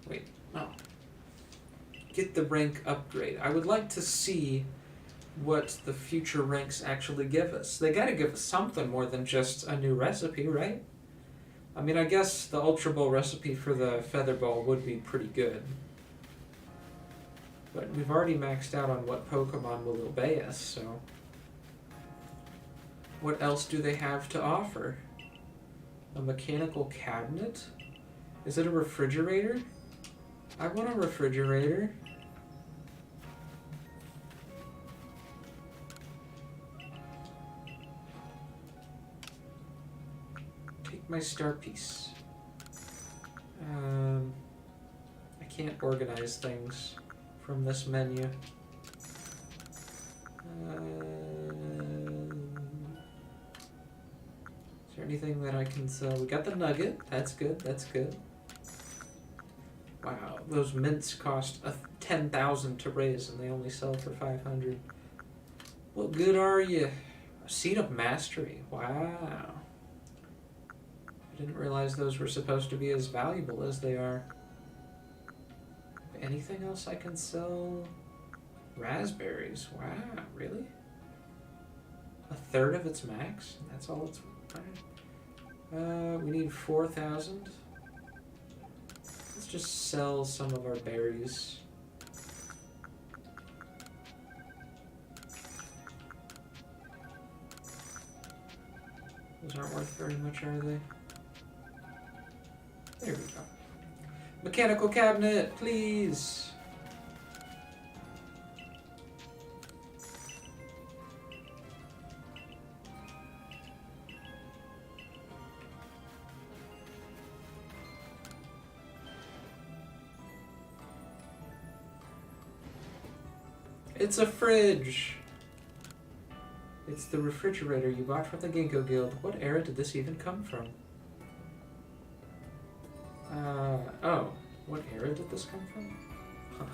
wait, no. Get the rank upgrade. I would like to see what the future ranks actually give us. They gotta give us something more than just a new recipe, right? I mean, I guess the Ultra Ball recipe for the Feather Ball would be pretty good. But we've already maxed out on what Pokemon will obey us, so... What else do they have to offer? A mechanical cabinet? Is it a refrigerator? I want a refrigerator. Take my star piece. I can't organize things from this menu. Is there anything that I can sell? We got the nugget. That's good. That's good. Wow, those mints cost 10,000 to raise, and they only sell for 500. What good are you? A Seed of Mastery. Wow. I didn't realize those were supposed to be as valuable as they are. Anything else I can sell? Raspberries. Wow, really? A third of its max? That's all it's... We need 4,000. just sell some of our berries. Those aren't worth very much, are they? There we go. Mechanical cabinet, please! It's a fridge! It's the refrigerator you bought from the Ginkgo Guild. What era did this even come from? Oh. What era did this come from? Huh.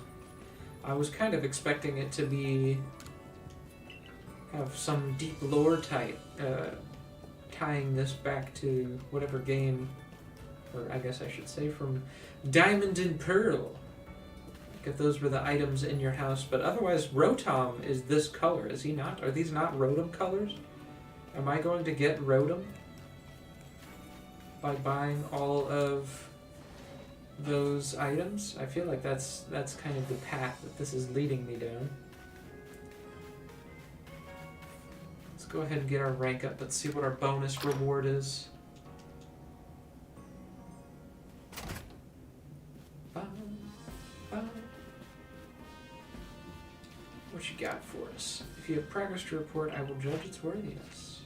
I was kind of expecting it to have some deep lore type, tying this back to whatever game, or I guess I should say from Diamond and Pearl. If those were the items in your house, but otherwise Rotom is this color, is he not? Are these not Rotom colors? Am I going to get Rotom by buying all of those items? I feel like that's kind of the path that this is leading me down. Let's go ahead and get our rank up. Let's see what our bonus reward is. What you got for us? If you have progress to report, I will judge its worthiness.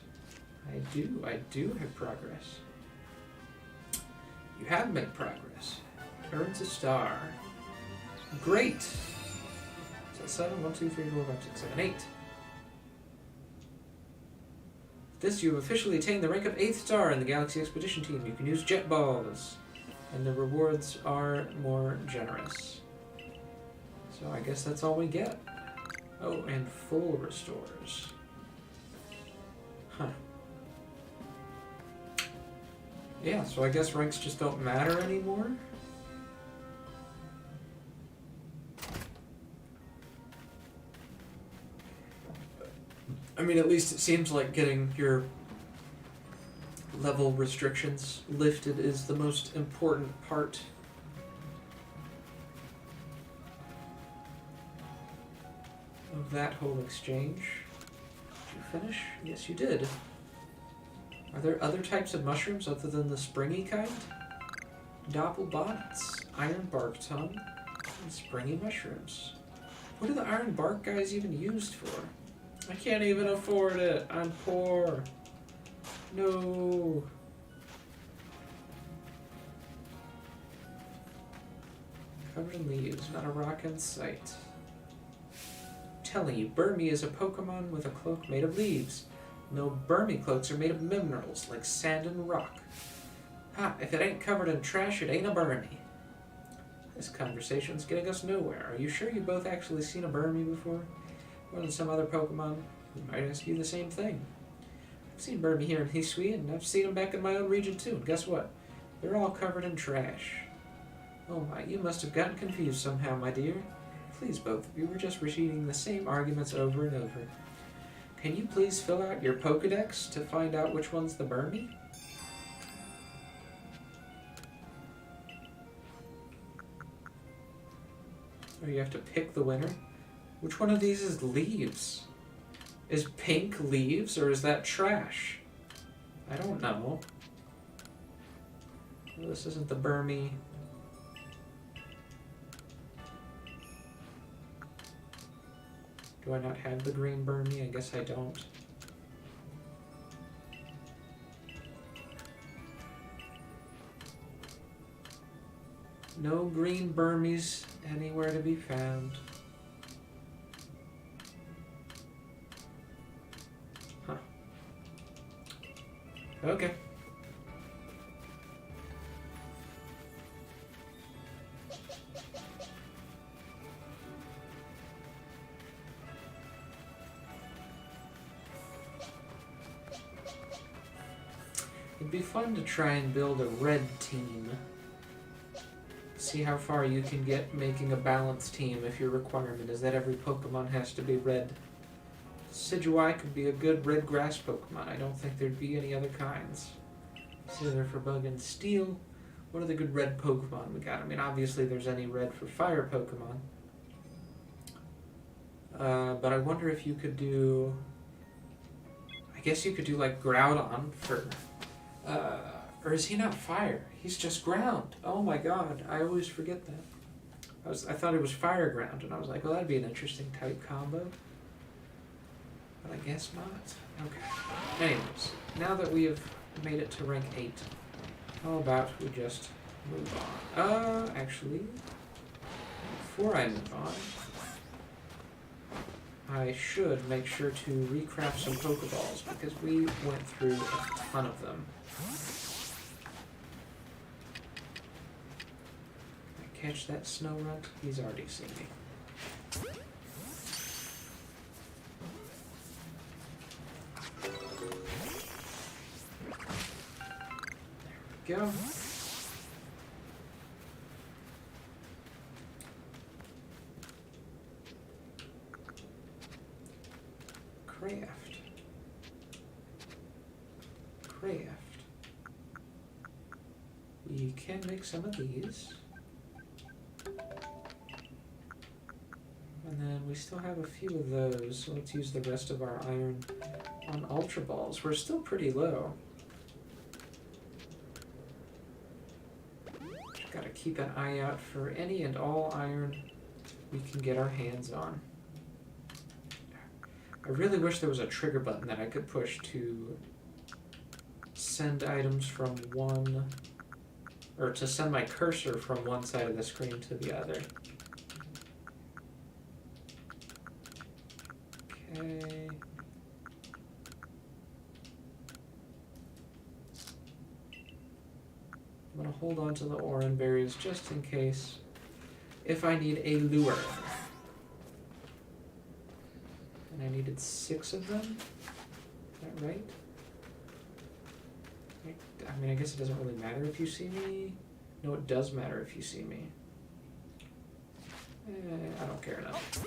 I do have progress. You have made progress. Earns a star. Great! Is that 7? 1, 2, 3, 4, 5, 6, 7, 8. This, you have officially attained the rank of 8th star in the Galaxy Expedition Team. You can use jet balls, and the rewards are more generous. So I guess that's all we get. Oh, and full restores. Huh. Yeah, so I guess ranks just don't matter anymore? I mean, at least it seems like getting your level restrictions lifted is the most important part. Of that whole exchange. Did you finish? Yes, you did. Are there other types of mushrooms other than the springy kind? Doppelbots, iron bark tongue, and springy mushrooms. What are the iron bark guys even used for? I can't even afford it. I'm poor. No. Covered in leaves, not a rock in sight. Telling you, Burmy is a Pokemon with a cloak made of leaves. No, Burmy cloaks are made of minerals, like sand and rock. Ha, if it ain't covered in trash, it ain't a Burmy. This conversation's getting us nowhere. Are you sure you both actually seen a Burmy before? More than some other Pokemon? We might ask you the same thing. I've seen Burmy here in Hisui, and I've seen them back in my own region too, and guess what? They're all covered in trash. Oh my, you must have gotten confused somehow, my dear. Please, both of you, we're just repeating the same arguments over and over. Can you please fill out your Pokedex to find out which one's the Burmy? Or you have to pick the winner? Which one of these is leaves? Is pink leaves, or is that trash? I don't know. Well, this isn't the Burmy. Do I not have the green Burmy? I guess I don't. No green Burmies anywhere to be found. Huh. Okay. It'd be fun to try and build a red team. See how far you can get making a balanced team if your requirement is that every Pokemon has to be red. Decidueye could be a good red grass Pokemon. I don't think there'd be any other kinds. Scizor for Bug and Steel, What are the good red Pokemon we got? I mean, obviously there's any red for fire Pokemon. But I wonder if you could do... I guess you could do like Groudon for... or is he not fire? He's just ground. Oh my god, I always forget that. I thought it was fire ground, and I was like, well, that'd be an interesting type combo. But I guess not. Okay. Anyways, now that we have made it to rank 8, how about we just move on? Actually, before I move on, I should make sure to recraft some Pokeballs, because we went through a ton of them. Can I catch that snow runt? He's already seen me. There we go. Craft. We can make some of these. And then we still have a few of those, so let's use the rest of our iron on Ultra Balls. We're still pretty low. Just gotta keep an eye out for any and all iron we can get our hands on. I really wish there was a trigger button that I could push to send items from one, or to send my cursor from one side of the screen to the other. Okay. I'm gonna hold on to the Oran berries just in case, if I need a lure. And I needed 6 of them? Is that right? I mean, I guess it doesn't really matter if you see me. No, it does matter if you see me. I don't care enough.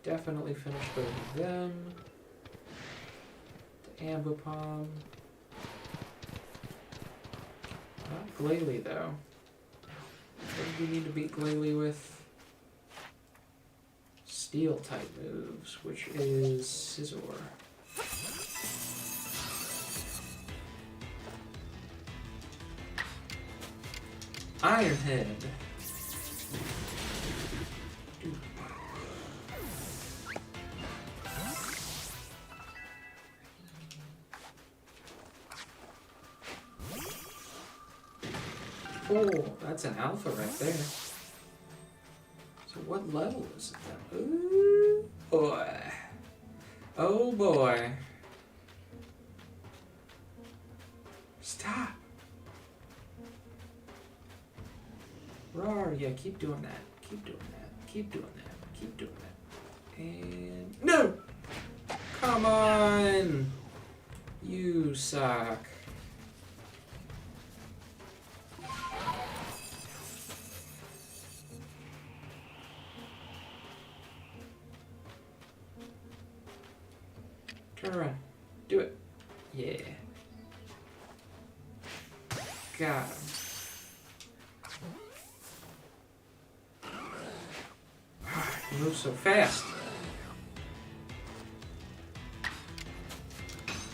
Definitely finish both of them. The Ambipom. Not Glalie, though. What do we need to beat Glalie with? Steel-type moves, which is Scizor. Iron Head. Oh, that's an alpha right there. So what level is it then? Ooh, boy. Oh boy. Stop. Roar, yeah, keep doing that. Keep doing that. Keep doing that. Keep doing that. And no! Come on! You suck. Turn around. Do it. Yeah. Got him. You move so fast.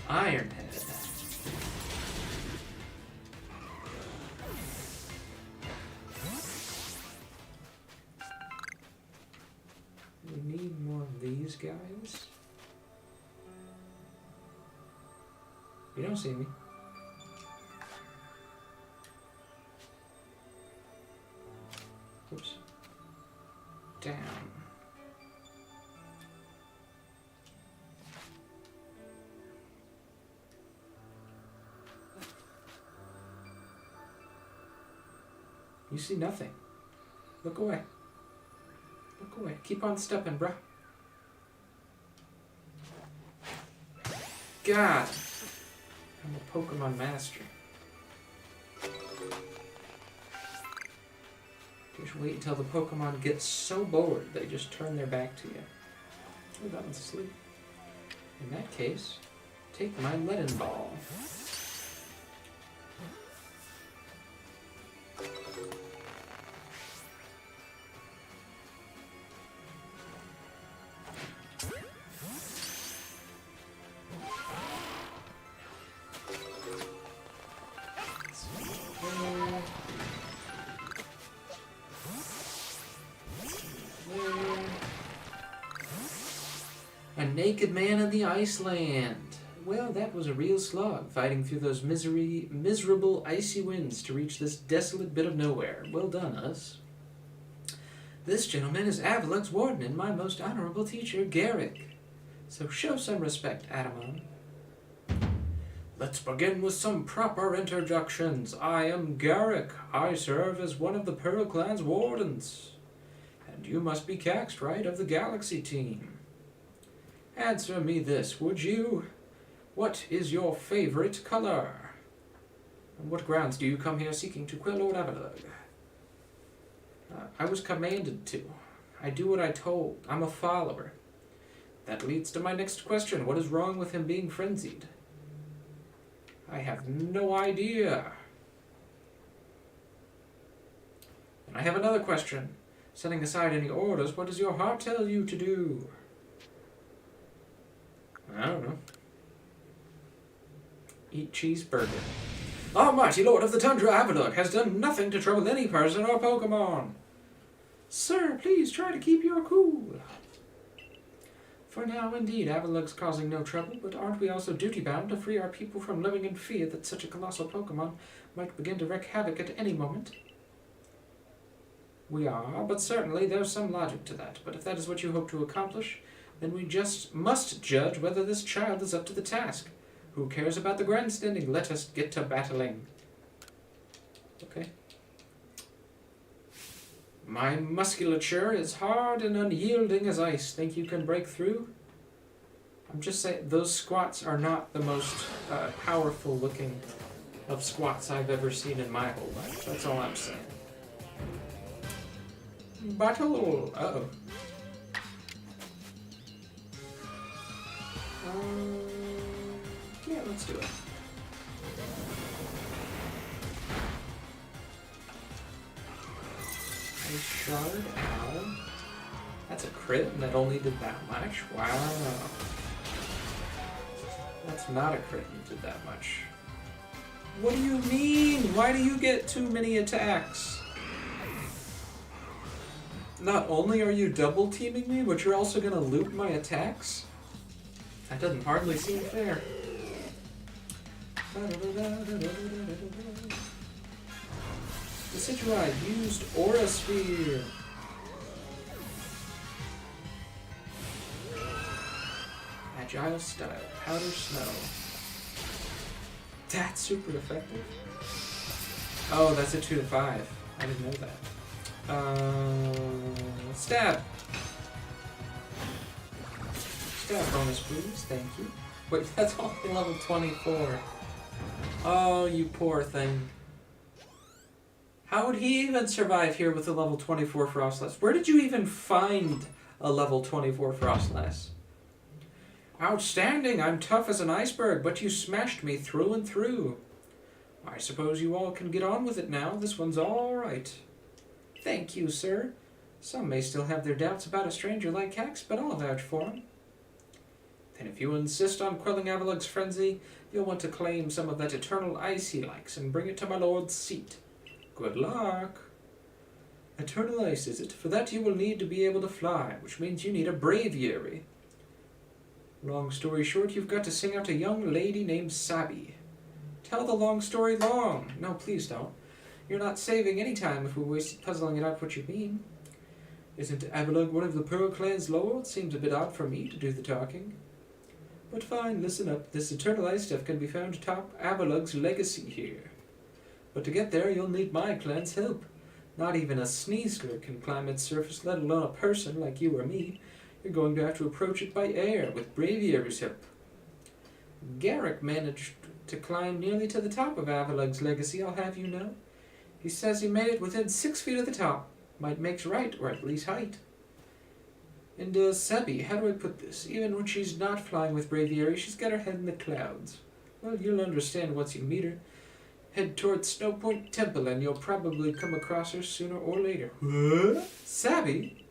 Iron Head. We need more of these guys. You don't see me. Oops. Down. You see nothing. Look away. Look away. Keep on stepping, bruh. God. I'm a Pokemon master. Just wait until the Pokemon get so bored they just turn their back to you. Oh, that one's asleep. In that case, take my Leaden Ball. A naked man in the Iceland. Well, that was a real slog, fighting through those miserable icy winds to reach this desolate bit of nowhere. Well done, us. This gentleman is Avalug's warden and my most honorable teacher, Garrick. So show some respect, Adamon. Let's begin with some proper introductions. I am Garrick. I serve as one of the Pearl Clan's wardens. And you must be Caxed, right, of the Galaxy team. Answer me this, would you? What is your favorite color? On what grounds do you come here seeking to quill Lord Avalug? I was commanded to. I do what I told. I'm a follower. That leads to my next question. What is wrong with him being frenzied? I have no idea. And I have another question. Setting aside any orders, what does your heart tell you to do? I don't know. Eat cheeseburger. Almighty Lord of the Tundra, Avalug has done nothing to trouble any person or Pokemon. Sir, please try to keep your cool. For now, indeed, Avalug's causing no trouble, but aren't we also duty-bound to free our people from living in fear that such a colossal Pokemon might begin to wreak havoc at any moment? We are, but certainly there's some logic to that. But if that is what you hope to accomplish, then we just must judge whether this child is up to the task. Who cares about the grandstanding? Let us get to battling. Okay. My musculature is hard and unyielding as ice. Think you can break through? I'm just saying, those squats are not the most powerful looking of squats I've ever seen in my whole life. That's all I'm saying. Battle! Uh-oh. Yeah, let's do it. Ice Shard, ow. That's a crit, and that only did that much? Wow. That's not a crit and did that much. What do you mean? Why do you get too many attacks? Not only are you double teaming me, but you're also gonna loop my attacks? That doesn't hardly seem fair. Decidueye used Aura Sphere. Agile Style, Powder Snow. That's super effective. Oh, that's a 2 to 5. I didn't know that. Stab. Stab bonus, please. Thank you. Wait, that's only level 24. Oh, you poor thing. How would he even survive here with a level 24 Frostlass? Where did you even find a level 24 Frostlass? Outstanding! I'm tough as an iceberg, but you smashed me through and through. I suppose you all can get on with it now. This one's all right. Thank you, sir. Some may still have their doubts about a stranger like Cax, but I'll vouch for him. Then if you insist on quelling Avalug's frenzy, you'll want to claim some of that eternal ice he likes and bring it to my lord's seat. Good luck. Eternal ice, is it? For that you will need to be able to fly, which means you need a braviary. Long story short, you've got to sing out a young lady named Sabi. Tell the long story long. No, please don't. You're not saving any time if we waste puzzling it out what you mean. Isn't Avalug one of the Pearl Clan's lords? Seems a bit odd for me to do the talking. But fine, listen up. This eternal ice stuff can be found atop Avalug's legacy here. But to get there, you'll need my clan's help. Not even a Sneasler can climb its surface, let alone a person like you or me. You're going to have to approach it by air, with Braviary's help. Garrick managed to climb nearly to the top of Avalug's legacy, I'll have you know. He says he made it within 6 feet of the top. Might makes right, or at least height. And, Sabby, how do I put this? Even when she's not flying with Braviary, she's got her head in the clouds. Well, you'll understand once you meet her. Head towards Snow Point Temple, and you'll probably come across her sooner or later. What? Sabby?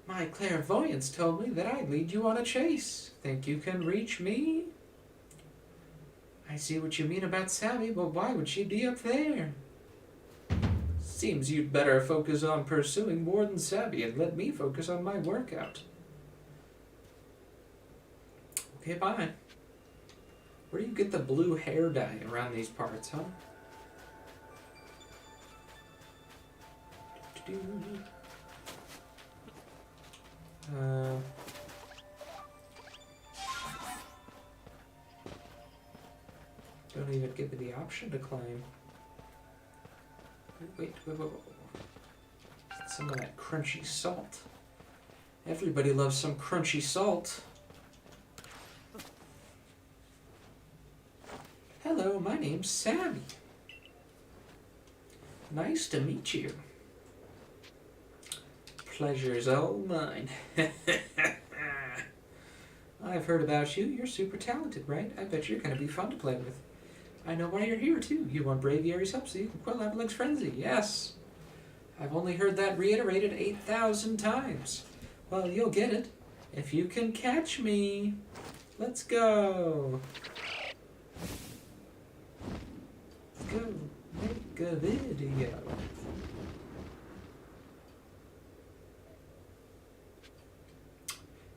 My clairvoyance told me that I'd lead you on a chase. Think you can reach me? I see what you mean about Sabby, but why would she be up there? Seems you'd better focus on pursuing more than Sabby and let me focus on my workout. Okay, bye. Where do you get the blue hair dye around these parts, huh? Don't even give me the option to climb. Wait. Some of that crunchy salt. Everybody loves some crunchy salt. Hello, my name's Sammy. Nice to meet you. Pleasure's all mine. I've heard about you. You're super talented, right? I bet you're going to be fun to play with. I know why you're here, too. You want Braviary's help so you can quell Abelin's frenzy. Yes. I've only heard that reiterated 8,000 times. Well, you'll get it. If you can catch me. Let's go. Let's go make a video.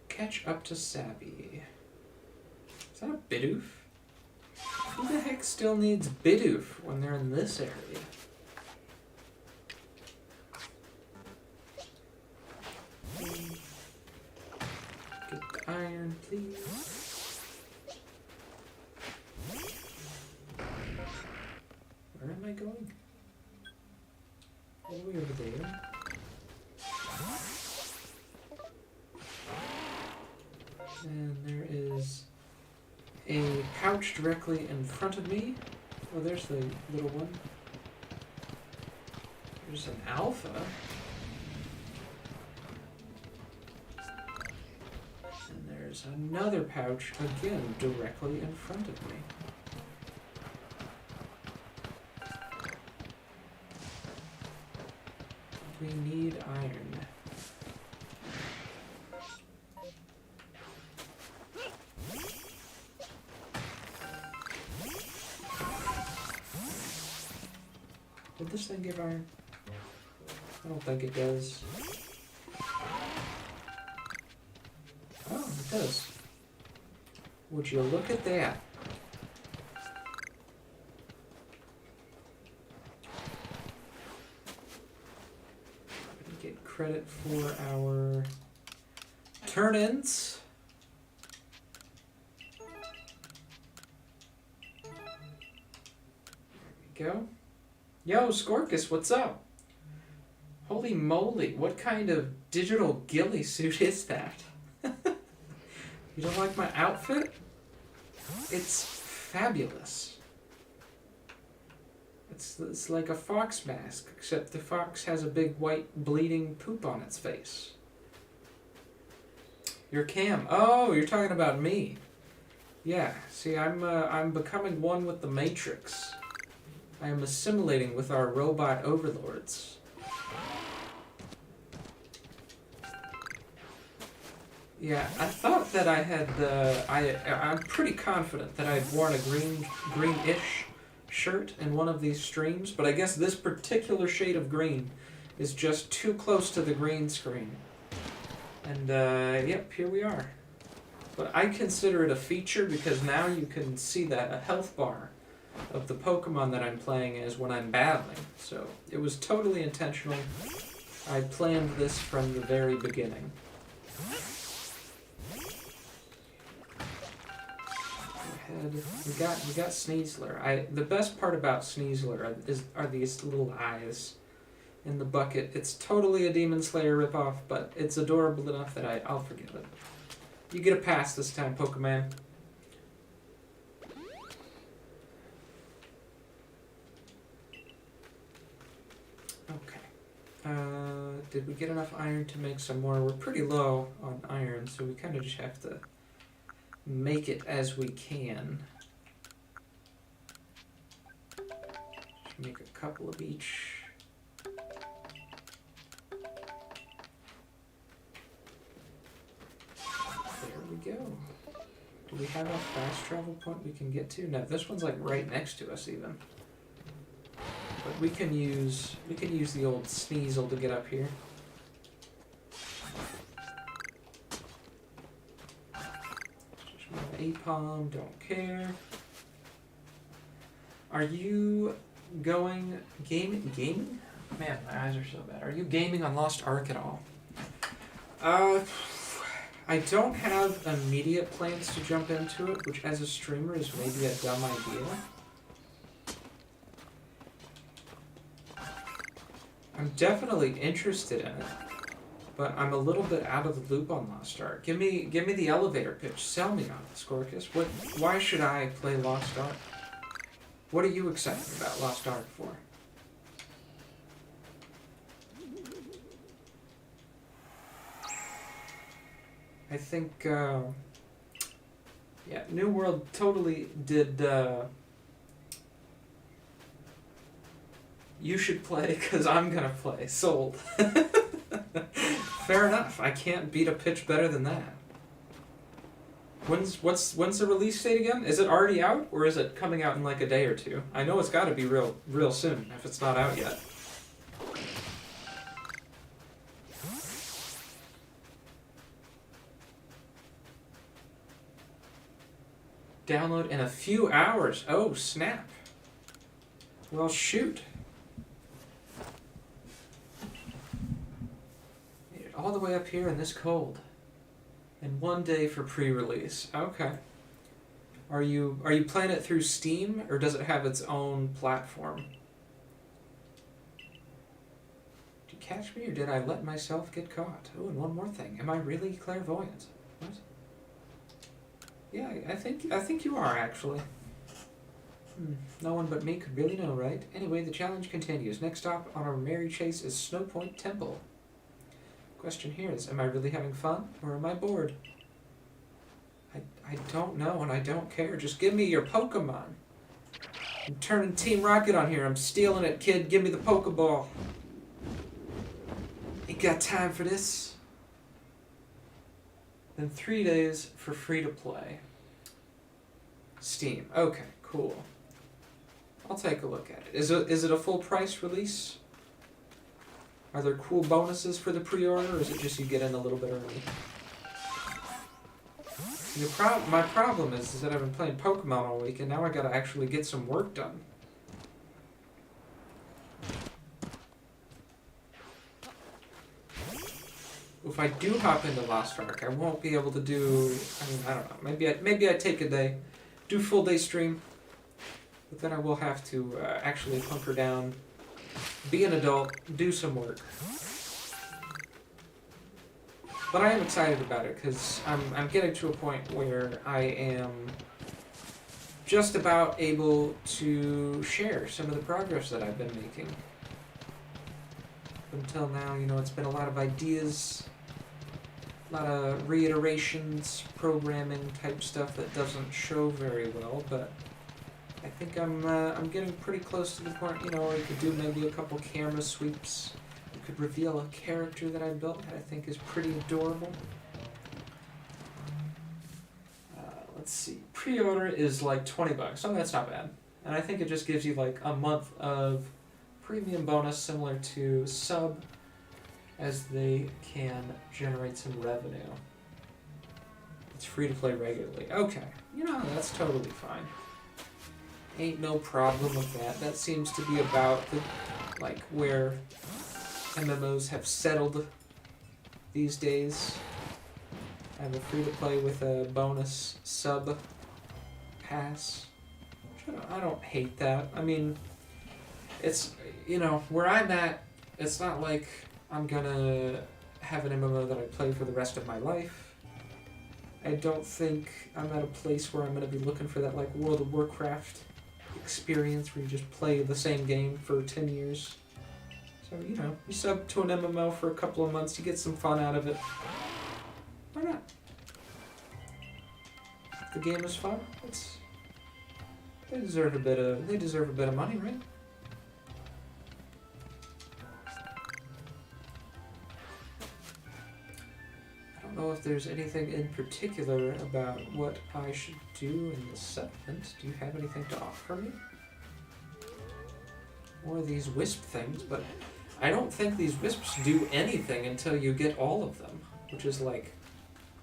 Catch up to Sabby. Is that a Bidoof? Who the heck still needs Bidoof when they're in this area? Get the iron, please. Where am I going? All the way over there. And there is a pouch directly in front of me. Oh, there's the little one. There's an alpha. And there's another pouch, again, directly in front of me. We need iron. Did this thing give iron? I don't think it does. Oh, it does. Would you look at that? Get credit for our turn-ins. There we go. Yo, Skorkus, what's up? Holy moly, what kind of digital ghillie suit is that? You don't like my outfit? It's fabulous. It's like a fox mask, except the fox has a big white bleeding poop on its face. You're Cam. Oh, you're talking about me. Yeah, see, I'm becoming one with the Matrix. I am assimilating with our robot overlords. Yeah, I thought that I had I'm pretty confident that I'd worn a greenish shirt in one of these streams, but I guess this particular shade of green is just too close to the green screen. And, yep, here we are. But I consider it a feature because now you can see that a health bar of the Pokemon that I'm playing as when I'm battling. So it was totally intentional. I planned this from the very beginning. Go ahead. We got Sneasler. The best part about Sneasler are these little eyes in the bucket. It's totally a Demon Slayer ripoff, but it's adorable enough that I'll forgive it. You get a pass this time, Pokemon. Did we get enough iron to make some more? We're pretty low on iron, so we kind of just have to make it as we can. Just make a couple of each. There we go. Do we have a fast travel point we can get to? No, this one's like right next to us even. But we can use the old Sneasel to get up here. Just one Ep5, don't care. Are you going gaming? Man, my eyes are so bad. Are you gaming on Lost Ark at all? I don't have immediate plans to jump into it, which as a streamer is maybe a dumb idea. I'm definitely interested in it, but I'm a little bit out of the loop on Lost Ark. Give me the elevator pitch. Sell me on it, Scorcus. Why should I play Lost Ark? What are you excited about Lost Ark for? I think, yeah, New World totally did, you should play because I'm gonna play. Sold. Fair enough. I can't beat a pitch better than that. When's the release date again? Is it already out or is it coming out in like a day or two? I know it's got to be real soon if it's not out yet. Download in a few hours. Oh, snap. Well, shoot. Made it all the way up here in this cold. And 1 day for pre-release. Okay. Are you playing it through Steam or does it have its own platform? Did you catch me or did I let myself get caught? Oh, and one more thing. Am I really clairvoyant? What? Yeah, I think you are, actually. No one but me could really know, right? Anyway, the challenge continues. Next stop on our merry chase is Snow Point Temple. Question here is, am I really having fun, or am I bored? I don't know, and I don't care. Just give me your Pokemon. I'm turning Team Rocket on here. I'm stealing it, kid. Give me the Pokeball. Ain't got time for this. Then 3 days for free to play. Steam. Okay, cool. I'll take a look at it. Is it a full price release? Are there cool bonuses for the pre-order, or is it just you get in a little bit early? My problem is that I've been playing Pokemon all week, and now I gotta actually get some work done. If I do hop into Lost Ark, I won't be able to do. I mean, I don't know. Maybe I take a day, do full day stream, but then I will have to actually hunker down, be an adult, do some work. But I am excited about it because I'm getting to a point where I am just about able to share some of the progress that I've been making. Until now, you know, it's been a lot of ideas, a lot of reiterations, programming type stuff that doesn't show very well, but I think I'm getting pretty close to the point, you know, where I could do maybe a couple camera sweeps. I could reveal a character that I built that I think is pretty adorable. Let's see, pre-order is like $20, so that's not bad. And I think it just gives you like a month of premium bonus similar to sub, as they can generate some revenue. It's free to play regularly. Okay, you know, that's totally fine. Ain't no problem with that. That seems to be about the, like, where MMOs have settled these days. I have a free to play with a bonus sub pass. I don't hate that. I mean, it's, you know, where I'm at, it's not like I'm gonna have an MMO that I play for the rest of my life. I don't think I'm at a place where I'm gonna be looking for that, like, World of Warcraft experience where you just play the same game for 10 years. So So, you know, you sub to an MMO for a couple of months, you get some fun out of it. Why not? If the game is fun, they deserve a bit of money, right? I don't know if there's anything in particular about what I should do in the settlement. Do you have anything to offer me? Or these wisp things, but I don't think these wisps do anything until you get all of them, which is like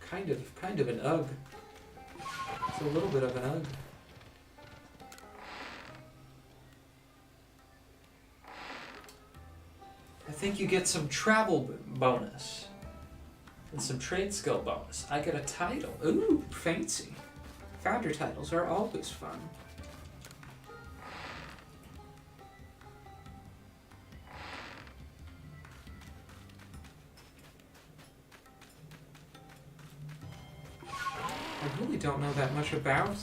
kind of an ugh. It's a little bit of an ugh. I think you get some travel bonus and some trade skill bonus. I get a title. Ooh, fancy. Founder titles are always fun. I really don't know that much about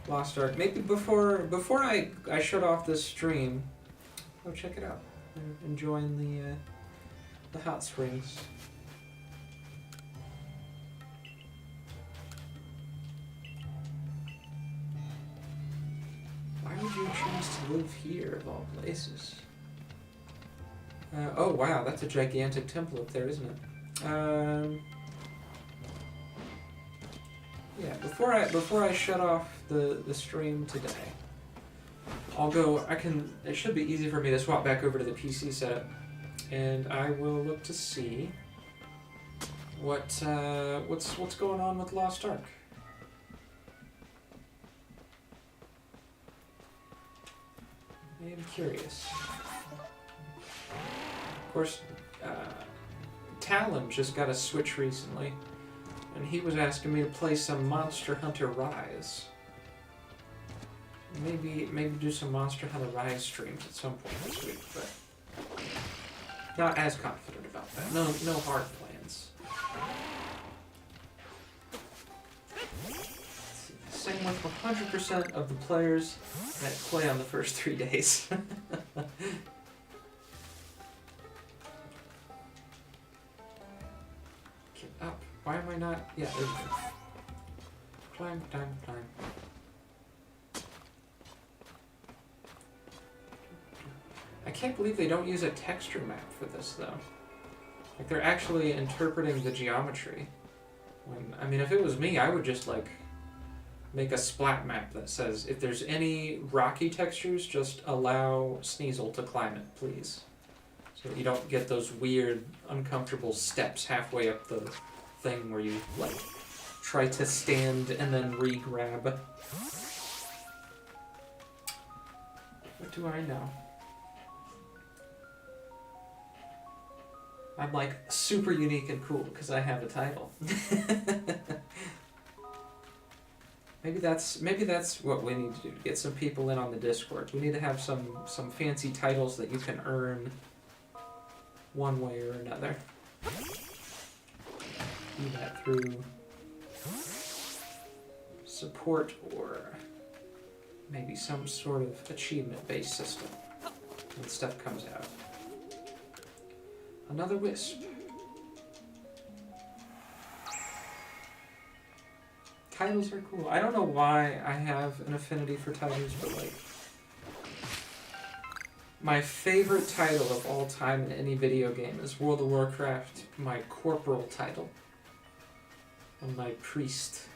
Lost Ark. Maybe before I shut off this stream, go check it out and join the hot springs. Why would you choose to live here of all places? Oh wow, that's a gigantic temple up there, isn't it? Yeah, before I shut off the stream today, I'll go. It should be easy for me to swap back over to the PC setup, and I will look to see what's going on with Lost Ark. I am curious. Of course, Talon just got a Switch recently. And he was asking me to play some Monster Hunter Rise. Maybe do some Monster Hunter Rise streams at some point this week, but not as confident about that. No hard plans. Same with 100% of the players that play on the first 3 days. Get up. Why am I not? Yeah, there we go. Climb. I can't believe they don't use a texture map for this, though. Like, they're actually interpreting the geometry. I mean, if it was me, I would just, like, make a splat map that says, if there's any rocky textures, just allow Sneasel to climb it, please. So that you don't get those weird, uncomfortable steps halfway up the thing where you like try to stand and then re-grab. What do I know? I'm like super unique and cool because I have a title. Maybe that's what we need to do to get some people in on the Discord. We need to have some fancy titles that you can earn one way or another. Do that through support or maybe some sort of achievement-based system when stuff comes out. Another wisp. Titles are cool. I don't know why I have an affinity for titles, but like my favorite title of all time in any video game is World of Warcraft, my corporal title. And my priest.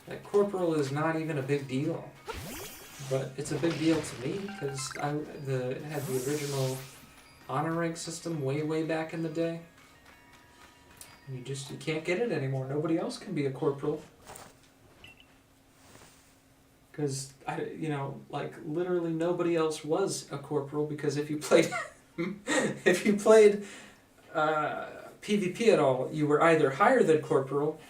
Like, corporal is not even a big deal. But it's a big deal to me, because it had the original honor rank system way back in the day. And you can't get it anymore. Nobody else can be a corporal. Because, like, literally nobody else was a corporal, because if you played PvP at all, you were either higher than corporal,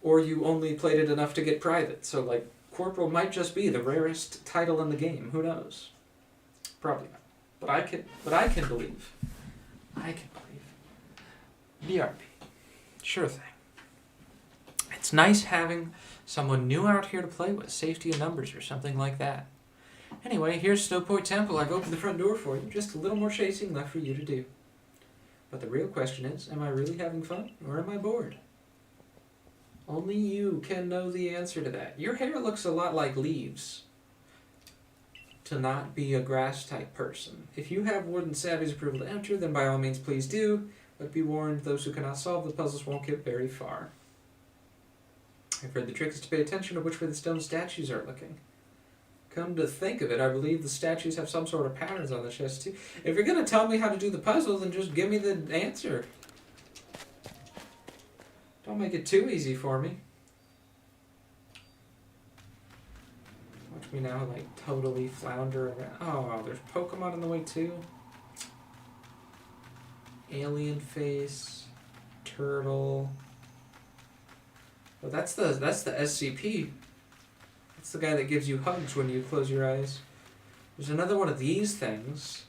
or you only played it enough to get private. So, like, corporal might just be the rarest title in the game. Who knows? Probably not. But I can believe. BRP. Sure thing. It's nice having someone new out here to play with, safety in numbers or something like that. Anyway, here's Snowpoint Temple. I've opened the front door for you. Just a little more chasing left for you to do. But the real question is, am I really having fun, or am I bored? Only you can know the answer to that. Your hair looks a lot like leaves. To not be a grass-type person. If you have Warden Savvy's approval to enter, then by all means please do. But be warned, those who cannot solve the puzzles won't get very far. I've heard the trick is to pay attention to which way the stone statues are looking. Come to think of it, I believe the statues have some sort of patterns on the chest too. If you're going to tell me how to do the puzzle, then just give me the answer. Don't make it too easy for me. Watch me now, like, totally flounder around. Oh, there's Pokemon in the way too. Alien face, turtle. Well, that's the SCP. That's the guy that gives you hugs when you close your eyes. There's another one of these things,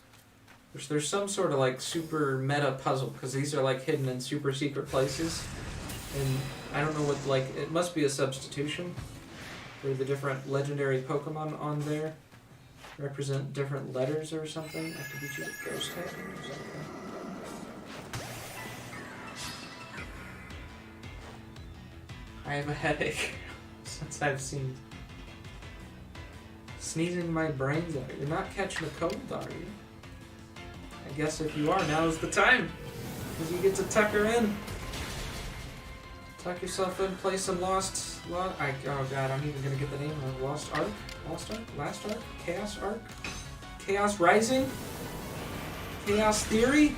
which there's some sort of like super meta puzzle because these are like hidden in super secret places, and I don't know what, like, it must be a substitution where the different legendary Pokemon on there represent different letters or something. I have to beat you to ghost type or something. I have a headache since I've seen sneezing my brains out. You're not catching a cold, are you? I guess if you are, now's the time. Because you get to tuck her in. Tuck yourself in, play some oh god, I'm even gonna get the name of Lost Ark? Lost Ark? Last Ark? Chaos Ark? Chaos Rising? Chaos Theory?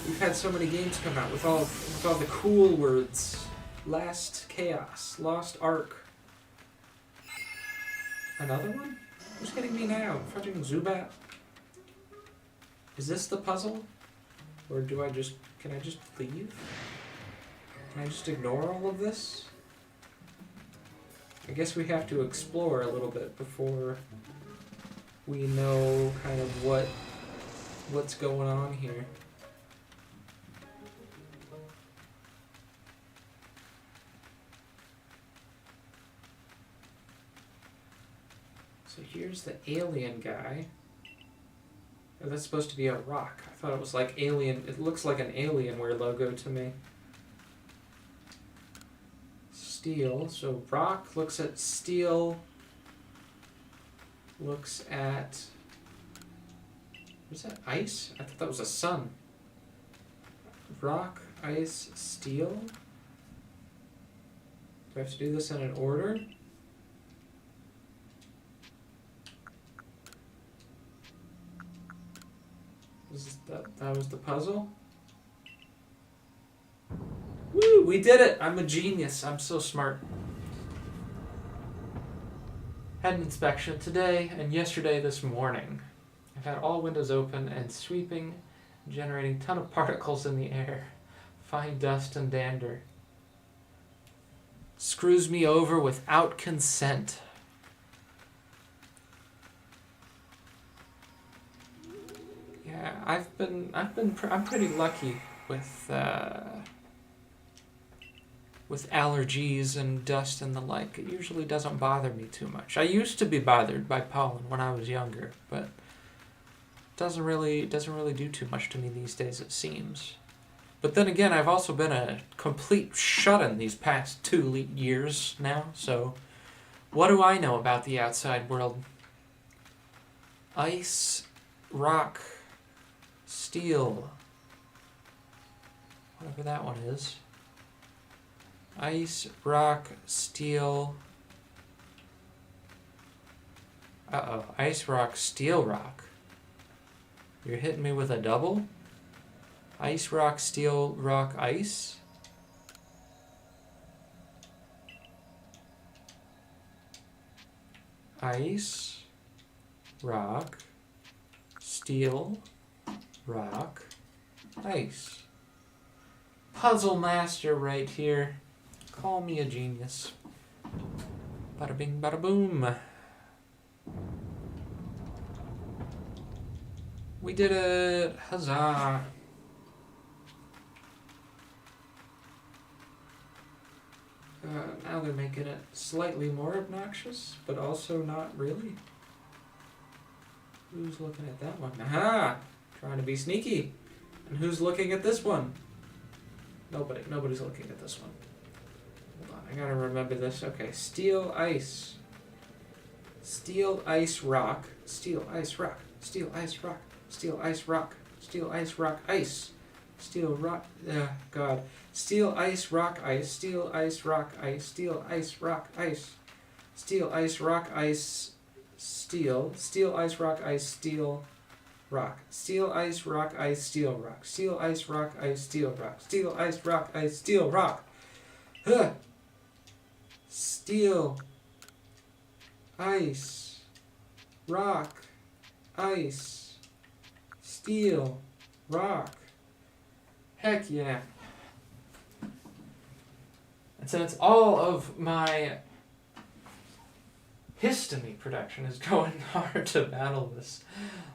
We've had so many games come out with all the cool words. Last Chaos, Lost Ark. Another one? Who's hitting me now? Fucking Zubat? Is this the puzzle? Or can I just leave? Can I just ignore all of this? I guess we have to explore a little bit before we know kind of what's going on here. So here's the alien guy. Oh, that's supposed to be a rock. I thought it was like alien. It looks like an Alienware logo to me. Steel. So rock looks at steel. Looks at... What's that? Ice? I thought that was a sun. Rock, ice, steel. Do I have to do this in an order? That was the puzzle? Woo! We did it! I'm a genius. I'm so smart. Had an inspection today and yesterday this morning. I've had all windows open and sweeping, generating a ton of particles in the air. Fine dust and dander. Screws me over without consent. Yeah, I'm pretty lucky with allergies and dust and the like. It usually doesn't bother me too much. I used to be bothered by pollen when I was younger, but it doesn't really do too much to me these days, it seems. But then again, I've also been a complete shut-in these past 2 years now, so what do I know about the outside world? Ice, rock, steel, whatever that one is. Ice, rock, steel. Uh-oh. Ice, rock, steel, rock. You're hitting me with a double? Ice, rock, steel, rock, ice? Ice, rock, steel, rock, ice. Puzzle master right here. Call me a genius. Bada bing, bada boom. We did it! Huzzah! Now they're making it slightly more obnoxious, but also not really. Who's looking at that one? Aha! Trying to be sneaky. And who's looking at this one? Nobody. Nobody's looking at this one. Hold on, I gotta remember this. Okay, steel, ice. Steel, ice, rock. Steel, ice, rock. Steel, ice, rock. Steel, ice, rock. Steel, ice, rock, ice. Steel, rock. God. Steel, ice, rock, ice. Steel, ice, rock, ice. Steel, ice, rock, ice. Steel, ice, rock, ice. Steel. Steel, ice, rock, ice. Steel, rock. Steel, ice, rock, ice. Steel, rock. Steel, ice, rock, ice. Steel, rock. Steel, ice, rock, ice. Steel, rock. Huh. Steel, ice, rock, ice, steel, rock. Heck yeah. And since all of my histamine production is going hard to battle this,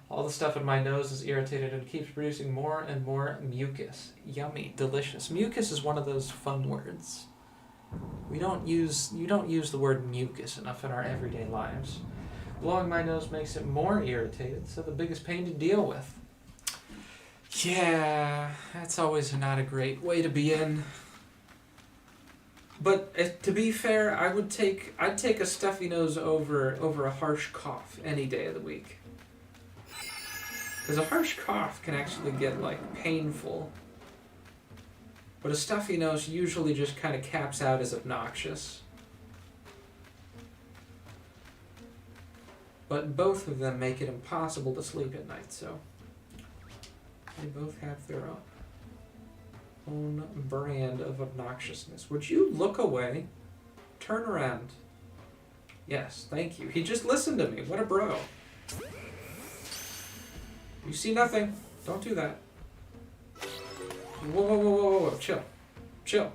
all the stuff in my nose is irritated and keeps producing more and more mucus. Yummy, delicious. Mucus is one of those fun words. You don't use the word mucus enough in our everyday lives. Blowing my nose makes it more irritated, so the biggest pain to deal with. Yeah, that's always not a great way to be in. But to be fair, I'd take a stuffy nose over a harsh cough any day of the week. Because a harsh cough can actually get painful. But a stuffy nose usually just kind of caps out as obnoxious. But both of them make it impossible to sleep at night, so they both have their own brand of obnoxiousness. Would you look away? Turn around. Yes, thank you. He just listened to me. What a bro. You see nothing. Don't do that. Whoa, whoa, whoa, whoa, whoa, chill. Chill.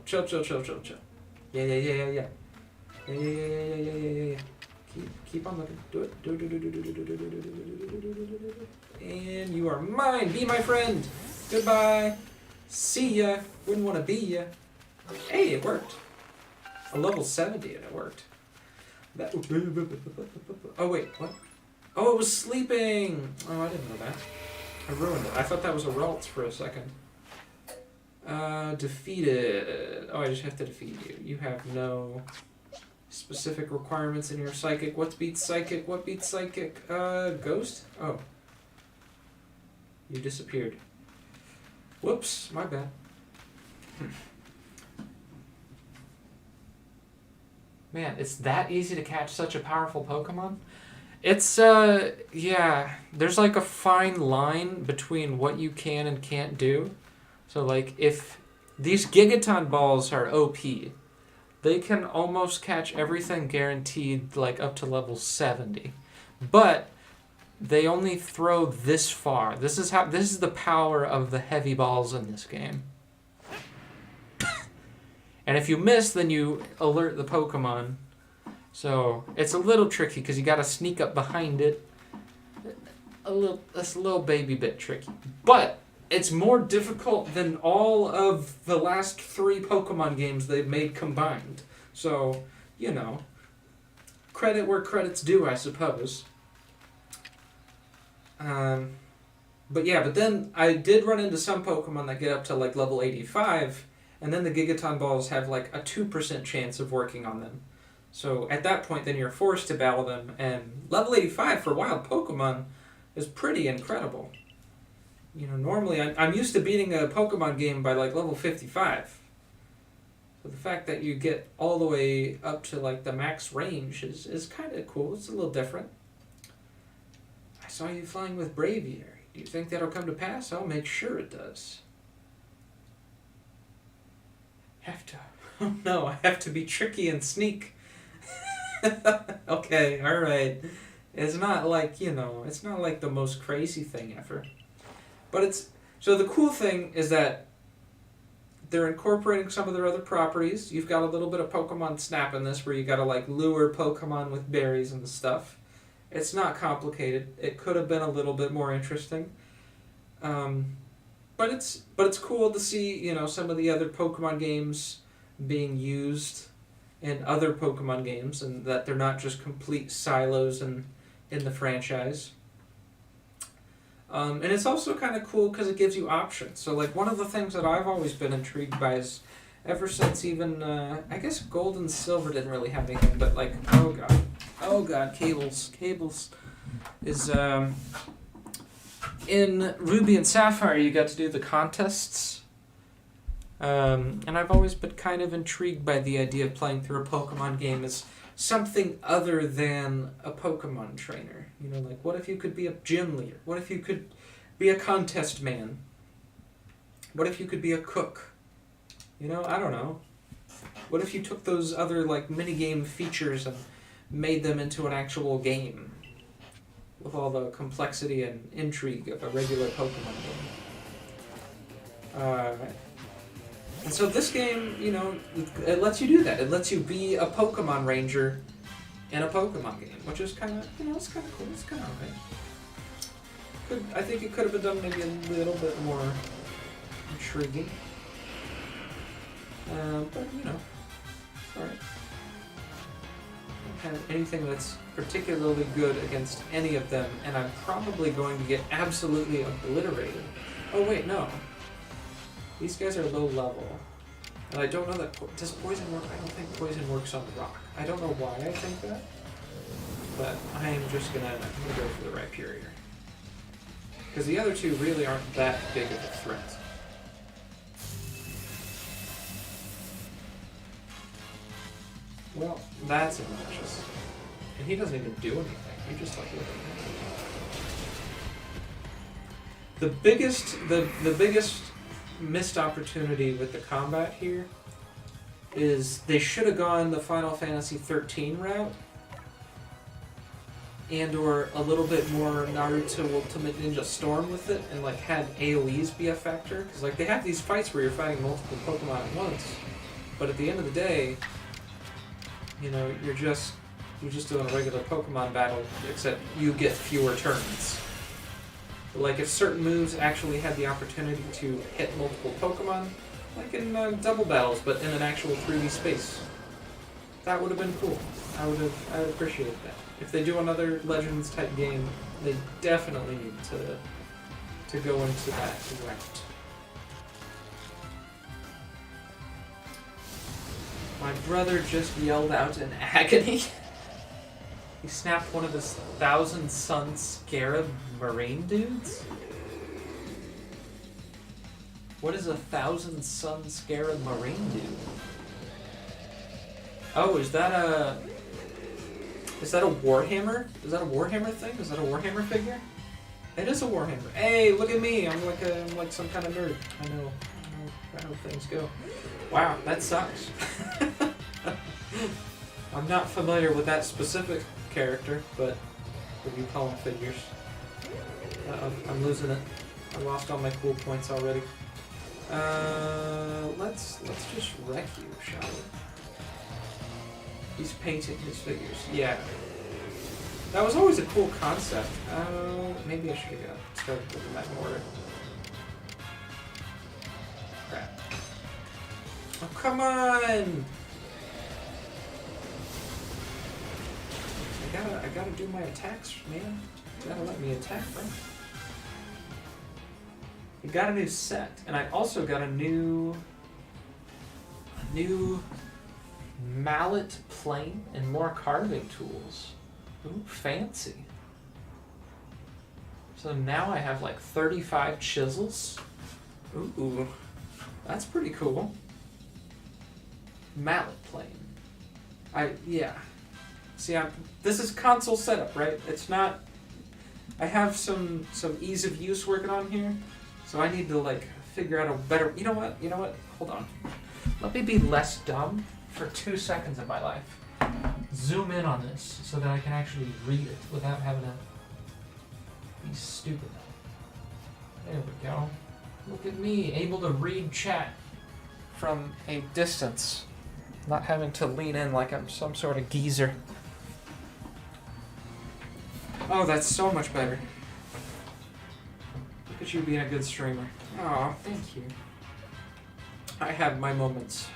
Yeah. Yeah. Keep on looking. Do it. Do it. And you are mine. Be my friend. Goodbye. See ya. Wouldn't want to be ya. Hey, it worked. A level 70 and it worked. That. Oh, wait, what? Oh, it was sleeping. Oh, I didn't know that. I ruined it. I thought that was a Ralts for a second. Defeated. Oh, I just have to defeat you. You have no specific requirements in your psychic. What beats psychic? What beats psychic? Ghost? Oh. You disappeared. Whoops, my bad. Man, it's that easy to catch such a powerful Pokemon? It's, yeah, there's a fine line between what you can and can't do. So, if these Gigaton balls are OP, they can almost catch everything guaranteed, up to level 70. But they only throw this far. This is the power of the heavy balls in this game. And if you miss, then you alert the Pokemon. So it's a little tricky because you got to sneak up behind it. That's a little baby bit tricky. But it's more difficult than all of the last 3 Pokemon games they've made combined. So, credit where credit's due, I suppose. But then I did run into some Pokemon that get up to level 85, and then the Gigaton balls have a 2% chance of working on them. So at that point, then you're forced to battle them, and level 85 for wild Pokemon is pretty incredible. Normally I'm used to beating a Pokemon game by level 55. So the fact that you get all the way up to the max range is kind of cool. It's a little different. I saw you flying with Braviary. Do you think that'll come to pass? I'll make sure it does. Oh no, I have to be tricky and sneak. Okay, alright. It's not it's not the most crazy thing ever. But so the cool thing is that they're incorporating some of their other properties. You've got a little bit of Pokemon Snap in this where you gotta lure Pokemon with berries and stuff. It's not complicated. It could have been a little bit more interesting. But it's cool to see, some of the other Pokemon games being used in other Pokemon games, and that they're not just complete silos in the franchise. And it's also kind of cool because it gives you options. So, like, one of the things that I've always been intrigued by is, ever since even, I guess Gold and Silver didn't really have anything, but, like, oh god, cables, is, in Ruby and Sapphire you got to do the contests. And I've always been kind of intrigued by the idea of playing through a Pokemon game as something other than a Pokemon trainer. You know, like, what if you could be a gym leader? What if you could be a contest man? What if you could be a cook? You know, I don't know. What if you took those other, like, minigame features and made them into an actual game? With all the complexity and intrigue of a regular Pokemon game. And so this game, you know, it lets you do that. It lets you be a Pokemon Ranger in a Pokemon game, which is kind of, you know, it's kind of cool. It's kind of alright. I think it could have been done maybe a little bit more intriguing. But, you know, alright. I don't have anything that's particularly good against any of them, and I'm probably going to get absolutely obliterated. Oh, wait, no. These guys are low level. And I don't know that... Does poison work? I don't think poison works on rock. I don't know why I think that. But I am just gonna... I'm gonna go for the Rhyperior. Because the other two really aren't that big of a threat. Well, that's obnoxious. And he doesn't even do anything. You just like look at him. The biggest missed opportunity with the combat here is they should have gone the Final Fantasy 13 route and or a little bit more Naruto Ultimate Ninja Storm with it and like had AoEs be a factor, because like they have these fights where you're fighting multiple Pokemon at once, but at the end of the day, you know, you're just doing a regular Pokemon battle, except you get fewer turns. Like, if certain moves actually had the opportunity to hit multiple Pokemon, like in double battles, but in an actual 3D space, that would have been cool. I would appreciate that. If they do another Legends type game, they definitely need to go into that route. My brother just yelled out in agony. He snapped one of his 1,000 Sun Scarab Marine dudes? What is a 1,000 Sun Scarab Marine dude? Oh, is that a Warhammer? Is that a Warhammer thing? Is that a Warhammer figure? It is a Warhammer. Hey, look at me! I'm like some kind of nerd. I know how things go. Wow, that sucks. I'm not familiar with that specific character, but what do you call them, figures? I'm losing it. I lost all my cool points already. Let's just wreck you, shall we? He's painting his figures. Yeah. That was always a cool concept. Maybe I should have started looking that more. Crap. Oh, come on! I gotta do my attacks, man. You gotta let me attack, bro. I got a new set, and I also got a new mallet plane and more carving tools. Ooh, fancy. So now I have like 35 chisels. Ooh, that's pretty cool. Mallet plane. Yeah. See, this is console setup, right? It's not... I have some ease of use working on here, so I need to, like, figure out a better... You know what? Hold on. Let me be less dumb for 2 seconds of my life. Zoom in on this so that I can actually read it without having to be stupid. There we go. Look at me, able to read chat from a distance. Not having to lean in like I'm some sort of geezer. Oh, that's so much better. Look at you being a good streamer. Aw, thank you. I have my moments.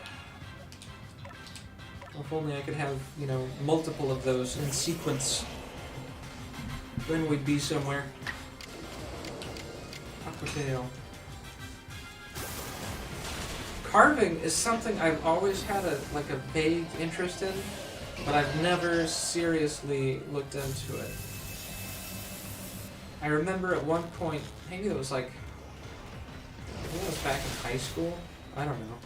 If only I could have, you know, multiple of those in sequence. Then we'd be somewhere. Aquatail. Carving is something I've always had a vague interest in, but I've never seriously looked into it. I remember at one point, maybe it was like, I think it was back in high school. I don't know.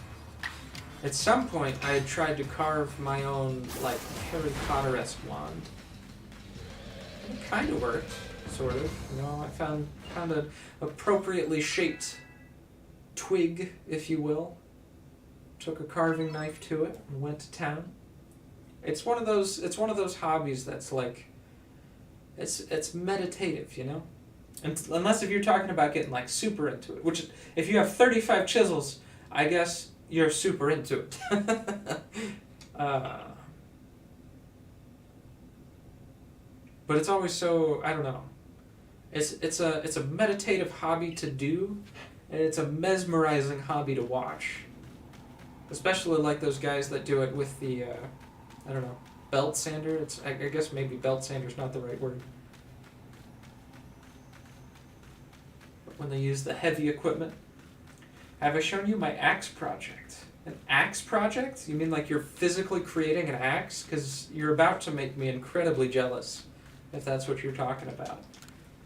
At some point, I had tried to carve my own, like, Harry Potter-esque wand. It kind of worked, sort of. You know, I found an appropriately shaped twig, if you will. Took a carving knife to it and went to town. It's one of those hobbies that's like, it's meditative, you know? And unless if you're talking about getting like super into it, which if you have 35 chisels, I guess you're super into it. But it's always so, I don't know. It's a meditative hobby to do, and it's a mesmerizing hobby to watch. Especially like those guys that do it with the, I don't know, belt sander. I guess maybe belt sander's not the right word. But when they use the heavy equipment. Have I shown you my axe project? An axe project? You mean like you're physically creating an axe? Because you're about to make me incredibly jealous, if that's what you're talking about.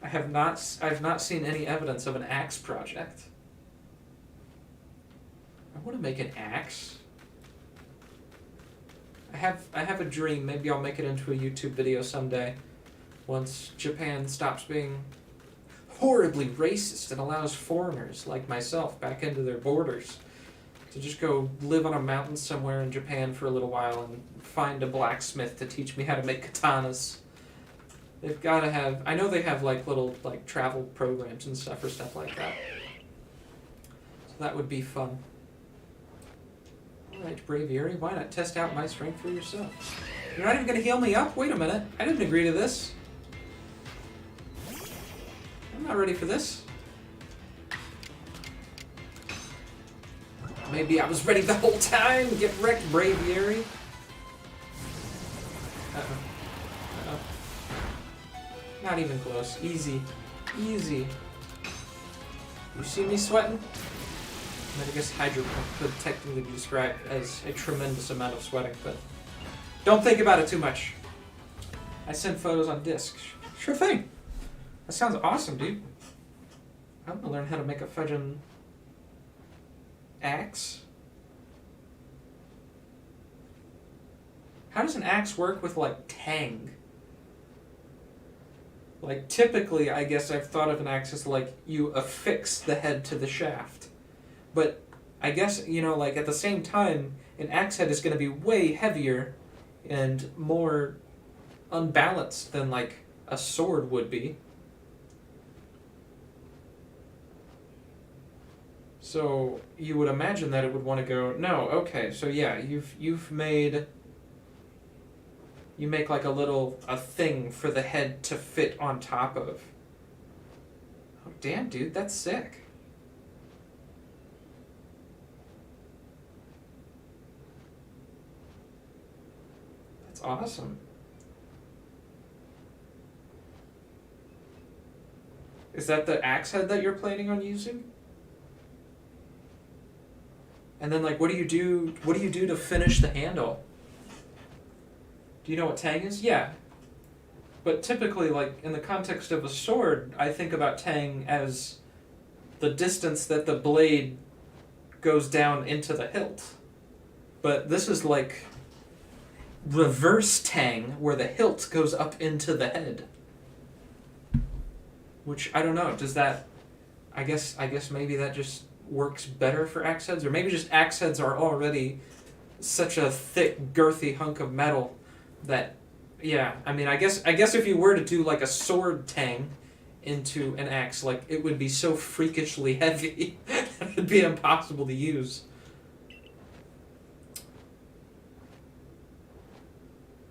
I've not seen any evidence of an axe project. I want to make an axe. I have a dream. Maybe I'll make it into a YouTube video someday. Once Japan stops being horribly racist and allows foreigners like myself back into their borders to just go live on a mountain somewhere in Japan for a little while and find a blacksmith to teach me how to make katanas. They've got to have... I know they have like little like travel programs and stuff for stuff like that. So that would be fun. Alright, Braviary, why not test out my strength for yourself? You're not even going to heal me up? Wait a minute. I didn't agree to this. I'm not ready for this. Maybe I was ready the whole time. Get wrecked, Braviary. Uh-oh. Uh-oh. Not even close. Easy. Easy. You see me sweating? I guess Hydro Pump could technically be described as a tremendous amount of sweating, but don't think about it too much. I send photos on disc. Sure thing. That sounds awesome, dude. I'm gonna learn how to make a fudging axe. How does an axe work with, like, tang? Like, typically, I guess I've thought of an axe as, like, you affix the head to the shaft. But I guess, you know, like, at the same time, an axe head is going to be way heavier and more unbalanced than, like, a sword would be. So you would imagine that it would want to go, no, okay, so yeah, you make like a thing for the head to fit on top of. Oh, damn, dude, that's sick. Awesome. Is that the axe head that you're planning on using? And then, like, what do you do to finish the handle? Do you know what tang is? Yeah. But typically, like, in the context of a sword, I think about tang as the distance that the blade goes down into the hilt. But this is like reverse tang, where the hilt goes up into the head. Which, I don't know, does that... I guess maybe that just works better for axe heads, or maybe just axe heads are already such a thick, girthy hunk of metal that... Yeah, I mean, I guess if you were to do, like, a sword tang into an axe, like, it would be so freakishly heavy that it would be impossible to use.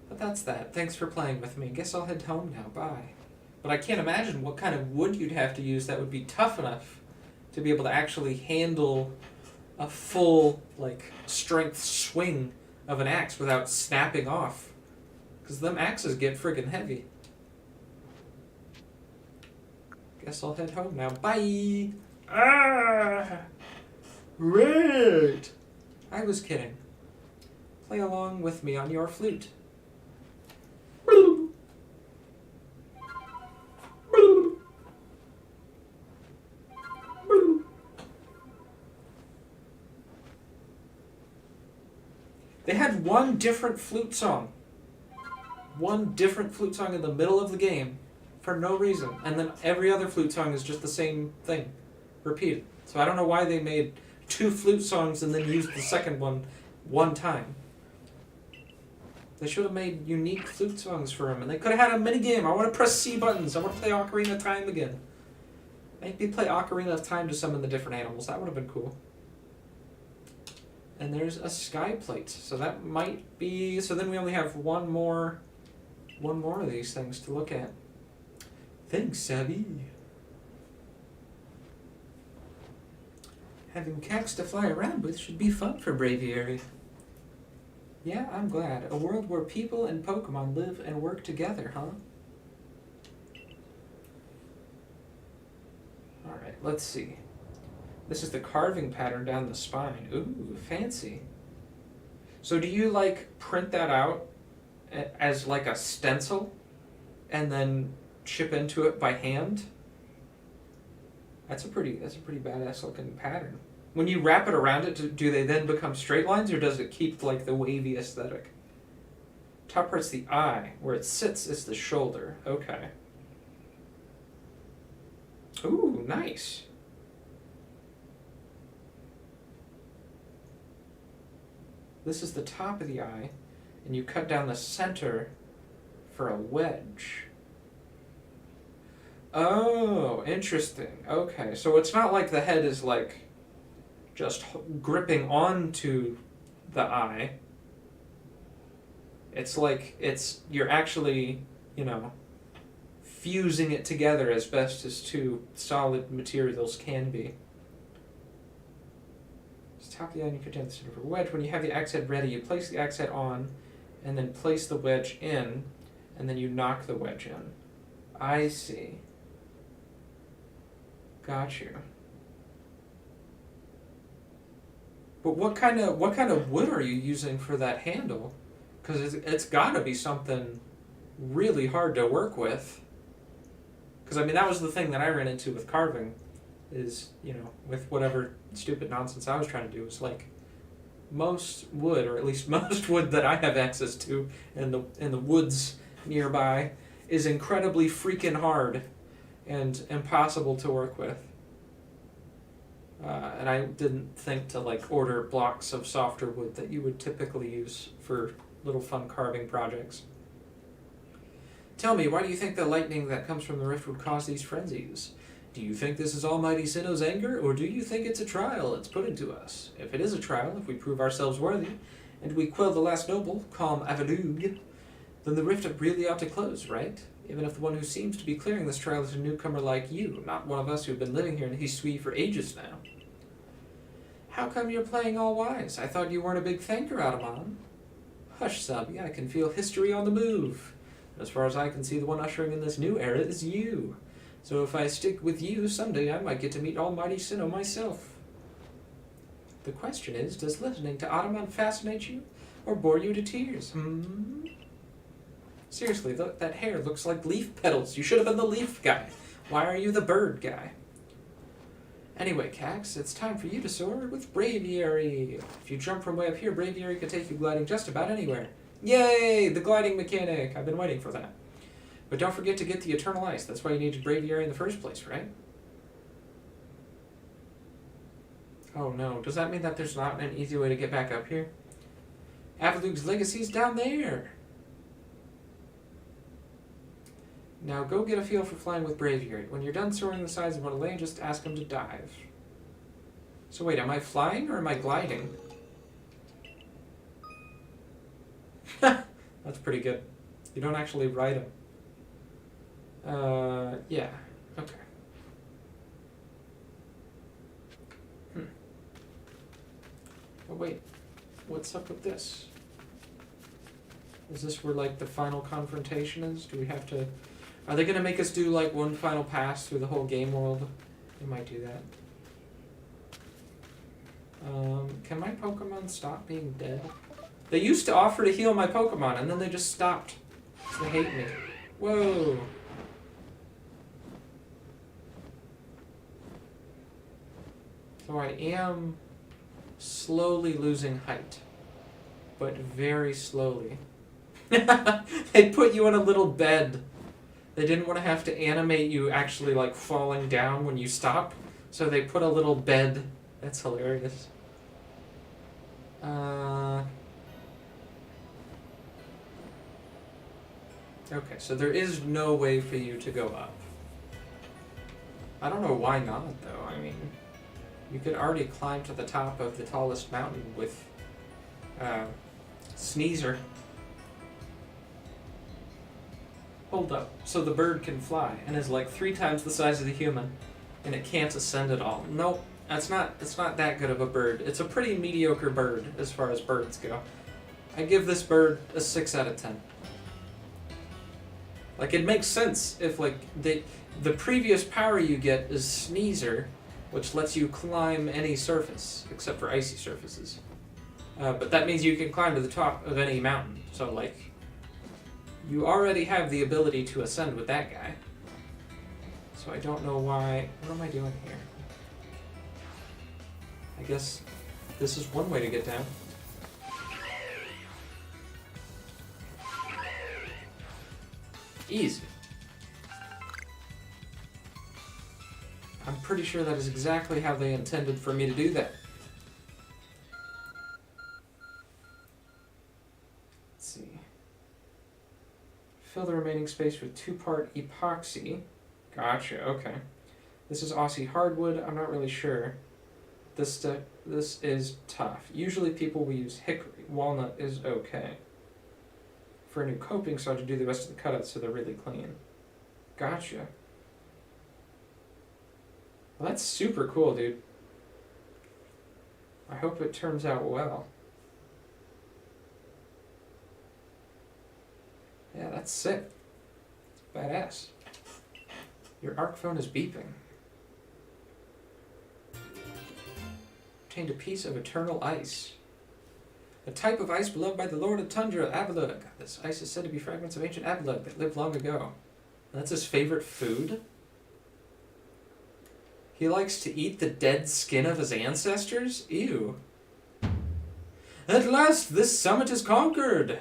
But that's that. Thanks for playing with me. Guess I'll head home now. Bye. But I can't imagine what kind of wood you'd have to use that would be tough enough to be able to actually handle a full, like, strength swing of an axe without snapping off. Because them axes get friggin' heavy. Guess I'll head home now. Bye! Ah! Right! I was kidding. Play along with me on your flute. They had one different flute song. One different flute song in the middle of the game for no reason. And then every other flute song is just the same thing. Repeated. So I don't know why they made 2 flute songs and then used the second one time. They should have made unique flute songs for him. And they could have had a mini game. I want to press C buttons. I want to play Ocarina of Time again. Make me play Ocarina of Time to summon the different animals. That would have been cool. And there's a sky plate. So that might be... So then we only have one more of these things to look at. Thanks, Sabby. Having cacks to fly around with should be fun for Braviary. Yeah, I'm glad. A world where people and Pokemon live and work together, huh? Alright, let's see. This is the carving pattern down the spine. Ooh, fancy. So do you, like, print that out as, like, a stencil and then chip into it by hand? That's a pretty badass looking pattern. When you wrap it around it, do they then become straight lines, or does it keep, like, the wavy aesthetic? Top part's the eye. Where it sits is the shoulder. Okay. Ooh, nice. This is the top of the eye, and you cut down the center for a wedge. Oh, interesting. Okay, so it's not like the head is, like, just gripping onto the eye. It's like you're actually, fusing it together as best as 2 solid materials can be. Just top of the eye and you cut down the center for a wedge. When you have the axe head ready, you place the axe head on, and then place the wedge in, and then you knock the wedge in. I see. Got you. But what kind of wood are you using for that handle? Because it's got to be something really hard to work with. Because I mean, that was the thing that I ran into with carving, is with whatever stupid nonsense I was trying to do, is like most wood, or at least most wood that I have access to in the woods nearby, is incredibly freaking hard and impossible to work with. And I didn't think to order blocks of softer wood that you would typically use for little fun carving projects. Tell me, why do you think the lightning that comes from the rift would cause these frenzies? Do you think this is Almighty Sinnoh's anger, or do you think it's a trial it's putting to us? If it is a trial, if we prove ourselves worthy, and we quell the last noble, calm Avalug, then the rift really ought to close, right? Even if the one who seems to be clearing this trial is a newcomer like you, not one of us who've been living here in Hisui for ages now. How come you're playing all wise? I thought you weren't a big thinker, Ataman. Hush, Sabi, I can feel history on the move. As far as I can see, the one ushering in this new era is you. So if I stick with you, someday I might get to meet Almighty Sinnoh myself. The question is, does listening to Ataman fascinate you, or bore you to tears? Seriously, that hair looks like leaf petals. You should have been the leaf guy. Why are you the bird guy? Anyway, Cax, it's time for you to soar with Braviary. If you jump from way up here, Braviary can take you gliding just about anywhere. Yay! The gliding mechanic! I've been waiting for that. But don't forget to get the Eternal Ice. That's why you needed Braviary in the first place, right? Oh no, does that mean that there's not an easy way to get back up here? Avalug's legacy's down there! Now go get a feel for flying with Braviary. When you're done soaring the sides of Monolane, just ask him to dive. So wait, am I flying or am I gliding? That's pretty good. You don't actually ride him. Yeah. Okay. Oh wait, what's up with this? Is this where, like, the final confrontation is? Do we have to... Are they going to make us do, like, one final pass through the whole game world? They might do that. Can my Pokemon stop being dead? They used to offer to heal my Pokemon, and then they just stopped. They hate me. Whoa. So I am slowly losing height. But very slowly. They put you in a little bed. They didn't want to have to animate you actually, like, falling down when you stop. So they put a little bed. That's hilarious. Okay, so there is no way for you to go up. I don't know why not, though. I mean, you could already climb to the top of the tallest mountain with Sneezer. Hold up. So the bird can fly and is like 3 times the size of the human, and it can't ascend at all. Nope, it's not that good of a bird. It's a pretty mediocre bird as far as birds go. I give this bird a 6 out of 10. Like, it makes sense if, like, the previous power you get is Sneezer, which lets you climb any surface, except for icy surfaces. But that means you can climb to the top of any mountain. So, like, you already have the ability to ascend with that guy. So I don't know why... What am I doing here? I guess this is one way to get down. Easy. I'm pretty sure that is exactly how they intended for me to do that. Let's see. Fill the remaining space with 2-part epoxy. Gotcha, okay. This is Aussie hardwood, I'm not really sure. This is tough. Usually people will use hickory. Walnut is okay. For a new coping, so I have to do the rest of the cutouts so they're really clean. Gotcha. Well, that's super cool, dude. I hope it turns out well. Yeah, that's sick. Badass. Your ARC phone is beeping. Obtained a piece of eternal ice. A type of ice beloved by the Lord of Tundra, Avalug. This ice is said to be fragments of ancient Avalug that lived long ago. That's his favorite food? He likes to eat the dead skin of his ancestors? Ew. At last, this summit is conquered!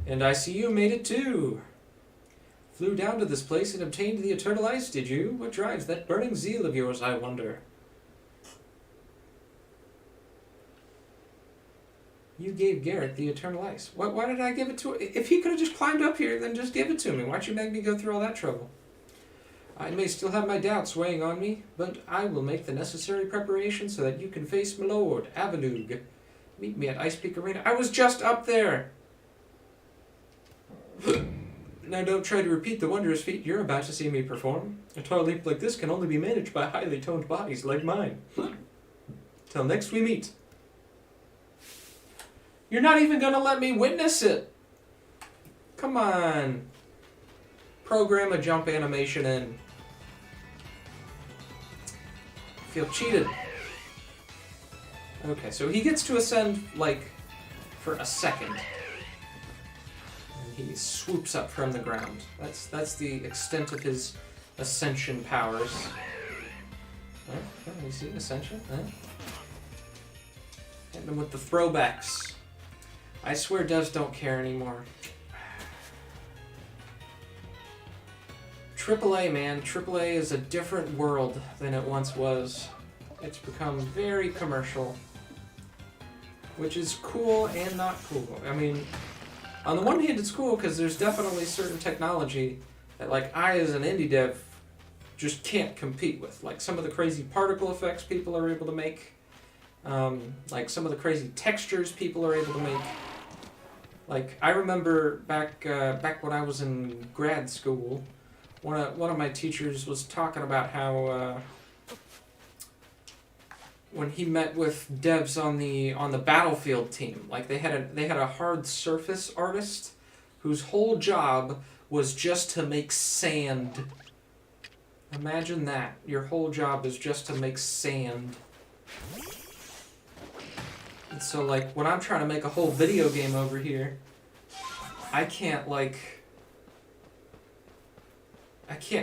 And I see you made it too. Flew down to this place and obtained the eternal ice, did you? What drives that burning zeal of yours, I wonder? You gave Garrett the eternal ice. Why did I give it to him? If he could have just climbed up here, then just give it to me. Why'd you make me go through all that trouble? I may still have my doubts weighing on me, but I will make the necessary preparations so that you can face my lord, Avalug. Meet me at Ice Peak Arena. I was just up there! Now don't try to repeat the wondrous feat you're about to see me perform. A tall leap like this can only be managed by highly toned bodies like mine. Till next we meet. You're not even gonna let me witness it! Come on. Program a jump animation in. I feel cheated. Okay, so he gets to ascend, like, for a second. He swoops up from the ground. That's the extent of his ascension powers. Oh, you see ascension? Hitting him with the throwbacks. I swear devs don't care anymore. AAA, man. AAA is a different world than it once was. It's become very commercial. Which is cool and not cool. I mean... On the one hand, it's cool because there's definitely certain technology that, like, I as an indie dev just can't compete with. Like some of the crazy particle effects people are able to make, like some of the crazy textures people are able to make. Like I remember back when I was in grad school, one of my teachers was talking about how when he met with devs on the Battlefield team, like they had a hard surface artist whose whole job was just to make sand. Imagine that. Your whole job is just to make sand. And so, like, when I'm trying to make a whole video game over here, I can't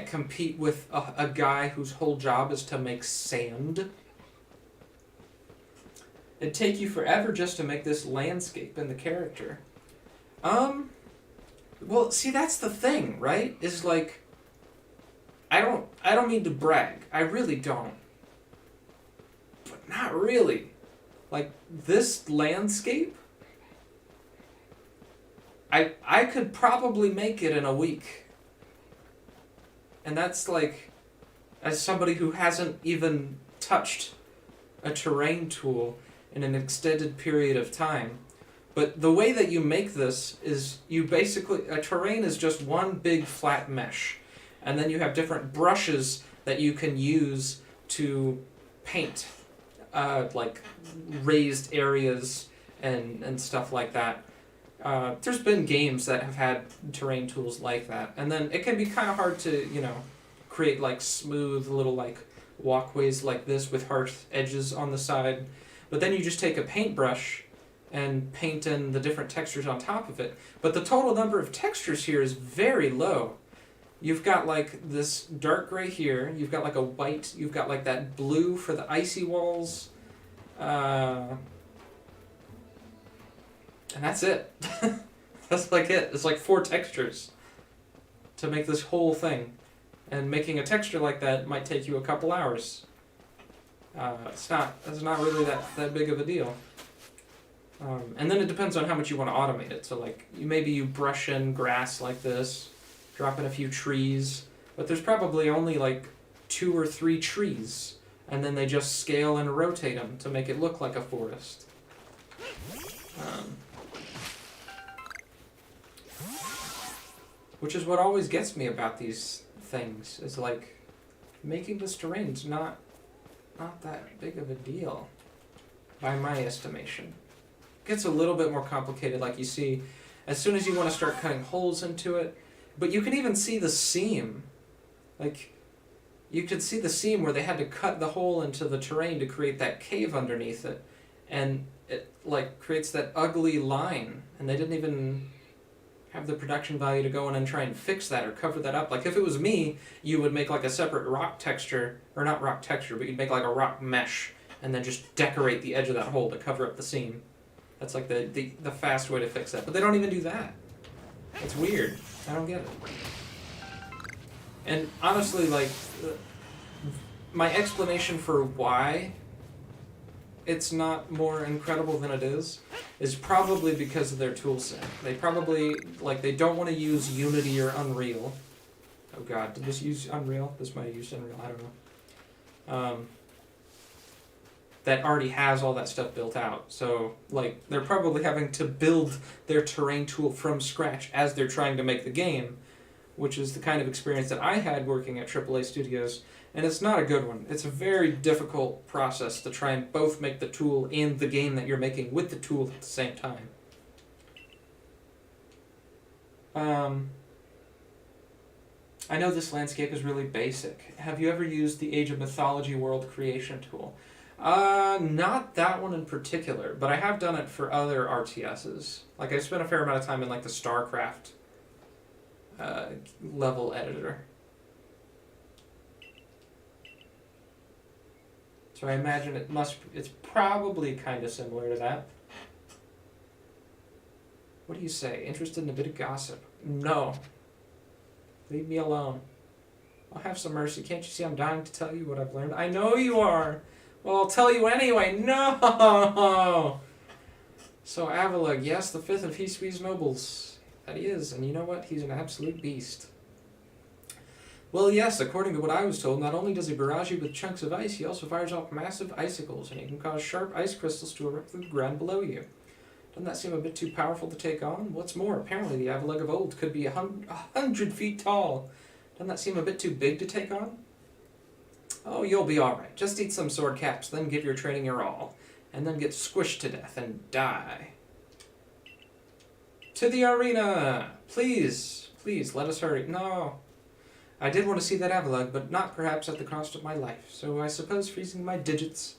compete with a guy whose whole job is to make sand. It'd take you forever just to make this landscape and the character. Well, see, that's the thing, right? Is like, I don't mean to brag. I really don't. But not really. Like, this landscape, I could probably make it in a week. And that's like, as somebody who hasn't even touched a terrain tool in an extended period of time. But the way that you make this is you basically, a terrain is just one big flat mesh. And then you have different brushes that you can use to paint, like raised areas and stuff like that. There's been games that have had terrain tools like that. And then it can be kind of hard to, create like smooth little like walkways like this with harsh edges on the side. But then you just take a paintbrush and paint in the different textures on top of it. But the total number of textures here is very low. You've got like this dark gray here, you've got like a white, you've got like that blue for the icy walls, and that's it. That's like it. It's like 4 textures to make this whole thing. And making a texture like that might take you a couple hours. It's not really that big of a deal. And then it depends on how much you want to automate it. So like maybe you brush in grass like this, drop in a few trees, but there's probably only like 2 or 3 trees, and then they just scale and rotate them to make it look like a forest. Which is what always gets me about these things, is like making this terrain's not that big of a deal by my estimation. It gets a little bit more complicated, like you see, as soon as you want to start cutting holes into it. But you can even see the seam. Like, you could see the seam where they had to cut the hole into the terrain to create that cave underneath it. And it, like, creates that ugly line. And they didn't even have the production value to go in and try and fix that or cover that up. Like, if it was me, you would make, like, a separate rock texture. Or not rock texture, but you'd make, like, a rock mesh. And then just decorate the edge of that hole to cover up the seam. That's, like, the fast way to fix that. But they don't even do that. It's weird. I don't get it. And honestly, like, my explanation for why it's not more incredible than it is probably because of their toolset. They probably, like, they don't want to use Unity or Unreal. Oh god, did this use Unreal? This might have used Unreal, I don't know. That already has all that stuff built out. So, like, they're probably having to build their terrain tool from scratch as they're trying to make the game, which is the kind of experience that I had working at AAA Studios, and it's not a good one. It's a very difficult process to try and both make the tool and the game that you're making with the tool at the same time. I know this landscape is really basic. Have you ever used the Age of Mythology World Creation tool? Not that one in particular, but I have done it for other RTSs. Like, I spent a fair amount of time in, like, the StarCraft level editor. So I imagine it's probably kind of similar to that. What do you say? Interested in a bit of gossip? No. Leave me alone. I'll have some mercy. Can't you see I'm dying to tell you what I've learned? I know you are! Well, I'll tell you anyway. No! So Avalag, yes, the 5th of Hiswee's nobles. That he is, and you know what? He's an absolute beast. Well, yes, according to what I was told, not only does he barrage you with chunks of ice, he also fires off massive icicles, and he can cause sharp ice crystals to erupt through the ground below you. Doesn't that seem a bit too powerful to take on? What's more, apparently the Avalag of old could be 100 feet tall. Doesn't that seem a bit too big to take on? Oh, you'll be alright. Just eat some sword caps, then give your training your all. And then get squished to death and die. To the arena! Please, please, let us hurry. No. I did want to see that Avalug, but not perhaps at the cost of my life. So I suppose freezing my digits...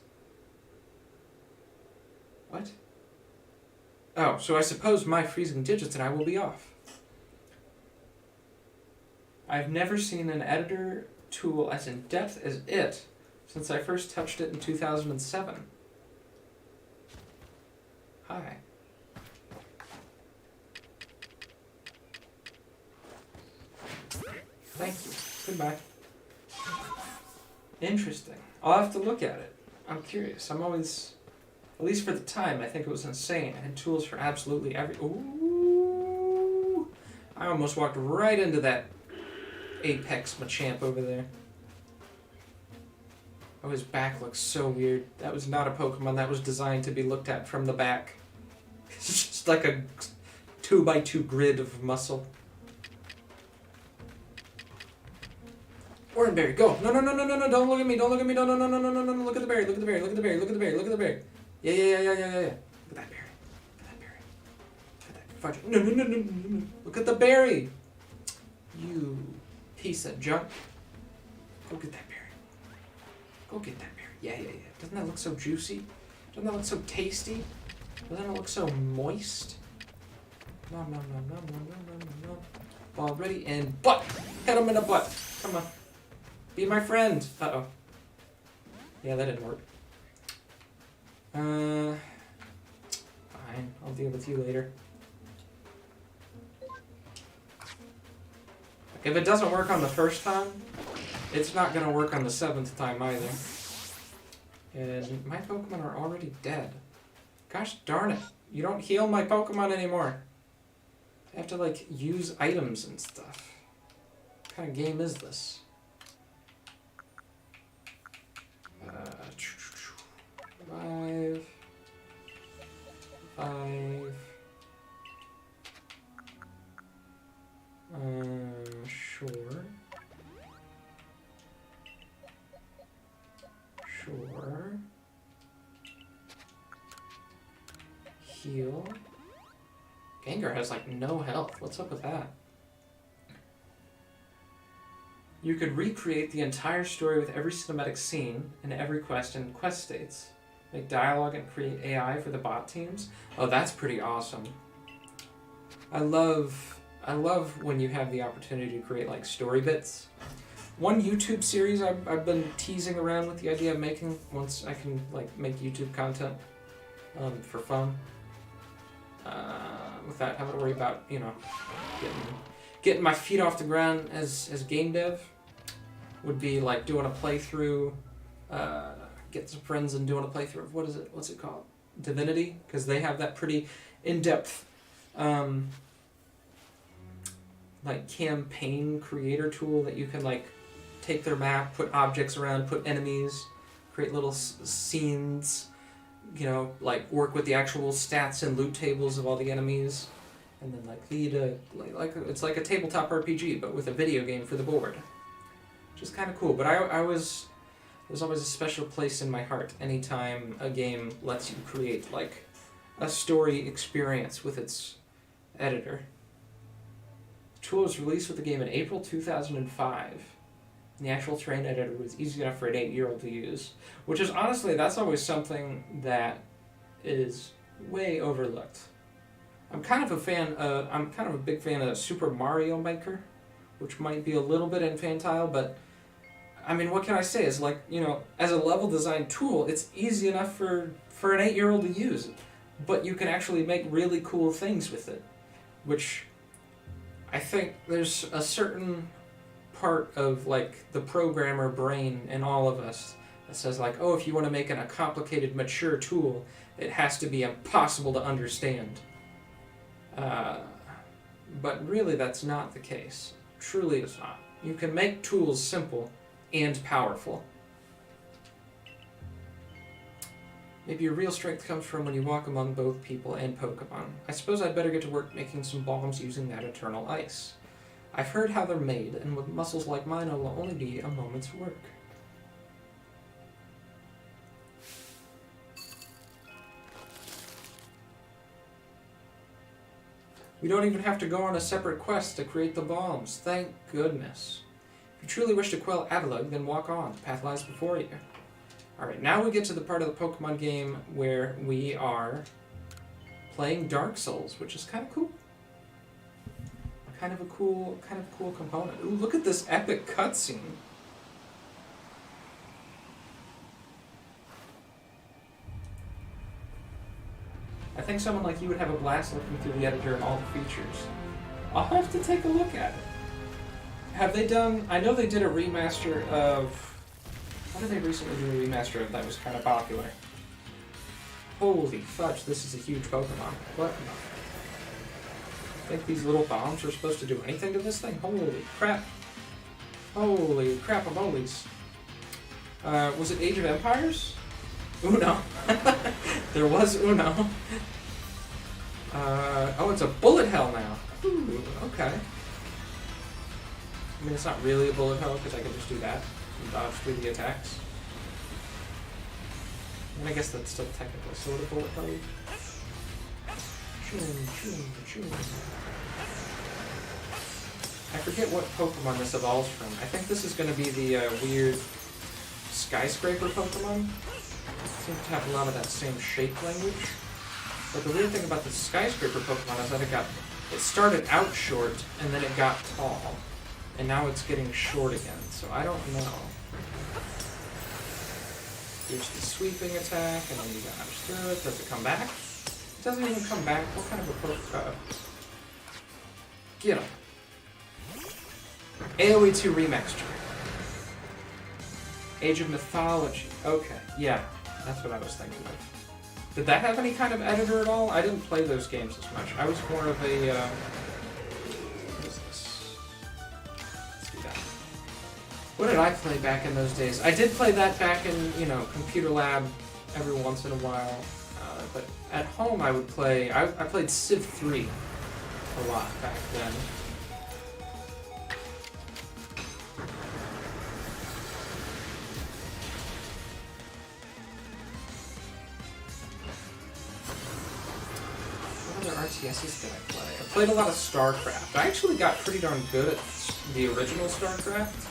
What? Oh, so I suppose my freezing digits and I will be off. I've never seen an editor tool as in-depth as it since I first touched it in 2007. Hi. Thank you. Goodbye. Interesting. I'll have to look at it. I'm curious. I'm always... At least for the time, I think it was insane. I had tools for absolutely every... Ooh! I almost walked right into that Apex Machamp over there. Oh, his back looks so weird. That was not a Pokemon that was designed to be looked at from the back. It's just like a 2x2 grid of muscle. Oranberry, go! No, no, no, no, no, no, don't look at me, don't look at me, no, no, no, no, no, no, no, look at the berry, look at the berry, look at the berry, look at the berry, look at the berry. Yeah. Look at that berry. Look at that berry. Look at that fudge. No, no, no, no, no, no. Look at the berry. You piece of junk. Go get that berry. Go get that berry. Yeah. Doesn't that look so juicy? Doesn't that look so tasty? Doesn't it look so moist? No. Ball ready and butt. Hit him in the butt. Come on. Be my friend. Uh-oh. Yeah, that didn't work. Fine. I'll deal with you later. If it doesn't work on the first time, it's not going to work on the 7th time either. And my Pokemon are already dead. Gosh darn it. You don't heal my Pokemon anymore. I have to, like, use items and stuff. What kind of game is this? Five. Sure. Heal. Gengar has like no health. What's up with that? You could recreate the entire story with every cinematic scene and every quest and quest states. Make dialogue and create AI for the bot teams. Oh, that's pretty awesome. I love when you have the opportunity to create like story bits. One YouTube series I've been teasing around with the idea of making once I can like make YouTube content for fun. Without having to worry about, you know, getting my feet off the ground as game dev would be like doing a playthrough, getting some friends and doing a playthrough of what's it called? Divinity, because they have that pretty in-depth like campaign creator tool that you can like take their map, put objects around, put enemies, create little scenes, you know, like work with the actual stats and loot tables of all the enemies, and then like lead a like it's like a tabletop RPG but with a video game for the board, which is kind of cool. But there's always a special place in my heart anytime a game lets you create like a story experience with its editor. The tool was released with the game in April 2005. And the actual terrain editor was easy enough for an 8-year-old to use, which is honestly, that's always something that is way overlooked. I'm kind of a big fan of Super Mario Maker, which might be a little bit infantile, but I mean, what can I say? It's like, you know, as a level design tool, it's easy enough for an 8-year-old to use, but you can actually make really cool things with it, which I think there's a certain part of like the programmer brain in all of us that says like, oh, if you want to make a complicated, mature tool, it has to be impossible to understand. But really that's not the case. Truly it's not. You can make tools simple and powerful. Maybe your real strength comes from when you walk among both people and Pokemon. I suppose I'd better get to work making some bombs using that eternal ice. I've heard how they're made, and with muscles like mine, it will only be a moment's work. We don't even have to go on a separate quest to create the bombs. Thank goodness. If you truly wish to quell Avalugg, then walk on. The path lies before you. Alright, now we get to the part of the Pokemon game where we are playing Dark Souls, which is kind of cool. Kind of a cool component. Ooh, look at this epic cutscene. I think someone like you would have a blast looking through the editor and all the features. I'll have to take a look at it. Have they done... I know they did a remaster of... What did they recently do a remaster of that was kind of popular? Holy fudge, this is a huge Pokemon. What? I think these little bombs are supposed to do anything to this thing? Holy crap. Holy crap-a-molies. Was it Age of Empires? Uno. There was Uno. Oh, it's a bullet hell now. Ooh, okay. I mean, it's not really a bullet hell because I can just do that and dodge through the attacks. And I guess that's still technically sort of bullet hell. I forget what Pokemon this evolves from. I think this is going to be the weird skyscraper Pokemon. Seems to have a lot of that same shape language. But the weird thing about the skyscraper Pokemon is that it started out short and then it got tall. And now it's getting short again, so I don't know. Here's the sweeping attack, and then you dodge through it. Does it come back? It doesn't even come back. What kind of a Pokemon? Get him. AoE 2 remaster. Age of Mythology. Okay, yeah, that's what I was thinking of. Did that have any kind of editor at all? I didn't play those games as much. I was more of a... what is this? Let's do that. What did I play back in those days? I did play that back in, Computer Lab every once in a while. But at home I would play... I played Civ 3 a lot back then. RTSs did I play? I played a lot of StarCraft. I actually got pretty darn good at the original StarCraft.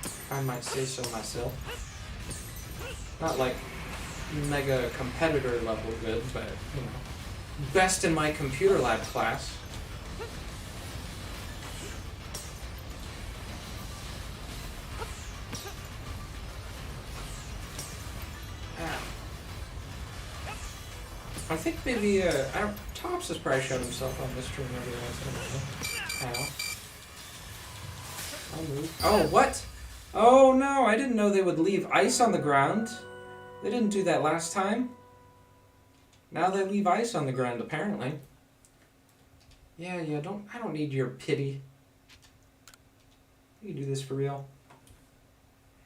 If I might say so myself. Not like mega competitor level good, but, best in my Computer Lab class. I think maybe, Tops has probably shown himself on this stream every once in a while. Ow. I'll move. Oh, what? Oh no, I didn't know they would leave ice on the ground. They didn't do that last time. Now they leave ice on the ground, apparently. Yeah, I don't need your pity. You do this for real.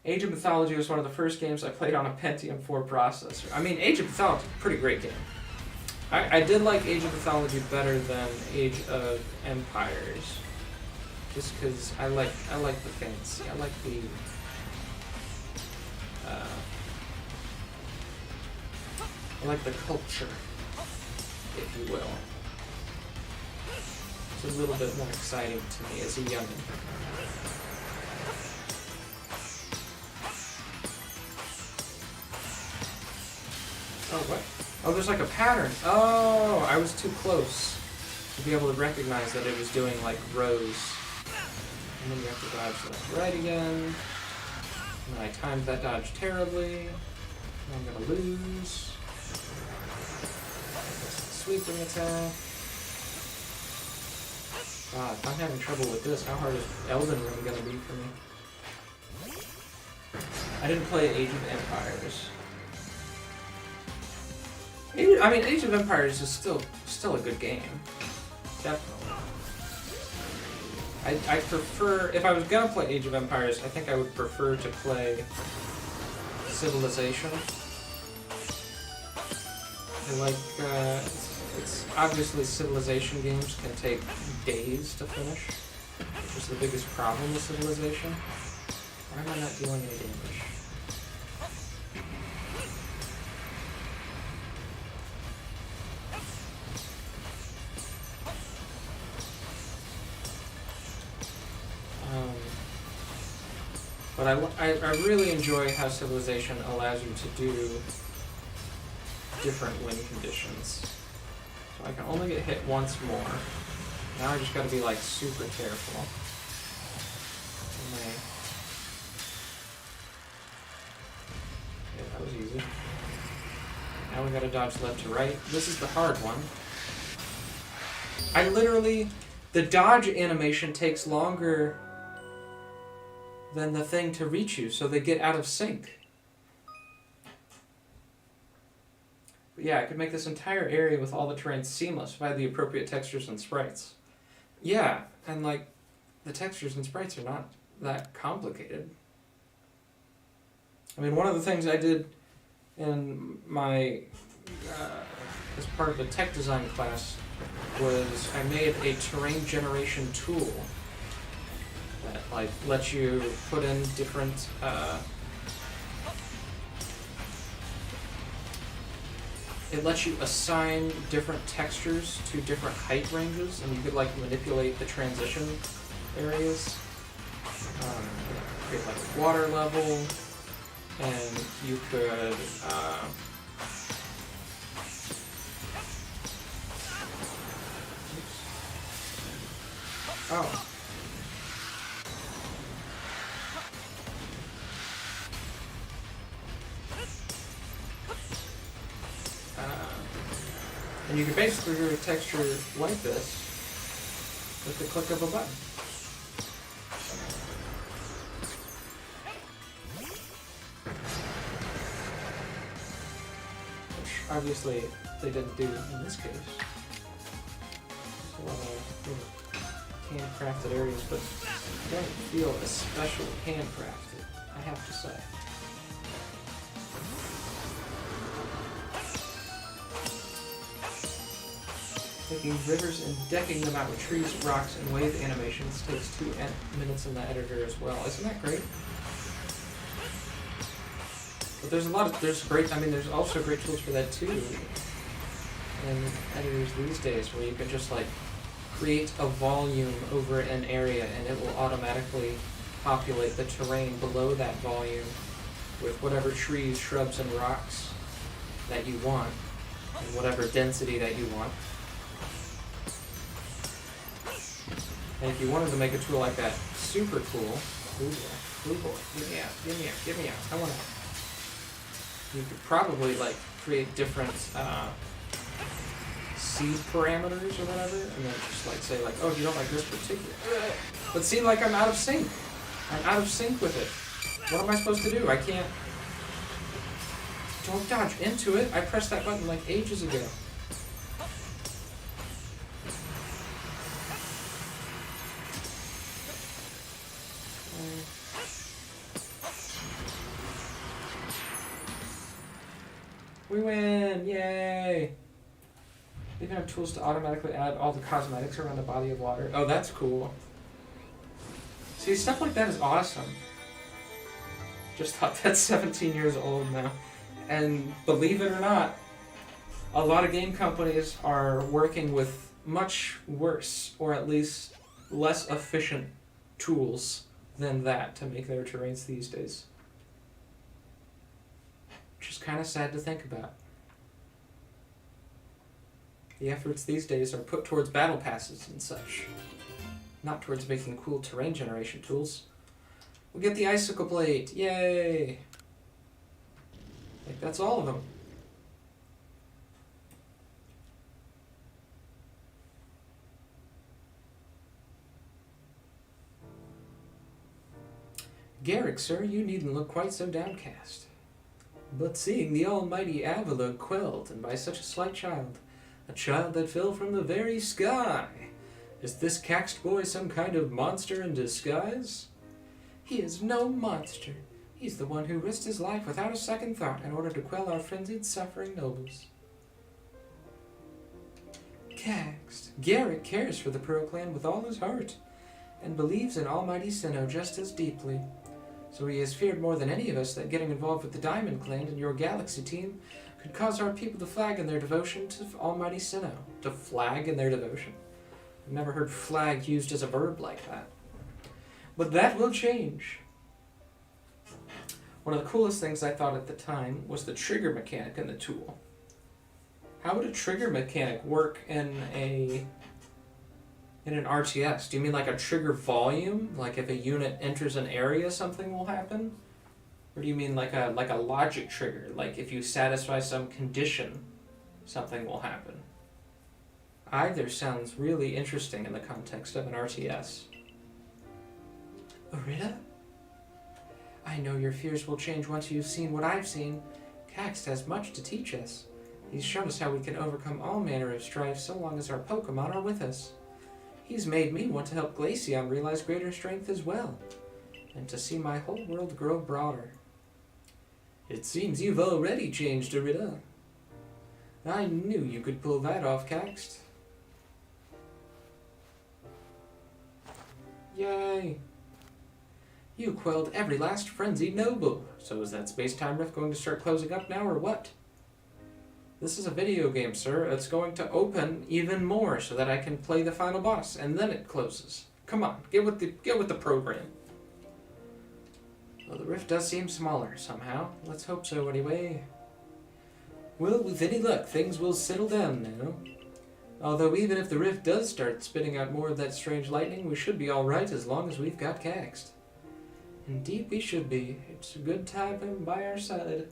Age of Mythology was one of the first games I played on a Pentium 4 processor. I mean, Age of Mythology is a pretty great game. I did like Age of Mythology better than Age of Empires. Just because I like the fantasy. I like the... I like the culture, if you will. It's a little bit more exciting to me as a youngin'. Oh, what? Oh, there's like a pattern. Oh, I was too close to be able to recognize that it was doing like rows. And then you have to dodge left, right again. And I timed that dodge terribly. I'm gonna lose. Sweeping attack. God, if I'm having trouble with this, how hard is Elden Ring gonna be for me? I didn't play Age of Empires. I mean, Age of Empires is still a good game. Definitely. I prefer... If I was gonna play Age of Empires, I think I would prefer to play Civilization. I like... it's obviously Civilization games can take days to finish, which is the biggest problem with Civilization. Why am I not dealing any damage? But I really enjoy how Civilization allows you to do different win conditions. So I can only get hit once more. Now I just gotta be like super careful. Yeah, that was easy. Now we gotta dodge left to right. This is the hard one. The dodge animation takes longer than the thing to reach you, so they get out of sync. But yeah, I could make this entire area with all the terrain seamless if I had the appropriate textures and sprites. Yeah, and like, the textures and sprites are not that complicated. I mean, one of the things I did in my, as part of a tech design class, was I made a terrain generation tool that like lets you put in different it lets you assign different textures to different height ranges, and you could like manipulate the transition areas, create like a water level, and you could oh. And you can basically do a texture like this with the click of a button. Which obviously they didn't do in this case. There's a lot of handcrafted areas, but I don't feel especially handcrafted, I have to say. Taking rivers and decking them out with trees, rocks, and wave animations takes 2 minutes in the editor as well. Isn't that great? But there's there's also great tools for that too in editors these days, where you can just like create a volume over an area and it will automatically populate the terrain below that volume with whatever trees, shrubs, and rocks that you want, and whatever density that you want. And if you wanted to make a tool like that super cool, blue boy, get me out, I want out. You could probably like create different seed parameters or whatever, and then just like say like, oh, you don't like this particular. But see, like I'm out of sync. I'm out of sync with it. What am I supposed to do? I can't. Don't dodge into it. I pressed that button like ages ago. We win! Yay! They even have tools to automatically add all the cosmetics around a body of water. Oh, that's cool. See, stuff like that is awesome. Just thought that's 17 years old now. And believe it or not, a lot of game companies are working with much worse, or at least less efficient tools than that to make their terrains these days. Which is kind of sad to think about. The efforts these days are put towards battle passes and such, not towards making cool terrain generation tools. We'll get the icicle blade, yay! Like that's all of them. Garrick, sir, you needn't look quite so downcast. But seeing the almighty Avila quelled, and by such a slight child, a child that fell from the very sky, is this Caxed boy some kind of monster in disguise? He is no monster. He's the one who risked his life without a second thought in order to quell our frenzied suffering nobles. Caxed. Garrick cares for the Pearl Clan with all his heart, and believes in almighty Sinnoh just as deeply. So he has feared more than any of us that getting involved with the Diamond Clan and your Galaxy team could cause our people to flag in their devotion to almighty Sinnoh. To flag in their devotion. I've never heard flag used as a verb like that. But that will change. One of the coolest things I thought at the time was the trigger mechanic in the tool. How would a trigger mechanic work in an RTS? Do you mean like a trigger volume? Like if a unit enters an area, something will happen? Or do you mean like a logic trigger? Like if you satisfy some condition, something will happen? Either sounds really interesting in the context of an RTS. Arita? I know your fears will change once you've seen what I've seen. Caxt has much to teach us. He's shown us how we can overcome all manner of strife so long as our Pokémon are with us. He's made me want to help Glaceon realize greater strength as well, and to see my whole world grow broader. It seems you've already changed, Arita. I knew you could pull that off, Caxt. Yay! You quelled every last frenzied noble. So is that space-time rift going to start closing up now, or what? This is a video game, sir. It's going to open even more so that I can play the final boss, and then it closes. Come on, get with the program. Well, the rift does seem smaller somehow. Let's hope so anyway. Well, with any luck, things will settle down now. Although even if the rift does start spitting out more of that strange lightning, we should be alright as long as we've got Caxt. Indeed we should be. It's a good time by our side.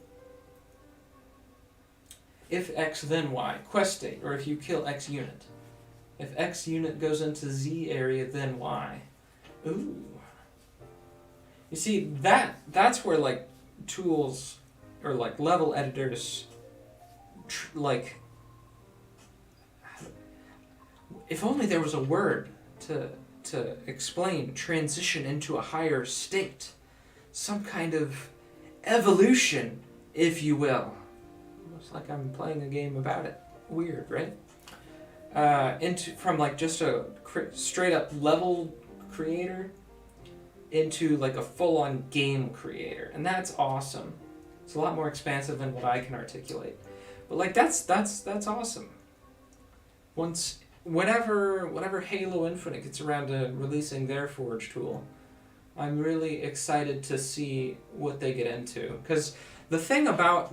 If X then Y, quest state, or if you kill X unit. If X unit goes into Z area, then Y. Ooh. You see, that's where, like, tools, or, like, level editors, like, if only there was a word to explain transition into a higher state. Some kind of evolution, if you will. Almost like I'm playing a game about it. Weird, right? From like just a straight up level creator into like a full-on game creator. And that's awesome. It's a lot more expansive than what I can articulate. But like that's awesome. Whenever Halo Infinite gets around to releasing their Forge tool, I'm really excited to see what they get into. Because the thing about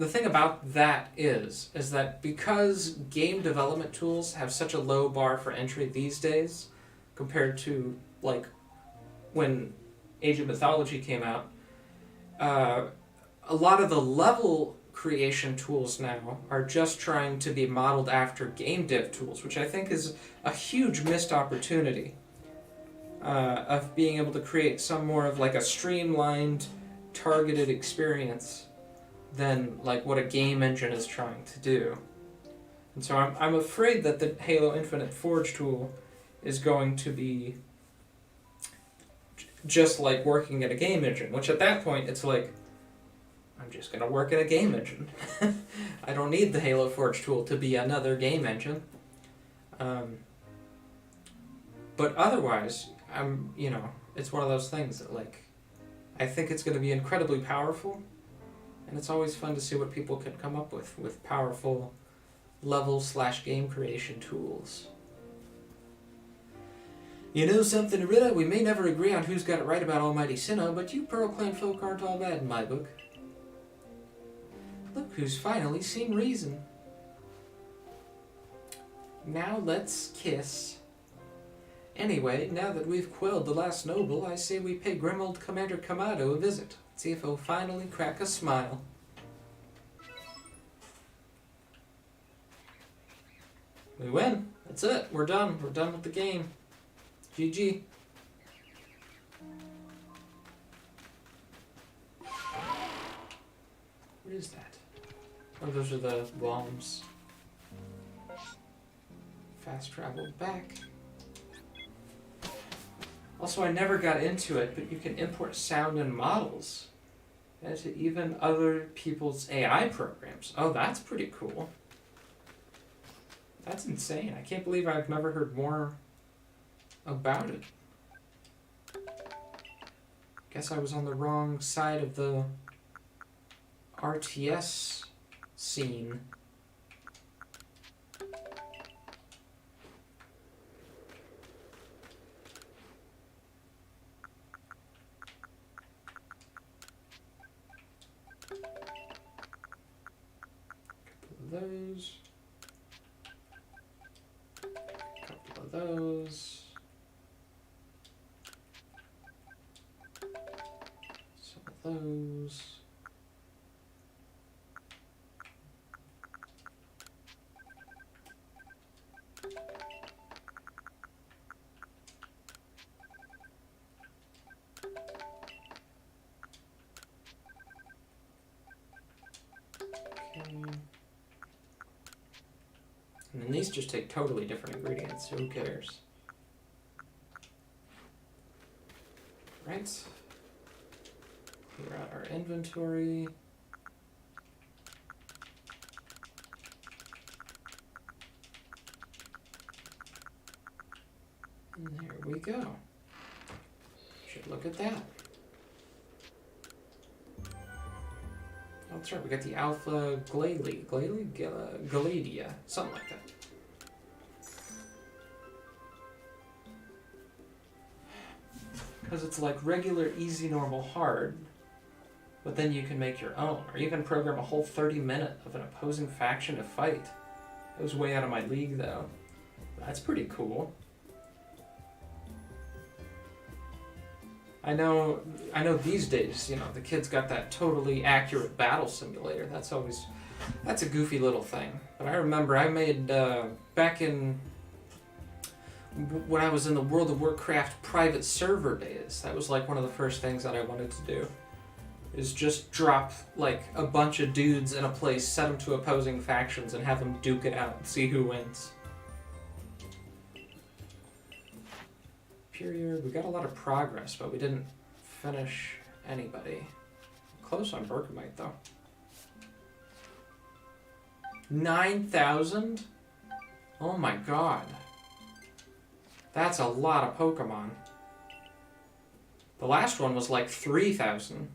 that is that because game development tools have such a low bar for entry these days, compared to like when Age of Mythology came out, a lot of the level creation tools now are just trying to be modeled after game dev tools, which I think is a huge missed opportunity of being able to create some more of like a streamlined, targeted experience than like what a game engine is trying to do. And so I'm afraid that the Halo Infinite Forge tool is going to be just like working at a game engine, which at that point it's like, I'm just going to work in a game engine. I don't need the Halo Forge tool to be another game engine. But otherwise, it's one of those things that, like, I think it's going to be incredibly powerful, and it's always fun to see what people can come up with powerful level/game creation tools. You know something, Rita? We may never agree on who's got it right about Almighty Sinnoh, but you Pearl Clan folk aren't all bad in my book. Look who's finally seen reason. Now let's kiss. Anyway, now that we've quelled the last noble, I say we pay grim old Commander Kamado a visit. See if he'll finally crack a smile. We win. That's it. We're done. We're done with the game. GG. What is that? Oh, those are the bombs. Fast travel back. Also, I never got into it, but you can import sound and models into even other people's AI programs. Oh, that's pretty cool. That's insane. I can't believe I've never heard more about it. Guess I was on the wrong side of the RTS scene. of those. A couple of those. Some of those. And then these just take totally different ingredients, so who cares? Right. Clear out our inventory. And there we go. Should look at that. Oh, that's right, we got the Alpha Gladia, something like that. Because it's like regular, easy, normal, hard, but then you can make your own, or even program a whole 30-minute of an opposing faction to fight. It was way out of my league, though. That's pretty cool. I know these days, you know, the kids got that totally accurate battle simulator. That's a goofy little thing. But I remember I made, back in, when I was in the World of Warcraft private server days, that was like one of the first things that I wanted to do. Is just drop like a bunch of dudes in a place, set them to opposing factions, and have them duke it out and see who wins. Superior. We got a lot of progress, but we didn't finish anybody. Close on Bergamite, though. 9,000? Oh my god. That's a lot of Pokemon. The last one was like 3,000.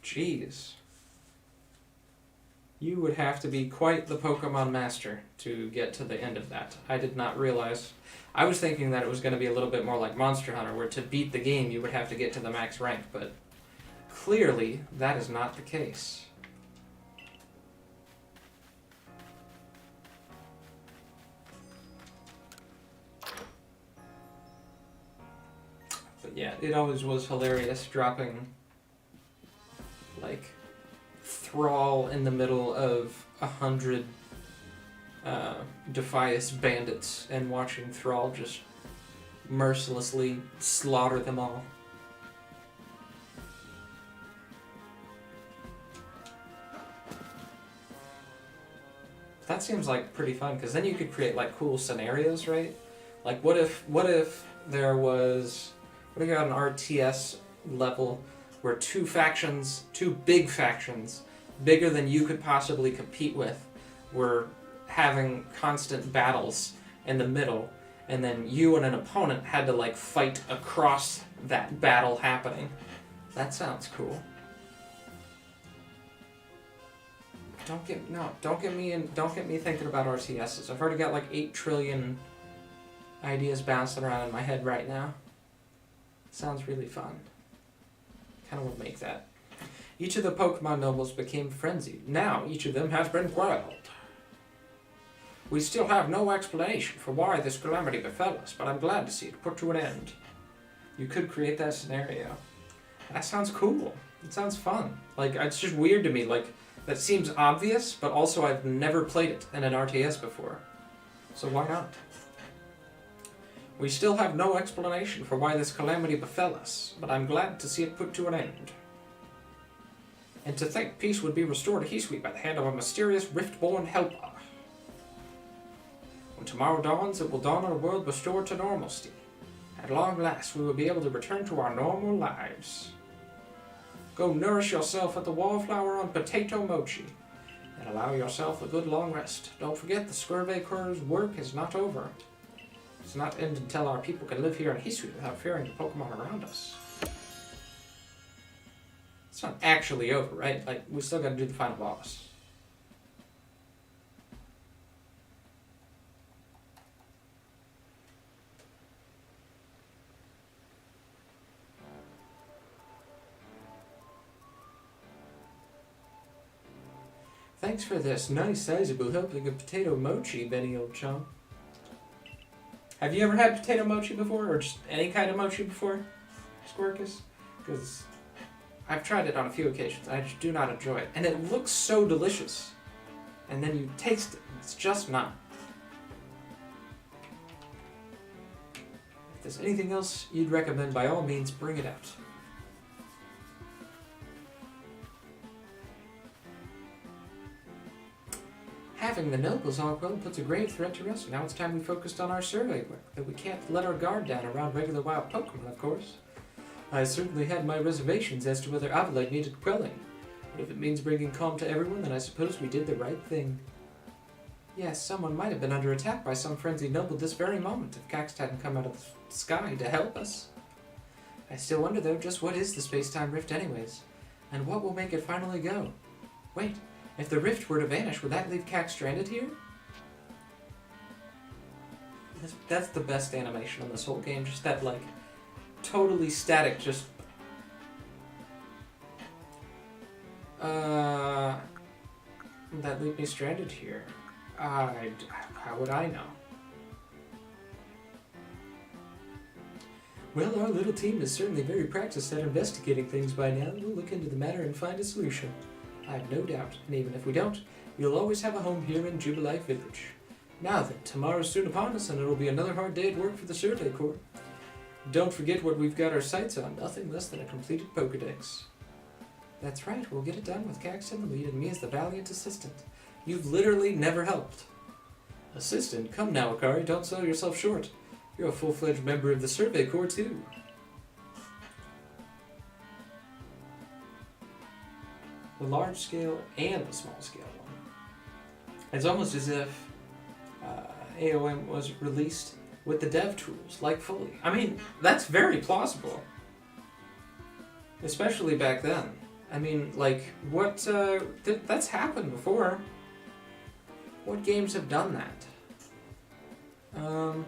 Jeez. You would have to be quite the Pokemon master to get to the end of that. I did not realize. I was thinking that it was going to be a little bit more like Monster Hunter, where to beat the game you would have to get to the max rank, but clearly that is not the case. But yeah, it always was hilarious dropping, like, Thrall in the middle of 100 Defias bandits and watching Thrall just mercilessly slaughter them all. That seems like pretty fun, because then you could create like cool scenarios, right? Like what if there was, what if you had an RTS level where two big factions, bigger than you could possibly compete with, were having constant battles in the middle, and then you and an opponent had to like fight across that battle happening. That sounds cool. Don't get me thinking about RTSs. I've already got like 8 trillion ideas bouncing around in my head right now. Sounds really fun. Kind of would make that. Each of the Pokemon nobles became frenzied. Now each of them has been quelled. We still have no explanation for why this calamity befell us, but I'm glad to see it put to an end. You could create that scenario. That sounds cool. It sounds fun. Like, it's just weird to me. Like, that seems obvious, but also I've never played it in an RTS before. So why not? We still have no explanation for why this calamity befell us, but I'm glad to see it put to an end. And to think peace would be restored to Hisui by the hand of a mysterious rift-born helper. When tomorrow dawns, it will dawn on a world restored to normalcy. At long last, we will be able to return to our normal lives. Go nourish yourself at the Wallflower on potato mochi, and allow yourself a good long rest. Don't forget the Squirvacor's work is not over. It's not end until our people can live here in Hisui without fearing the Pokemon around us. It's not actually over, right? Like, we still gotta do the final boss. Thanks for this nice sizable helping of potato mochi, Benny old chum. Have you ever had potato mochi before, or just any kind of mochi before, Squirkus? Because I've tried it on a few occasions. I just do not enjoy it. And it looks so delicious. And then you taste it. It's just not. If there's anything else you'd recommend, by all means, bring it out. Having the nobles all grown puts a grave threat to rest. Now it's time we focused on our survey work, though we can't let our guard down around regular wild Pokémon, of course. I certainly had my reservations as to whether Adelaide needed quelling, but if it means bringing calm to everyone, then I suppose we did the right thing. Yes, someone might have been under attack by some frenzied noble this very moment if Cax hadn't come out of the sky to help us. I still wonder, though, just what is the space-time rift anyways, and what will make it finally go? Wait. If the rift were to vanish, would that leave Cax stranded here? That's the best animation in this whole game. Just that, like, totally static, just... Would that leave me stranded here? How would I know? Well, our little team is certainly very practiced at investigating things by now. We'll look into the matter and find a solution. I have no doubt, and even if we don't, you'll always have a home here in Jubilife Village. Now then, tomorrow's soon upon us, and it'll be another hard day at work for the Survey Corps. Don't forget what we've got our sights on, nothing less than a completed Pokedex. That's right, we'll get it done with Cax in the lead and me as the valiant assistant. You've literally never helped. Assistant? Come now, Akari, don't sell yourself short. You're a full-fledged member of the Survey Corps, too. The large scale and the small scale one. It's almost as if AOM was released with the dev tools, like fully. I mean, that's very plausible. Especially back then. I mean, like, what, that's happened before. What games have done that?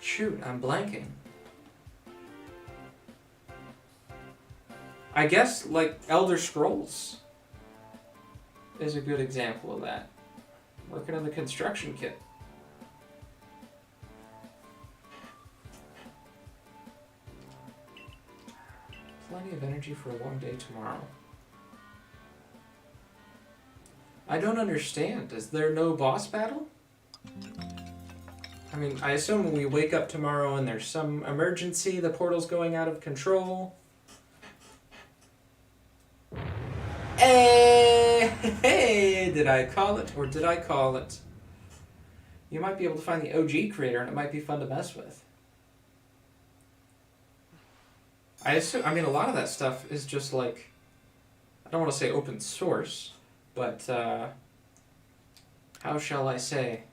Shoot, I'm blanking. I guess, like, Elder Scrolls is a good example of that. Working on the construction kit. Plenty of energy for a long day tomorrow. I don't understand. Is there no boss battle? I mean, I assume when we wake up tomorrow and there's some emergency, the portal's going out of control. Hey, did I call it or did I call it? You might be able to find the OG creator and it might be fun to mess with. I mean, a lot of that stuff is just like, I don't want to say open source, but how shall I say,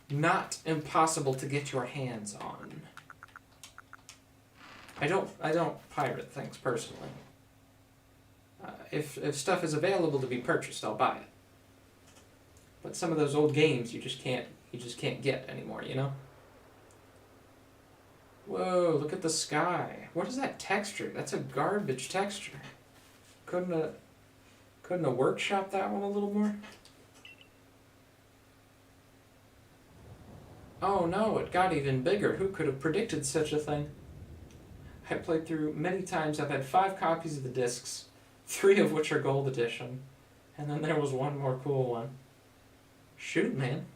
not impossible to get your hands on. I don't pirate things personally. If stuff is available to be purchased, I'll buy it. But some of those old games you just can't get anymore, you know? Whoa, look at the sky. What is that texture? That's a garbage texture. Couldn't a workshop that one a little more? Oh no, it got even bigger. Who could have predicted such a thing? I played through many times. I've had 5 copies of the discs, 3 of which are gold edition, and then there was one more cool one. Shoot, man.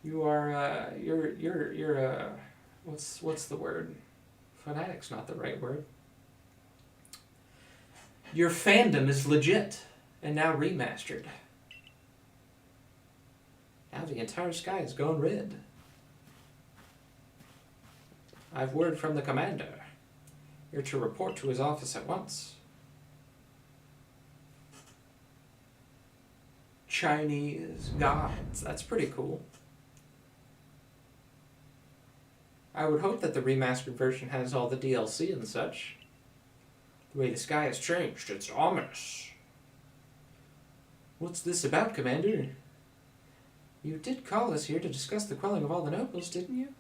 You are, you're what's the word? Fanatic's not the right word. Your fandom is legit, and now remastered. Now the entire sky is going red. I've word from the commander. You're to report to his office at once. Chinese gods. That's pretty cool. I would hope that the remastered version has all the DLC and such. The way the sky has changed, it's ominous. What's this about, Commander? You did call us here to discuss the quelling of all the nobles, didn't you?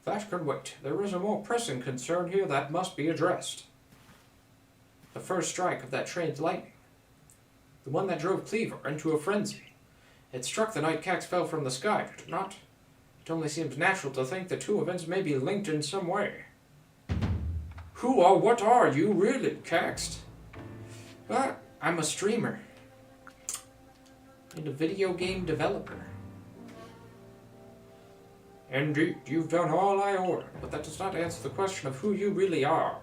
That can wait. There is a more pressing concern here that must be addressed. The first strike of that trained lightning. The one that drove Cleaver into a frenzy. It struck the night Cax fell from the sky, did it not? It only seems natural to think the two events may be linked in some way. Who or what are you, really, Cax? Well, I'm a streamer. And a video game developer. Indeed, you've done all I ordered, but that does not answer the question of who you really are.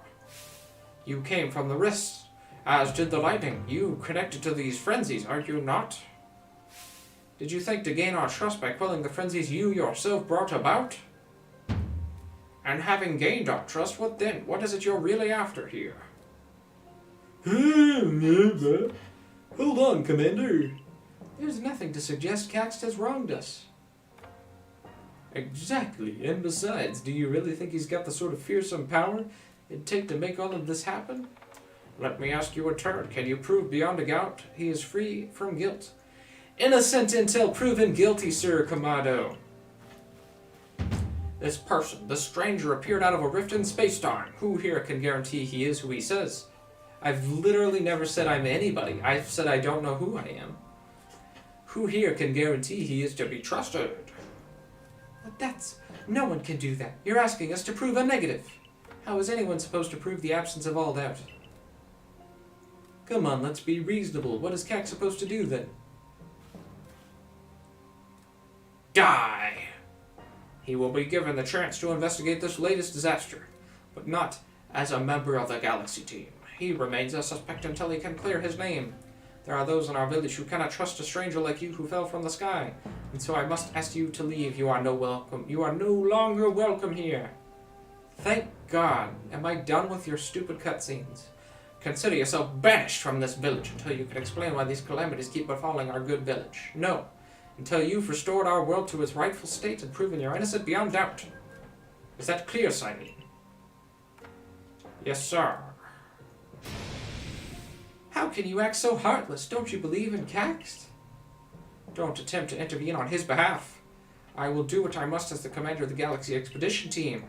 You came from the wrist, as did the lightning. You connected to these frenzies, are you not? Did you think to gain our trust by quelling the frenzies you yourself brought about? And having gained our trust, what then? What is it you're really after here? Hold on, Commander. There's nothing to suggest Cax has wronged us. Exactly, and besides, do you really think he's got the sort of fearsome power it'd take to make all of this happen? Let me ask you a turn. Can you prove beyond a doubt he is free from guilt? Innocent until proven guilty, Sir Kamado. This person, this stranger, appeared out of a rift in space-time. Who here can guarantee he is who he says? I've literally never said I'm anybody. I've said I don't know who I am. Who here can guarantee he is to be trusted? But no one can do that. You're asking us to prove a negative. How is anyone supposed to prove the absence of all doubt? Come on, let's be reasonable. What is Cax supposed to do then? Die! He will be given the chance to investigate this latest disaster, but not as a member of the Galaxy team. He remains a suspect until he can clear his name. There are those in our village who cannot trust a stranger like you who fell from the sky, and so I must ask you to leave. You are no longer welcome here. Thank God. Am I done with your stupid cutscenes? Consider yourself banished from this village until you can explain why these calamities keep befalling our good village. No, until you've restored our world to its rightful state and proven you're innocent beyond doubt. Is that clear, Simon? Yes, sir. How can you act so heartless? Don't you believe in Cax? Don't attempt to intervene on his behalf. I will do what I must as the commander of the Galaxy Expedition Team.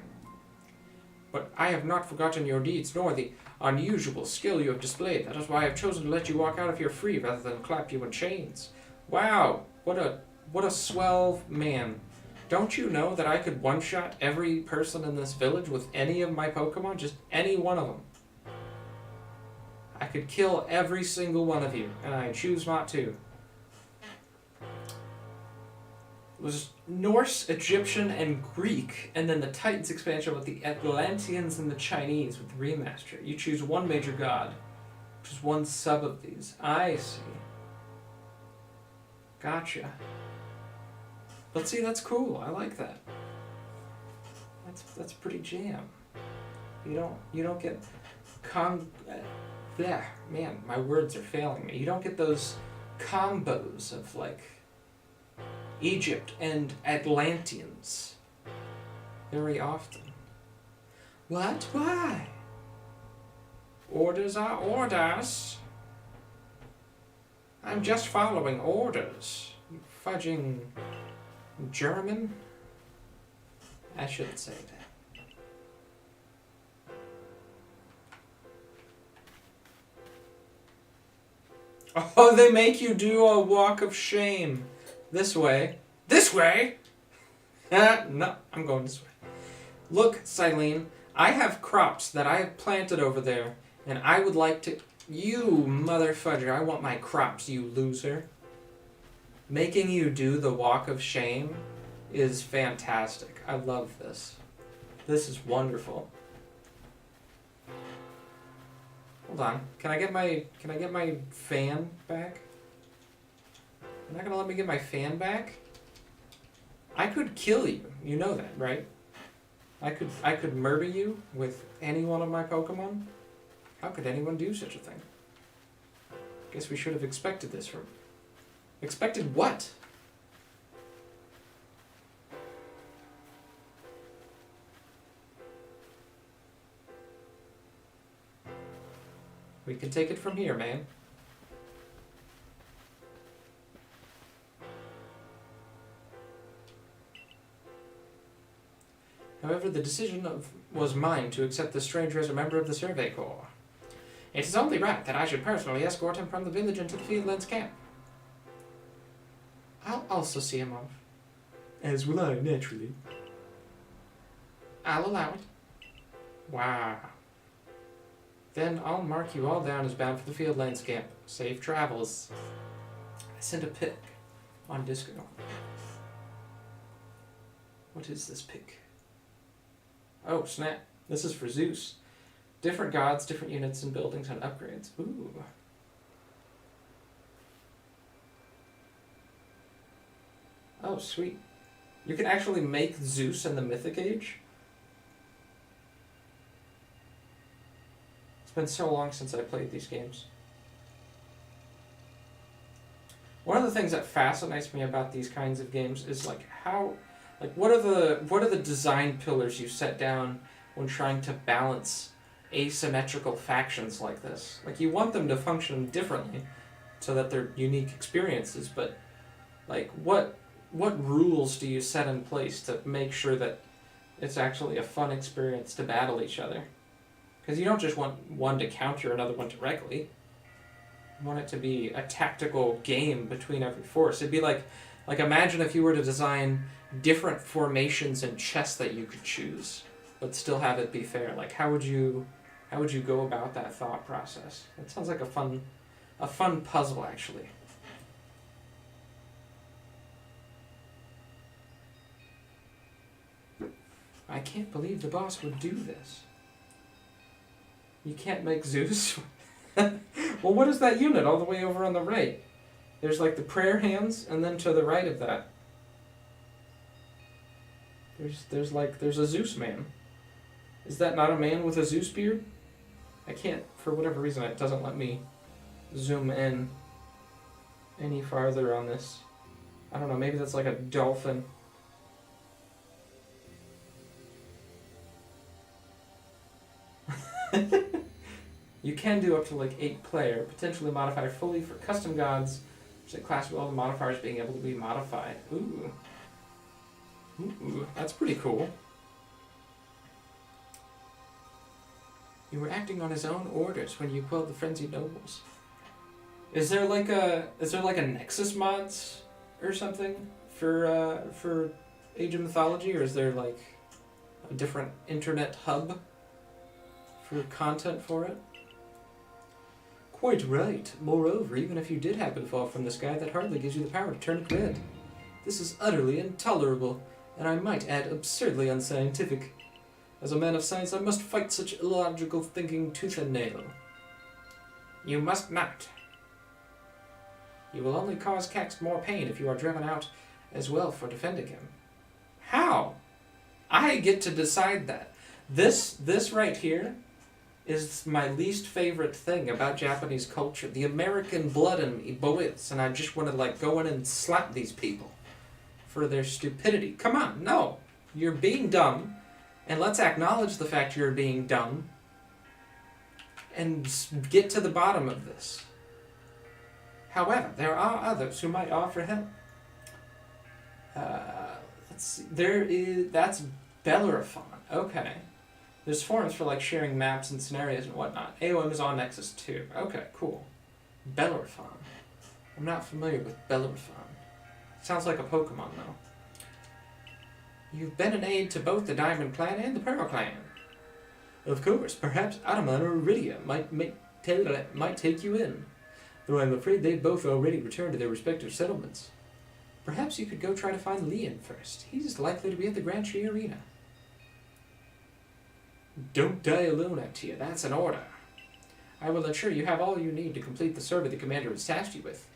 But I have not forgotten your deeds, nor the unusual skill you have displayed. That is why I have chosen to let you walk out of here free rather than clap you in chains. Wow, what a swell man. Don't you know that I could one-shot every person in this village with any of my Pokemon? Just any one of them. I could kill every single one of you, and I choose not to. It was Norse, Egyptian, and Greek, and then the Titans expansion with the Atlanteans and the Chinese with the remaster. You choose one major god, which is one sub of these. I see. Gotcha. But see, that's cool. I like that. That's pretty jam. You don't get yeah, man, my words are failing me. You don't get those combos of like Egypt and Atlanteans very often. What? Why? Orders are orders. I'm just following orders. You fudging German? I shouldn't say that. Oh, they make you do a walk of shame. This way. This way? No, I'm going this way. Look, Silene, I have crops that I have planted over there, and I would like to... You mother fudger, I want my crops, you loser. Making you do the walk of shame is fantastic. I love this. This is wonderful. Hold on. Can I get my fan back? You're not gonna let me get my fan back? I could kill you. You know that, right? I could murder you with any one of my Pokemon? How could anyone do such a thing? Guess we should have expected this from... Expected what? We can take it from here, man. However, the decision was mine to accept the stranger as a member of the Survey Corps. It is only right that I should personally escort him from the village into the Fieldlands camp. I'll also see him off. As will I, naturally. I'll allow it. Wow. Then I'll mark you all down as bound for the Fieldlands camp. Safe travels. I sent a pic on Discord. What is this pic? Oh, snap. This is for Zeus. Different gods, different units and buildings and upgrades. Ooh. Oh, sweet. You can actually make Zeus in the Mythic Age? It's been so long since I played these games. One of the things that fascinates me about these kinds of games is like how, like what are the design pillars you set down when trying to balance asymmetrical factions like this? Like you want them to function differently so that they're unique experiences, but like what rules do you set in place to make sure that it's actually a fun experience to battle each other? Because you don't just want one to counter another one directly. You want it to be a tactical game between every force. It'd be like imagine if you were to design different formations in chess that you could choose, but still have it be fair. Like how would you go about that thought process? It sounds like a fun puzzle, actually. I can't believe the boss would do this. You can't make Zeus? Well, what is that unit all the way over on the right? There's like the prayer hands, and then to the right of that, there's a Zeus man. Is that not a man with a Zeus beard? I can't, for whatever reason, it doesn't let me zoom in any farther on this. I don't know, maybe that's like a dolphin. You can do up to like 8 player, potentially modify fully for custom gods, which is a class with all the modifiers being able to be modified. Ooh. Ooh, that's pretty cool. You were acting on his own orders when you quelled the frenzied nobles. Is there like a Nexus mods or something for Age of Mythology, or is there like a different internet hub for content for it? Quite right. Moreover, even if you did happen to fall from the sky, that hardly gives you the power to turn it red. This is utterly intolerable, and I might add absurdly unscientific. As a man of science, I must fight such illogical thinking tooth and nail. You must not. You will only cause Cax more pain if you are driven out as well for defending him. How? I get to decide that. This right here is my least favorite thing about Japanese culture. The American blood in me boils, and I just want to like go in and slap these people for their stupidity. Come on, no. You're being dumb, and let's acknowledge the fact you're being dumb and get to the bottom of this. However, there are others who might offer help. Let's see. That's Bellerophon. Okay. There's forums for like sharing maps and scenarios and whatnot. AOM is on Nexus too. Okay, cool. Bellerophon. I'm not familiar with Bellerophon. Sounds like a Pokemon though. You've been an aid to both the Diamond Clan and the Pearl Clan. Of course, perhaps Ataman or Iridia might take you in. Though I'm afraid they've both already returned to their respective settlements. Perhaps you could go try to find Leon first. He's likely to be at the Grand Tree Arena. Don't die alone, Actia. That's an order. I will ensure you have all you need to complete the survey the commander has tasked you with.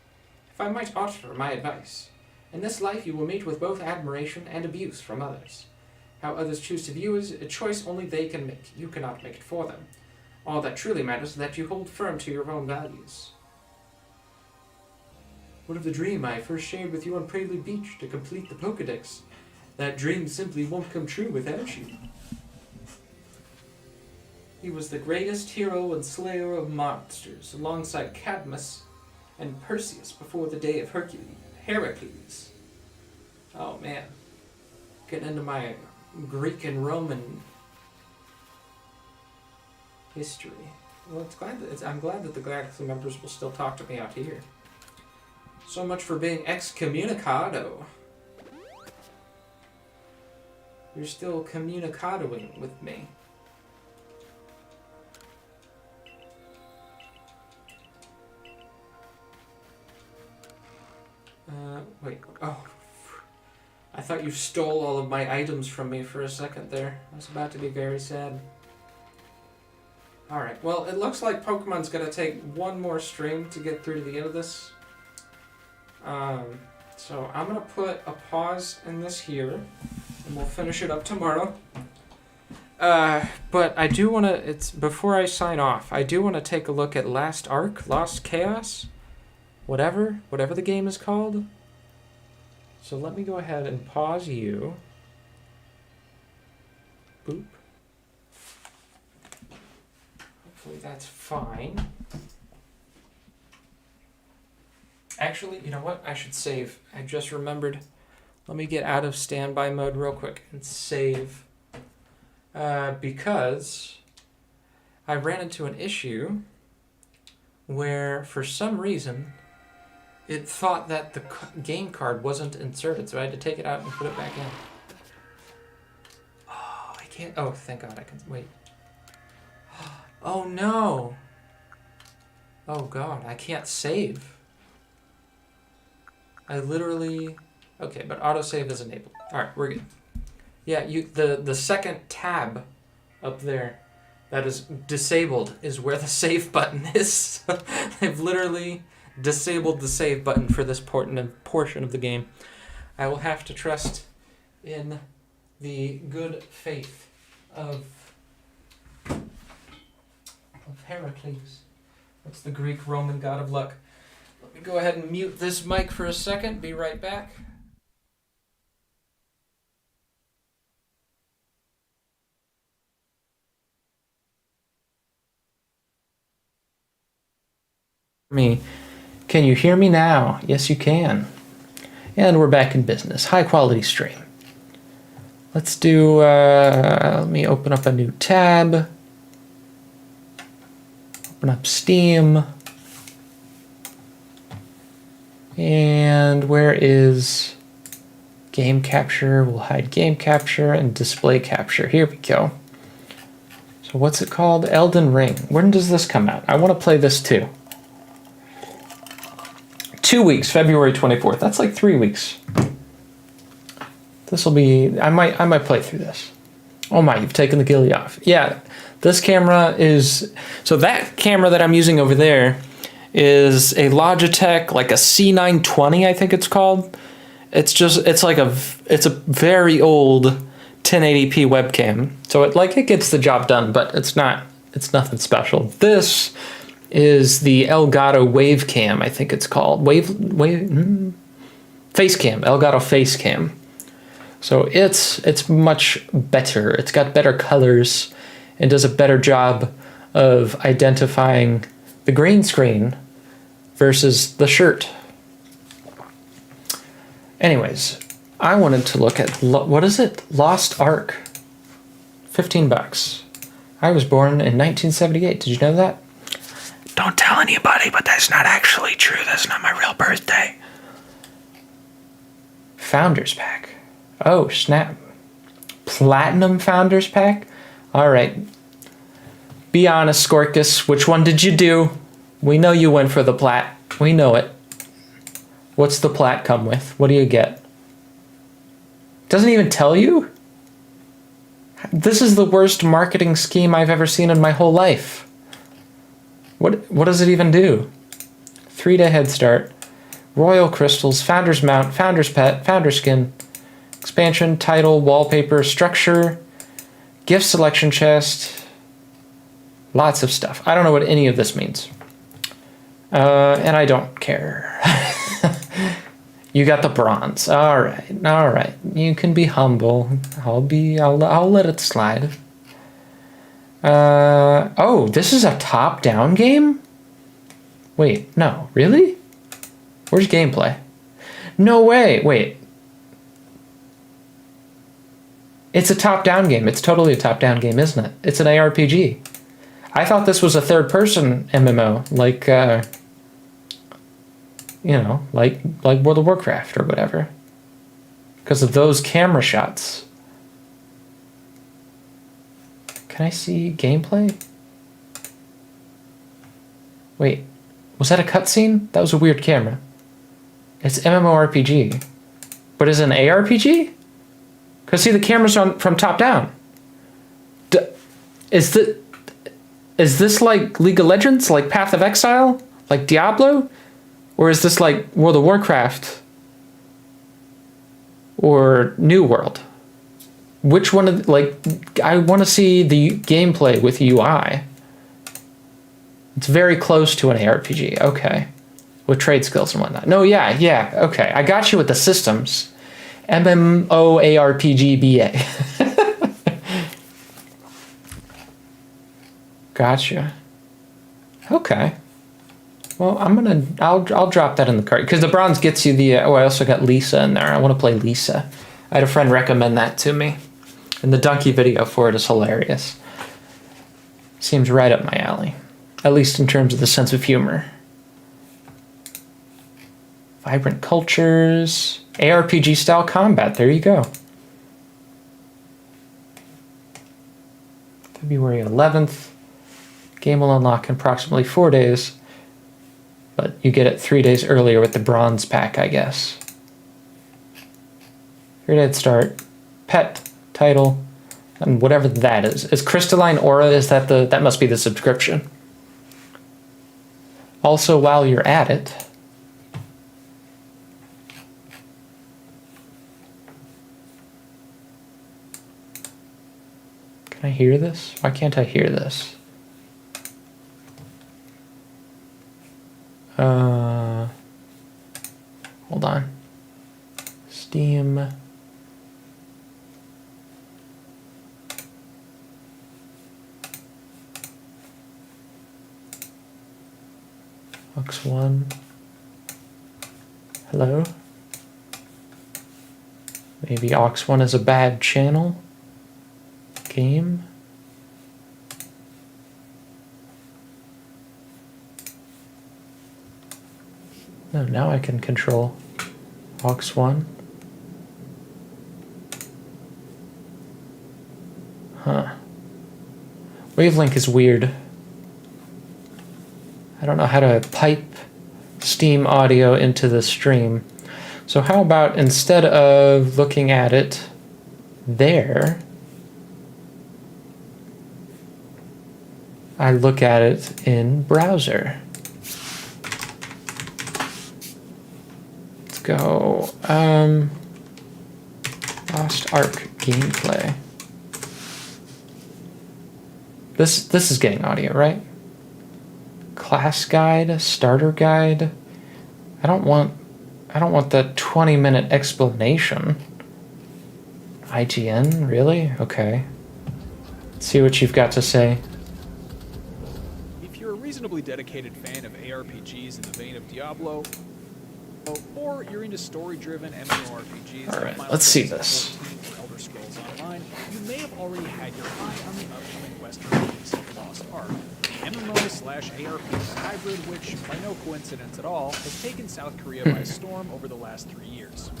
If I might offer my advice, in this life you will meet with both admiration and abuse from others. How others choose to view is a choice only they can make. You cannot make it for them. All that truly matters is that you hold firm to your own values. What of the dream I first shared with you on Prelude Beach to complete the Pokedex? That dream simply won't come true without you. He was the greatest hero and slayer of monsters, alongside Cadmus and Perseus before the day of Heracles. Oh man. Getting into my Greek and Roman history. Well, I'm glad that the Galaxy members will still talk to me out here. So much for being excommunicado. You're still communicadoing with me. Wait. Oh. I thought you stole all of my items from me for a second there. I was about to be very sad. Alright, well, it looks like Pokemon's gonna take one more stream to get through to the end of this. So I'm gonna put a pause in this here, and we'll finish it up tomorrow. But I do want to, before I sign off, I do want to take a look at Last Arc, Lost Chaos, whatever the game is called. So let me go ahead and pause you. Boop. Hopefully that's fine. Actually, you know what? I should save. I just remembered. Let me get out of standby mode real quick and save. Because I ran into an issue where, for some reason, it thought that the game card wasn't inserted, so I had to take it out and put it back in. Oh, I can't. Oh, thank God I can. Wait. Oh, no. Oh, God, I can't save. I literally... Okay, but autosave is enabled. Alright, we're good. Yeah, the second tab up there that is disabled is where the save button is. I've literally disabled the save button for this portion of the game. I will have to trust in the good faith of Heracles. That's the Greek Roman god of luck. Let me go ahead and mute this mic for a second. Be right back. Can you hear me now? Yes, you can. And we're back in business. High quality stream. Let's do, let me open up a new tab. Open up Steam. And where is game capture? We'll hide game capture and display capture. Here we go. So what's it called? Elden Ring. When does this come out? I want to play this too. 2 weeks, February 24th. That's like 3 weeks. This will be, I might play through this. Oh my, you've taken the ghillie off. Yeah, this camera is, so that camera that I'm using over there is a Logitech, like a C920, I think it's called. It's a very old 1080p webcam. So it gets the job done, but it's nothing special. This is the Elgato Wavecam, I think it's called. Facecam, Elgato Facecam. So it's much better. It's got better colors and does a better job of identifying the green screen versus the shirt. Anyways, I wanted to look at, what is it? Lost Ark. $15. I was born in 1978. Did you know that? Don't tell anybody, but that's not actually true. That's not my real birthday. Founders Pack. Oh, snap. Platinum Founders Pack? Alright. Be honest, Skorkus. Which one did you do? We know you went for the plat. We know it. What's the plat come with? What do you get? Doesn't even tell you? This is the worst marketing scheme I've ever seen in my whole life. What does it even do? 3-day head start. Royal crystals, founder's mount, founder's pet, founder skin, expansion, title, wallpaper, structure, gift selection chest, lots of stuff. I don't know what any of this means. And I don't care. You got the bronze. All right. You can be humble. I'll let it slide. Oh, this is a top-down game? Wait, no, really? Where's gameplay? No way, wait. It's a top-down game. It's totally a top-down game, isn't it? It's an ARPG. I thought this was a third-person MMO, like, you know, like World of Warcraft or whatever. Because of those camera shots. Can I see gameplay? Wait, was that a cutscene? That was a weird camera. It's MMORPG. But is it an ARPG? Because see, the camera's from top down. Is this like League of Legends? Like Path of Exile? Like Diablo? Or is this like World of Warcraft? Or New World? Which one of, like, I want to see the gameplay with UI. It's very close to an ARPG, okay. With trade skills and whatnot. No, yeah, okay. I got you with the systems. MMOARPGBA. Gotcha. Okay. Well, I'll drop that in the cart. Because the bronze gets you the, I also got Lisa in there. I want to play Lisa. I had a friend recommend that to me. And the donkey video for it is hilarious. Seems right up my alley. At least in terms of the sense of humor. Vibrant cultures. ARPG style combat. There you go. February 11th. Game will unlock in approximately 4 days. But you get it 3 days earlier with the bronze pack, I guess. Here to start. Pet. Title. And whatever that is. Is Crystalline Aura, is that that must be the subscription. Also, while you're at it, can I hear this? Why can't I hear this? Hold on. Steam. Aux1. Hello? Maybe Aux1 is a bad channel? Game? No, now I can control Aux1. Huh. Wavelink is weird. I don't know how to pipe Steam audio into the stream. So how about instead of looking at it there, I look at it in browser. Let's go Lost Ark gameplay. This is getting audio, right? Class guide, starter guide. I don't want the 20-minute explanation. IGN, really? Okay. Let's see what you've got to say. If you're a reasonably dedicated fan of ARPGs in the vein of Diablo, or you're into story-driven MMORPGs, all right, let's see this. Elder Scrolls Online, you may have already had your eye on the upcoming Western release of Lost Ark, MMO/ARPG hybrid, which, by no coincidence at all, has taken South Korea by storm over the last 3 years.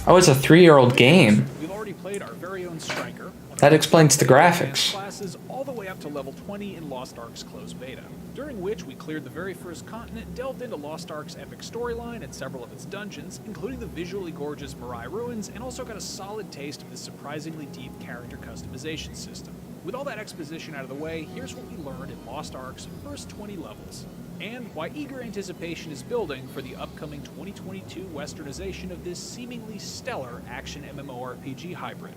Oh, it's a 3-year-old game. We've already played our very own Striker. That explains the graphics. Classes all the way up to level 20 in Lost Ark's closed beta, during which we cleared the very first continent, delved into Lost Ark's epic storyline and several of its dungeons, including the visually gorgeous Mirai Ruins, and also got a solid taste of the surprisingly deep character customization system. With all that exposition out of the way, here's what we learned in Lost Ark's first 20 levels, and why eager anticipation is building for the upcoming 2022 westernization of this seemingly stellar action MMORPG hybrid.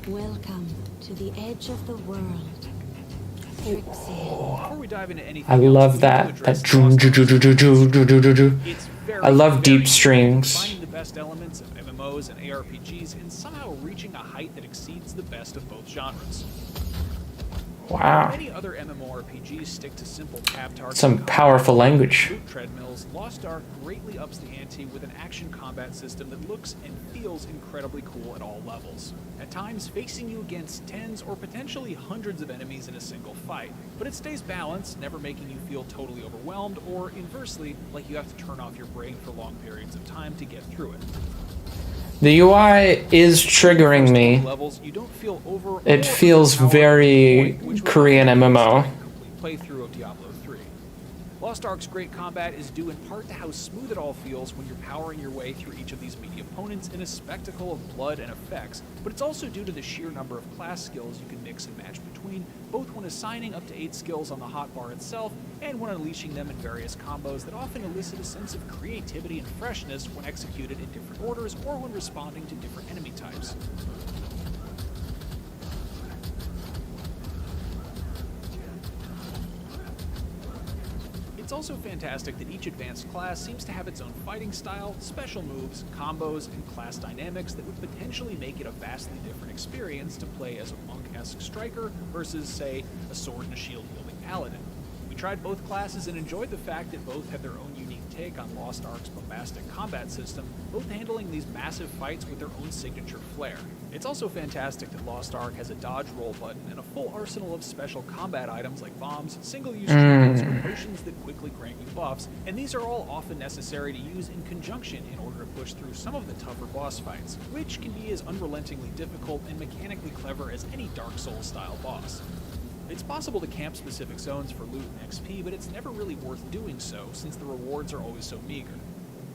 Welcome to the edge of the world. Before we dive into anything I love else, that. we That need to address It's very, I love very deep strings. finding the best elements of MMOs and ARPGs and somehow reaching a height that exceeds the best of both genres. Wow. Many other MMORPGs stick to simple tab targeting. Some powerful language. Loot treadmills. Lost Ark greatly ups the ante with an action combat system that looks and feels incredibly cool at all levels. At times, facing you against tens or potentially hundreds of enemies in a single fight. But it stays balanced, never making you feel totally overwhelmed, or inversely, like you have to turn off your brain for long periods of time to get through it. The UI is triggering me. Levels, you don't feel over It feels very Korean MMO. Playthrough of Diablo 3. Lost Ark's great combat is due in part to how smooth it all feels when you're powering your way through each of these meaty opponents in a spectacle of blood and effects, but it's also due to the sheer number of class skills you can mix and match between, both when assigning up to 8 skills on the hotbar itself and when unleashing them in various combos that often elicit a sense of creativity and freshness when executed in different orders or when responding to different enemy types. It's also fantastic that each advanced class seems to have its own fighting style, special moves, combos, and class dynamics that would potentially make it a vastly different experience to play as a monk-esque striker versus, say, a sword and a shield-wielding paladin. We tried both classes and enjoyed the fact that both had their own unique take on Lost Ark's bombastic combat system, both handling these massive fights with their own signature flair. It's also fantastic that Lost Ark has a dodge roll button and a full arsenal of special combat items like bombs, single-use trinkets, or potions that quickly grant you buffs, and these are all often necessary to use in conjunction in order to push through some of the tougher boss fights, which can be as unrelentingly difficult and mechanically clever as any Dark Souls-style boss. It's possible to camp specific zones for loot and XP, but it's never really worth doing so, since the rewards are always so meager.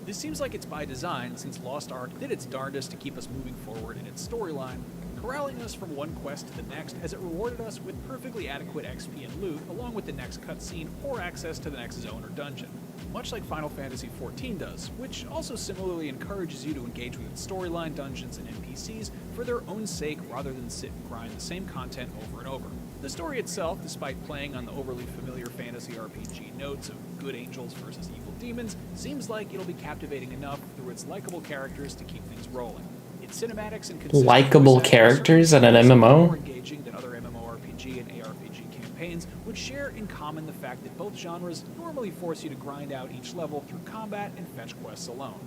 This seems like it's by design, since Lost Ark did its darndest to keep us moving forward in its storyline, corralling us from one quest to the next as it rewarded us with perfectly adequate XP and loot, along with the next cutscene or access to the next zone or dungeon. Much like Final Fantasy XIV does, which also similarly encourages you to engage with its storyline, dungeons, and NPCs for their own sake rather than sit and grind the same content over and over. The story itself, despite playing on the overly familiar fantasy RPG notes of good angels versus evil demons, seems like it'll be captivating enough through its likable characters to keep things rolling. Its cinematics and consistent Likeable characters in an MMO? more engaging than other MMORPG and ARPG campaigns would share in common the fact that both genres normally force you to grind out each level through combat and fetch quests alone.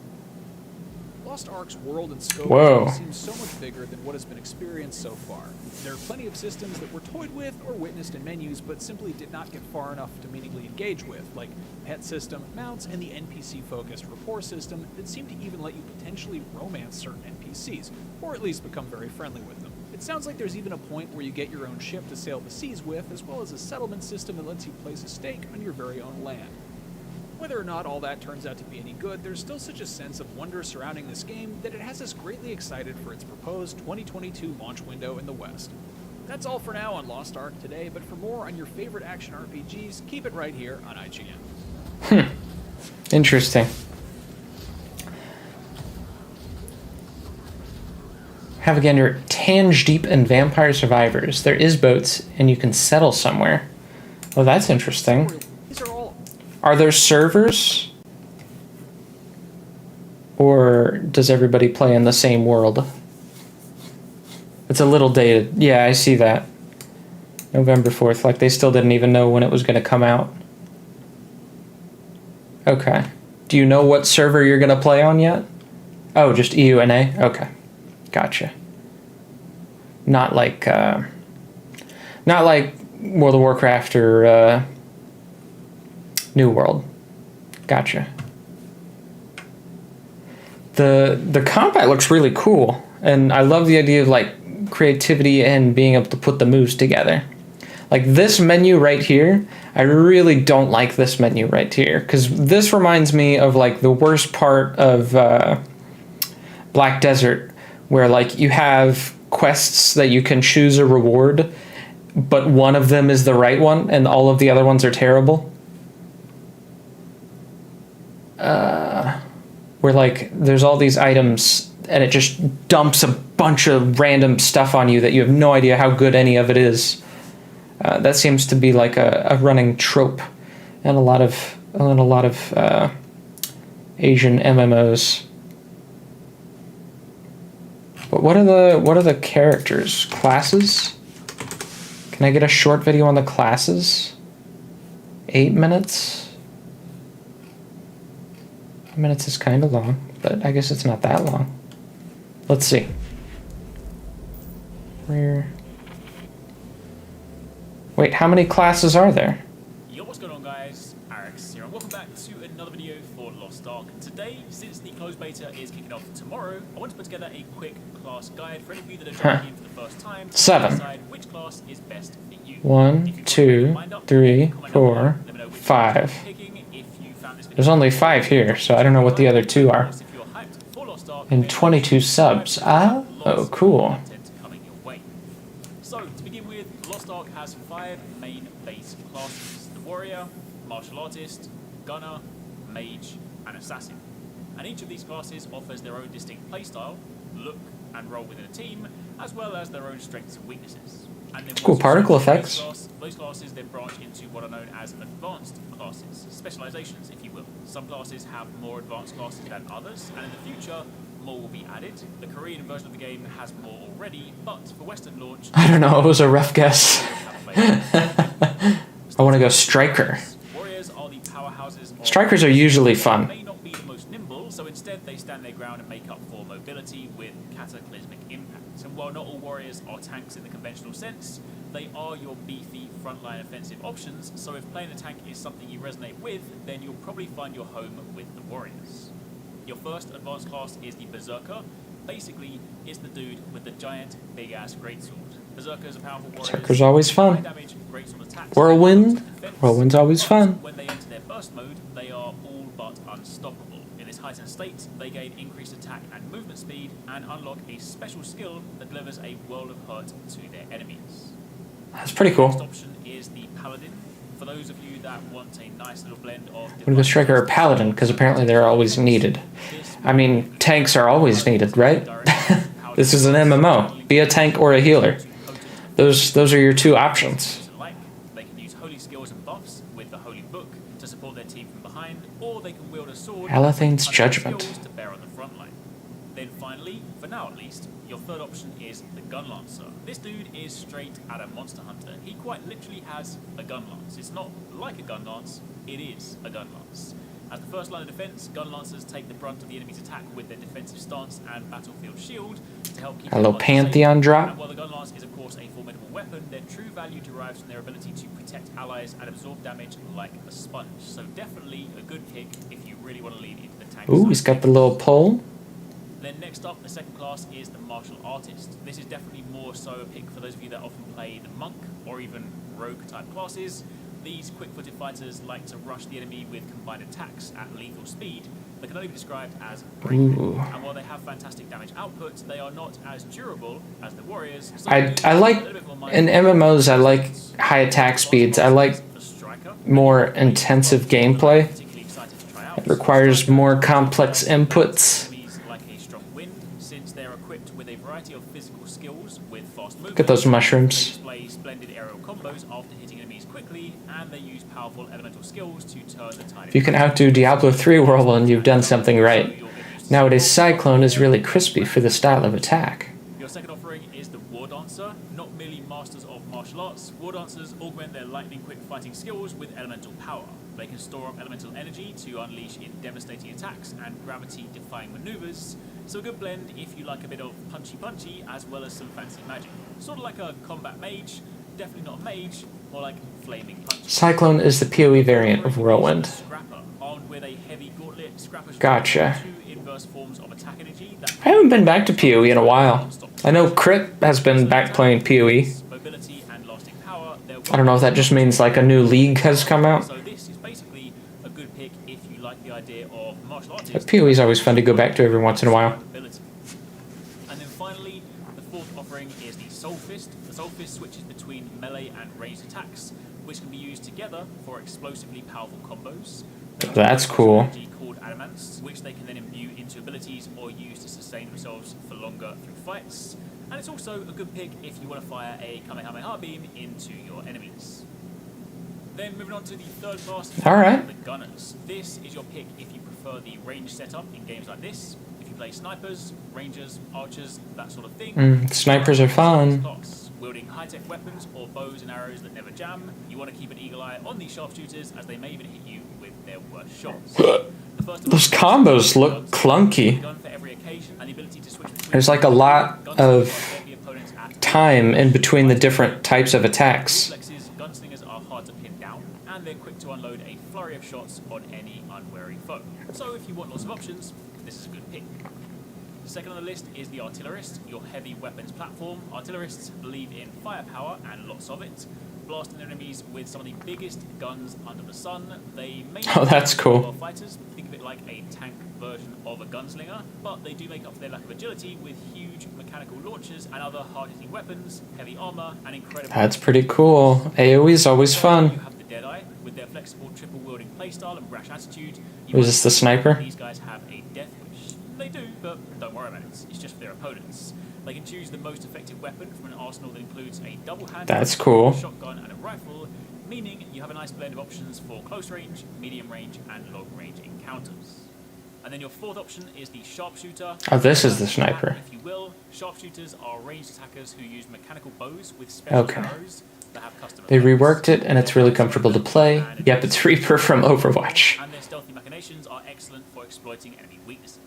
Lost Ark's world and scope seems so much bigger than what has been experienced so far. There are plenty of systems that were toyed with or witnessed in menus but simply did not get far enough to meaningfully engage with, like pet system, mounts, and the NPC-focused rapport system that seem to even let you potentially romance certain NPCs, or at least become very friendly with them. It sounds like there's even a point where you get your own ship to sail the seas with, as well as a settlement system that lets you place a stake on your very own land. Whether or not all that turns out to be any good, there's still such a sense of wonder surrounding this game that it has us greatly excited for its proposed 2022 launch window in the West. That's all for now on Lost Ark today, but for more on your favorite action RPGs, keep it right here on IGN. Interesting. Have again your Tange Deep and Vampire Survivors. There is boats, and you can settle somewhere. Oh, that's interesting. These are all Are there servers? Or does everybody play in the same world? It's a little dated. Yeah, I see that. November 4th. Like, they still didn't even know when it was going to come out. Okay. Do you know what server you're going to play on yet? Oh, just EUNA? Okay. Gotcha. Not like World of Warcraft or New World. Gotcha. The combat looks really cool, and I love the idea of like creativity and being able to put the moves together. Like this menu right here, I really don't like this menu right here, because this reminds me of like the worst part of Black Desert, where like you have quests that you can choose a reward, but one of them is the right one and all of the other ones are terrible. Where like there's all these items and it just dumps a bunch of random stuff on you that you have no idea how good any of it is. That seems to be like a running trope in a lot of Asian MMOs. But what are the characters? Classes? Can I get a short video on the classes? 8 minutes? 8 minutes is kind of long, but I guess it's not that long. Let's see. Where? Wait, how many classes are there? Yo, what's going on, guys? Arceus here, and welcome back to another video for Lost Ark. Today, since the closed beta is kicking off tomorrow, I want to put together a quick class guide for any of you that are joining in for the first time to 7. decide which class is best for you. 1, 2, 3, 4, 5. There's only 5 here, so I don't know what the other 2 are. And 22 subs. Ah, oh, cool. So, to begin with, Lost Ark has 5 main base classes: the Warrior, Martial Artist, Gunner, Mage, and Assassin. And each of these classes offers their own distinct playstyle, look, and role within a team, as well as their own strengths and weaknesses. And then Cool particle effects. Those classes then branch into what are known as advanced classes, specializations, if you will. Some classes have more advanced classes than others, and in the future, more will be added. The Korean version of the game has more already, but for Western launch... I don't know, it was a rough guess. I want to go Striker. Warriors are the powerhouses of... Strikers are usually fun. May not be the most nimble, so instead they stand their ground and make up for mobility with cataclysmic impact. And while not all warriors are tanks in the conventional sense, they are your beefy frontline offensive options, so if playing a tank is something you resonate with, then you'll probably find your home with the warriors. Your first advanced class is the Berserker. Basically, it's the dude with the giant, big-ass greatsword. Berserkers are powerful warriors. Berserker's always fun. High damage, greatsword attacks. Whirlwind. Defense. Whirlwind's always fun. When they enter their burst mode, they are all but unstoppable. In this heightened state, they gain increased attack and movement speed, and unlock a special skill that delivers a world of hurt to their enemies. That's pretty The cool. next option is the Paladin. For those of you that want a nice little blend of... I'm gonna go Striker or Paladin, because apparently they're always needed. I mean, tanks are always needed, right? This is an MMO. Be a tank or a healer. Those are your 2 options. They can use holy skills and buffs with the Holy Book to support their team from behind, or they can wield a sword Alathane's and Judgment. skills to bear on the front line. Then finally, for now at least, your third option is the Gun Lancer. This dude is straight out of Monster Hunter. He quite literally has a gun lance. It's not like a gun lance, it is a gun lance. As the first line of defense, gun lancers take the brunt of the enemy's attack with their defensive stance and battlefield shield to help keep A little their Pantheon safe. drop. And while the gun lance is of course a formidable weapon, their true value derives from their ability to protect allies and absorb damage like a sponge. So definitely a good pick if you really want to lean into the tank Ooh, side. he's got the little pole. Then next up, the second class is the Martial Artist. This is definitely more so a pick for those of you that often play the Monk or even Rogue type classes. These quick-footed fighters like to rush the enemy with combined attacks at lethal speed. They can only be described as breakneck. And while they have fantastic damage output, they are not as durable as the warriors. So I like, in MMOs, I like high attack speeds. I like more intensive gameplay. It requires more complex inputs. Like a strong wind, since they're equipped with a variety of physical skills with fast movement. Look at those mushrooms. They display splendid aerial combos after hitting enemies quickly, and they use powerful elemental skills to turn the tide. If you can outdo Diablo 3 Whirlwind, you've done something right. Nowadays, Cyclone is really crispy for the style of attack. Your second offering is the War Dancer. Not merely masters of martial arts, War Dancers augment their lightning-quick fighting skills with elemental power. They can store up elemental energy to unleash in devastating attacks and gravity-defying maneuvers. So a good blend if you like a bit of punchy as well as some fancy magic. Sort of like a combat mage, definitely not a mage, more like flaming punch. Cyclone is the PoE variant of Whirlwind. Scrapper, armed with a heavy gauntlet, Scrapper Gotcha. 2 inverse forms of attack energy that I haven't been back to PoE in a while. I know Crit has been back playing PoE. mobility and lasting power. I don't know if that just means like a new league has come out. So this is basically a good pick if you like the idea of martial artists. But PoE is always fun to go back to every once in a while. Ability. And then finally, the fourth offering is the Soul Fist. The Soul Fist switches between melee and ranged attacks, which can be used together for explosively powerful combos. That's cool. Energy called Adamants, which they can then imbue into abilities or use to sustain themselves for longer through fights. And it's also a good pick if you want to fire a Kamehameha beam into your enemies. Then moving on to the third class, Alright. the Gunners. This is your pick if you prefer the range setup in games like this. If you play snipers, rangers, archers, that sort of thing. Snipers are fun. Class. Wielding high-tech weapons or bows and arrows that never jam, you want to keep an eagle eye on these sharpshooters as they may even hit you with their worst shots. The first of Those all, combos look guns, clunky. gun for every occasion, and the ability to switch between There's like a lot guns of that the opponents at time in between the different types of attacks. reflexes. Gunslingers are hard to pin down, and they're quick to unload a flurry of shots on any unwary foe. So if you want lots of options, this is a good pick. Second on the list is the artillerist, your heavy weapons platform. Artillerists believe in firepower and lots of it, blasting their enemies with some of the biggest guns under the sun. They may Oh, that's cool. well fighters, think of it like a tank version of a gunslinger, but they do make up for their lack of agility with huge mechanical launchers and other hard-hitting weapons, heavy armor, and incredible... That's pretty cool. AoE's always You fun. have the Deadeye, with their flexible triple-wielding playstyle and brash attitude. You Was might this the think sniper? These guys have a death wish. They do, but don't worry about it. It's just for their opponents. They can choose the most effective weapon from an arsenal that includes a double-handed That's cool. shotgun and a rifle, meaning you have a nice blend of options for close range, medium range, and long range encounters. And then your fourth option is the sharpshooter. Oh, this is the sniper. If you will, sharpshooters are ranged attackers who use mechanical bows with special Okay. arrows that have custom They effects. reworked it and it's really comfortable to play. Yep, it's Reaper from Overwatch. And their stealthy machinations are excellent for exploiting enemy weaknesses.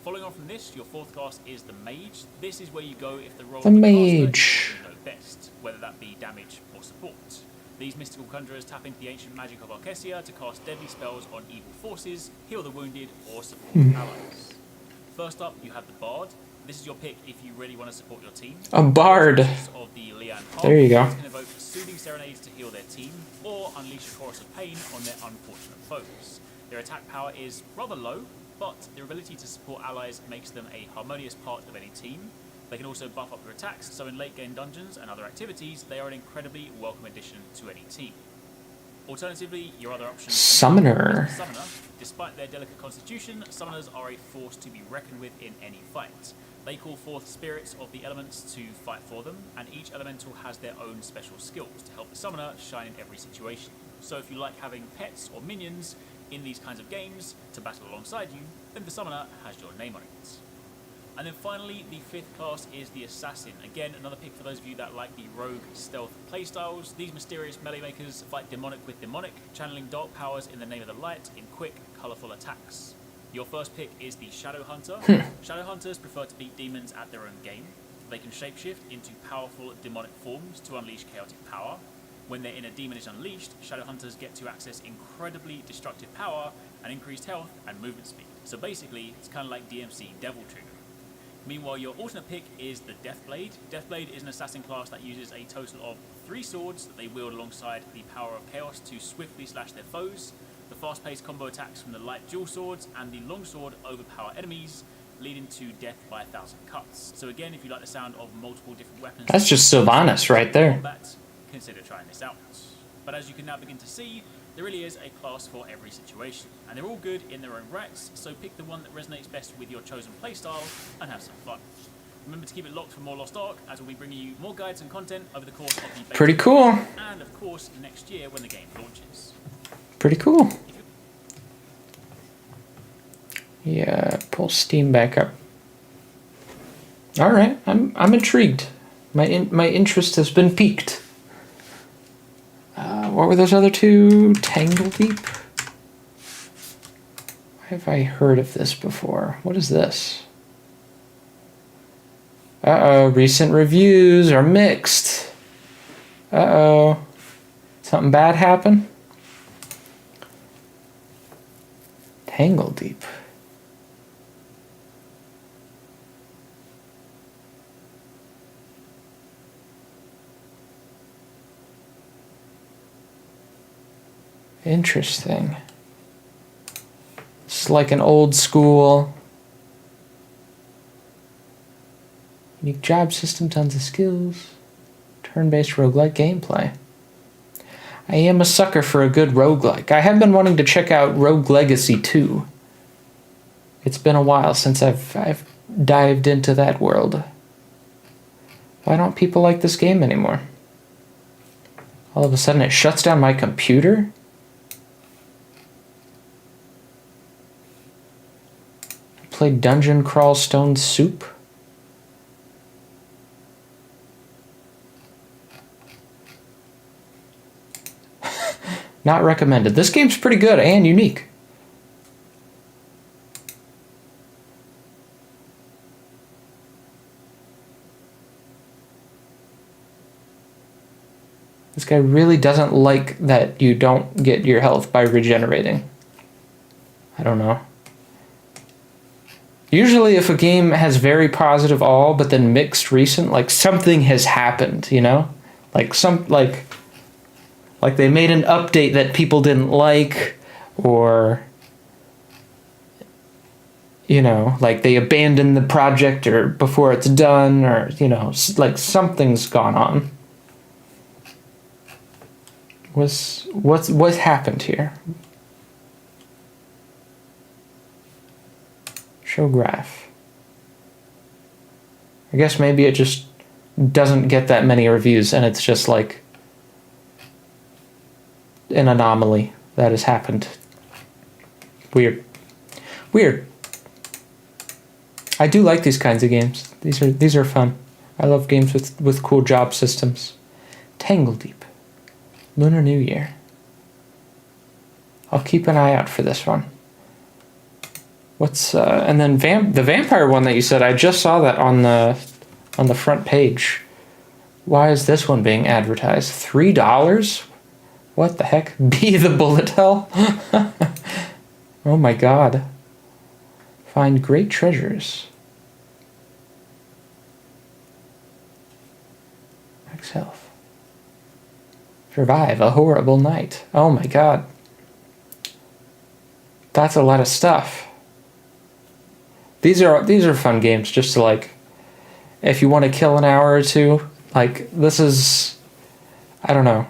Following on from this, your fourth class is the mage. This is where you go if the role The of the caster mage. is you know best, whether that be damage or support. These mystical conjurers tap into the ancient magic of Arceus to cast deadly spells on evil forces, heal the wounded, or support allies. First up, you have the Bard. This is your pick if you really want to support your team. A bard. Of the Lian There you go. can evoke soothing serenades to heal their team, or unleash a chorus of pain on their unfortunate foes. Their attack power is rather low, but their ability to support allies makes them a harmonious part of any team. They can also buff up their attacks, so in late game dungeons and other activities, they are an incredibly welcome addition to any team. Alternatively, your other option Summoner. is the Summoner. Despite their delicate constitution, summoners are a force to be reckoned with in any fight. They call forth spirits of the elements to fight for them, and each elemental has their own special skills to help the summoner shine in every situation. So if you like having pets or minions in these kinds of games to battle alongside you, then the summoner has your name on it. And then finally, the fifth class is the Assassin. Again, another pick for those of you that like the rogue stealth playstyles. These mysterious melee makers fight demonic with demonic, channeling dark powers in the name of the light in quick, colourful attacks. Your first pick is the Shadow Hunter. Shadow Hunters prefer to beat demons at their own game. They can shapeshift into powerful demonic forms to unleash chaotic power. When their inner demon is unleashed, Shadow Hunters get to access incredibly destructive power and increased health and movement speed. So basically, it's kind of like DMC Devil Trigger. Meanwhile, your alternate pick is the Deathblade. Deathblade is an assassin class that uses a total of 3 swords that they wield alongside the power of chaos to swiftly slash their foes. The fast-paced combo attacks from the light dual swords and the longsword overpower enemies, leading to death by 1,000 cuts. So again, if you like the sound of multiple different weapons... That's just Sylvanas right there. combat, consider trying this out. But as you can now begin to see, there really is a class for every situation, and they're all good in their own rights, so pick the one that resonates best with your chosen playstyle and have some fun. Remember to keep it locked for more Lost Ark, as we'll be bringing you more guides and content over the course of the beta Pretty cool. and of course next year when the game launches. Pretty cool. Yeah, pull Steam back up. All right, I'm intrigued. My interest has been piqued. What were those other two? Tangle Deep? Why have I heard of this before? What is this? Uh-oh, recent reviews are mixed. Uh-oh. Something bad happened? Tangle Deep. Interesting. It's like an old school unique job system, tons of skills, turn-based roguelike gameplay. I am a sucker for a good roguelike. I have been wanting to check out Rogue Legacy 2. It's been a while since I've dived into that world. Why don't people like this game anymore? All of a sudden it shuts down my computer? Play Dungeon Crawl Stone Soup? Not recommended. This game's pretty good and unique. This guy really doesn't like that you don't get your health by regenerating. I don't know. Usually if a game has very positive all, but then mixed recent, like something has happened, you know? Like they made an update that people didn't like, or, you know, like they abandoned the project or before it's done, or, you know, like something's gone on. What happened here? Show graph. I guess maybe it just doesn't get that many reviews and it's just like an anomaly that has happened. Weird. Weird. I do like these kinds of games. These are fun. I love games with cool job systems. Tangle Deep. Lunar New Year. I'll keep an eye out for this one. What's and then the vampire one that you said, I just saw that on the front page. Why is this one being advertised? $3? What the heck? Be the bullet hell? Oh my god. Find great treasures. Max health. Survive a horrible night. Oh my god. That's a lot of stuff. These are fun games just to like, if you want to kill an hour or two, like this is, I don't know.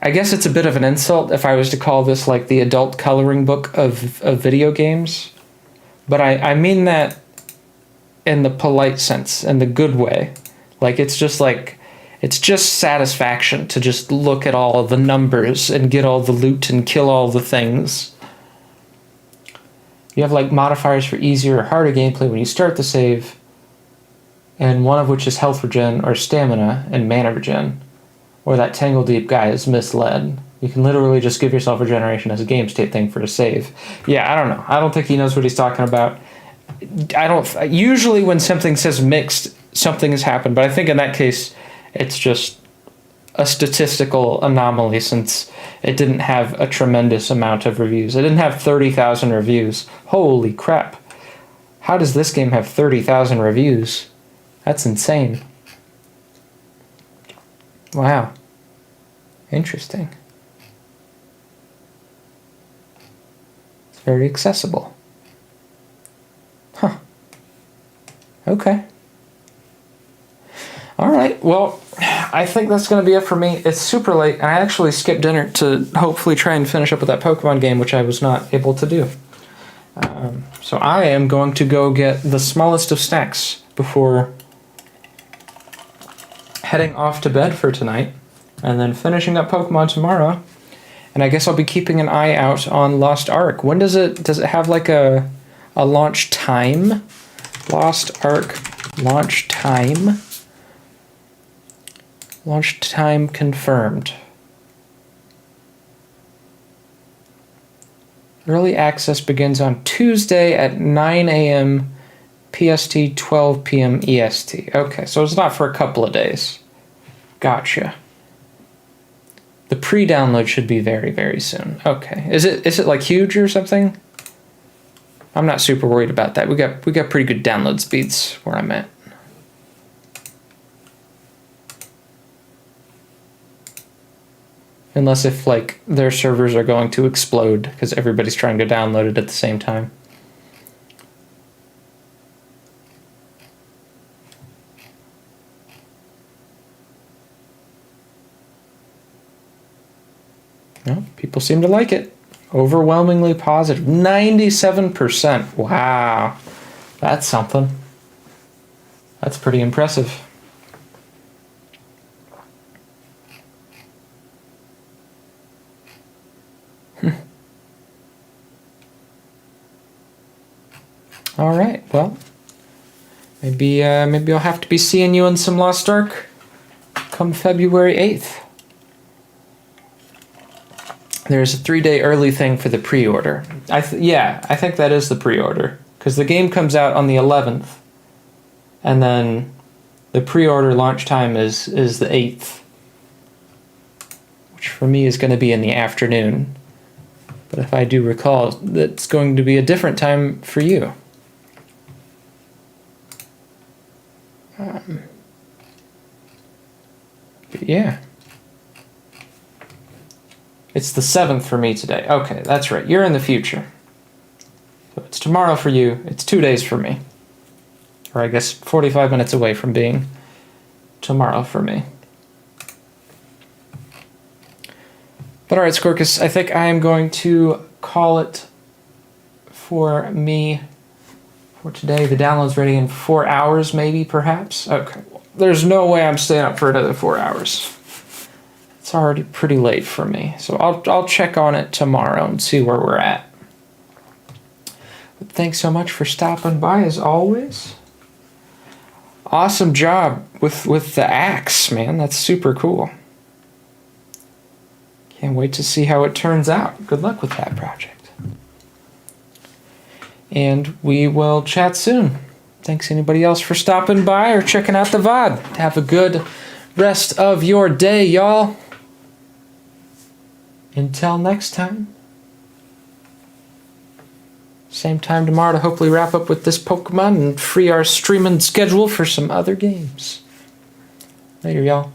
I guess it's a bit of an insult if I was to call this like the adult coloring book of video games. But I mean that in the polite sense, in the good way. Like it's just satisfaction to just look at all the numbers and get all the loot and kill all the things. You have like modifiers for easier or harder gameplay when you start the save, and one of which is health regen or stamina and mana regen, or that Tangle Deep guy is misled. You can literally just give yourself regeneration as a game state thing for a save. Yeah, I don't know. I don't think he knows what he's talking about. Usually when something says mixed, something has happened, but I think in that case, it's just a statistical anomaly since it didn't have a tremendous amount of reviews. It didn't have 30,000 reviews. Holy crap. How does this game have 30,000 reviews? That's insane. Wow. Interesting. It's very accessible. Huh. Okay. Alright, well, I think that's going to be it for me. It's super late, and I actually skipped dinner to hopefully try and finish up with that Pokemon game, which I was not able to do. So I am going to go get the smallest of snacks before heading off to bed for tonight, and then finishing up Pokemon tomorrow. And I guess I'll be keeping an eye out on Lost Ark. When does it have like a launch time? Lost Ark launch time. Launch time confirmed. Early access begins on Tuesday at 9 a.m. PST, 12 p.m. EST. Okay, so it's not for a couple of days. Gotcha. The pre-download should be very, very soon. Okay. Is it like huge or something? I'm not super worried about that. We got pretty good download speeds where I'm at. Unless if, like, their servers are going to explode because everybody's trying to download it at the same time. No, people seem to like it. Overwhelmingly positive. 97%. Wow. That's something. That's pretty impressive. All right, well, maybe I'll have to be seeing you in some Lost Ark come February 8th. There's a 3-day early thing for the pre-order. I think that is the pre-order. Because the game comes out on the 11th. And then the pre-order launch time is the 8th. Which for me is going to be in the afternoon. But if I do recall, that's going to be a different time for you. But yeah. It's the 7th for me today. Okay, that's right. You're in the future. So it's tomorrow for you. It's 2 days for me. Or I guess 45 minutes away from being tomorrow for me. But alright, Scorcus, I think I am going to call it for me for today. The download's ready in 4 hours, maybe, perhaps? Okay. There's no way I'm staying up for another 4 hours. It's already pretty late for me. So I'll check on it tomorrow and see where we're at. But thanks so much for stopping by, as always. Awesome job with the axe, man. That's super cool. Can't wait to see how it turns out. Good luck with that project. And we will chat soon. Thanks anybody else for stopping by or checking out the VOD. Have a good rest of your day, y'all. Until next time. Same time tomorrow to hopefully wrap up with this Pokemon and free our streaming schedule for some other games. Later, y'all.